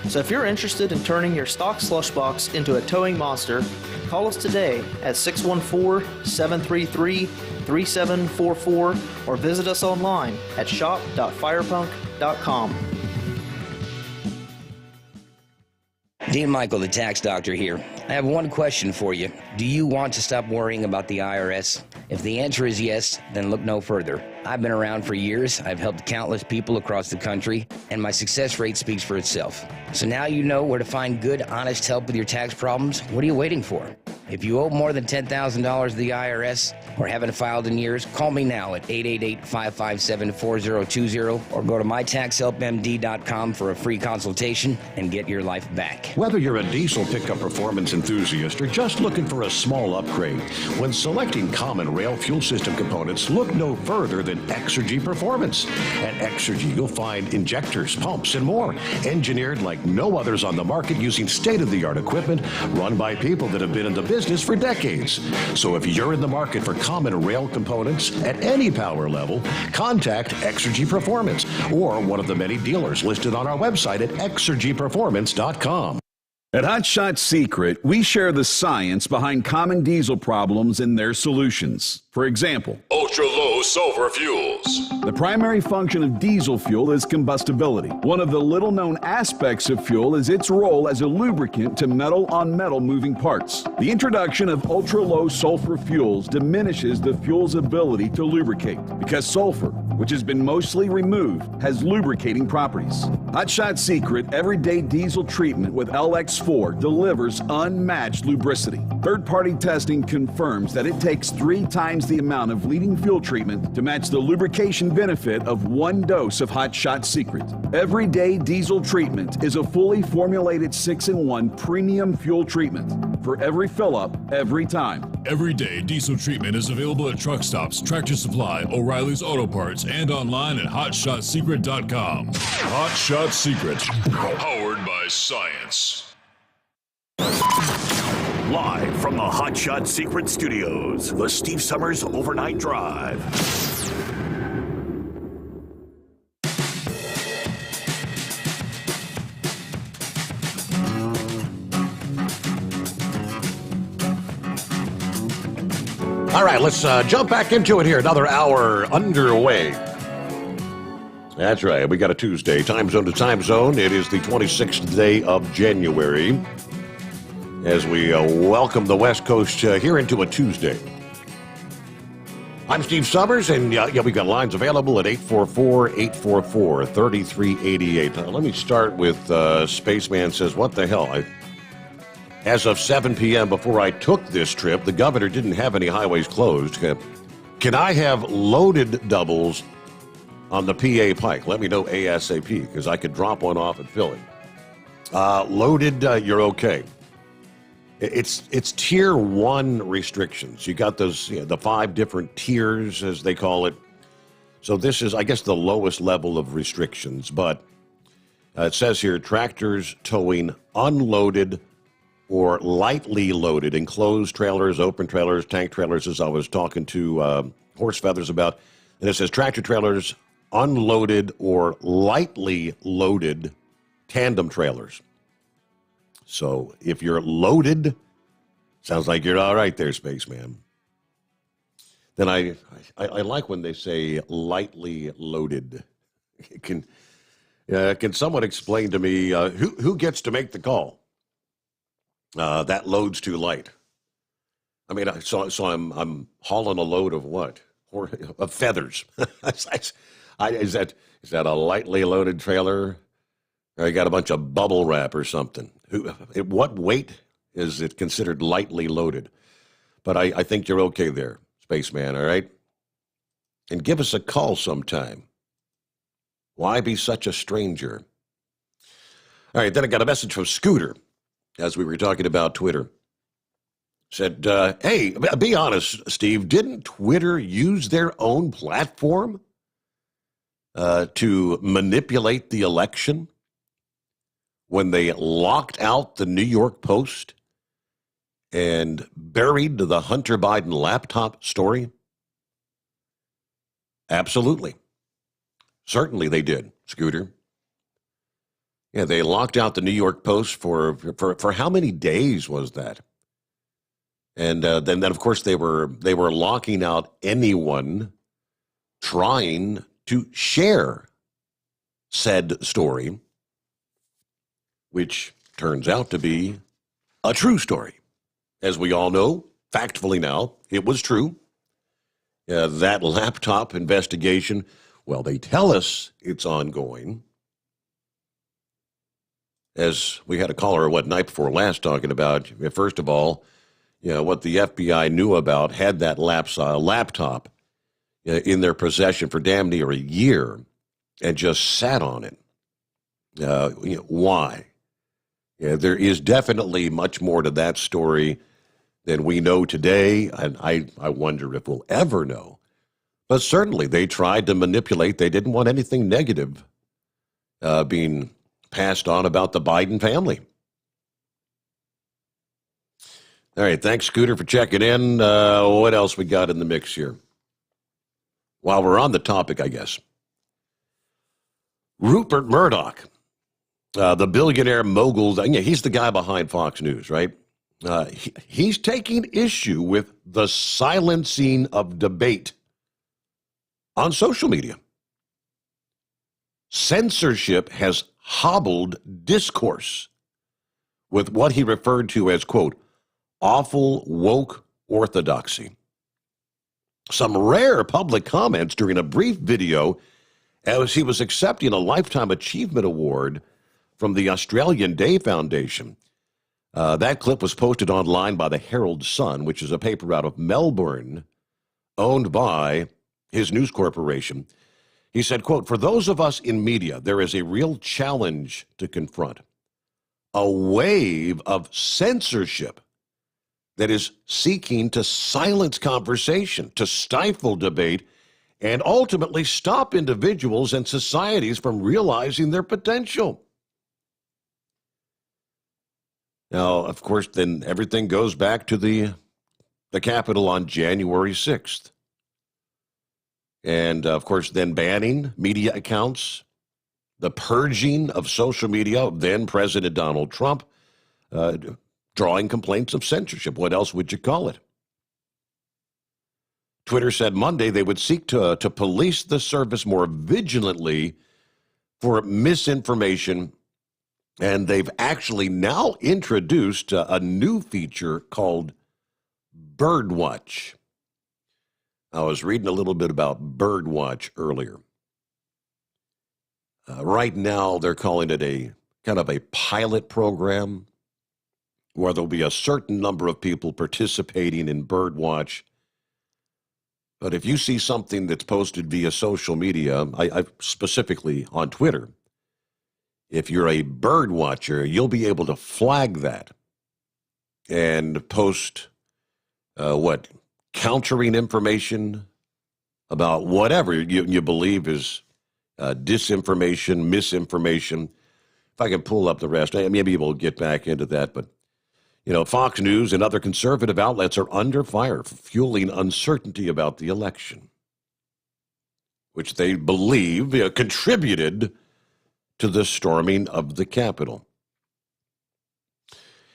So if you're interested in turning your stock slush box into a towing monster, call us today at 614-733-3744 or visit us online at shop.firepunk.com. Dean Michael, the tax doctor here. I have one question for you. Do you want to stop worrying about the IRS? If the answer is yes, then look no further. I've been around for years. I've helped countless people across the country, and my success rate speaks for itself. So now you know where to find good, honest help with your tax problems. What are you waiting for? If you owe more than $10,000 to the IRS or haven't filed in years, call me now at 888-557-4020 or go to mytaxhelpmd.com for a free consultation and get your life back. Whether you're a diesel pickup performance enthusiast or just looking for a small upgrade, when selecting common rail fuel system components, look no further than Exergy Performance. At Exergy, you'll find injectors, pumps, and more, engineered like no others on the market using state-of-the-art equipment run by people that have been in the business for decades. So if you're in the market for common rail components at any power level, contact Exergy Performance or one of the many dealers listed on our website at exergyperformance.com. At Hot Shot Secret, we share the science behind common diesel problems and their solutions. For example, ultra-low sulfur fuels. The primary function of diesel fuel is combustibility. One of the little-known aspects of fuel is its role as a lubricant to metal-on-metal moving parts. The introduction of ultra-low sulfur fuels diminishes the fuel's ability to lubricate because sulfur, which has been mostly removed, has lubricating properties. Hot Shot Secret Everyday Diesel Treatment with LX4 delivers unmatched lubricity. Third-party testing confirms that it takes 3 times the amount of leading fuel treatment to match the lubrication benefit of 1 dose of Hot Shot Secret. Everyday Diesel Treatment is a fully formulated 6-in-1 premium fuel treatment for every fill-up, every time. Everyday Diesel Treatment is available at truck stops, Tractor Supply, O'Reilly's Auto Parts, and online at hotshotsecret.com. Hot Shot Secret, powered by science. Live from the Hot Shot Secret Studios, the Steve Summers Overnight Drive. All right, let's jump back into it here. Another hour underway. That's right. We got a Tuesday, time zone to time zone. It is the 26th day of January as we welcome the West Coast here into a Tuesday. I'm Steve Summers, and we got lines available at 844-844-3388. Let me start with Spaceman says, what the hell? As of 7 p.m. before I took this trip, the governor didn't have any highways closed. Can I have loaded doubles on the PA Pike? Let me know ASAP, because I could drop one off and fill it. Loaded, you're okay. It's tier 1 restrictions. You got those, the 5 different tiers, as they call it. So this is, I guess, the lowest level of restrictions. But It says here, tractors towing unloaded or lightly loaded enclosed trailers, open trailers, tank trailers, as I was talking to Horse Feathers about. And it says tractor trailers, unloaded or lightly loaded tandem trailers. So if you're loaded, sounds like you're all right there, Spaceman. Then I like when they say lightly loaded. Can someone explain to me who gets to make the call? That load's too light. I mean, so I'm hauling a load of what? Of feathers. Is that a lightly loaded trailer? Or you got a bunch of bubble wrap or something? At what weight is it considered lightly loaded? But I think you're okay there, Spaceman, all right? And give us a call sometime. Why be such a stranger? All right, then I got a message from Scooter, as we were talking about Twitter. Said, hey, be honest, Steve, didn't Twitter use their own platform to manipulate the election when they locked out the New York Post and buried the Hunter Biden laptop story? Absolutely. Certainly they did, Scooter. Yeah, they locked out the New York Post for how many days was that? And then of course they were locking out anyone trying to share said story, which turns out to be a true story. As we all know, factfully now, it was true. That laptop investigation, well, they tell us it's ongoing. As we had a caller, night before last talking about, first of all, what the FBI knew about, had that laptop in their possession for damn near a year and just sat on it. Why? There is definitely much more to that story than we know today, and I wonder if we'll ever know. But certainly they tried to manipulate. They didn't want anything negative being passed on about the Biden family. All right, thanks, Scooter, for checking in. What else we got in the mix here? While we're on the topic, I guess. Rupert Murdoch, the billionaire mogul, he's the guy behind Fox News, right? He's taking issue with the silencing of debate on social media. Censorship has hobbled discourse with what he referred to as, quote, awful woke orthodoxy. Some rare public comments during a brief video as he was accepting a Lifetime Achievement Award from the Australian Day Foundation. That clip was posted online by the Herald Sun, which is a paper out of Melbourne, owned by his news corporation. He said, quote, for those of us in media, there is a real challenge to confront. A wave of censorship that is seeking to silence conversation, to stifle debate, and ultimately stop individuals and societies from realizing their potential. Now, of course, then everything goes back to the Capitol on January 6th. And, of course, then banning media accounts, the purging of social media, then President Donald Trump, drawing complaints of censorship. What else would you call it? Twitter said Monday they would seek to police the service more vigilantly for misinformation, and they've actually now introduced a new feature called Birdwatch. I was reading a little bit about Birdwatch earlier. Right now, they're calling it a kind of a pilot program where there'll be a certain number of people participating in Birdwatch. But if you see something that's posted via social media, I specifically on Twitter, if you're a bird watcher, you'll be able to flag that and post countering information about whatever you believe is disinformation, misinformation. if I can pull up the rest, maybe we'll get back into that. But, Fox News and other conservative outlets are under fire for fueling uncertainty about the election, which they believe contributed to the storming of the Capitol.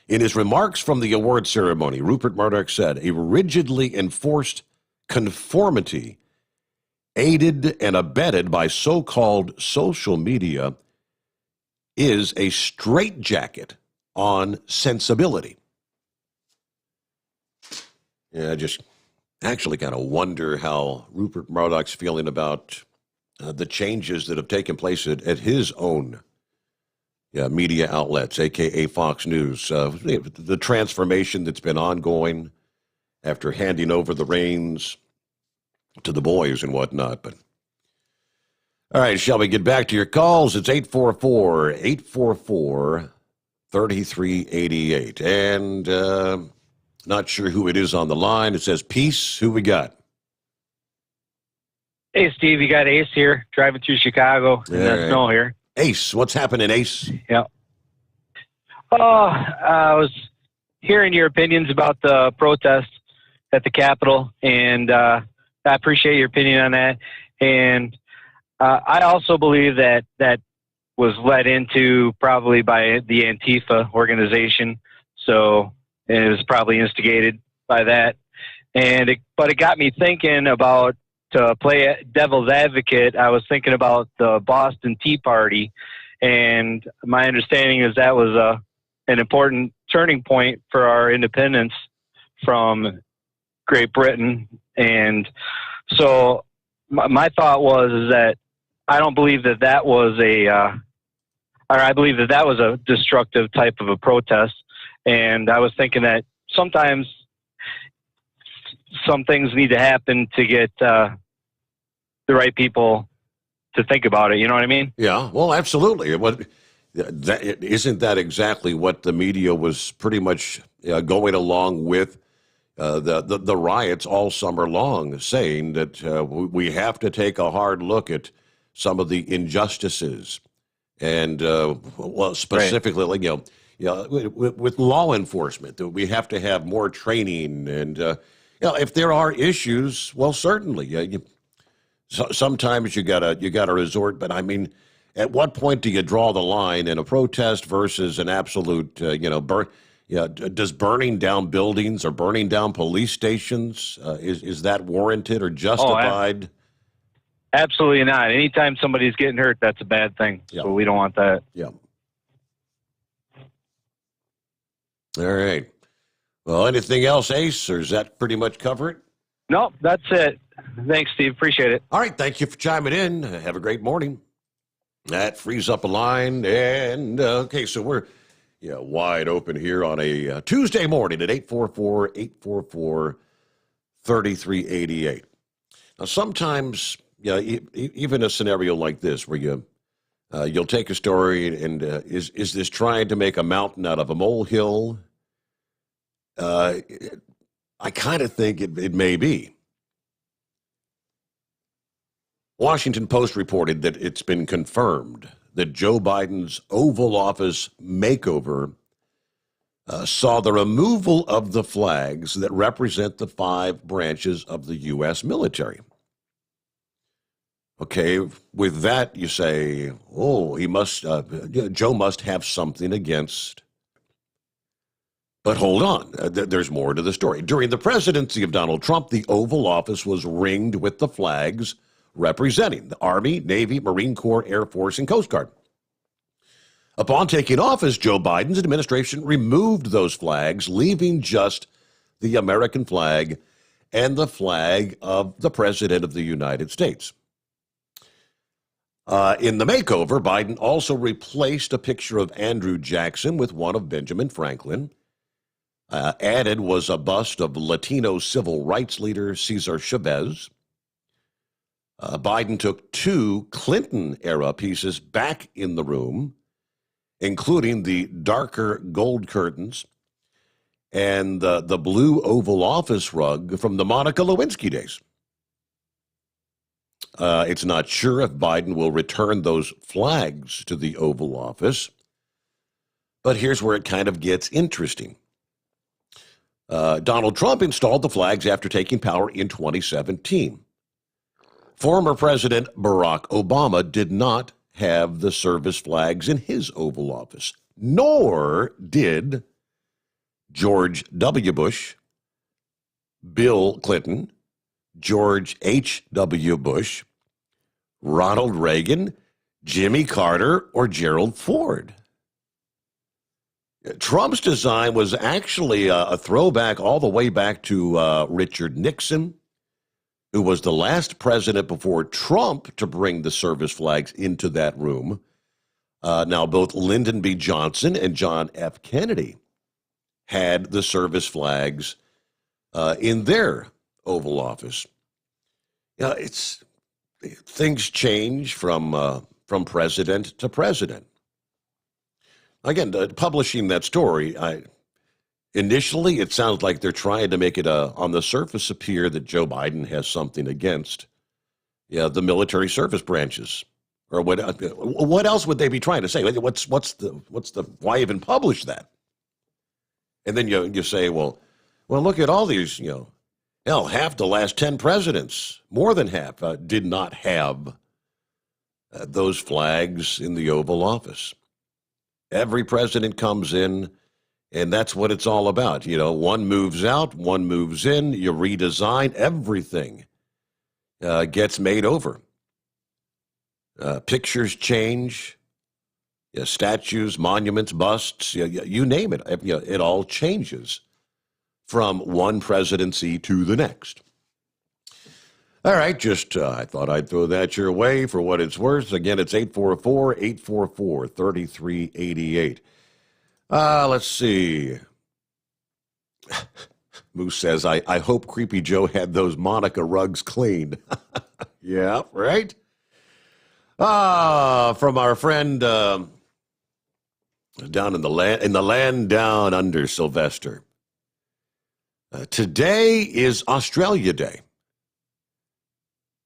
In his remarks from the award ceremony, Rupert Murdoch said, a rigidly enforced conformity aided and abetted by so-called social media is a straitjacket on sensibility. Yeah, I just actually kind of wonder how Rupert Murdoch's feeling about the changes that have taken place at his own media outlets, a.k.a. Fox News. The transformation that's been ongoing after handing over the reins to the boys and whatnot. But all right, shall we get back to your calls? It's 844-844-3388. And not sure who it is on the line. It says, peace. Who we got? Hey, Steve, you got Ace here, driving through Chicago in the snow here. Ace, what's happening, Ace? Yeah. I was hearing your opinions about the protest at the Capitol, and I appreciate your opinion on that. And I also believe that was led into probably by the Antifa organization. So it was probably instigated by that. But it got me thinking about, to play devil's advocate, I was thinking about the Boston Tea Party. And my understanding is that was an important turning point for our independence from Great Britain. And so my thought was that I don't believe that was I believe that was a destructive type of a protest. And I was thinking that sometimes some things need to happen to get the right people to think about it. You know what I mean? Yeah, well, absolutely. Isn't that exactly what the media was pretty much going along with the riots all summer long, saying that we have to take a hard look at some of the injustices, and specifically, right. With law enforcement, that we have to have more training, and if there are issues, well, certainly, sometimes you gotta resort. But I mean, at what point do you draw the line in a protest versus an absolute, does burning down buildings or burning down police stations, is that warranted or justified? Absolutely not. Anytime somebody's getting hurt, that's a bad thing. Yeah. So we don't want that. Yeah. All right. Well, anything else, Ace, or is that pretty much cover it? No, that's it. Thanks, Steve. Appreciate it. All right. Thank you for chiming in. Have a great morning. That frees up a line. And, okay, so we're wide open here on a Tuesday morning at 844-844-3388. Now, sometimes, even a scenario like this where you'll take a story and is this trying to make a mountain out of a molehill? I kind of think it may be. Washington Post reported that it's been confirmed that Joe Biden's Oval Office makeover saw the removal of the flags that represent the 5 branches of the U.S. military. Okay, with that, you say, Joe must have something against. But hold on, there's more to the story. During the presidency of Donald Trump, the Oval Office was ringed with the flags representing the Army, Navy, Marine Corps, Air Force, and Coast Guard. Upon taking office, Joe Biden's administration removed those flags, leaving just the American flag and the flag of the President of the United States. In the makeover, Biden also replaced a picture of Andrew Jackson with one of Benjamin Franklin. Added was a bust of Latino civil rights leader Cesar Chavez. Biden took 2 Clinton-era pieces back in the room, including the darker gold curtains and the blue Oval Office rug from the Monica Lewinsky days. It's not sure if Biden will return those flags to the Oval Office. But here's where it kind of gets interesting. Donald Trump installed the flags after taking power in 2017. Former President Barack Obama did not have the service flags in his Oval Office, nor did George W. Bush, Bill Clinton, George H.W. Bush, Ronald Reagan, Jimmy Carter, or Gerald Ford. Trump's design was actually a throwback all the way back to Richard Nixon, who was the last president before Trump to bring the service flags into that room. Now, both Lyndon B. Johnson and John F. Kennedy had the service flags in their Oval Office. Things change from president to president. Again, publishing that story, initially it sounds like they're trying to make it on the surface appear that Joe Biden has something against the military service branches. Or what else would they be trying to say? What's the why even publish that? And then you say, well, look at all these, half the last 10 presidents, more than half, did not have those flags in the Oval Office. Every president comes in, and that's what it's all about. One moves out, one moves in, you redesign, everything gets made over. Pictures change, statues, monuments, busts, you name it. It all changes from one presidency to the next. All right, I thought I'd throw that your way for what it's worth. Again, it's 844-844-3388. Let's see. Moose says, I hope Creepy Joe had those Monica rugs cleaned. Yeah, right? From our friend down in the land down under, Sylvester. Today is Australia Day.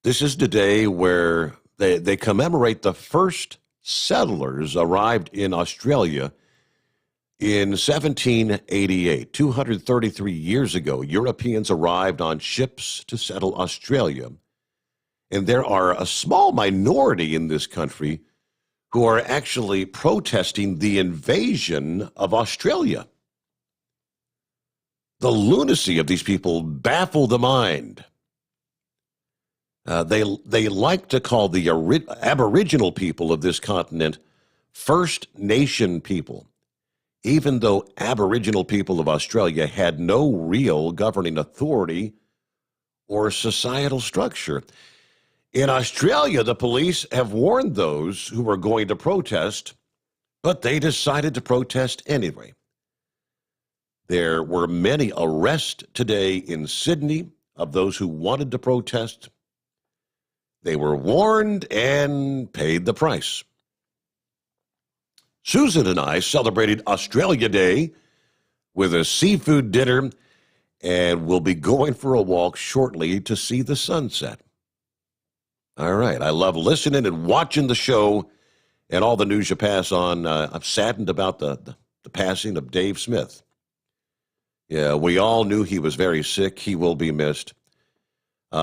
This is the day where they commemorate the first settlers arrived in Australia in 1788. 233 years ago, Europeans arrived on ships to settle Australia. And there are a small minority in this country who are actually protesting the invasion of Australia. The lunacy of these people baffle the mind. They like to call the Aboriginal people of this continent First Nation people, even though Aboriginal people of Australia had no real governing authority or societal structure. In Australia, the police have warned those who were going to protest, but they decided to protest anyway. There were many arrests today in Sydney of those who wanted to protest. They were warned and paid the price. Susan and I celebrated Australia Day with a seafood dinner, and we'll be going for a walk shortly to see the sunset. All right. I love listening and watching the show and all the news you pass on. I'm saddened about the passing of Dave Smith. Yeah, we all knew he was very sick. He will be missed.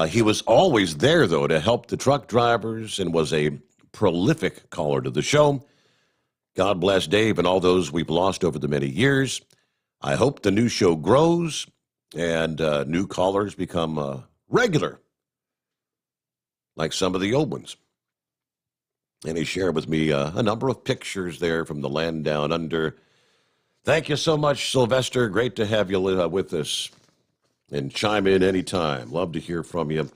He was always there, though, to help the truck drivers and was a prolific caller to the show. God bless Dave and all those we've lost over the many years. I hope the new show grows and new callers become regular, like some of the old ones. And he shared with me a number of pictures there from the land down under. Thank you so much, Sylvester. Great to have you with us. And chime in anytime. Love to hear from you.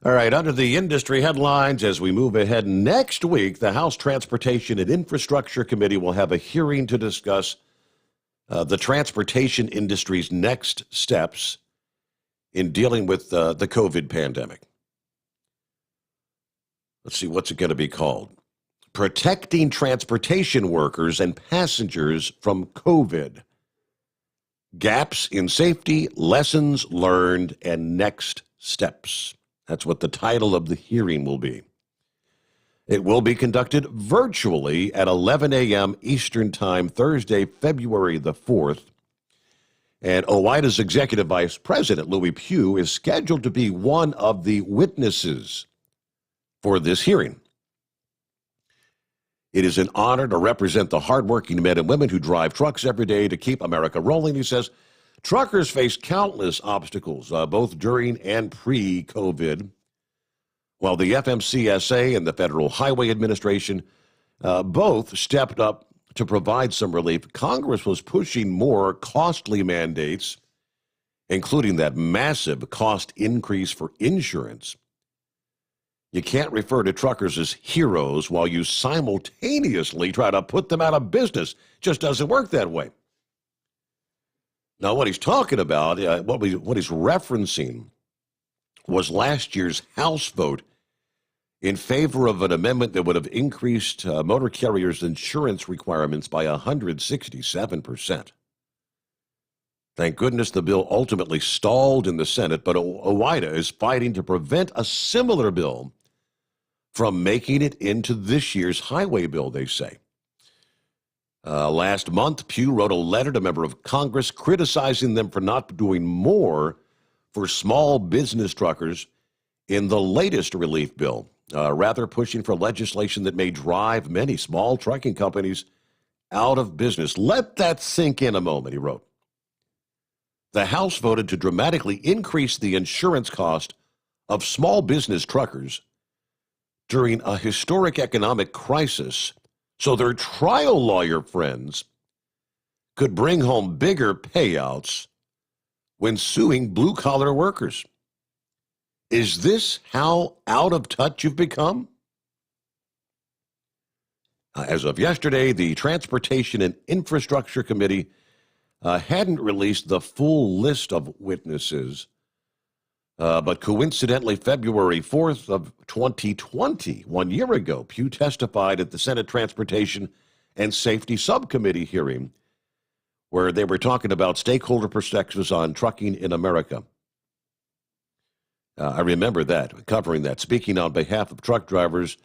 All right, under the industry headlines, as we move ahead next week, the House Transportation and Infrastructure Committee will have a hearing to discuss the transportation industry's next steps in dealing with the COVID pandemic. Let's see, what's it going to be called? Protecting Transportation Workers and Passengers from COVID. Gaps in Safety, Lessons Learned, and Next Steps. That's what the title of the hearing will be. It will be conducted virtually at 11 a.m. Eastern Time, Thursday, February the 4th. And OOIDA's Executive Vice President, Louis Pugh, is scheduled to be one of the witnesses for this hearing. It is an honor to represent the hardworking men and women who drive trucks every day to keep America rolling, he says. Truckers face countless obstacles, both during and pre-COVID. While the FMCSA and the Federal Highway Administration both stepped up to provide some relief, Congress was pushing more costly mandates, including that massive cost increase for insurance. You can't refer to truckers as heroes while you simultaneously try to put them out of business. Just doesn't work that way. Now, what he's talking about, what he's referencing, was last year's House vote in favor of an amendment that would have increased motor carriers' insurance requirements by 167%. Thank goodness the bill ultimately stalled in the Senate, but OOIDA is fighting to prevent a similar bill from making it into this year's highway bill, they say. Last month, Pugh wrote a letter to a member of Congress criticizing them for not doing more for small business truckers in the latest relief bill, rather pushing for legislation that may drive many small trucking companies out of business. Let that sink in a moment, he wrote. The House voted to dramatically increase the insurance cost of small business truckers during a historic economic crisis so their trial lawyer friends could bring home bigger payouts when suing blue-collar workers. Is this how out of touch you've become? As of yesterday, the Transportation and Infrastructure Committee hadn't released the full list of witnesses, but coincidentally, February 4th of 2020, 1 year ago, Pugh testified at the Senate Transportation and Safety Subcommittee hearing where they were talking about stakeholder perspectives on trucking in America. I remember that, covering that. Speaking on behalf of truck drivers,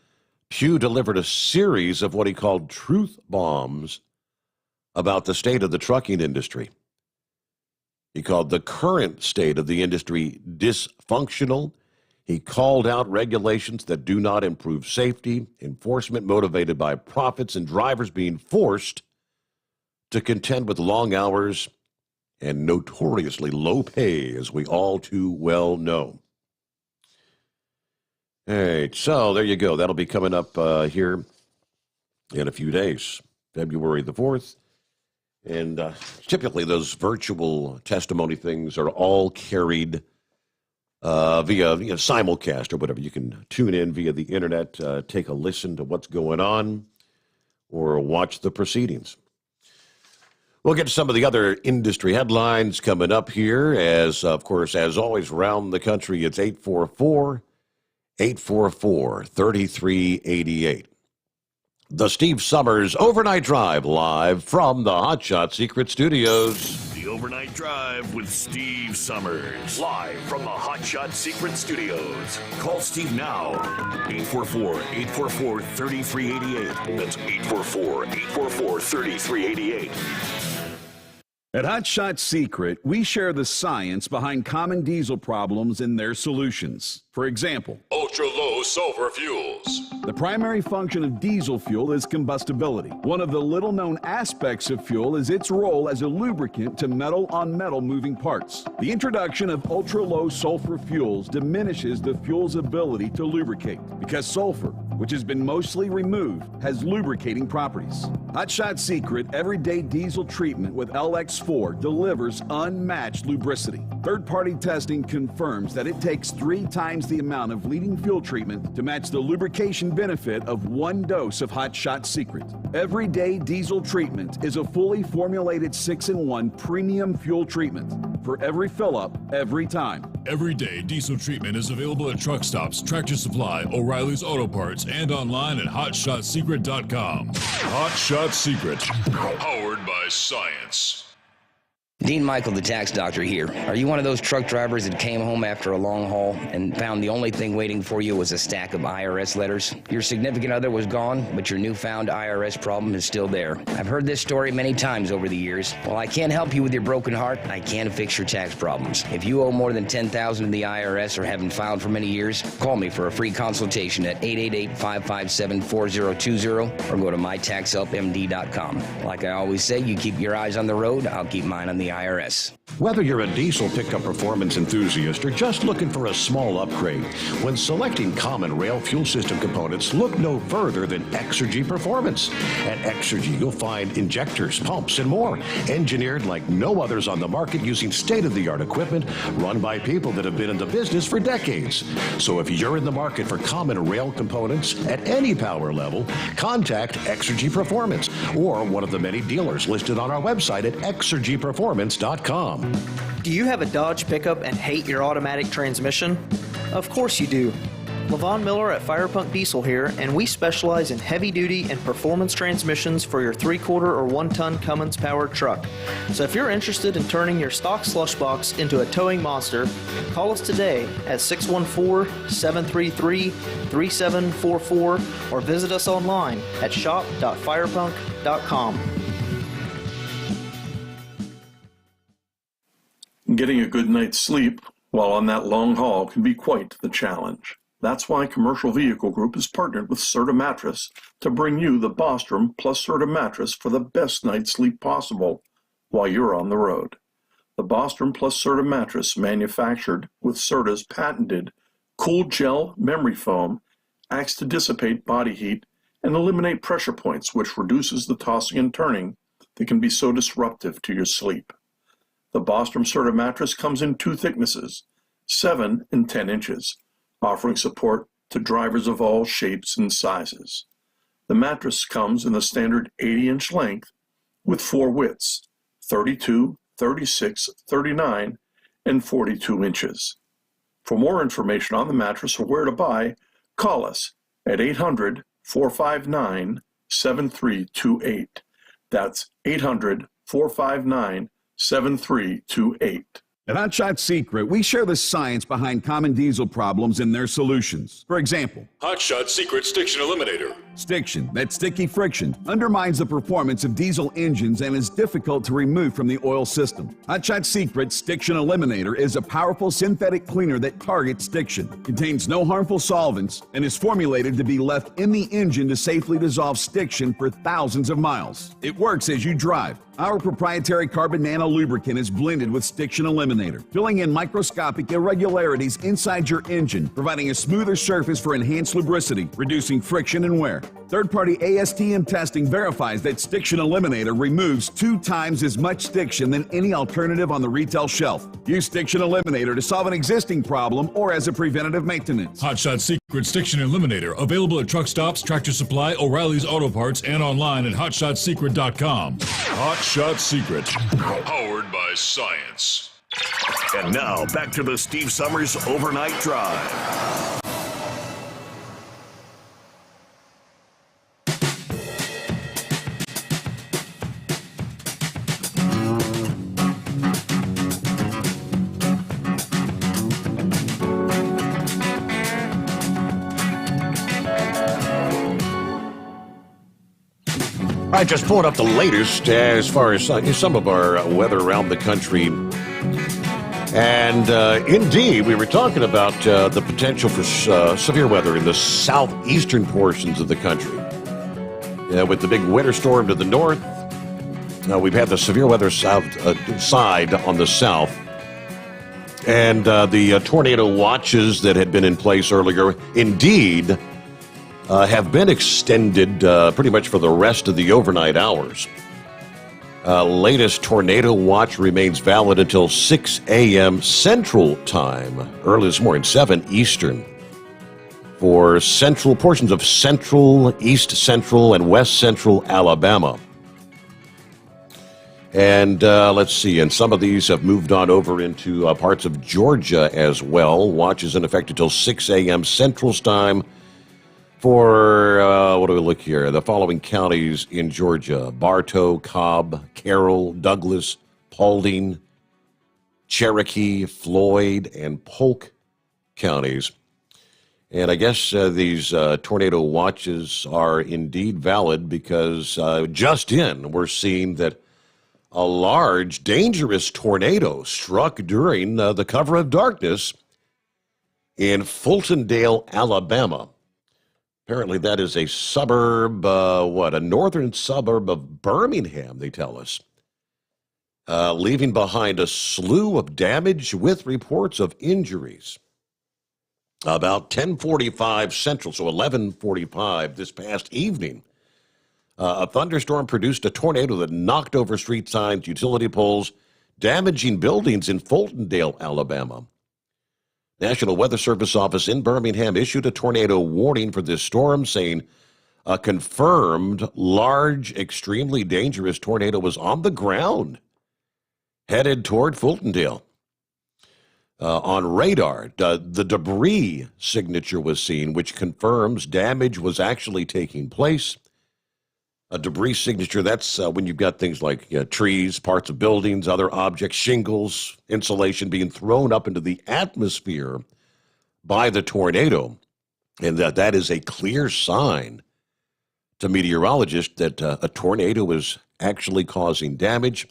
Pugh delivered a series of what he called truth bombs about the state of the trucking industry. He called the current state of the industry dysfunctional. He called out regulations that do not improve safety, enforcement motivated by profits, and drivers being forced to contend with long hours and notoriously low pay, as we all too well know. All right, so there you go. That'll be coming up here in a few days, February the 4th. And typically those virtual testimony things are all carried via simulcast or whatever. You can tune in via the internet, take a listen to what's going on, or watch the proceedings. We'll get to some of the other industry headlines coming up here. As, of course, as always, around the country, it's 844-3388. The Steve Sommers Overnight Drive, live from the Hot Shot Secret Studios. The Overnight Drive with Steve Sommers, live from the Hot Shot Secret Studios. Call Steve now, 844-844-3388. That's 844-844-3388. At Hot Shot Secret, we share the science behind common diesel problems and their solutions. For example, ultra-low sulfur fuels. The primary function of diesel fuel is combustibility. One of the little-known aspects of fuel is its role as a lubricant to metal-on-metal moving parts. The introduction of ultra-low sulfur fuels diminishes the fuel's ability to lubricate because sulfur, which has been mostly removed, has lubricating properties. Hot Shot Secret Everyday Diesel Treatment with LX4 delivers unmatched lubricity. Third-party testing confirms that it takes 3 times the amount of leading fuel treatment to match the lubrication benefit of 1 dose of Hot Shot Secret. Everyday Diesel Treatment is a fully formulated 6-in-1 premium fuel treatment for every fill-up, every time. Everyday Diesel Treatment is available at truck stops, Tractor Supply, O'Reilly's Auto Parts, and online at hotshotsecret.com. Hot Shot Secret, powered by science. Dean Michael, the tax doctor here. Are you one of those truck drivers that came home after a long haul and found the only thing waiting for you was a stack of IRS letters? Your significant other was gone, but your newfound IRS problem is still there. I've heard this story many times over the years. While I can't help you with your broken heart, I can fix your tax problems. If you owe more than $10,000 to the IRS or haven't filed for many years, call me for a free consultation at 888-557-4020 or go to mytaxhelpmd.com. Like I always say, you keep your eyes on the road, I'll keep mine on the IRS. Whether you're a diesel pickup performance enthusiast or just looking for a small upgrade, when selecting common rail fuel system components, look no further than Exergy Performance. At Exergy, you'll find injectors, pumps, and more, engineered like no others on the market using state-of-the-art equipment run by people that have been in the business for decades. So if you're in the market for common rail components at any power level, contact Exergy Performance or one of the many dealers listed on our website at exergyperformance.com. Do you have a Dodge pickup and hate your automatic transmission? Of course you do. Levon Miller at Firepunk Diesel here, and we specialize in heavy-duty and performance transmissions for your 3-quarter or 1-ton Cummins-powered truck. So if you're interested in turning your stock slush box into a towing monster, call us today at 614-733-3744 or visit us online at shop.firepunk.com. Getting a good night's sleep while on that long haul can be quite the challenge. That's why Commercial Vehicle Group has partnered with Serta Mattress to bring you the Bostrom plus Serta mattress for the best night's sleep possible while you're on the road. The Bostrom plus Serta mattress, manufactured with Serta's patented Cool Gel memory foam, acts to dissipate body heat and eliminate pressure points, which reduces the tossing and turning that can be so disruptive to your sleep. The Bostrom Serta mattress comes in 2 thicknesses, 7 and 10 inches, offering support to drivers of all shapes and sizes. The mattress comes in the standard 80-inch length with 4 widths, 32, 36, 39, and 42 inches. For more information on the mattress or where to buy, call us at 800-459-7328. That's 800-459-7328. At Hot Shot Secret, we share the science behind common diesel problems and their solutions. For example, Hot Shot Secret Stiction Eliminator. Stiction, that sticky friction, undermines the performance of diesel engines and is difficult to remove from the oil system. Hot Shot Secret Stiction Eliminator is a powerful synthetic cleaner that targets stiction, contains no harmful solvents, and is formulated to be left in the engine to safely dissolve stiction for thousands of miles. It works as you drive. Our proprietary carbon nano lubricant is blended with Stiction Eliminator, filling in microscopic irregularities inside your engine, providing a smoother surface for enhanced lubricity, reducing friction and wear. Third-party ASTM testing verifies that Stiction Eliminator removes 2 times as much stiction than any alternative on the retail shelf. Use Stiction Eliminator to solve an existing problem or as a preventative maintenance. Hot Shot Secret Stiction Eliminator, available at truck stops, Tractor Supply, O'Reilly's Auto Parts, and online at hotshotsecret.com. Hot Shot Secret, powered by science. And now, back to the Steve Sommers Overnight Drive. I just pulled up the latest as far as some of our weather around the country. And indeed, we were talking about the potential for severe weather in the southeastern portions of the country. With the big winter storm to the north, we've had the severe weather side on the south. And the tornado watches that had been in place earlier, indeed, have been extended pretty much for the rest of the overnight hours. Latest tornado watch remains valid until 6 a.m. Central Time, early this morning, 7 Eastern, for central portions of central, east central, and west central Alabama. And let's see, and some of these have moved on over into parts of Georgia as well. Watch is in effect until 6 a.m. Central Time for, what do we look here? The following counties in Georgia: Bartow, Cobb, Carroll, Douglas, Paulding, Cherokee, Floyd, and Polk counties. And I guess these tornado watches are indeed valid because just we're seeing that a large, dangerous tornado struck during the cover of darkness in Fultondale, Alabama. Apparently that is a suburb, a northern suburb of Birmingham, they tell us, leaving behind a slew of damage with reports of injuries. About 10:45 Central, so 11:45 this past evening, a thunderstorm produced a tornado that knocked over street signs, utility poles, damaging buildings in Fultondale, Alabama. National Weather Service office in Birmingham issued a tornado warning for this storm, saying a confirmed large, extremely dangerous tornado was on the ground, headed toward Fultondale. On radar, the debris signature was seen, which confirms damage was actually taking place. A debris signature, that's when you've got things like trees, parts of buildings, other objects, shingles, insulation being thrown up into the atmosphere by the tornado. And that is a clear sign to meteorologists that a tornado is actually causing damage.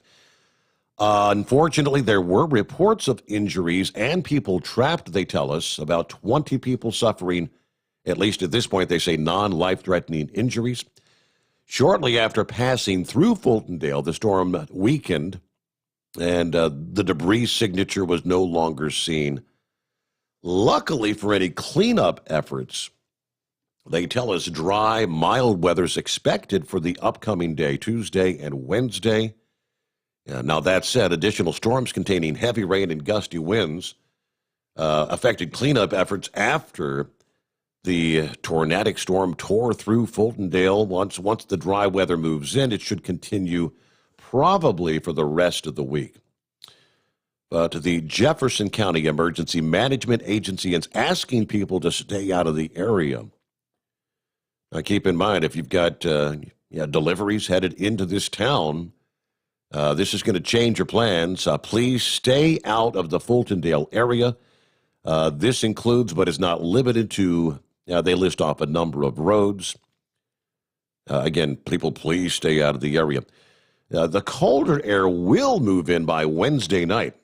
Unfortunately, there were reports of injuries and people trapped, they tell us, about 20 people suffering, at least at this point, they say non-life-threatening injuries. Shortly after passing through Fultondale, the storm weakened, and the debris signature was no longer seen. Luckily for any cleanup efforts, they tell us dry, mild weather is expected for the upcoming day, Tuesday and Wednesday. Now, that said, additional storms containing heavy rain and gusty winds affected cleanup efforts after the tornadic storm tore through Fultondale. Once the dry weather moves in, it should continue probably for the rest of the week. But the Jefferson County Emergency Management Agency is asking people to stay out of the area. Now, keep in mind, if you've got deliveries headed into this town, this is going to change your plans. Please stay out of the Fultondale area. This includes, but is not limited to, they list off a number of roads. Again, people, please stay out of the area. The colder air will move in by Wednesday night.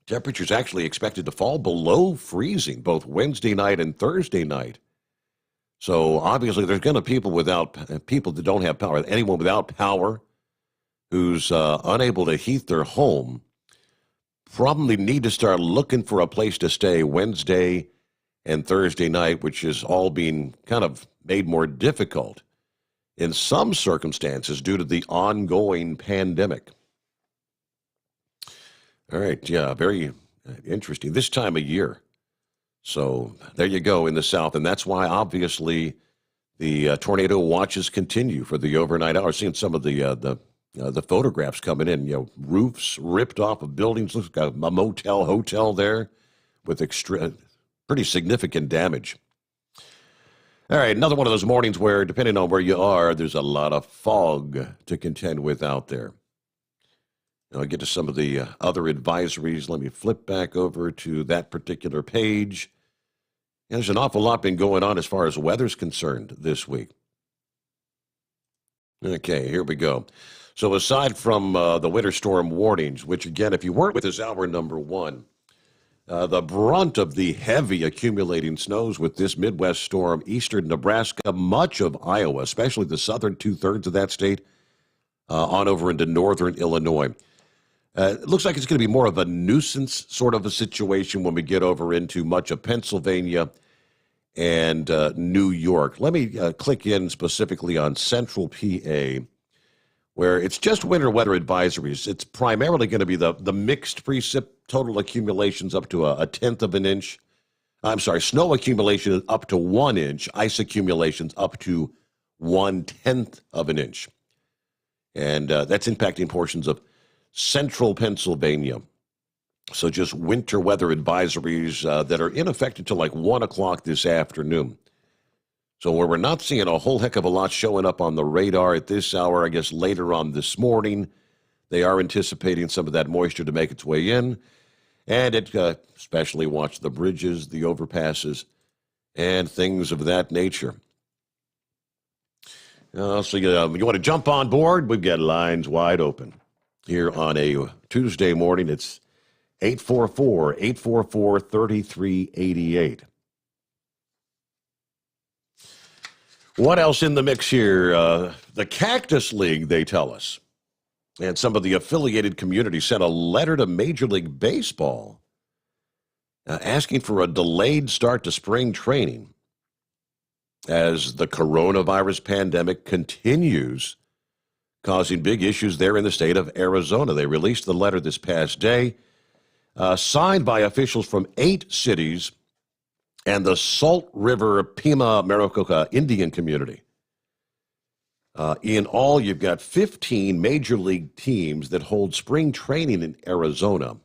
Temperatures actually expected to fall below freezing both Wednesday night and Thursday night. So obviously there's going to be people that don't have power. Anyone without power who's unable to heat their home probably need to start looking for a place to stay Wednesday and Thursday night, which is all being kind of made more difficult in some circumstances due to the ongoing pandemic. All right, yeah, very interesting. This time of year. So there you go in the south, and that's why obviously the tornado watches continue for the overnight hours. Seeing some of the photographs coming in, roofs ripped off of buildings. Looks like a motel, hotel there with pretty significant damage. All right, another one of those mornings where, depending on where you are, there's a lot of fog to contend with out there. Now, I'll get to some of the other advisories. Let me flip back over to that particular page. There's an awful lot been going on as far as weather's concerned this week. Okay, here we go. So aside from the winter storm warnings, which again, if you weren't with us, hour number one, the brunt of the heavy accumulating snows with this Midwest storm, eastern Nebraska, much of Iowa, especially the southern two-thirds of that state, on over into northern Illinois. It looks like it's going to be more of a nuisance sort of a situation when we get over into much of Pennsylvania and New York. Let me click in specifically on central PA, where it's just winter weather advisories. It's primarily going to be the mixed precip, total accumulations up to a tenth of an inch. I'm sorry, snow accumulation up to 1 inch, ice accumulations up to 1/10 of an inch. And that's impacting portions of central Pennsylvania. So just winter weather advisories that are in effect until like 1 o'clock this afternoon. So where we're not seeing a whole heck of a lot showing up on the radar at this hour, I guess later on this morning, They are anticipating some of that moisture to make its way in, and it especially watch the bridges, the overpasses, and things of that nature. So you want to jump on board? We've got lines wide open here on a Tuesday morning. It's 844-844-3388. What else in the mix here? The Cactus League, they tell us, and some of the affiliated communities sent a letter to Major League Baseball asking for a delayed start to spring training as the coronavirus pandemic continues, causing big issues there in the state of Arizona. They released the letter this past day, signed by officials from 8 cities and the Salt River Pima Maricopa Indian community. In all, you've got 15 major league teams that hold spring training in Arizona.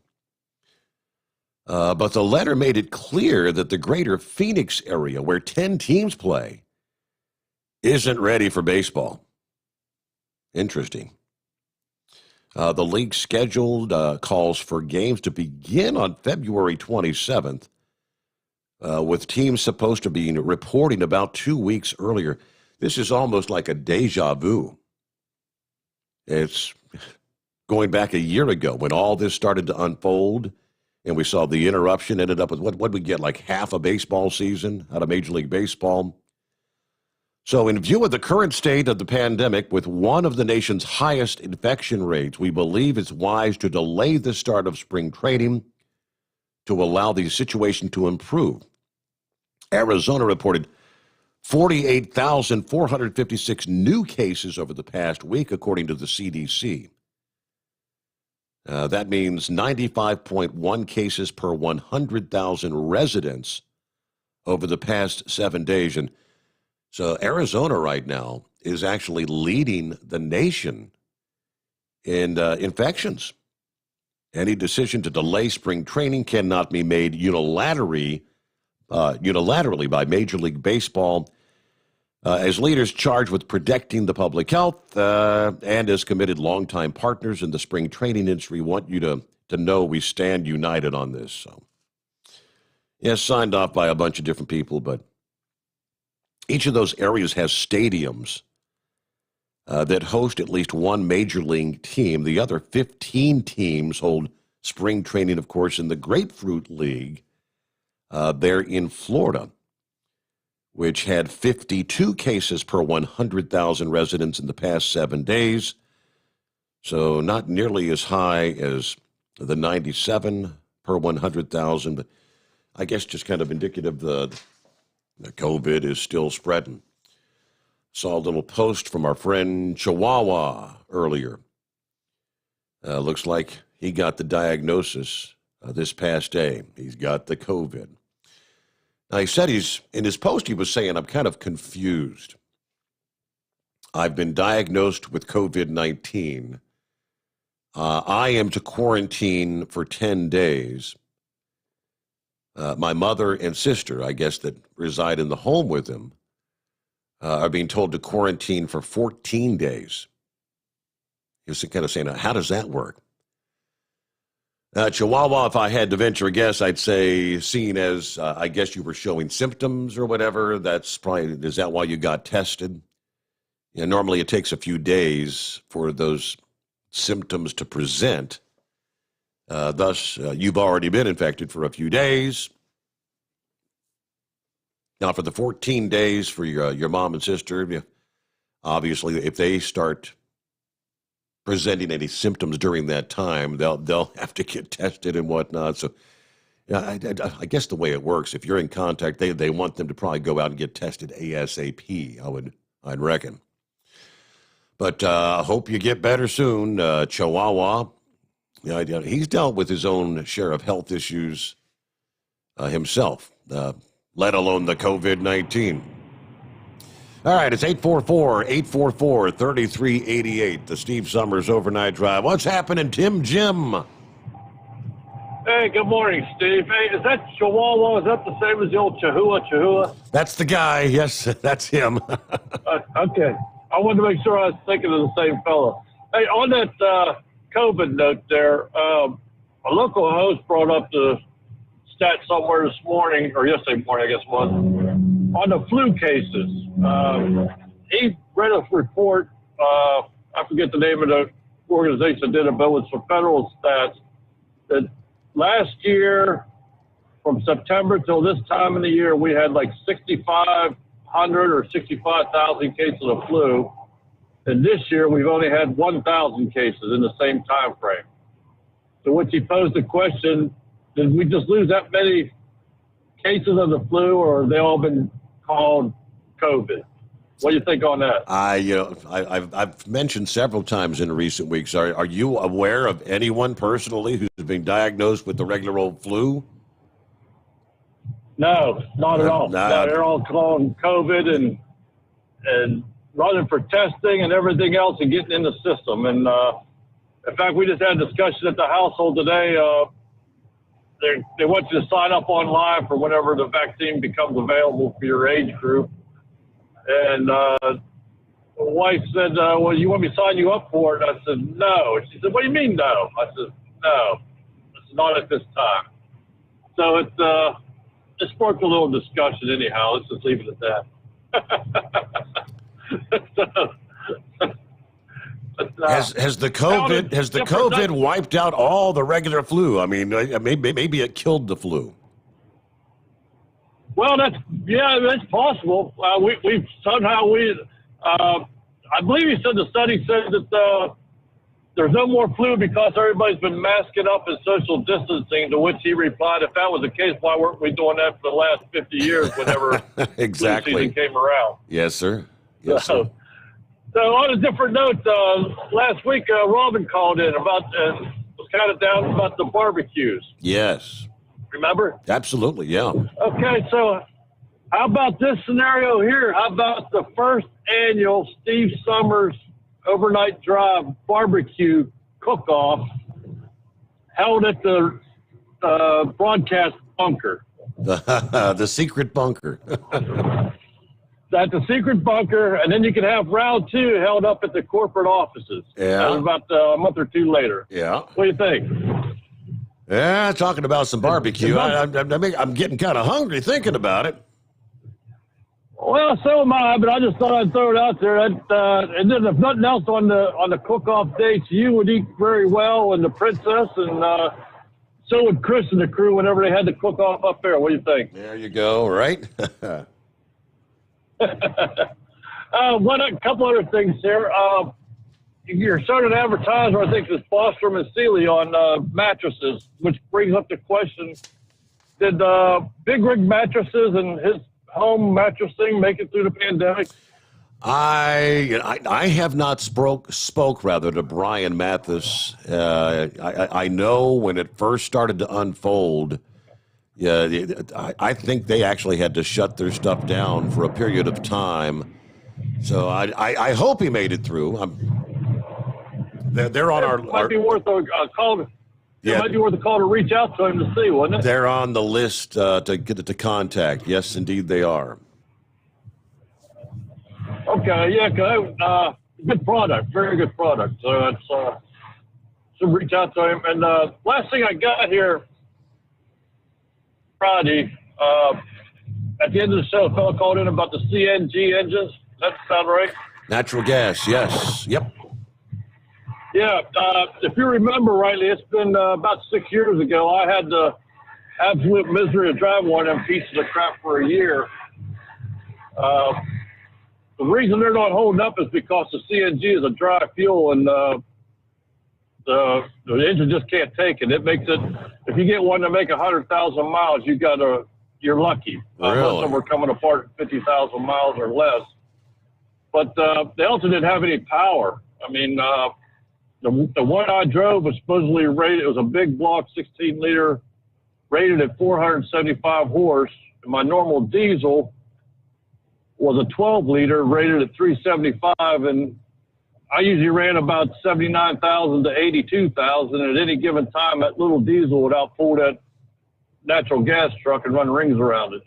But the letter made it clear that the greater Phoenix area, where 10 teams play, isn't ready for baseball. Interesting. The league scheduled calls for games to begin on February 27th, with teams supposed to be reporting about 2 weeks earlier. This is almost like a deja vu. It's going back a year ago when all this started to unfold, and we saw the interruption, ended up with, what did we get, like half a baseball season out of Major League Baseball? So in view of the current state of the pandemic, with one of the nation's highest infection rates, we believe it's wise to delay the start of spring training to allow the situation to improve. Arizona reported 48,456 new cases over the past week, according to the CDC. That means 95.1 cases per 100,000 residents over the past 7 days. And so Arizona right now is actually leading the nation in infections. Any decision to delay spring training cannot be made unilaterally by Major League Baseball as leaders charged with protecting the public health and as committed longtime partners in the spring training industry want you to know we stand united on this. So, yes, signed off by a bunch of different people, but each of those areas has stadiums that host at least one major league team. The other 15 teams hold spring training, of course, in the Grapefruit League there in Florida, which had 52 cases per 100,000 residents in the past 7 days. So not nearly as high as the 97 per 100,000, but I guess just kind of indicative the COVID is still spreading. Saw a little post from our friend Chihuahua earlier. Looks like he got the diagnosis this past day. He's got the COVID. Now, he said in his post, he was saying, I'm kind of confused. I've been diagnosed with COVID-19. I am to quarantine for 10 days. My mother and sister, I guess, that reside in the home with him, are being told to quarantine for 14 days. He was kind of saying, how does that work? Chihuahua, if I had to venture a guess, I'd say, seeing as I guess you were showing symptoms or whatever, is that why you got tested? Normally it takes a few days for those symptoms to present. Thus, you've already been infected for a few days. Now, for the 14 days for your mom and sister, obviously, if they start presenting any symptoms during that time, they'll have to get tested and whatnot. So, I guess the way it works, if you're in contact, they want them to probably go out and get tested ASAP. I'd reckon. But hope you get better soon, Chihuahua. He's dealt with his own share of health issues himself, let alone the COVID-19. All right, it's 844-844-3388, the Steve Sommers Overnight Drive. What's happening, Tim Jim? Hey, good morning, Steve. Hey, is that Chihuahua? Is that the same as the old Chihuahua? That's the guy. Yes, that's him. Okay. I wanted to make sure I was thinking of the same fellow. Hey, on that COVID note there, a local host brought up the stat somewhere this morning, or yesterday morning, I guess it was, on the flu cases. He read a report, I forget the name of the organization that did it, but it was for federal stats, that last year, from September till this time of the year, we had like 6,500 or 65,000 cases of flu. And this year, we've only had 1,000 cases in the same time frame. So which he posed the question, did we just lose that many cases of the flu, or have they all been called COVID? What do you think on that? I've mentioned several times in recent weeks, are you aware of anyone personally who's been diagnosed with the regular old flu? No, not at all. No. No, they're all calling COVID and running for testing and everything else and getting in the system. And in fact, we just had a discussion at the household today. They want you to sign up online for whenever the vaccine becomes available for your age group. And the wife said, well, you want me to sign you up for it? I said, no. She said, what do you mean no? I said, no, it's not at this time. So it sparked a little discussion anyhow. Let's just leave it at that. Has the COVID wiped out all the regular flu? I mean, maybe it killed the flu. Well, that's possible. I believe he said the study said that there's no more flu because everybody's been masking up and social distancing. To which he replied, if that was the case, why weren't we doing that for the last 50 years? Whenever exactly flu season came around. Yes, sir. Yes, sir. So on a different note, last week Robin called in was kind of down about the barbecues. Yes. Remember? Absolutely, yeah. Okay, so how about this scenario here? How about the first annual Steve Sommers Overnight Drive barbecue cook-off held at the broadcast bunker? The secret bunker. At the secret bunker, and then you can have round two held up at the corporate offices. Yeah. That was about a month or two later. Yeah. What do you think? Yeah, talking about some barbecue. I'm getting kind of hungry thinking about it. Well, so am I, but I just thought I'd throw it out there. And then if nothing else on the cook-off dates, you would eat very well, and the princess, and so would Chris and the crew whenever they had the cook-off up there. What do you think? There you go, right? A couple other things here. You're starting to advertise, I think, this Bostrom and Sealy on mattresses, which brings up the question, did Big Rig Mattresses and his home mattressing make it through the pandemic? I have not spoke to Brian Mathis. I know when it first started to unfold, I think they actually had to shut their stuff down for a period of time. So I hope he made it through. They're on our. Might be worth a call. Yeah. It might be worth a call to reach out to him to see, wouldn't it? They're on the list to get to contact. Yes, indeed, they are. Okay, yeah, good product, very good product. So it's should reach out to him. And last thing I got here, Friday, at the end of the show, a fellow called in about the CNG engines. Does that sound right? Natural gas, yes. Yep. Yeah, if you remember rightly, it's been about 6 years ago. I had the absolute misery of driving one of them pieces of crap for a year. The reason they're not holding up is because the CNG is a dry fuel, and the engine just can't take it. It makes it. If you get one to make 100,000 miles, you're lucky. Really? Most of them are coming apart at 50,000 miles or less. But they also didn't have any power. I mean, the one I drove was supposedly rated. It was a big block, 16-liter, rated at 475 horse. And my normal diesel was a 12-liter, rated at 375, and I usually ran about 79,000 to 82,000. At any given time, that little diesel would outpull that natural gas truck and run rings around it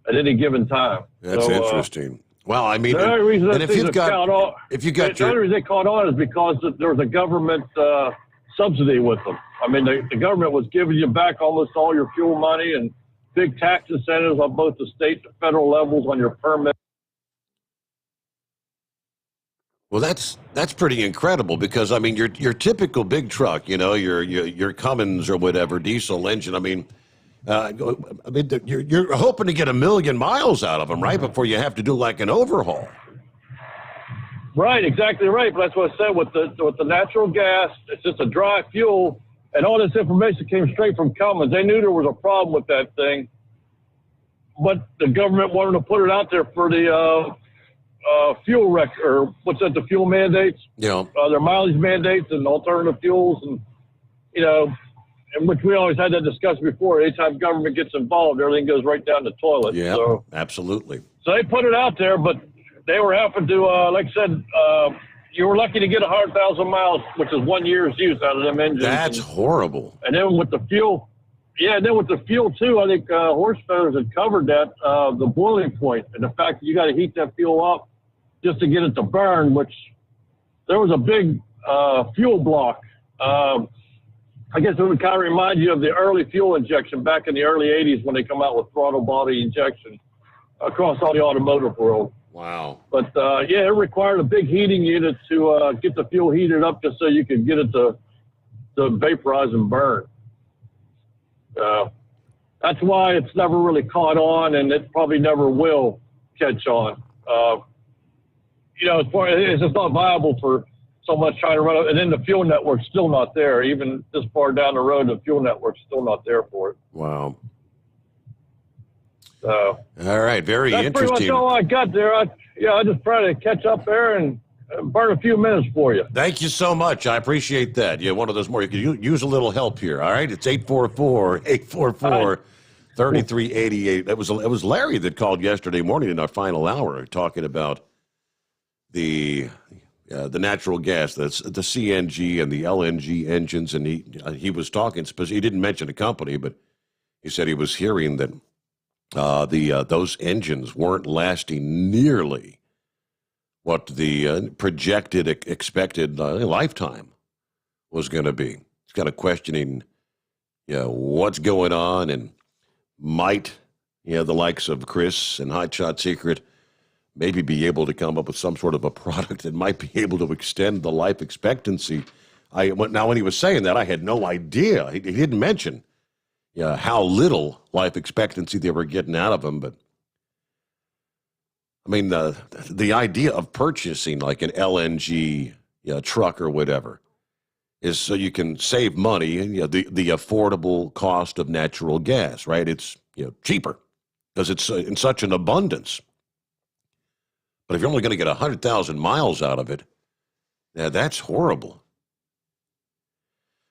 at any given time. That's so, interesting. Well, I mean, the only reason and if you've got the only reason they caught on is because there was a government subsidy with them. I mean, the government was giving you back almost all your fuel money and big tax incentives on both the state and federal levels on your permit. Well, that's pretty incredible because, I mean, your typical big truck, you know, your Cummins or whatever diesel engine. I mean, you're hoping to get 1 million miles out of them, right, before you have to do like an overhaul. Right, exactly right. But that's what I said with the natural gas. It's just a dry fuel, and all this information came straight from Cummins. They knew there was a problem with that thing, but the government wanted to put it out there for the fuel or what's that? The fuel mandates. Yeah. Their mileage mandates and alternative fuels, and you know, in which we always had that discussion before. Anytime government gets involved, everything goes right down the toilet. Yeah, so, absolutely. So they put it out there, but they were having to, like I said, you were lucky to get 100,000 miles, which is 1 year's use out of them engines. That's horrible. And then with the fuel, too, I think horse feathers had covered that, the boiling point, and the fact that you got to heat that fuel up just to get it to burn, which there was a big fuel block. I guess it would kind of remind you of the early fuel injection back in the early 80s when they come out with throttle body injection across all the automotive world. Wow. But, yeah, it required a big heating unit to get the fuel heated up just so you could get it to vaporize and burn. That's why it's never really caught on, and it probably never will catch on. You know, it's just not viable for so much trying to run it. And then the fuel network's still not there. Even this far down the road, the fuel network's still not there for it. Wow. So, all right, very that's interesting. Pretty much all I got there. I just tried to catch up there and burn a few minutes for you. Thank you so much. I appreciate that. Yeah, one of those more. You could use a little help here. All right, it's 844-3388. It was Larry that called yesterday morning in our final hour talking about the natural gas, the CNG and the LNG engines, and he was talking. He didn't mention a company, but he said he was hearing that those engines weren't lasting nearly what the projected expected lifetime was going to be. He's kind of questioning, what's going on, and might the likes of Chris and Hot Shot Secret maybe be able to come up with some sort of a product that might be able to extend the life expectancy. Now, when he was saying that, I had no idea. He didn't mention how little life expectancy they were getting out of them. But, I mean, the idea of purchasing like an LNG truck or whatever is so you can save money, the affordable cost of natural gas, right? It's cheaper because it's in such an abundance. But if you're only going to get 100,000 miles out of it, that's horrible.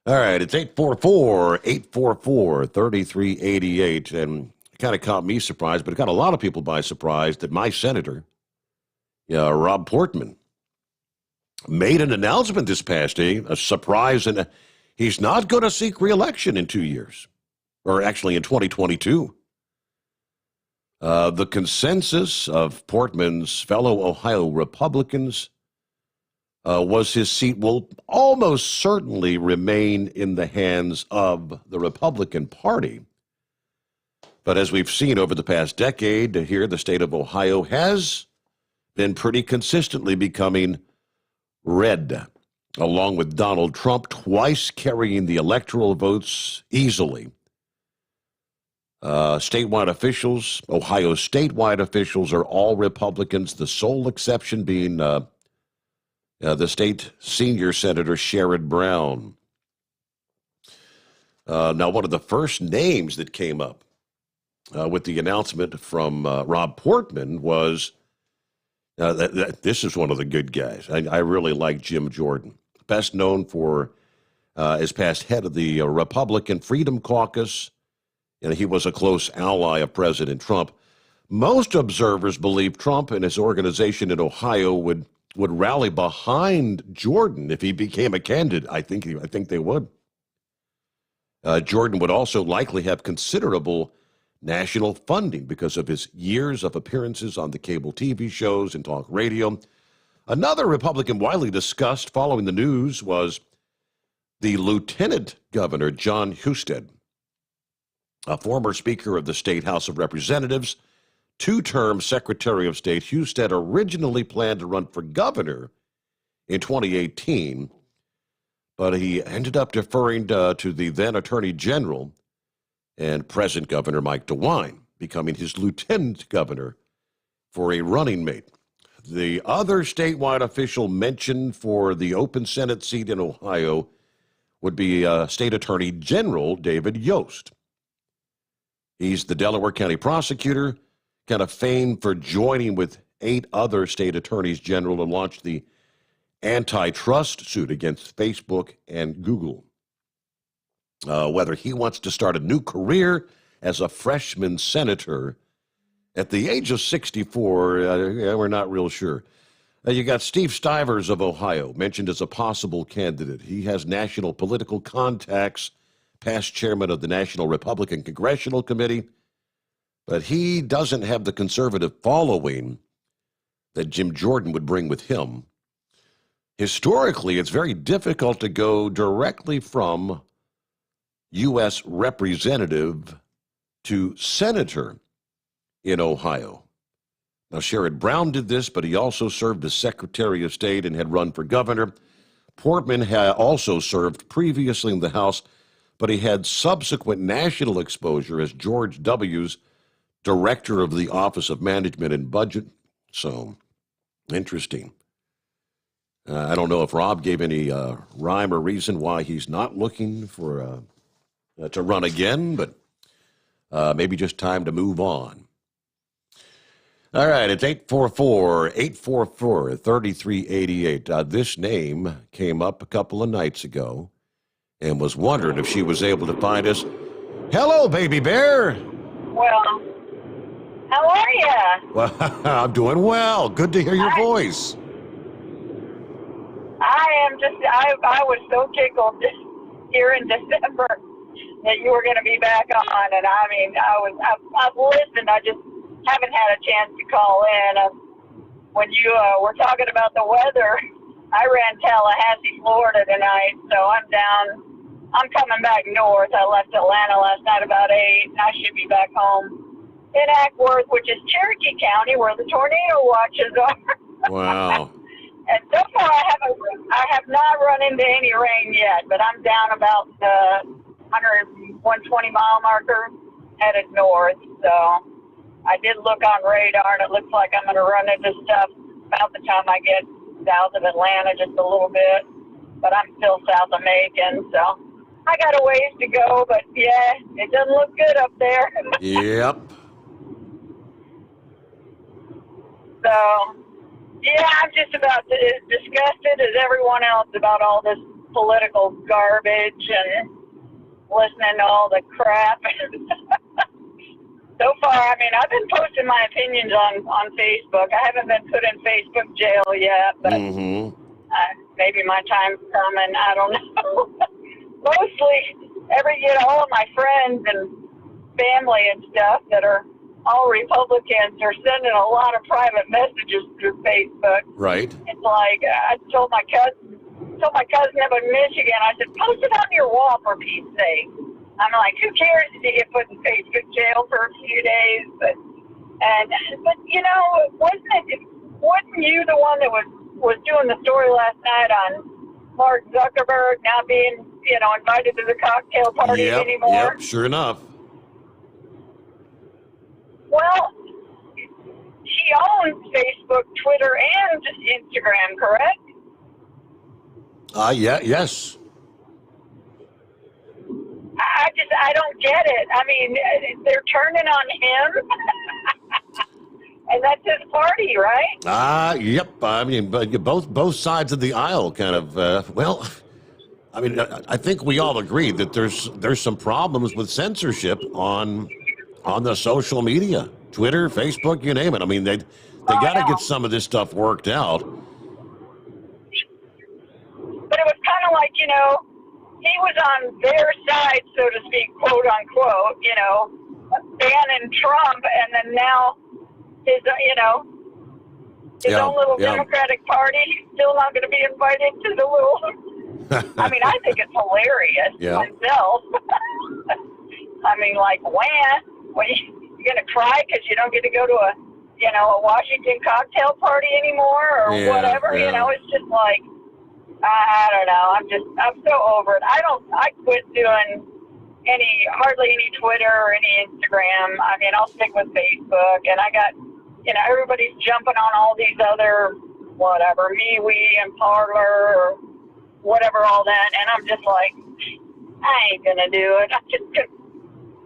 All right, it's 844-844-3388, and it kind of caught me surprised, but it got a lot of people by surprise that my senator, Rob Portman, made an announcement this past day, a surprise, and he's not going to seek re-election in 2 years, or actually in 2022. The consensus of Portman's fellow Ohio Republicans was his seat will almost certainly remain in the hands of the Republican Party. But as we've seen over the past decade, here the state of Ohio has been pretty consistently becoming red, along with Donald Trump twice carrying the electoral votes easily. Statewide officials, Ohio statewide officials, are all Republicans, the sole exception being the state senior senator, Sherrod Brown. Now, one of the first names that came up with the announcement from Rob Portman was, this is one of the good guys. I really like Jim Jordan, best known for as past head of the Republican Freedom Caucus. He was a close ally of President Trump. Most observers believe Trump and his organization in Ohio would rally behind Jordan if he became a candidate. I think they would. Jordan would also likely have considerable national funding because of his years of appearances on the cable TV shows and talk radio. Another Republican widely discussed following the news was The Lieutenant Governor, John Husted, a former Speaker of the State House of Representatives, two-term Secretary of State, Husted originally planned to run for governor in 2018, but he ended up deferring to the then Attorney General and present Governor Mike DeWine, becoming his lieutenant governor for a running mate. The other statewide official mentioned for the open Senate seat in Ohio would be State Attorney General David Yost. He's the Delaware County prosecutor, kind of famed for joining with 8 other state attorneys general to launch the antitrust suit against Facebook and Google. Whether he wants to start a new career as a freshman senator at the age of 64, we're not real sure. You got Steve Stivers of Ohio, mentioned as a possible candidate. He has national political contacts, past chairman of the National Republican Congressional Committee, but he doesn't have the conservative following that Jim Jordan would bring with him. Historically, it's very difficult to go directly from U.S. representative to senator in Ohio. Now, Sherrod Brown did this, but he also served as Secretary of State and had run for governor. Portman had also served previously in the House, but he had subsequent national exposure as George W.'s Director of the Office of Management and Budget. So, interesting. I don't know if Rob gave any rhyme or reason why he's not looking for to run again, but maybe just time to move on. All right, it's 844-844-3388. This name came up a couple of nights ago and was wondering if she was able to find us. Hello, baby bear. Well, how are you? Well, I'm doing well. Good to hear your voice. I was so tickled here in December that you were going to be back on, and I mean, I've listened. I just haven't had a chance to call in. When you were talking about the weather, I ran Tallahassee, Florida tonight, so I'm coming back north. I left Atlanta last night about 8, and I should be back home in Ackworth, which is Cherokee County, where the tornado watches are. Wow. And so far, I have not run into any rain yet, but I'm down about the 120 mile marker headed north. So I did look on radar, and it looks like I'm going to run into stuff about the time I get south of Atlanta just a little bit. But I'm still south of Macon, so I got a ways to go. But yeah, it doesn't look good up there. Yep. So, yeah, I'm just about as disgusted as everyone else about all this political garbage and listening to all the crap. So far, I mean, I've been posting my opinions on Facebook. I haven't been put in Facebook jail yet, but maybe my time's coming. I don't know. Mostly, all of my friends and family and stuff that are all Republicans are sending a lot of private messages through Facebook. Right. It's like I told my cousin up in Michigan, I said, post it on your wall for Pete's sake. I'm like, who cares if you get put in Facebook jail for a few days? But you know, wasn't you the one that was doing the story last night on Mark Zuckerberg not being, invited to the cocktail parties anymore? Yep, sure enough. Well, she owns Facebook, Twitter, and Instagram, correct? Yes. I don't get it. I mean, they're turning on him, and that's his party, right? Yep. I mean, but both sides of the aisle kind of, I mean, I think we all agree that there's some problems with censorship on the social media, Twitter, Facebook, you name it. I mean, they got to get some of this stuff worked out. But it was kind of like, he was on their side, so to speak, quote unquote, banning Trump, and then now his own little Democratic Party, he's still not going to be invited to the little I mean, I think it's hilarious myself. I mean, like, when you going to cry because you don't get to go to a Washington cocktail party anymore or whatever? Yeah. You know, it's just like, I don't know. I'm so over it. I quit doing hardly any Twitter or any Instagram. I mean, I'll stick with Facebook, and I got, everybody's jumping on all these other, whatever, MeWe and Parler or whatever, all that, and I'm just like, I ain't gonna do it.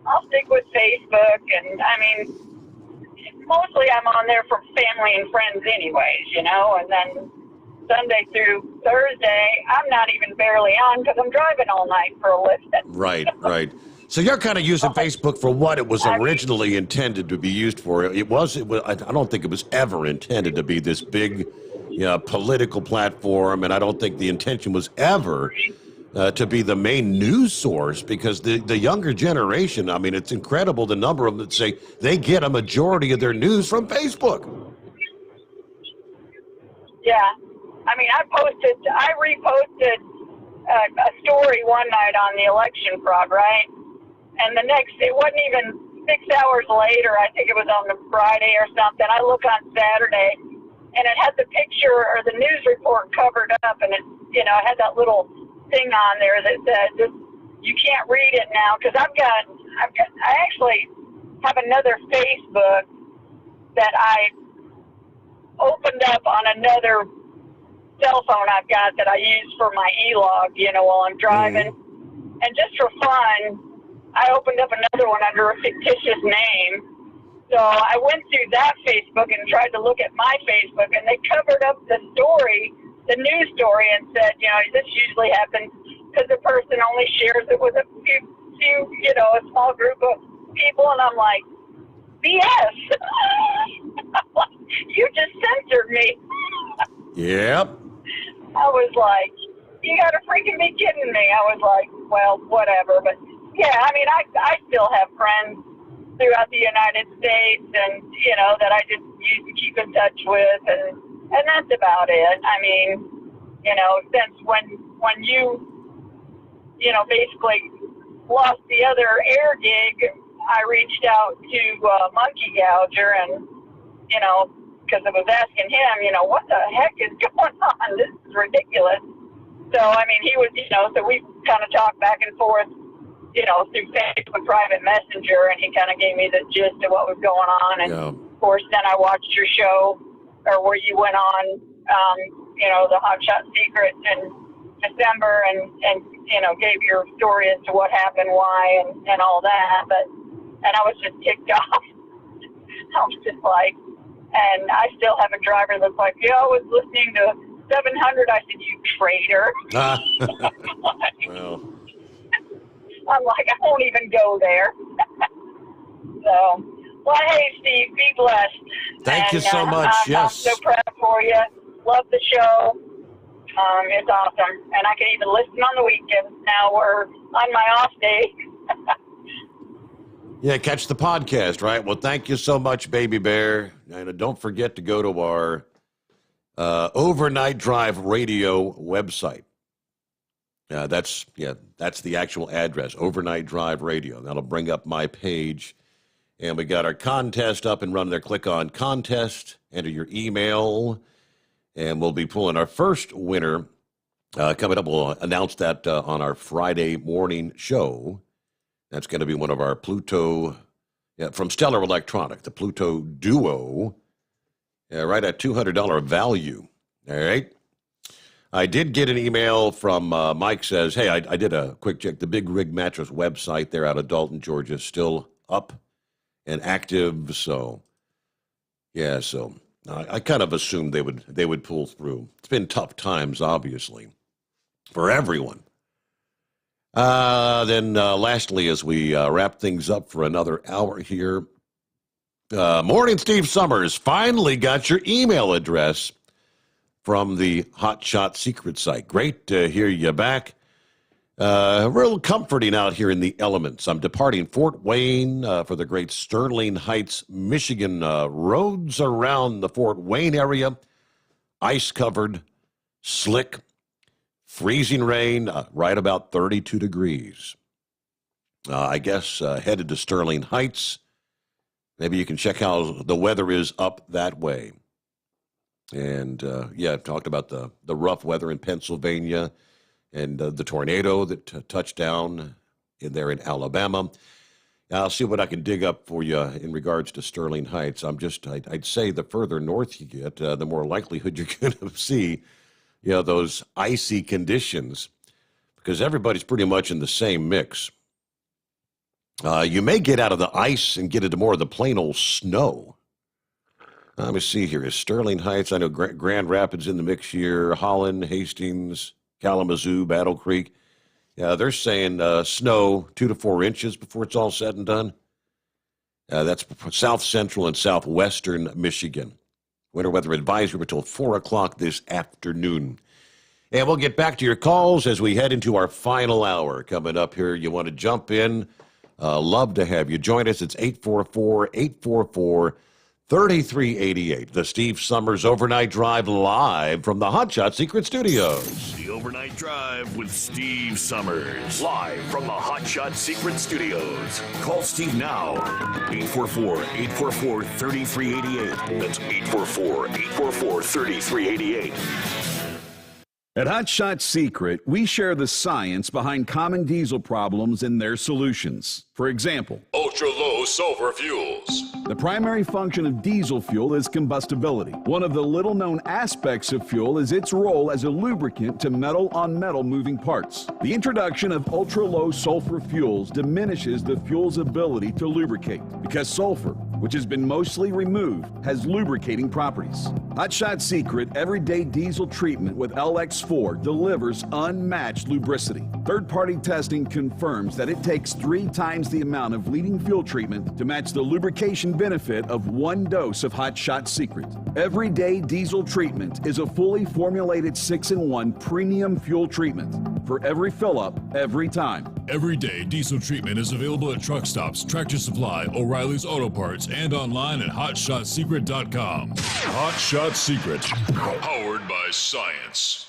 I'll stick with Facebook, and I mean, mostly I'm on there for family and friends anyways, and then Sunday through Thursday, I'm not even barely on because I'm driving all night for a lift. Right. So you're kind of using Facebook for what it was originally intended to be used for. It was. I don't think it was ever intended to be this big, political platform, and I don't think the intention was ever to be the main news source, because the younger generation, I mean, it's incredible the number of them that say they get a majority of their news from Facebook. Yeah. I mean, I reposted a story one night on the election fraud, right? And it wasn't even 6 hours later, I think it was on the Friday or something, I look on Saturday, and it had the picture or the news report covered up, and it had that little thing on there that said, you can't read it now, because I actually have another Facebook that I opened up on another cell phone I've got that I use for my e-log, while I'm driving. And just for fun, I opened up another one under a fictitious name. So I went through that Facebook and tried to look at my Facebook, and they covered up the story, the news story, and said, this usually happens because the person only shares it with a few, a small group of people. And I'm like, BS. You just censored me. Yep. I was like, you gotta freaking be kidding me. I was like, well, whatever. But yeah, I mean, I still have friends throughout the United States, and that I just used to keep in touch with, and that's about it. I mean, since when you basically lost the other air gig, I reached out to Monkey Gouger, and because I was asking him, what the heck is going on? This is ridiculous. So, I mean, he was, so we kind of talked back and forth, through Facebook private messenger, and he kind of gave me the gist of what was going on. And, of course, then I watched your show, or where you went on, the Hot Shot Secrets in December, and gave your story as to what happened, why, and all that. And I was just ticked off. I was just like, and I still have a driver that's like, I was listening to 700. I said, you traitor. Well. I'm like, I won't even go there. So, well, hey, Steve, be blessed. Thank you so much. Yes. I'm so proud for you. Love the show. It's awesome. And I can even listen on the weekends. Now we're on my off day. Yeah, catch the podcast, right? Well, thank you so much, Baby Bear. And don't forget to go to our Overnight Drive Radio website. That's the actual address, Overnight Drive Radio. That'll bring up my page. And we got our contest up and running there. Click on contest, enter your email, and we'll be pulling our first winner coming up. We'll announce that on our Friday morning show. That's going to be one of our Pluto, from Stellar Electronic, the Pluto Duo, right at $200 value. All right. I did get an email from Mike says, hey, I did a quick check. The Big Rig Mattress website there out of Dalton, Georgia, is still up and active. So, yeah, so I kind of assumed they would pull through. It's been tough times, obviously, for everyone. Then lastly, as we wrap things up for another hour here, morning, Steve Sommers. Finally got your email address from the Hot Shot Secret site. Great to hear you back. Real comforting out here in the elements. I'm departing Fort Wayne for the great Sterling Heights, Michigan. Roads around the Fort Wayne area, ice-covered, slick, freezing rain, right about 32 degrees. I guess headed to Sterling Heights. Maybe you can check how the weather is up that way. And, I've talked about the rough weather in Pennsylvania and the tornado that touched down in Alabama. I'll see what I can dig up for you in regards to Sterling Heights. I'd say the further north you get, the more likelihood you're going to see, those icy conditions, because everybody's pretty much in the same mix. You may get out of the ice and get into more of the plain old snow. Let me see here. Is Sterling Heights, I know Grand Rapids in the mix here, Holland, Hastings, Kalamazoo, Battle Creek. Yeah, they're saying snow 2 to 4 inches before it's all said and done. That's south central and southwestern Michigan. Winter weather advisory until 4 o'clock this afternoon. And we'll get back to your calls as we head into our final hour coming up here. You want to jump in? Love to have you join us. It's 844-844-3388. The Steve Sommers Overnight Drive live from the Hot Shot Secret Studios. The Overnight Drive with Steve Sommers. Live from the Hot Shot Secret Studios. Call Steve now. 844-844-3388. That's 844-844-3388. At Hot Shot Secret, we share the science behind common diesel problems and their solutions. For example, ultra-low sulfur fuels. The primary function of diesel fuel is combustibility. One of the little-known aspects of fuel is its role as a lubricant to metal-on-metal moving parts. The introduction of ultra-low sulfur fuels diminishes the fuel's ability to lubricate because sulfur, which has been mostly removed, has lubricating properties. Hot Shot Secret Everyday Diesel Treatment with LX4 delivers unmatched lubricity. Third-party testing confirms that it takes 3 times the amount of leading fuel treatment to match the lubrication benefit of 1 dose of Hot Shot Secret. Everyday Diesel Treatment is a fully formulated 6-in-1 premium fuel treatment for every fill-up, every time. Everyday Diesel Treatment is available at truck stops, Tractor Supply, O'Reilly's Auto Parts, and online at HotShotSecret.com. Hot Shot Secret, powered by science.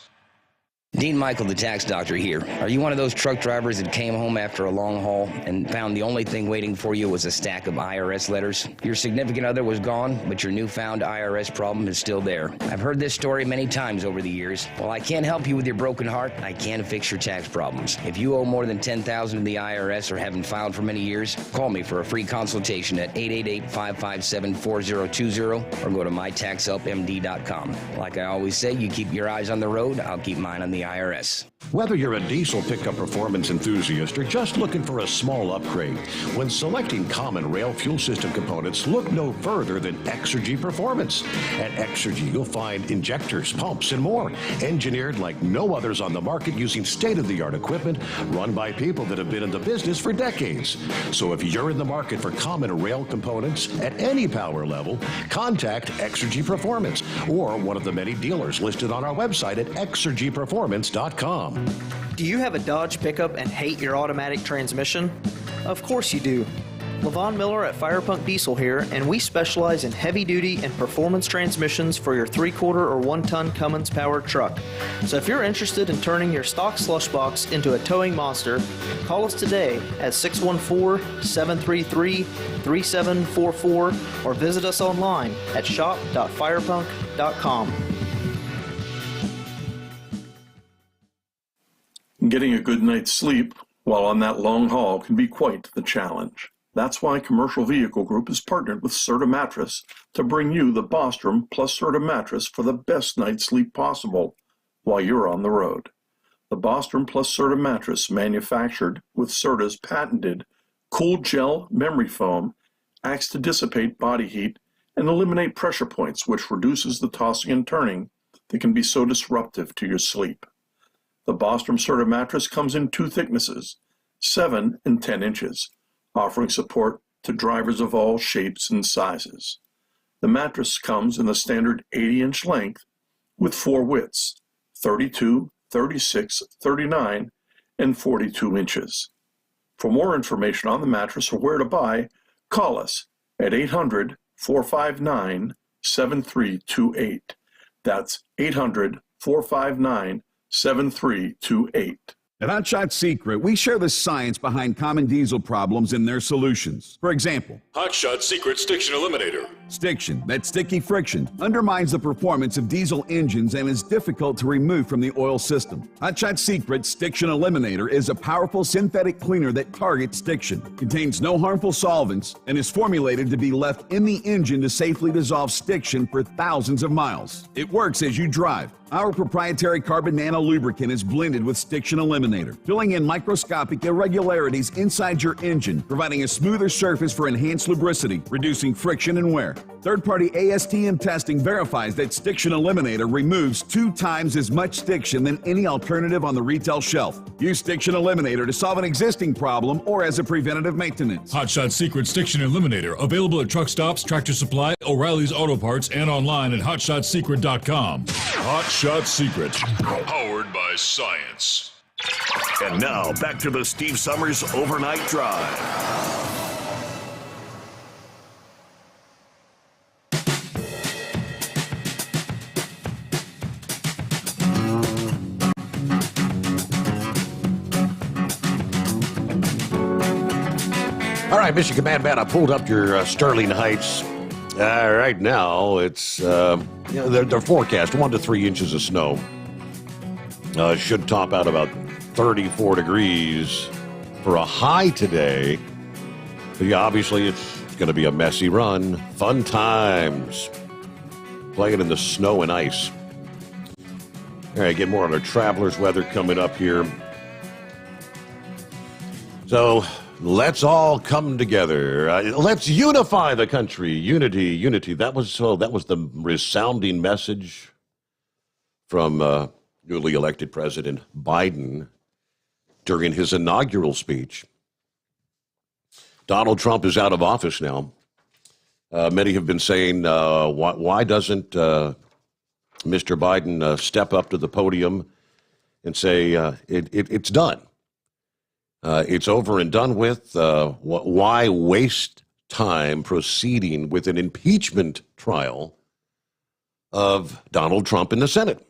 Dean Michael, the tax doctor here. Are you one of those truck drivers that came home after a long haul and found the only thing waiting for you was a stack of IRS letters? Your significant other was gone, but your newfound IRS problem is still there. I've heard this story many times over the years. While I can't help you with your broken heart, I can fix your tax problems. If you owe more than $10,000 to the IRS or haven't filed for many years, call me for a free consultation at 888-557-4020 or go to mytaxhelpmd.com. Like I always say, you keep your eyes on the road, I'll keep mine on the IRS. Whether you're a diesel pickup performance enthusiast or just looking for a small upgrade, when selecting common rail fuel system components, look no further than Exergy Performance. At Exergy, you'll find injectors, pumps, and more, engineered like no others on the market using state-of-the-art equipment run by people that have been in the business for decades. So if you're in the market for common rail components at any power level, contact Exergy Performance or one of the many dealers listed on our website at exergyperformance.com. Do you have a Dodge pickup and hate your automatic transmission? Of course you do. Levon Miller at Firepunk Diesel here, and we specialize in heavy-duty and performance transmissions for your 3-quarter or 1-ton Cummins-powered truck. So if you're interested in turning your stock slush box into a towing monster, call us today at 614-733-3744 or visit us online at shop.firepunk.com. Getting a good night's sleep while on that long haul can be quite the challenge. That's why Commercial Vehicle Group has partnered with Serta Mattress to bring you the Bostrom plus Serta mattress for the best night's sleep possible while you're on the road. The Bostrom plus Serta mattress, manufactured with Serta's patented cool gel memory foam, acts to dissipate body heat and eliminate pressure points, which reduces the tossing and turning that can be so disruptive to your sleep. The Bostrom Serta mattress comes in 2 thicknesses, 7 and 10 inches, offering support to drivers of all shapes and sizes. The mattress comes in the standard 80-inch length with 4 widths, 32, 36, 39, and 42 inches. For more information on the mattress or where to buy, call us at 800-459-7328. That's 800-459-7328. 7328. At Hot Shot Secret, we share the science behind common diesel problems and their solutions. For example, Hot Shot Secret Stiction Eliminator. stiction, that sticky friction, undermines the performance of diesel engines and is difficult to remove from the oil system. Hot Shot Secret Stiction Eliminator is a powerful synthetic cleaner that targets stiction, contains no harmful solvents, and is formulated to be left in the engine to safely dissolve stiction for thousands of miles. It works as you drive. Our proprietary carbon nano lubricant is blended with Stiction Eliminator, filling in microscopic irregularities inside your engine, providing a smoother surface for enhanced lubricity, reducing friction and wear. Third-party ASTM testing verifies that Stiction Eliminator removes 2 times as much stiction than any alternative on the retail shelf. Use Stiction Eliminator to solve an existing problem or as a preventative maintenance. Hot Shot Secret Stiction Eliminator. Available at truck stops, Tractor Supply, O'Reilly's Auto Parts, and online at hotshotsecret.com. Hot Shot Secret. Powered by science. And now, back to the Steve Summers Overnight Drive. All right, Mission Command Man, I pulled up your Sterling Heights. Right now, it's their forecast 1 to 3 inches of snow. Should top out about 34 degrees for a high today. But yeah, obviously it's going to be a messy run. Fun times playing in the snow and ice. All right, get more on our travelers' weather coming up here. So let's all come together. Let's unify the country. Unity, unity. That was the resounding message from newly elected President Biden during his inaugural speech. Donald Trump is out of office now. Many have been saying, why doesn't Mr. Biden step up to the podium and say it's done? It's over and done with. Why waste time proceeding with an impeachment trial of Donald Trump in the Senate?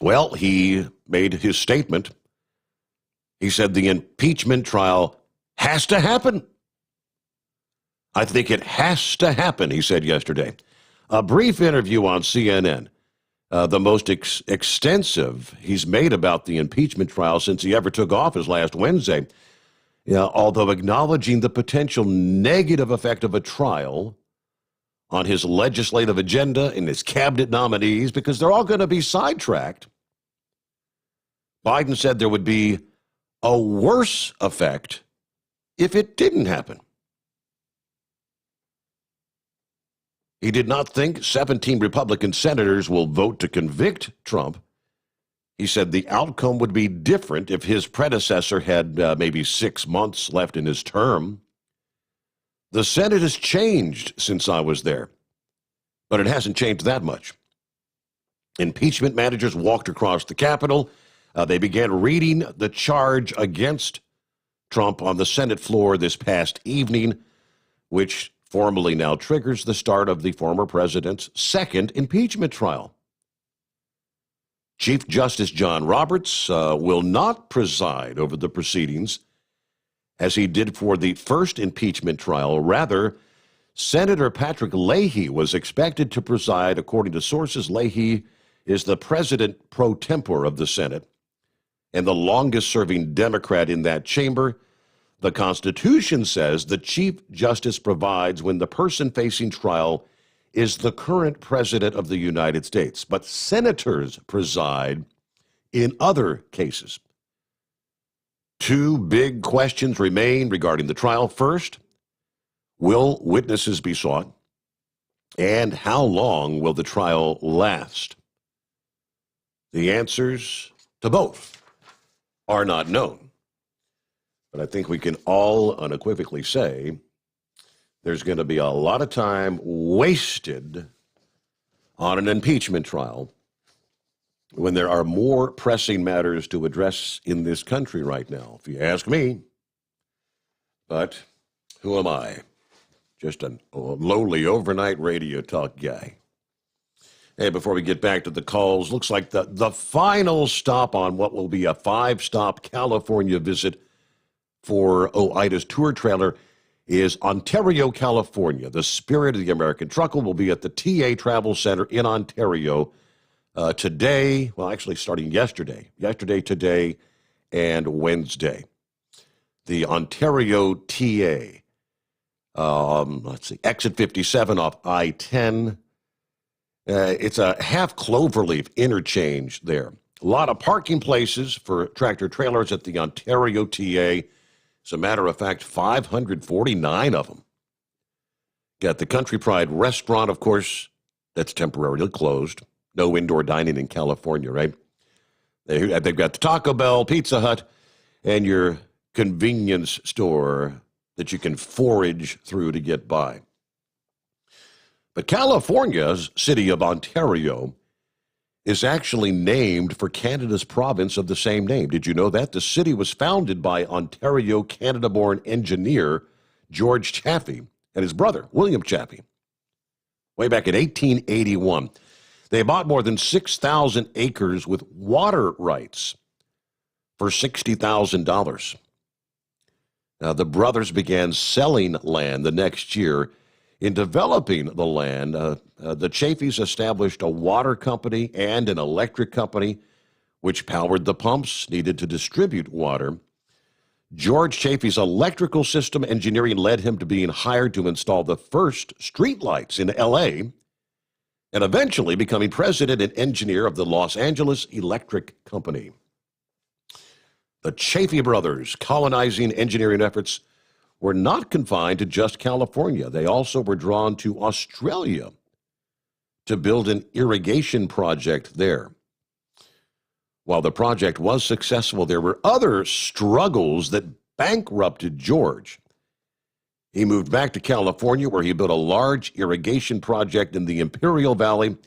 Well, he made his statement. He said the impeachment trial has to happen. I think it has to happen, he said yesterday. A brief interview on CNN, the most extensive he's made about the impeachment trial since he ever took office last Wednesday. Although acknowledging the potential negative effect of a trial on his legislative agenda and his cabinet nominees, because they're all going to be sidetracked, Biden said there would be a worse effect if it didn't happen. He did not think 17 Republican senators will vote to convict Trump. He said the outcome would be different if his predecessor had maybe 6 months left in his term. The Senate has changed since I was there, but it hasn't changed that much. Impeachment managers walked across the Capitol. They began reading the charge against Trump on the Senate floor this past evening, which formally now triggers the start of the former president's second impeachment trial. Chief Justice John Roberts will not preside over the proceedings as he did for the first impeachment trial. Rather, Senator Patrick Leahy was expected to preside. According to sources, Leahy is the president pro tempore of the Senate and the longest-serving Democrat in that chamber. The Constitution says the Chief Justice provides when the person facing trial is the current president of the United States, but senators preside in other cases. Two big questions remain regarding the trial. First, will witnesses be sought? And how long will the trial last? The answers to both are not known. But I think we can all unequivocally say there's going to be a lot of time wasted on an impeachment trial when there are more pressing matters to address in this country right now, if you ask me. But who am I? Just a lowly overnight radio talk guy. Hey, before we get back to the calls, looks like the final stop on what will be a 5-stop California visit for Ida's tour trailer is Ontario, California. The Spirit of the American Trucker will be at the TA Travel Center in Ontario today, well, actually starting yesterday, today, and Wednesday. The Ontario TA, let's see, exit 57 off I-10. It's a half cloverleaf interchange there. A lot of parking places for tractor trailers at the Ontario TA. As a matter of fact, 549 of them. Got the Country Pride restaurant, of course, that's temporarily closed. No indoor dining in California, right? They've got the Taco Bell, Pizza Hut, and your convenience store that you can forage through to get by. But California's city of Ontario is actually named for Canada's province of the same name. Did you know that? The city was founded by Ontario, Canada-born engineer George Chaffee and his brother, William Chaffee, way back in 1881. They bought more than 6,000 acres with water rights for $60,000. Now, the brothers began selling land the next year. In developing the land, the Chaffees established a water company and an electric company, which powered the pumps needed to distribute water. George Chaffee's electrical system engineering led him to being hired to install the first streetlights in L.A., and eventually becoming president and engineer of the Los Angeles Electric Company. The Chaffee brothers' colonizing engineering efforts were not confined to just California. They also were drawn to Australia to build an irrigation project there. While the project was successful, there were other struggles that bankrupted George. He moved back to California, where he built a large irrigation project in the Imperial Valley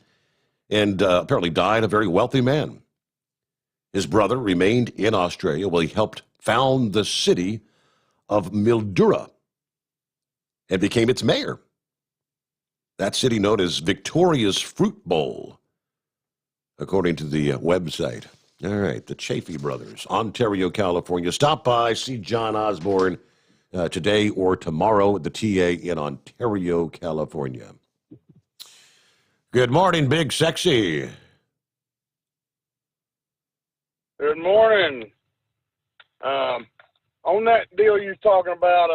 and apparently died a very wealthy man. His brother remained in Australia while he helped found the city of Mildura and became its mayor. That city known as Victoria's Fruit Bowl, according to the website. All right, the Chaffee brothers, Ontario, California. Stop by, see John Osborne today or tomorrow at the TA in Ontario, California. Good morning, Big Sexy. Good morning. On that deal you're talking about,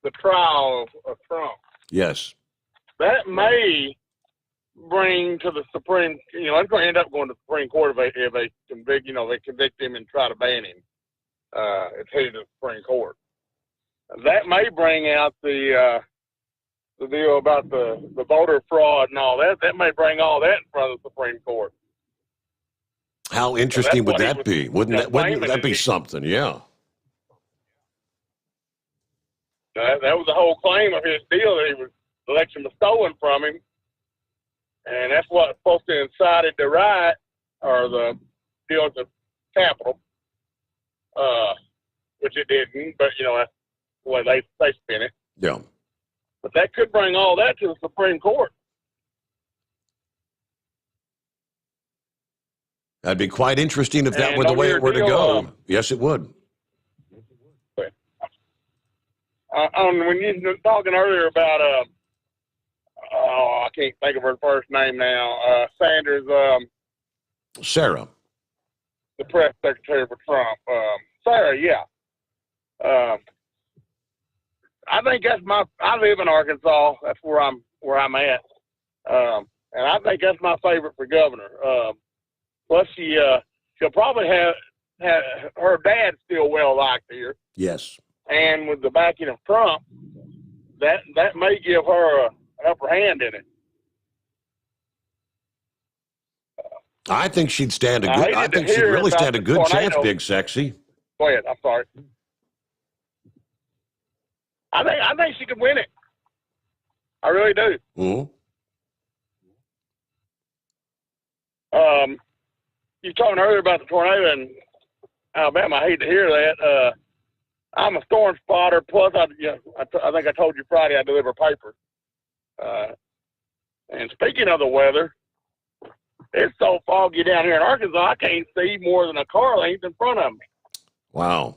the trial of Trump, Yes. that may bring to the Supreme, it's going to end up going to the Supreme Court if they convict, they convict him and try to ban him. It's headed to the Supreme Court. That may bring out the deal about the voter fraud and all that. That may bring all that in front of the Supreme Court. How interesting would that be? Wouldn't that be something? Yeah. That was the whole claim of his deal, that the election was stolen from him. And that's what supposed to incited the riot, or the deal at the Capitol, which it didn't, but, that's the way they spin it. Yeah. But that could bring all that to the Supreme Court. That'd be quite interesting if that were the way it were to go. Yes, it would. When you were talking earlier about, I can't think of her first name now, Sanders, Sarah, the press secretary for Trump, Sarah, yeah. I think I live in Arkansas. That's where I'm at. And I think that's my favorite for governor. Plus she'll probably have her dad still well liked here. Yes. And with the backing of Trump, that may give her an upper hand in it. I think she'd stand a good. I think she'd really stand a good chance, Big Sexy. Go ahead. I'm sorry. I think she could win it. I really do. Mm-hmm. You were talking earlier about the tornado in Alabama. I hate to hear that. I'm a storm spotter. Plus, I think I told you Friday I deliver paper. And speaking of the weather, It's so foggy down here in Arkansas, I can't see more than a car length in front of me. Wow.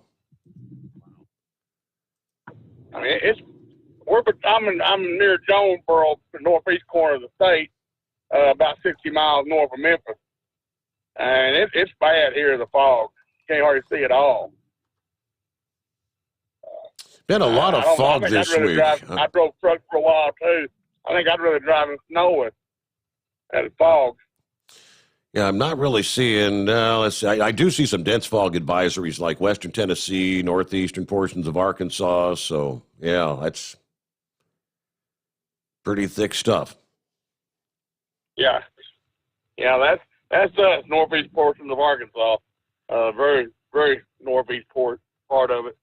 I mean, I'm near Jonesboro, the northeast corner of the state, about 60 miles north of Memphis, and it's bad here. The fog, can't hardly see at all. Been a lot of fog this week. I drove trucks for a while too. I think I'd rather drive in snow and fog. Yeah, I'm not really seeing. Let's see. I do see some dense fog advisories like Western Tennessee, northeastern portions of Arkansas. So yeah, that's pretty thick stuff. Yeah, that's us, northeast portions of Arkansas. Very, very northeast part of it.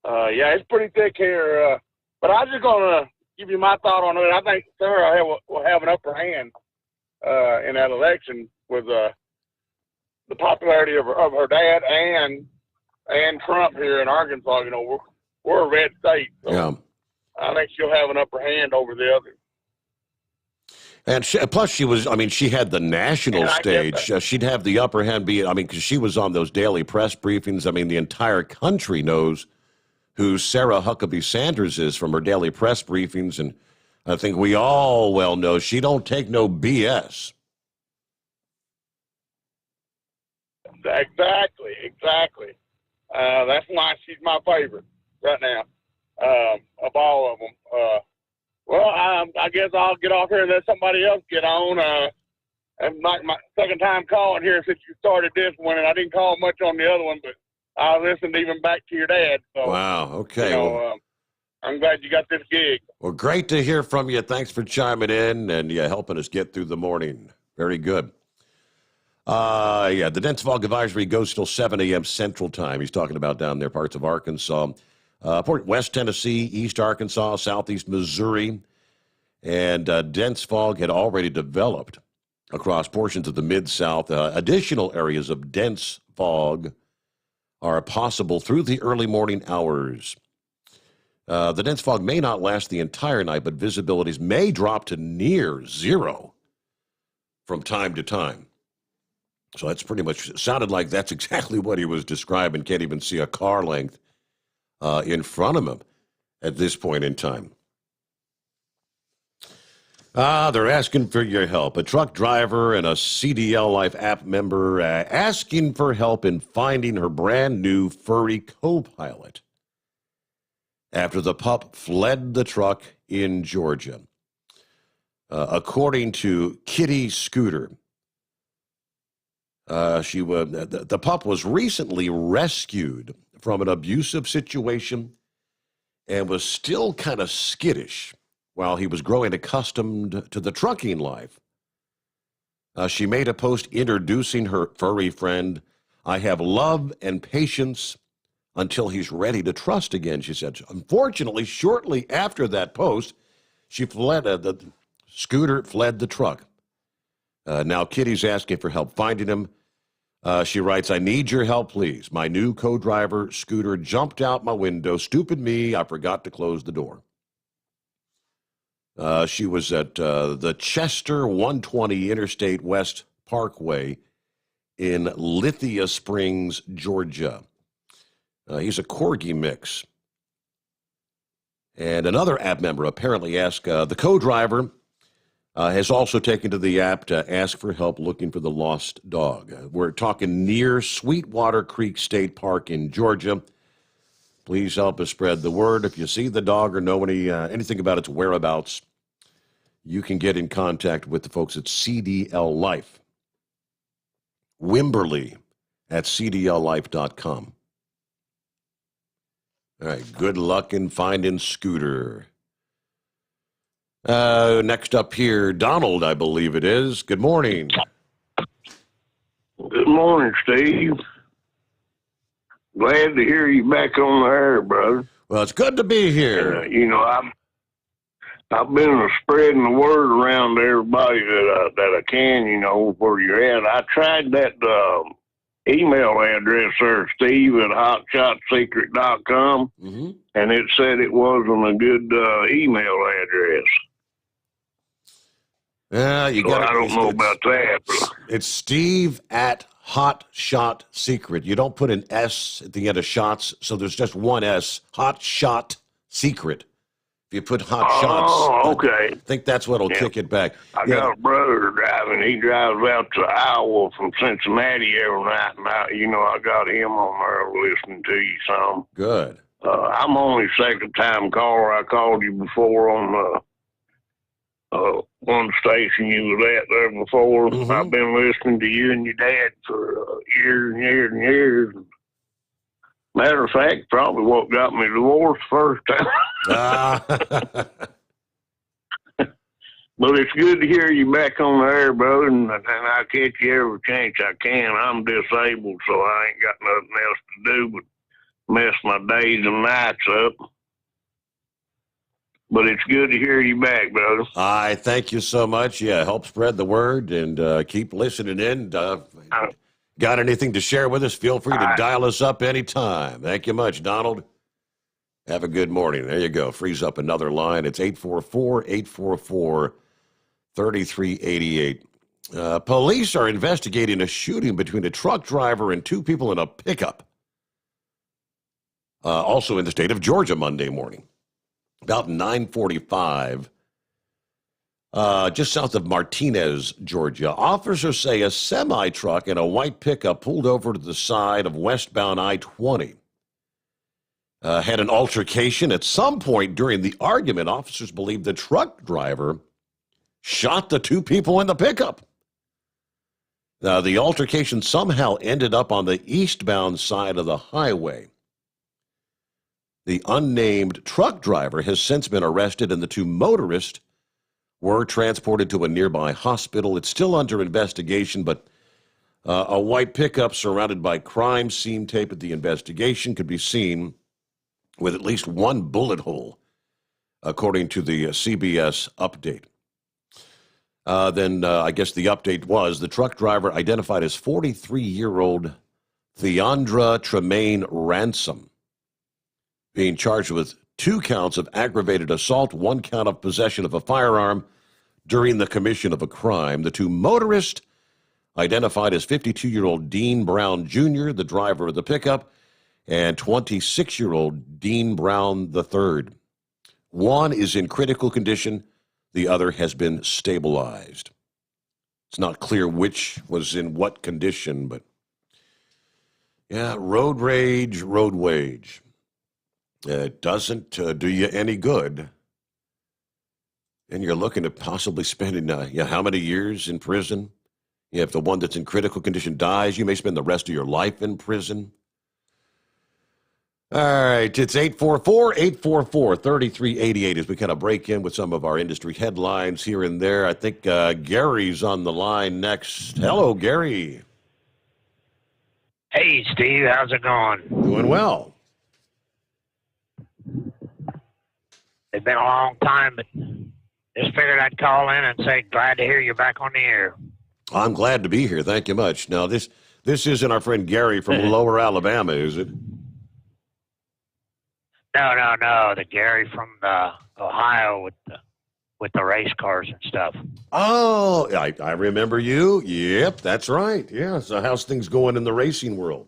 Yeah, it's pretty thick here. But I'm just gonna give you my thought on it. I think Sarah will have an upper hand in that election with the popularity of her dad and Trump here in Arkansas. You know, we're a red state, so yeah. I think she'll have an upper hand over the others. And plus, she had the national stage. She'd have the upper hand because she was on those daily press briefings. I mean, the entire country knows who Sarah Huckabee Sanders is from her daily press briefings, and I think we all well know she don't take no BS. Exactly. That's why she's my favorite right now of all of them. Well, I guess I'll get off here and let somebody else get on. And like my second time calling here since you started this one, and I didn't call much on the other one, but I listened even back to your dad. So, wow, okay. You know, I'm glad you got this gig. Well, great to hear from you. Thanks for chiming in and helping us get through the morning. Very good. The dense fog advisory goes till 7 a.m. Central Time. He's talking about down there, parts of Arkansas, West Tennessee, East Arkansas, Southeast Missouri, and dense fog had already developed across portions of the Mid-South. Additional areas of dense fog are possible through the early morning hours. The dense fog may not last the entire night, but visibilities may drop to near zero from time to time. So that's pretty much, sounded like that's exactly what he was describing. Can't even see a car length in front of him at this point in time. They're asking for your help. A truck driver and a CDL Life app member asking for help in finding her brand new furry co-pilot after the pup fled the truck in Georgia. According to Kitty Scooter, the pup was recently rescued from an abusive situation and was still kind of skittish while he was growing accustomed to the trucking life. She made a post introducing her furry friend. I have love and patience until he's ready to trust again, she said. Unfortunately, shortly after that post, she fled. The Scooter fled the truck. Now Kitty's asking for help finding him. She writes, I need your help, please. My new co-driver, Scooter, jumped out my window. Stupid me, I forgot to close the door. She was at the Chester 120 Interstate West Parkway in Lithia Springs, Georgia. He's a Corgi mix. And another app member apparently asked, the co-driver has also taken to the app to ask for help looking for the lost dog. We're talking near Sweetwater Creek State Park in Georgia. Please help us spread the word. If you see the dog or know anything about its whereabouts, you can get in contact with the folks at CDL Life. Wimberly at cdllife.com. All right, good luck in finding Scooter. Next up here, Donald, I believe it is. Good morning. Good morning, Steve. Glad to hear you back on the air, brother. Well, it's good to be here. I've been spreading the word around to everybody that I can, where you're at. I tried that email address there, Steve at hotshotsecret.com, and it said it wasn't a good email address. Yeah, you so got. I don't know about that. But It's Steve at Hot Shot Secret. You don't put an S at the end of shots, so there's just one S. Hot Shot Secret. If you put Hot Shots, okay. I think that's what'll kick it back. I got a brother driving. He drives out to Iowa from Cincinnati every night, and I got him on there listening to you some. Good. I'm only second time caller. I called you before on one station you was at there before. Mm-hmm. I've been listening to you and your dad for years and years and years. Matter of fact, probably what got me divorced first time. But it's good to hear you back on the air, brother, and I'll catch you every chance I can. I'm disabled, so I ain't got nothing else to do but mess my days and nights up. But it's good to hear you back, brother. I thank you so much. Yeah, help spread the word and keep listening in. Got anything to share with us? Feel free to dial us up anytime. Thank you much, Donald. Have a good morning. There you go. Freeze up another line. It's 844-844-3388. Police are investigating a shooting between a truck driver and two people in a pickup. Also in the state of Georgia Monday morning. About 9:45. Just south of Martinez, Georgia. Officers say a semi-truck and a white pickup pulled over to the side of westbound I-20. Had an altercation. At some point during the argument, officers believe the truck driver shot the two people in the pickup. Now, the altercation somehow ended up on the eastbound side of the highway. The unnamed truck driver has since been arrested, and the two motorists were transported to a nearby hospital. It's still under investigation, but a white pickup surrounded by crime scene tape at the investigation could be seen with at least one bullet hole, according to the CBS update. Then I guess the update was the truck driver identified as 43-year-old Theandra Tremaine Ransom, being charged with 2 counts of aggravated assault, 1 count of possession of a firearm during the commission of a crime. The two motorists identified as 52-year-old Dean Brown Jr., the driver of the pickup, and 26-year-old Dean Brown III. One is in critical condition. The other has been stabilized. It's not clear which was in what condition, but yeah, road rage, road wage. It doesn't do you any good. And you're looking at possibly spending, how many years in prison? If the one that's in critical condition dies, you may spend the rest of your life in prison. All right, it's 844-844-3388 as we kind of break in with some of our industry headlines here and there. I think Gary's on the line next. Hello, Gary. Hey, Steve, how's it going? Doing well. It's been a long time, but just figured I'd call in and say glad to hear you're back on the air. I'm glad to be here. Thank you much. Now, this isn't our friend Gary from Lower Alabama, is it? No, the Gary from Ohio with the race cars and stuff. Oh, I remember you. Yep, that's right. Yeah, so how's things going in the racing world?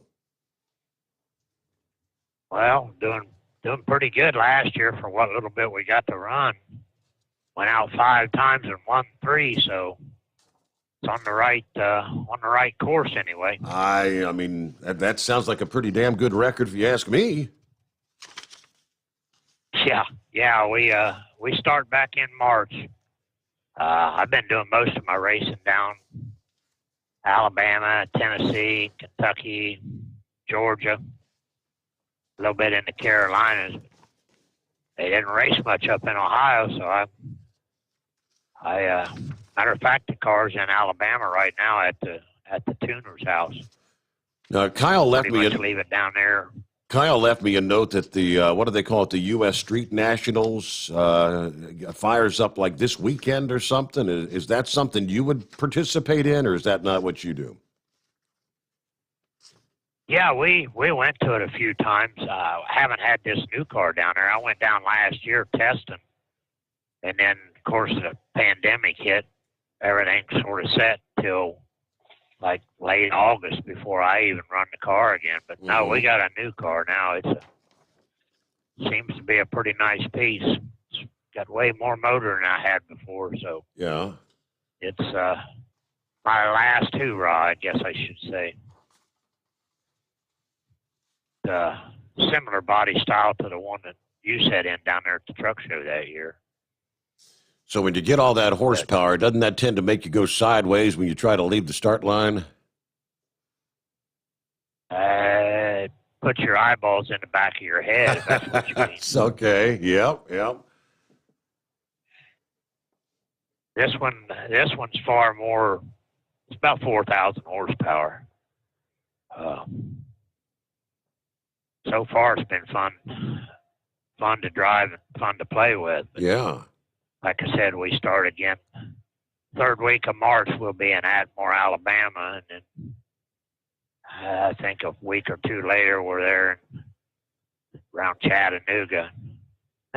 Well, doing pretty good last year for what little bit we got to run. Went out 5 times and won 3, so it's on the right course anyway. I mean that sounds like a pretty damn good record if you ask me. Yeah, we start back in March. I've been doing most of my racing down Alabama, Tennessee, Kentucky, Georgia, a little bit in the Carolinas. They didn't race much up in Ohio, so I matter of fact, the car's in Alabama right now at the tuner's house. Now, Kyle left Pretty me much leave it down there. Kyle left me a note that the what do they call it? The U.S. Street Nationals fires up like this weekend or something. Is that something you would participate in, or is that not what you do? Yeah, we went to it a few times. Haven't had this new car down there. I went down last year testing, and then of course the pandemic hit. everything's sort of set till like late August before I even run the car again. But no, we got a new car now. Seems to be a pretty nice piece. It's got way more motor than I had before, so Yeah. it's my last hoorah, I guess I should say. Similar body style to the one that you set in down there at the truck show that year. So when you get all that horsepower, doesn't that tend to make you go sideways when you try to leave the start line? Put your eyeballs in the back of your head, if that's what you mean. It's okay. Yep. This one's far more. It's about 4,000 horsepower. So far, it's been fun to drive and fun to play with. But yeah. Like I said, we start again. Third week of March, we'll be in Atmore, Alabama, and then I think a week or two later, we're there around Chattanooga. I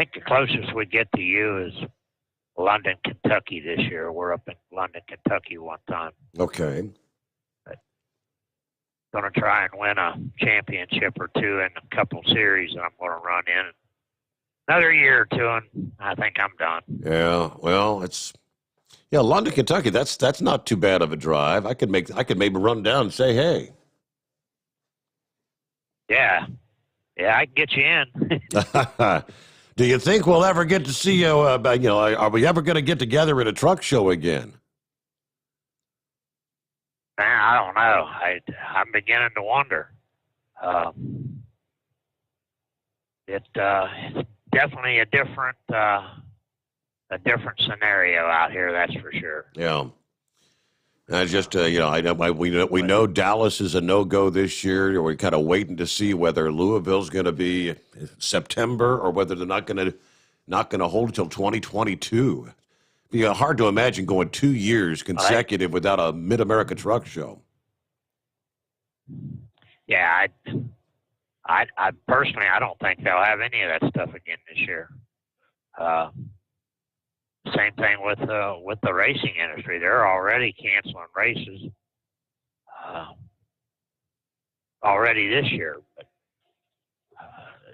think the closest we get to you is London, Kentucky this year. We're up in London, Kentucky one time. Okay. Going to try and win a championship or two in a couple series that I'm going to run in. Another year or two, and I think I'm done. Yeah. Well, London, Kentucky. That's not too bad of a drive. I could maybe run down and say, hey. Yeah, I can get you in. Do you think we'll ever get to see you? Are we ever going to get together at a truck show again? Man, I don't know. I'm beginning to wonder. It's definitely a different scenario out here. That's for sure. Yeah. I just, I know we know Dallas is a no-go this year. We're kind of waiting to see whether Louisville's going to be September or whether they're not going to hold until 2022. It'd be hard to imagine going 2 years consecutive without a Mid-America truck show. Yeah, I personally, I don't think they'll have any of that stuff again this year. Same thing with the racing industry. They're already canceling races already this year. But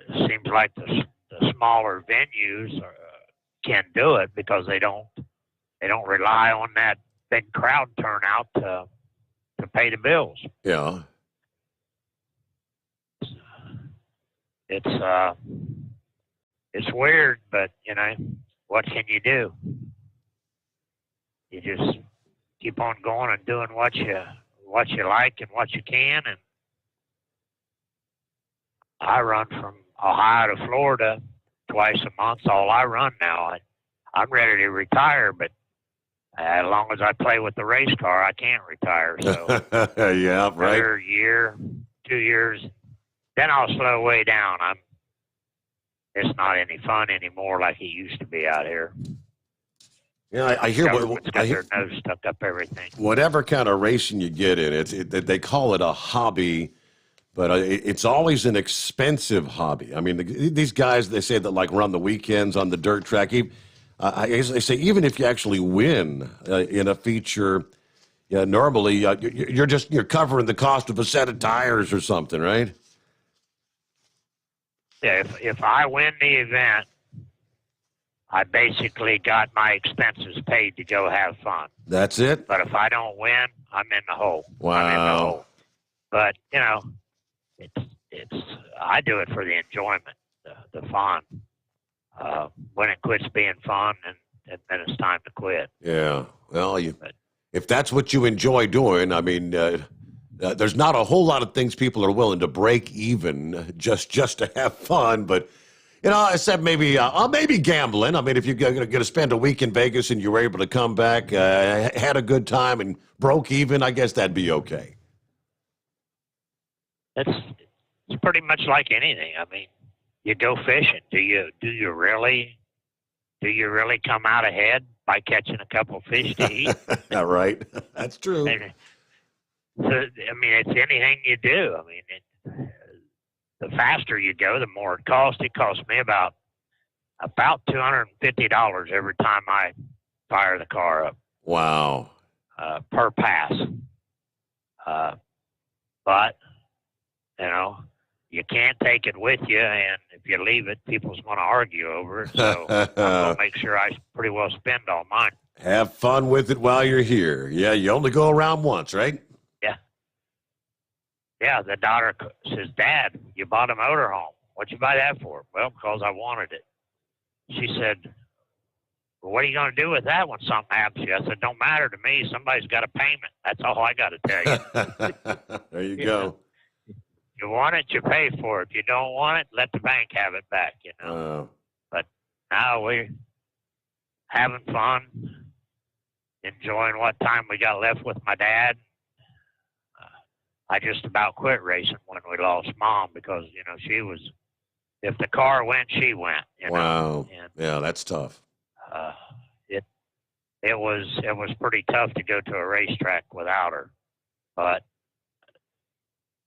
it seems like the smaller venues can do it because they don't rely on that big crowd turnout to pay the bills. Yeah. It's weird, but what can you do? You just keep on going and doing what you like and what you can. And I run from Ohio to Florida twice a month. All I run now. I'm ready to retire, but as long as I play with the race car, I can't retire. So yeah, right. Another year, 2 years, then I'll slow way down. It's not any fun anymore like it used to be out here. Yeah, I hear Government's got their nose stuck up everything. Whatever kind of racing you get in, they call it a hobby, but it's always an expensive hobby. I mean, these guys, they say that like run the weekends on the dirt track. They say even if you actually win in a feature, normally you're covering the cost of a set of tires or something, right? Yeah, if I win the event, I basically got my expenses paid to go have fun. That's it? But if I don't win, I'm in the hole. Wow. I'm in the hole. But, it's I do it for the enjoyment, the fun. When it quits being fun, and then it's time to quit. Yeah. Well, if that's what you enjoy doing, I mean, there's not a whole lot of things people are willing to break even just to have fun. But, I said maybe gambling. I mean, if you're going to spend a week in Vegas and you were able to come back, had a good time and broke even, I guess that'd be okay. It's pretty much like anything. I mean, you go fishing. Do you really come out ahead by catching a couple fish to eat? Right. That's true. It's anything you do. I mean, the faster you go, the more it costs. It costs me about $250 every time I fire the car up. Wow. Per pass. But, you know, you can't take it with you, and if you leave it, people's going to argue over it. So I'm going to make sure I pretty well spend all mine. Have fun with it while you're here. Yeah, you only go around once, right? Yeah. Yeah, the daughter says, Dad, you bought a motorhome. What'd you buy that for? Well, because I wanted it. She said, well, what are you going to do with that when something happens to you? I said, don't matter to me. Somebody's got a payment. That's all I got to tell you. There you go. You want it, you pay for it. If you don't want it, let the bank have it back, you know. But now we're having fun, enjoying what time we got left with my dad. I just about quit racing when we lost Mom because, you know, she was, if the car went, she went. You Wow. know? And, yeah, that's tough. it was pretty tough to go to a racetrack without her. But,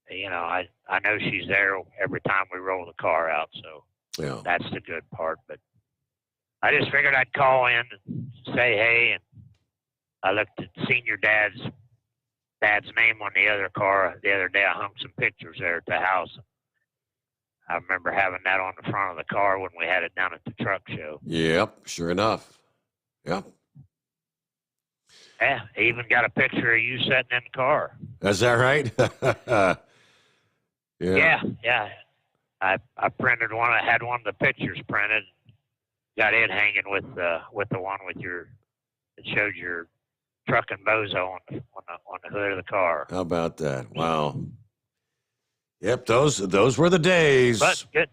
you know, I know she's there every time we roll the car out, so that's the good part. But I just figured I'd call in and say hey, and I looked at senior dad's name on the other car the other day. I hung some pictures there at the house. I remember having that on the front of the car when we had it down at the truck show. Yep, sure enough. Yep. Yeah, I even got a picture of you sitting in the car. Is that right? Yeah. I printed one. I had one of the pictures printed. Got it hanging with the one with it showed your truck and bozo on the hood of the car. How about that? Wow. Yep, those were the days. But good.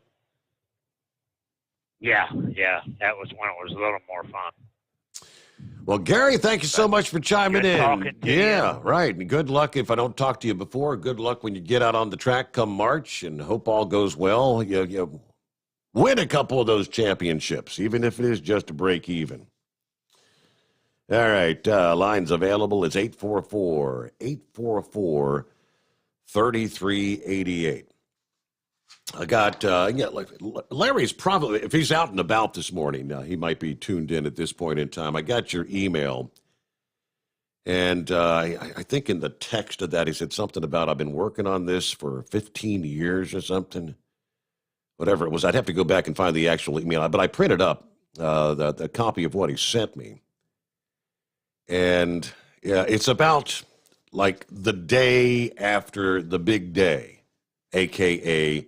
Yeah, that was when it was a little more fun. Well, Gary, thank you so much for chiming in. Talking to yeah, you. Right. And good luck if I don't talk to you before. Good luck when you get out on the track come March, and hope all goes well. You win a couple of those championships, even if it is just a break even. All right, lines available. It's 844-3388. I got, Larry's probably, if he's out and about this morning, he might be tuned in at this point in time. I got your email, and I think in the text of that, he said something about, I've been working on this for 15 years or something. Whatever it was, I'd have to go back and find the actual email, but I printed up the copy of what he sent me. And yeah, it's about like the day after the big day, a.k.a.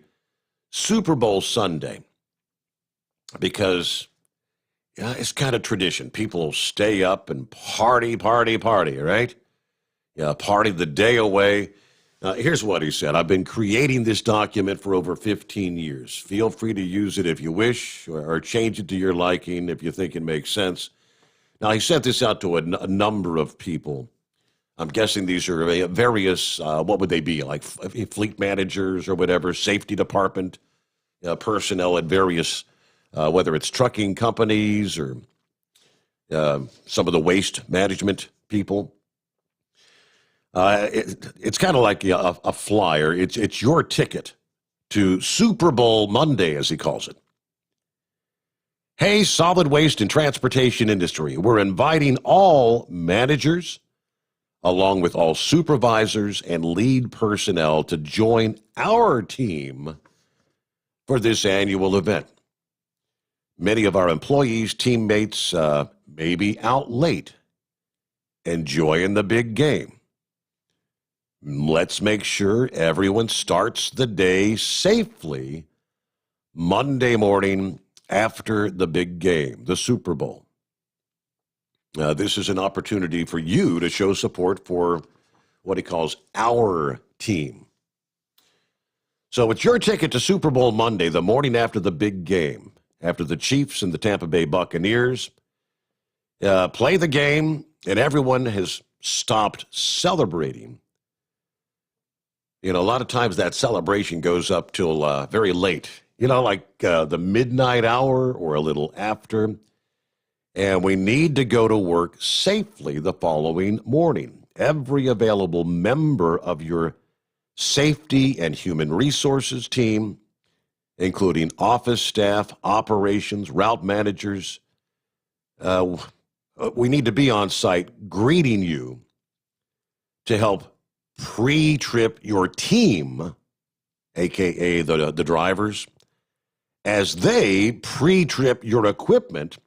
Super Bowl Sunday, because it's kind of tradition. People stay up and party, right? Yeah, party the day away. Here's what he said. I've been creating this document for over 15 years. Feel free to use it if you wish, or change it to your liking if you think it makes sense. Now, he sent this out to a number of people. I'm guessing these are various, what would they be, like fleet managers or whatever, safety department personnel at various, whether it's trucking companies or some of the waste management people. It's kind of like a flyer. It's your ticket to Super Bowl Monday, as he calls it. Hey, solid waste and transportation industry, we're inviting all managers, along with all supervisors and lead personnel, to join our team for this annual event. Many of our employees, teammates, may be out late, enjoying the big game. Let's make sure everyone starts the day safely Monday morning after the big game, the Super Bowl. This is an opportunity for you to show support for what he calls our team. So it's your ticket to Super Bowl Monday, the morning after the big game, after the Chiefs and the Tampa Bay Buccaneers play the game, and everyone has stopped celebrating. You know, a lot of times that celebration goes up till very late, like the midnight hour or a little after. And we need to go to work safely the following morning. Every available member of your safety and human resources team, including office staff, operations, route managers, we need to be on site greeting you to help pre-trip your team, a.k.a. the drivers, as they pre-trip your equipment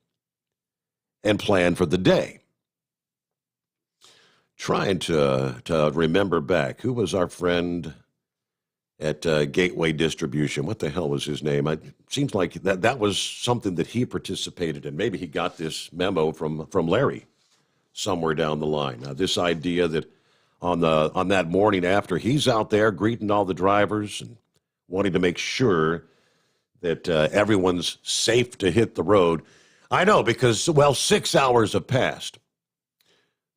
and plan for the day. Trying to remember back, who was our friend at Gateway Distribution? What the hell was his name? It seems like that was something that he participated in. Maybe he got this memo from Larry somewhere down the line. Now, this idea that on that morning after, he's out there greeting all the drivers and wanting to make sure that everyone's safe to hit the road. I know, because, well, 6 hours have passed.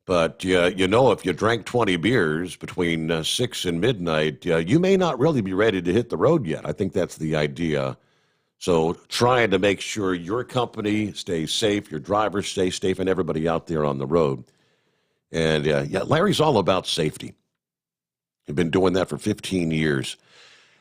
But, you know, if you drank 20 beers between 6 and midnight, you may not really be ready to hit the road yet. I think that's the idea. So trying to make sure your company stays safe, your drivers stay safe, and everybody out there on the road. And, yeah, Larry's all about safety. He's been doing that for 15 years.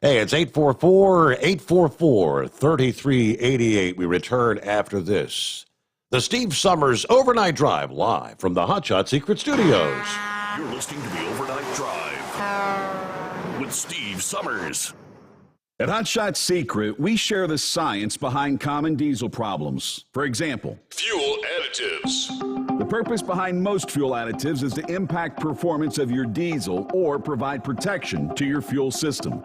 Hey, it's 844-844-3388. We return after this. The Steve Sommers Overnight Drive, live from the Hot Shot Secret Studios. You're listening to the Overnight Drive with Steve Sommers. At Hot Shot Secret, we share the science behind common diesel problems. For example, fuel additives. The purpose behind most fuel additives is to impact performance of your diesel or provide protection to your fuel system.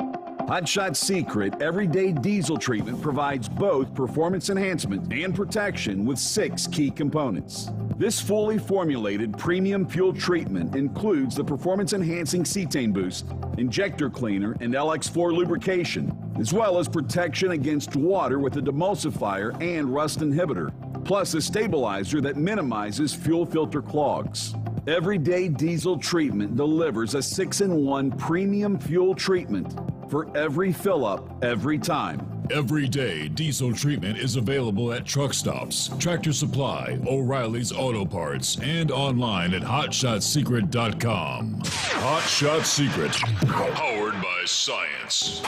Hot Shot Secret Everyday Diesel Treatment provides both performance enhancement and protection with 6 key components. This fully formulated premium fuel treatment includes the performance-enhancing cetane boost, injector cleaner, and LX4 lubrication, as well as protection against water with a demulsifier and rust inhibitor, plus a stabilizer that minimizes fuel filter clogs. Everyday Diesel Treatment delivers a 6-in-1 premium fuel treatment for every fill-up, every time. Everyday Diesel Treatment is available at truck stops, Tractor Supply, O'Reilly's Auto Parts, and online at HotShotSecret.com. Hot Shot Secret, powered by science.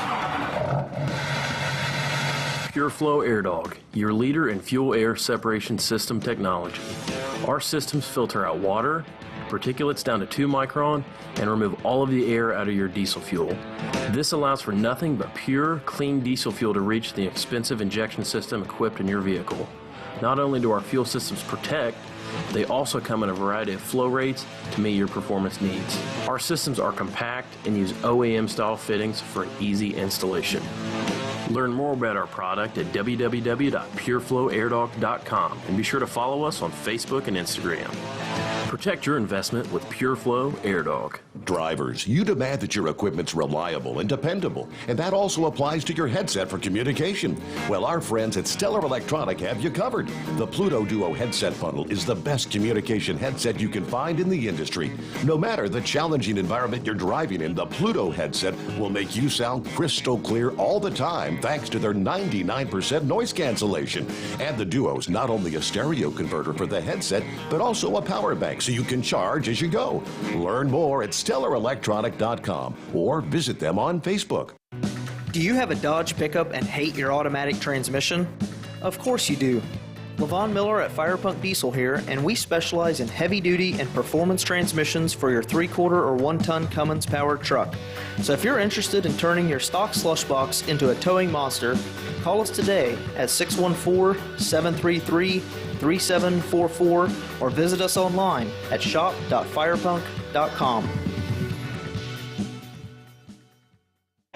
PureFlow Air Dog, your leader in fuel air separation system technology. Our systems filter out water, particulates down to 2 micron, and remove all of the air out of your diesel fuel. This allows for nothing but pure, clean diesel fuel to reach the expensive injection system equipped in your vehicle. Not only do our fuel systems protect, they also come in a variety of flow rates to meet your performance needs. Our systems are compact and use OEM-style fittings for easy installation. Learn more about our product at www.pureflowairdog.com and be sure to follow us on Facebook and Instagram. Protect your investment with PureFlow Air Dog. Drivers, you demand that your equipment's reliable and dependable, and that also applies to your headset for communication. Well, our friends at Stellar Electronic have you covered. The Pluto Duo headset bundle is the best communication headset you can find in the industry. No matter the challenging environment you're driving in, the Pluto headset will make you sound crystal clear all the time thanks to their 99% noise cancellation. And the Duo's not only a stereo converter for the headset, but also a power bank so you can charge as you go. Learn more at StellarElectronic.com or visit them on Facebook. Do you have a Dodge pickup and hate your automatic transmission? Of course you do. Levon Miller at Fire Punk Diesel here, and we specialize in heavy-duty and performance transmissions for your 3-quarter or 1-ton Cummins powered truck. So if you're interested in turning your stock slush box into a towing monster, call us today at 614-733-3744 or visit us online at shop.firepunk.com.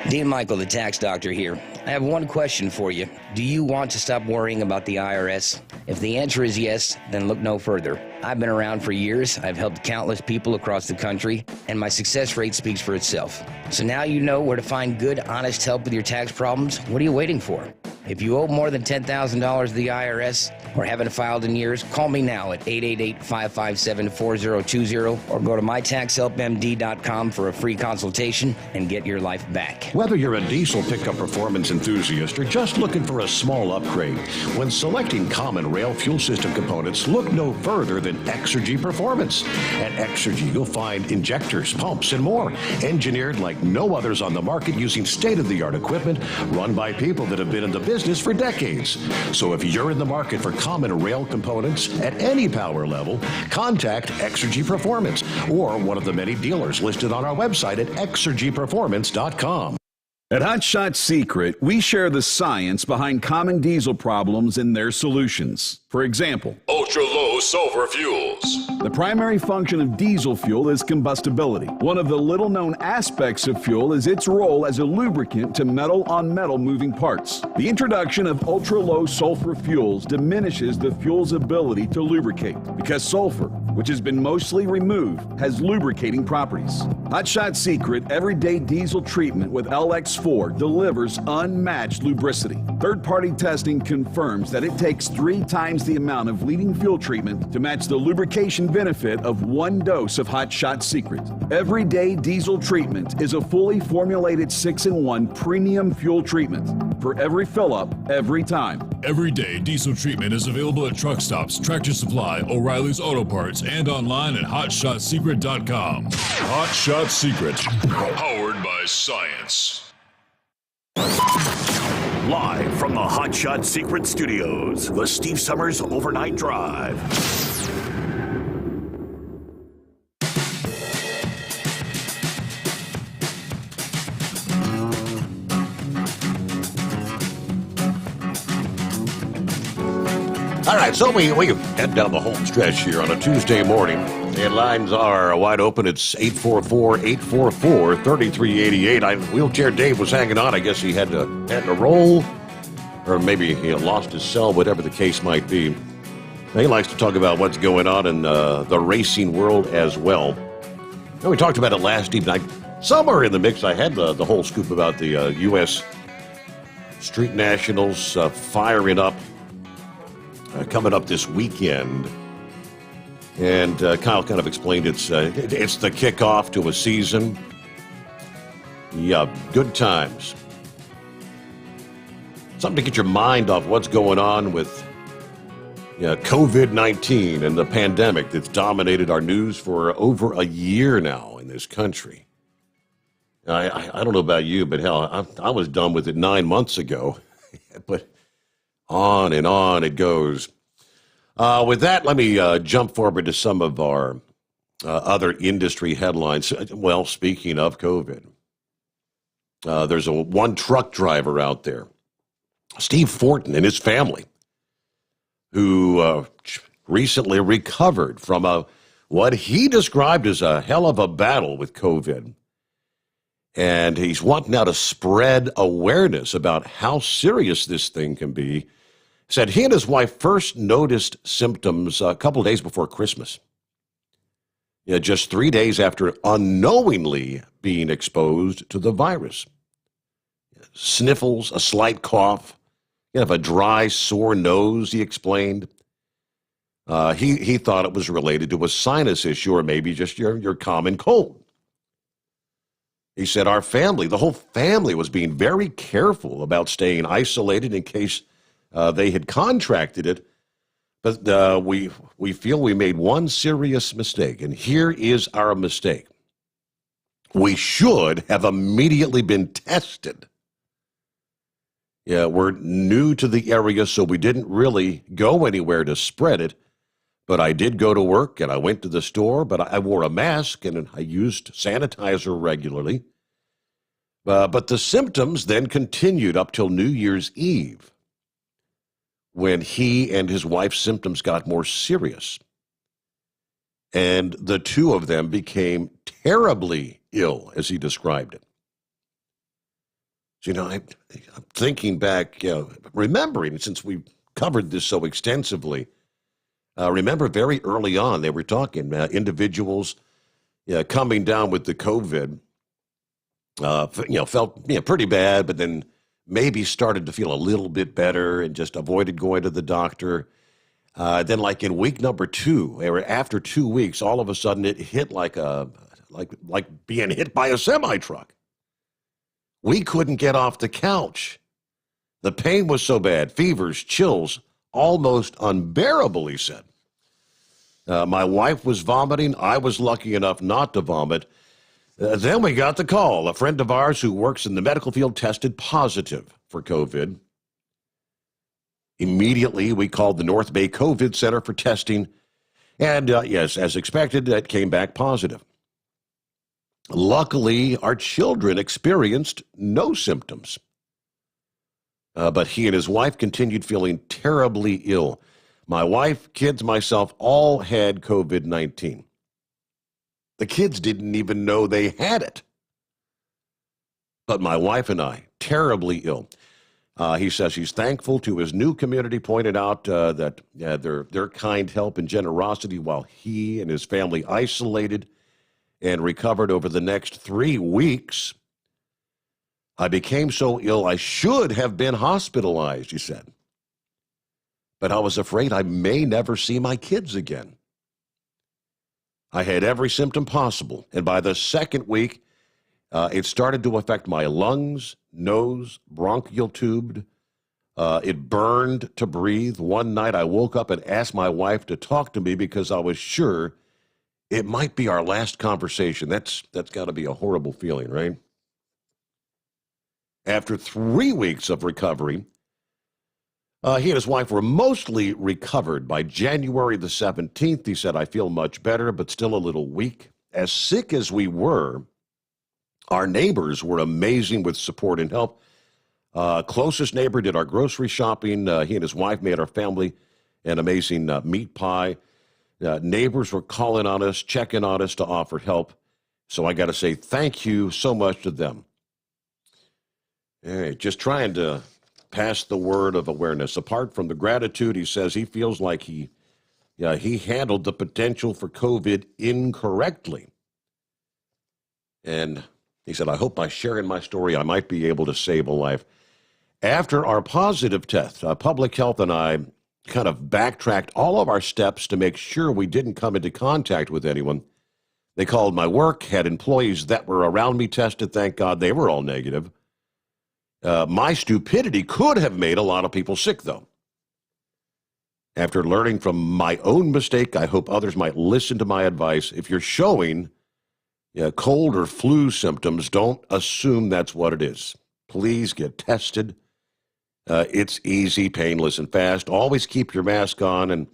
Dean Michael, the tax doctor here. I have one question for you. Do you want to stop worrying about the IRS? If the answer is yes, then look no further. I've been around for years, I've helped countless people across the country, and my success rate speaks for itself. So now you know where to find good, honest help with your tax problems. What are you waiting for? If you owe more than $10,000 to the IRS or haven't filed in years, call me now at 888-557-4020 or go to mytaxhelpmd.com for a free consultation and get your life back. Whether you're a diesel pickup performance enthusiast or just looking for a small upgrade, when selecting common rail fuel system components, look no further than Exergy Performance. At Exergy, you'll find injectors, pumps, and more, engineered like no others on the market using state-of-the-art equipment run by people that have been in the business business for decades. So if you're in the market for common rail components at any power level, contact Exergy Performance or one of the many dealers listed on our website at exergyperformance.com. At Hot Shot Secret, we share the science behind common diesel problems and their solutions. For example, ultra-low sulfur fuels. The primary function of diesel fuel is combustibility. One of the little-known aspects of fuel is its role as a lubricant to metal-on-metal moving parts. The introduction of ultra-low sulfur fuels diminishes the fuel's ability to lubricate because sulfur, which has been mostly removed, has lubricating properties. Hot Shot Secret Everyday Diesel Treatment with LX4 delivers unmatched lubricity. Third-party testing confirms that it takes 3 times the amount of leading fuel treatment to match the lubrication benefit of 1 dose of Hot Shot Secret. Everyday Diesel Treatment is a fully formulated 6-in-1 premium fuel treatment for every fill-up, every time. Everyday Diesel Treatment is available at truck stops, Tractor Supply, O'Reilly's Auto Parts, and online at hotshotsecret.com. Hot Shot Secret, powered by science. Live from the Hot Shot Secret Studios, the Steve Summers Overnight Drive. All right, so we head down the home stretch here on a Tuesday morning. And lines are wide open. It's 844-844-3388. Wheelchair Dave was hanging on. I guess he had to roll, or maybe he lost his cell, whatever the case might be. He likes to talk about what's going on in the racing world as well. And we talked about it last evening. Somewhere in the mix, I had the whole scoop about the U.S. Street Nationals firing up. Coming up this weekend, and Kyle kind of explained it's the kickoff to a season. Yeah, good times. Something to get your mind off what's going on with COVID-19 and the pandemic that's dominated our news for over a year now in this country. I don't know about you, but hell, I was done with it 9 months ago, but on and on it goes. With that, let me jump forward to some of our other industry headlines. Well, speaking of COVID, there's one truck driver out there, Steve Fortin, and his family, who recently recovered from what he described as a hell of a battle with COVID. And he's wanting now to spread awareness about how serious this thing can be. Said he and his wife first noticed symptoms a couple of days before Christmas. Just 3 days after unknowingly being exposed to the virus. Sniffles, a slight cough, a dry, sore nose, he explained. He thought it was related to a sinus issue or maybe just your common cold. He said our family, the whole family, was being very careful about staying isolated in case they had contracted it, but we feel we made one serious mistake, and here is our mistake. We should have immediately been tested. Yeah, we're new to the area, so we didn't really go anywhere to spread it, but I did go to work, and I went to the store, but I wore a mask, and I used sanitizer regularly. But the symptoms then continued up till New Year's Eve, when he and his wife's symptoms got more serious. And the two of them became terribly ill, as he described it. So, I'm thinking back, remembering, since we covered this so extensively, remember very early on, they were talking, individuals coming down with the COVID, felt pretty bad, but then maybe started to feel a little bit better and just avoided going to the doctor. Then like in week number 2, or after 2 weeks, all of a sudden it hit like being hit by a semi-truck. We couldn't get off the couch. The pain was so bad, fevers, chills, almost unbearable, he said. My wife was vomiting. I was lucky enough not to vomit. Then we got the call. A friend of ours who works in the medical field tested positive for COVID. Immediately, we called the North Bay COVID Center for testing, and yes, as expected, it came back positive. Luckily, our children experienced no symptoms, but he and his wife continued feeling terribly ill. My wife, kids, myself, all had COVID-19. The kids didn't even know they had it. But my wife and I, terribly ill. He says he's thankful to his new community, pointed out that their kind help and generosity while he and his family isolated and recovered over the next 3 weeks. I became so ill I should have been hospitalized, he said. But I was afraid I may never see my kids again. I had every symptom possible, and by the second week, it started to affect my lungs, nose, bronchial tube. It burned to breathe. One night I woke up and asked my wife to talk to me because I was sure it might be our last conversation. That's got to be a horrible feeling, right? After 3 weeks of recovery, he and his wife were mostly recovered. By January the 17th, he said, I feel much better, but still a little weak. As sick as we were, our neighbors were amazing with support and help. Closest neighbor did our grocery shopping. He and his wife made our family an amazing meat pie. Neighbors were calling on us, checking on us to offer help. So I got to say thank you so much to them. Hey, just trying to pass the word of awareness. Apart from the gratitude, he says he feels like he handled the potential for COVID incorrectly. And he said, I hope by sharing my story, I might be able to save a life. After our positive test, Public Health and I kind of backtracked all of our steps to make sure we didn't come into contact with anyone. They called my work, had employees that were around me tested. Thank God they were all negative. My stupidity could have made a lot of people sick, though. After learning from my own mistake, I hope others might listen to my advice. If you're showing cold or flu symptoms, don't assume that's what it is. Please get tested. It's easy, painless, and fast. Always keep your mask on. And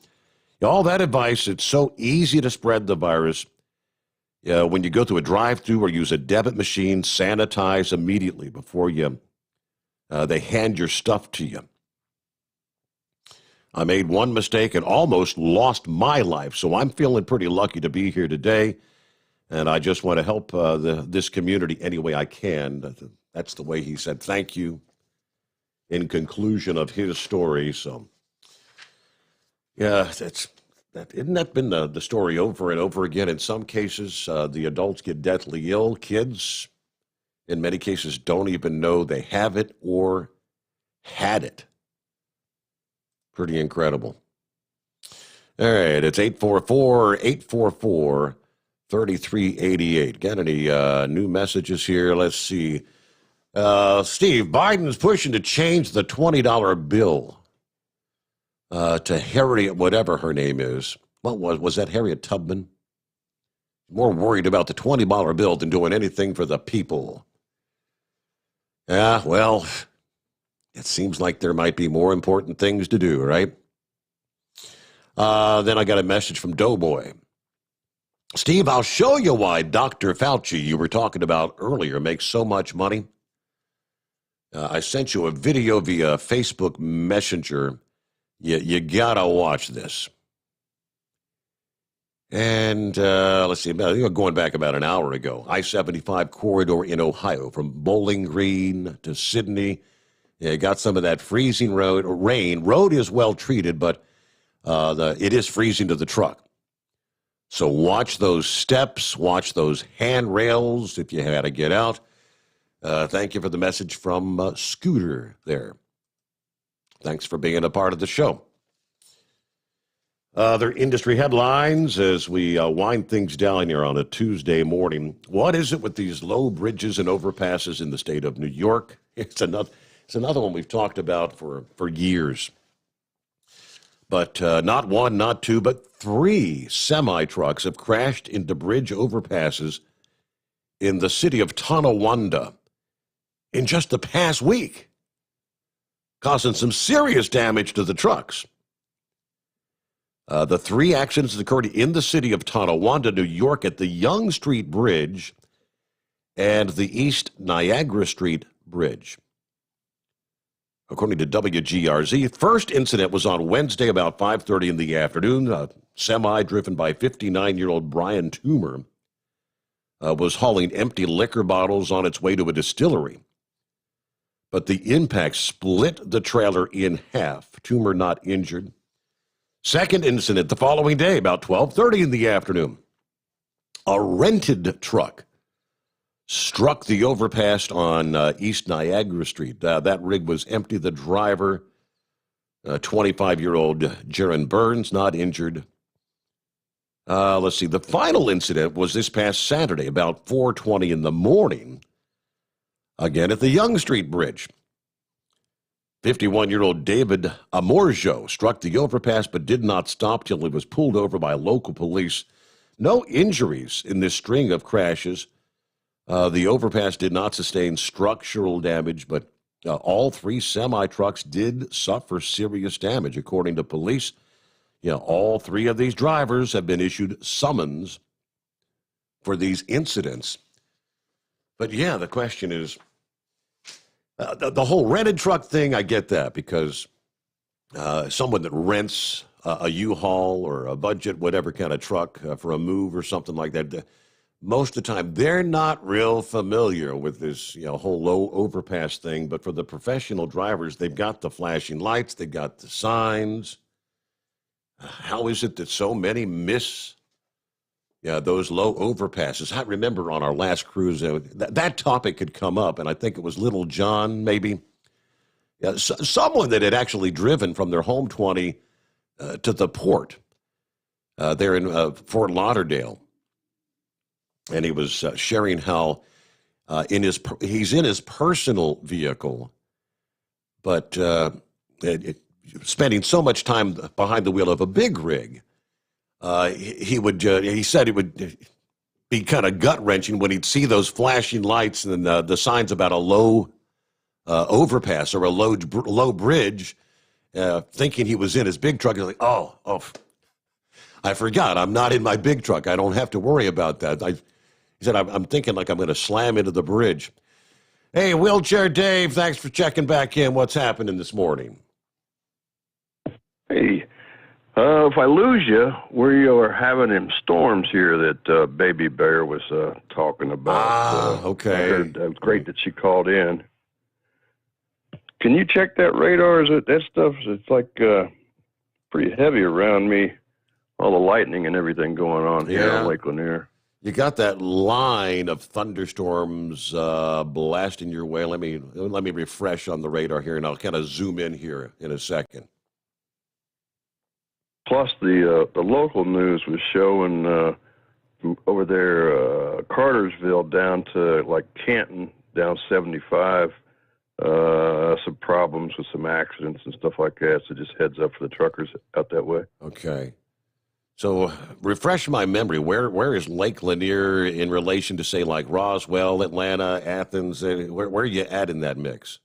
all that advice, it's so easy to spread the virus. When you go through a drive-thru or use a debit machine, sanitize immediately before they hand your stuff to you. I made one mistake and almost lost my life, so I'm feeling pretty lucky to be here today, and I just want to help this community any way I can. That's the way he said thank you in conclusion of his story. So, yeah, isn't that been the story over and over again? In some cases, the adults get deathly ill. Kids, in many cases, don't even know they have it or had it. Pretty incredible. All right, it's 844-844-3388. Got any new messages here? Let's see. Steve, Biden's pushing to change the $20 bill to Harriet, whatever her name is. What was that Harriet Tubman? More worried about the $20 bill than doing anything for the people. Yeah, well, it seems like there might be more important things to do, right? Then I got a message from Doughboy. Steve, I'll show you why Dr. Fauci, you were talking about earlier, makes so much money. I sent you a video via Facebook Messenger. You gotta watch this. And let's see, going back about an hour ago, I-75 corridor in Ohio from Bowling Green to Sydney. Yeah, got some of that freezing rain. Road is well treated, but it is freezing to the truck. So watch those steps, watch those handrails if you had to get out. Thank you for the message from Scooter there. Thanks for being a part of the show. Other industry headlines as we wind things down here on a Tuesday morning. What is it with these low bridges and overpasses in the state of New York? It's another one we've talked about for years. But not one, not two, but 3 semi-trucks have crashed into bridge overpasses in the city of Tonawanda in just the past week. causing some serious damage to the trucks. The three accidents occurred in the city of Tonawanda, New York, at the Young Street Bridge and the East Niagara Street Bridge. According to WGRZ, first incident was on Wednesday about 5:30 in the afternoon. A semi driven by 59-year-old Brian Toomer was hauling empty liquor bottles on its way to a distillery. But the impact split the trailer in half. Toomer not injured. Second incident the following day, about 12:30 in the afternoon. A rented truck struck the overpass on East Niagara Street. That rig was empty. The driver, 25-year-old Jaron Burns, not injured. Let's see. The final incident was this past Saturday, about 4:20 in the morning, again at the Young Street Bridge. 51-year-old David Amorjo struck the overpass but did not stop till he was pulled over by local police. No injuries in this string of crashes. The overpass did not sustain structural damage, but all three semi-trucks did suffer serious damage, according to police. All three of these drivers have been issued summons for these incidents. But yeah, the question is, the whole rented truck thing, I get that, because someone that rents a U-Haul or a budget, whatever kind of truck for a move or something like that, most of the time they're not real familiar with this whole low overpass thing. But for the professional drivers, they've got the flashing lights, they've got the signs. How is it that so many miss those low overpasses? I remember on our last cruise, that topic had come up, and I think it was Little John, maybe. Someone that had actually driven from their home 20 to the port there in Fort Lauderdale. And he was sharing how he's in his personal vehicle, but spending so much time behind the wheel of a big rig, he said it would be kind of gut-wrenching when he'd see those flashing lights and the signs about a low overpass or a low bridge, thinking he was in his big truck. He's like, oh, I forgot. I'm not in my big truck. I don't have to worry about that. He said, I'm thinking like I'm going to slam into the bridge. Hey, Wheelchair Dave, thanks for checking back in. What's happening this morning? Hey, if I lose you, we are having them storms here that Baby Bear was talking about. Okay. I heard that was great that she called in. Can you check that radar? Is it that stuff? It's like pretty heavy around me. All the lightning and everything going on here on Lake Lanier. You got that line of thunderstorms blasting your way. Let me refresh on the radar here, and I'll kind of zoom in here in a second. Plus, the local news was showing over there, Cartersville down to like Canton, down 75, some problems with some accidents and stuff like that. So just heads up for the truckers out that way. Okay. So refresh my memory. Where is Lake Lanier in relation to, say, like Roswell, Atlanta, Athens? Where are you at in that mix?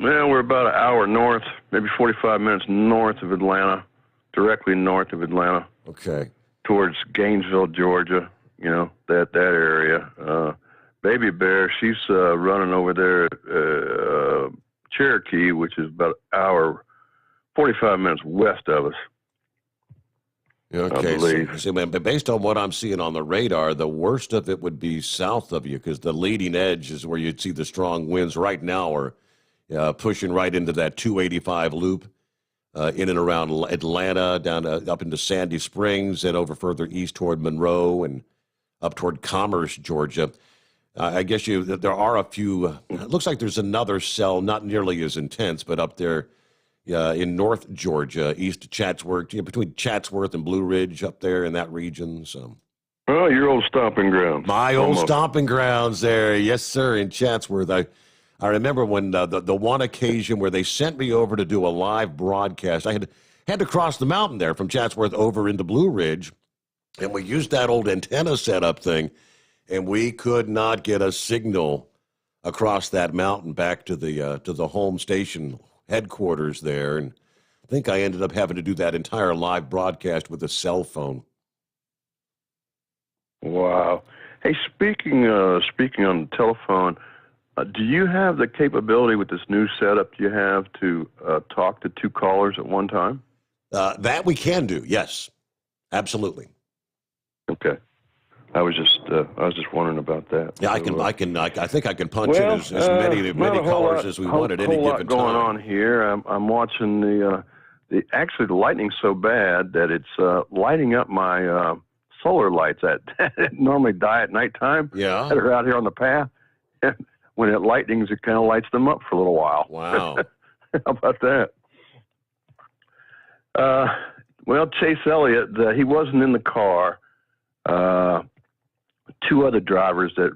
Well, we're about an hour north, maybe 45 minutes north of Atlanta, directly north of Atlanta. Okay. Towards Gainesville, Georgia, that area. Baby Bear, she's running over there, Cherokee, which is about an hour, 45 minutes west of us. Okay, so based on what I'm seeing on the radar, the worst of it would be south of you, because the leading edge is where you'd see the strong winds right now are pushing right into that 285 loop in and around Atlanta, down up into Sandy Springs, and over further east toward Monroe and up toward Commerce, Georgia. I guess there are a few. It looks like there's another cell, not nearly as intense, but up there in North Georgia, east of Chatsworth, between Chatsworth and Blue Ridge, up there in that region. So, oh, your old stomping grounds. My old stomping grounds there, yes, sir, in Chatsworth. I remember when the one occasion where they sent me over to do a live broadcast. I had to cross the mountain there from Chatsworth over into Blue Ridge, and we used that old antenna setup thing, and we could not get a signal across that mountain back to the home station headquarters there, and I think I ended up having to do that entire live broadcast with a cell phone. Wow. Hey, speaking on the telephone, do you have the capability with this new setup you have to talk to two callers at one time? That we can do, yes, absolutely. Okay. I was just wondering about that. Yeah, so, I think I can punch in as many callers as we want at any given time. Going on here. I'm watching the lightning's so bad that it's lighting up my solar lights that normally die at nighttime. Yeah. That are out here on the path. And when it lightnings, it kind of lights them up for a little while. Wow. How about that? Well, Chase Elliott, he wasn't in the car. Two other drivers that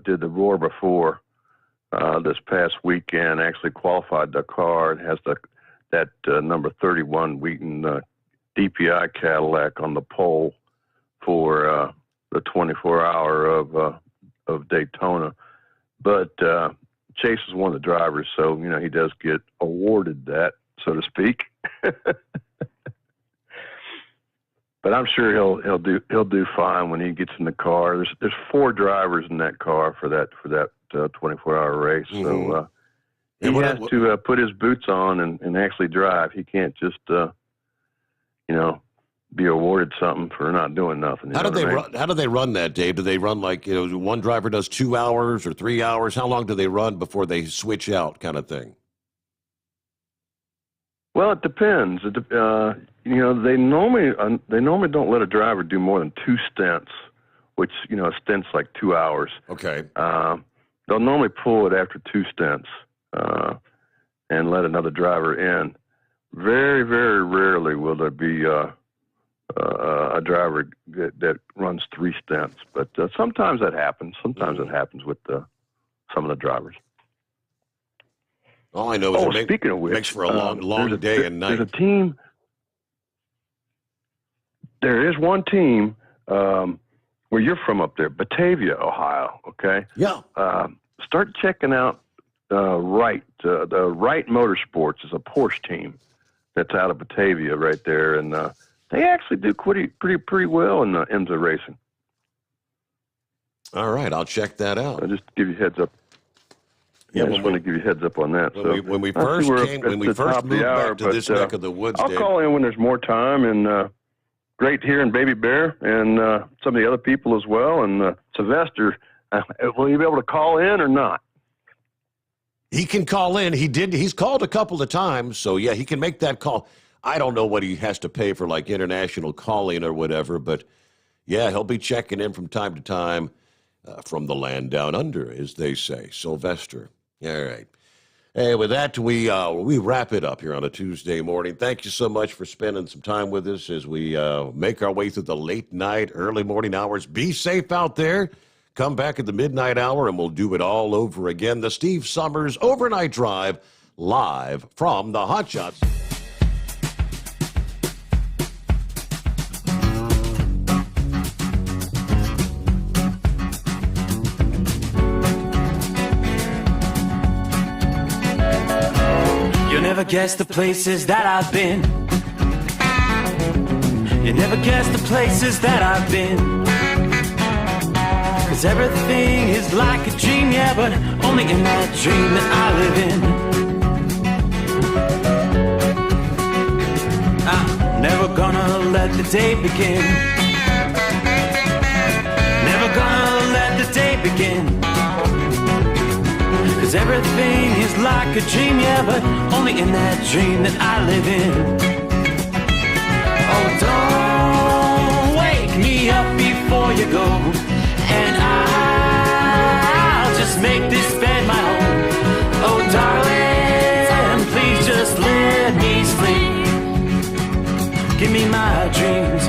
did the Roar before this past weekend actually qualified the car. It has that number 31 Wheaton DPI Cadillac on the pole for the 24-hour of Daytona. But Chase is one of the drivers, so he does get awarded that, so to speak. But I'm sure he'll do fine when he gets in the car. There's four drivers in that car for that 24-hour race, so he has to put his boots on and actually drive. He can't just be awarded something for not doing nothing. How do they run that, Dave? Do they run like one driver does 2 hours or 3 hours? How long do they run before they switch out, kind of thing? Well, it depends. They normally don't let a driver do more than 2 stints, which a stint's like 2 hours. Okay. They'll normally pull it after 2 stints and let another driver in. Very, very rarely will there be a driver that runs 3 stints, but sometimes that happens. Sometimes it happens with some of the drivers. All I know is speaking of which, makes for a long day and night. There's a team. There is one team where you're from up there, Batavia, Ohio. Okay. Yeah. Start checking out Wright. The Wright Motorsports is a Porsche team that's out of Batavia right there, and they actually do pretty well in the IMSA racing. All right, I'll check that out. I'll just give you a heads up. Yeah, I just want to give you a heads up on that. When we first moved back to this neck of the woods, I'll call in when there's more time, and great hearing Baby Bear and some of the other people as well. And Sylvester, will you be able to call in or not? He can call in. He's called a couple of times, so yeah, he can make that call. I don't know what he has to pay for like international calling or whatever, but yeah, he'll be checking in from time to time from the land down under, as they say. Sylvester. All right. Hey, with that, we wrap it up here on a Tuesday morning. Thank you so much for spending some time with us as we make our way through the late night, early morning hours. Be safe out there. Come back at the midnight hour, and we'll do it all over again. The Steve Sommers Overnight Drive, live from the Hot Shots. You'll never guess the places that I've been. You never guess the places that I've been. 'Cause everything is like a dream, yeah, but only in that dream that I live in. I'm never gonna let the day begin. Never gonna let the day begin. 'Cause everything is like a dream, yeah, but only in that dream that I live in. Oh, don't wake me up before you go, and I'll just make this bed my home. Oh, darling, please just let me sleep. Give me my dreams.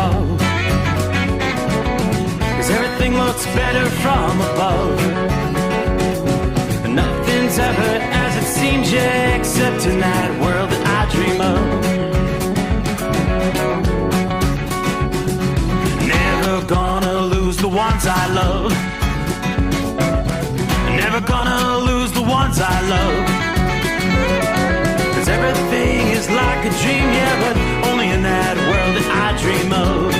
love. 'Cause everything looks better from above. And nothing's ever as it seems, yeah, except in that world that I dream of. Never gonna lose the ones I love. Never gonna lose the ones I love. 'Cause everything is like a dream, yeah, but only in that world that I dream of.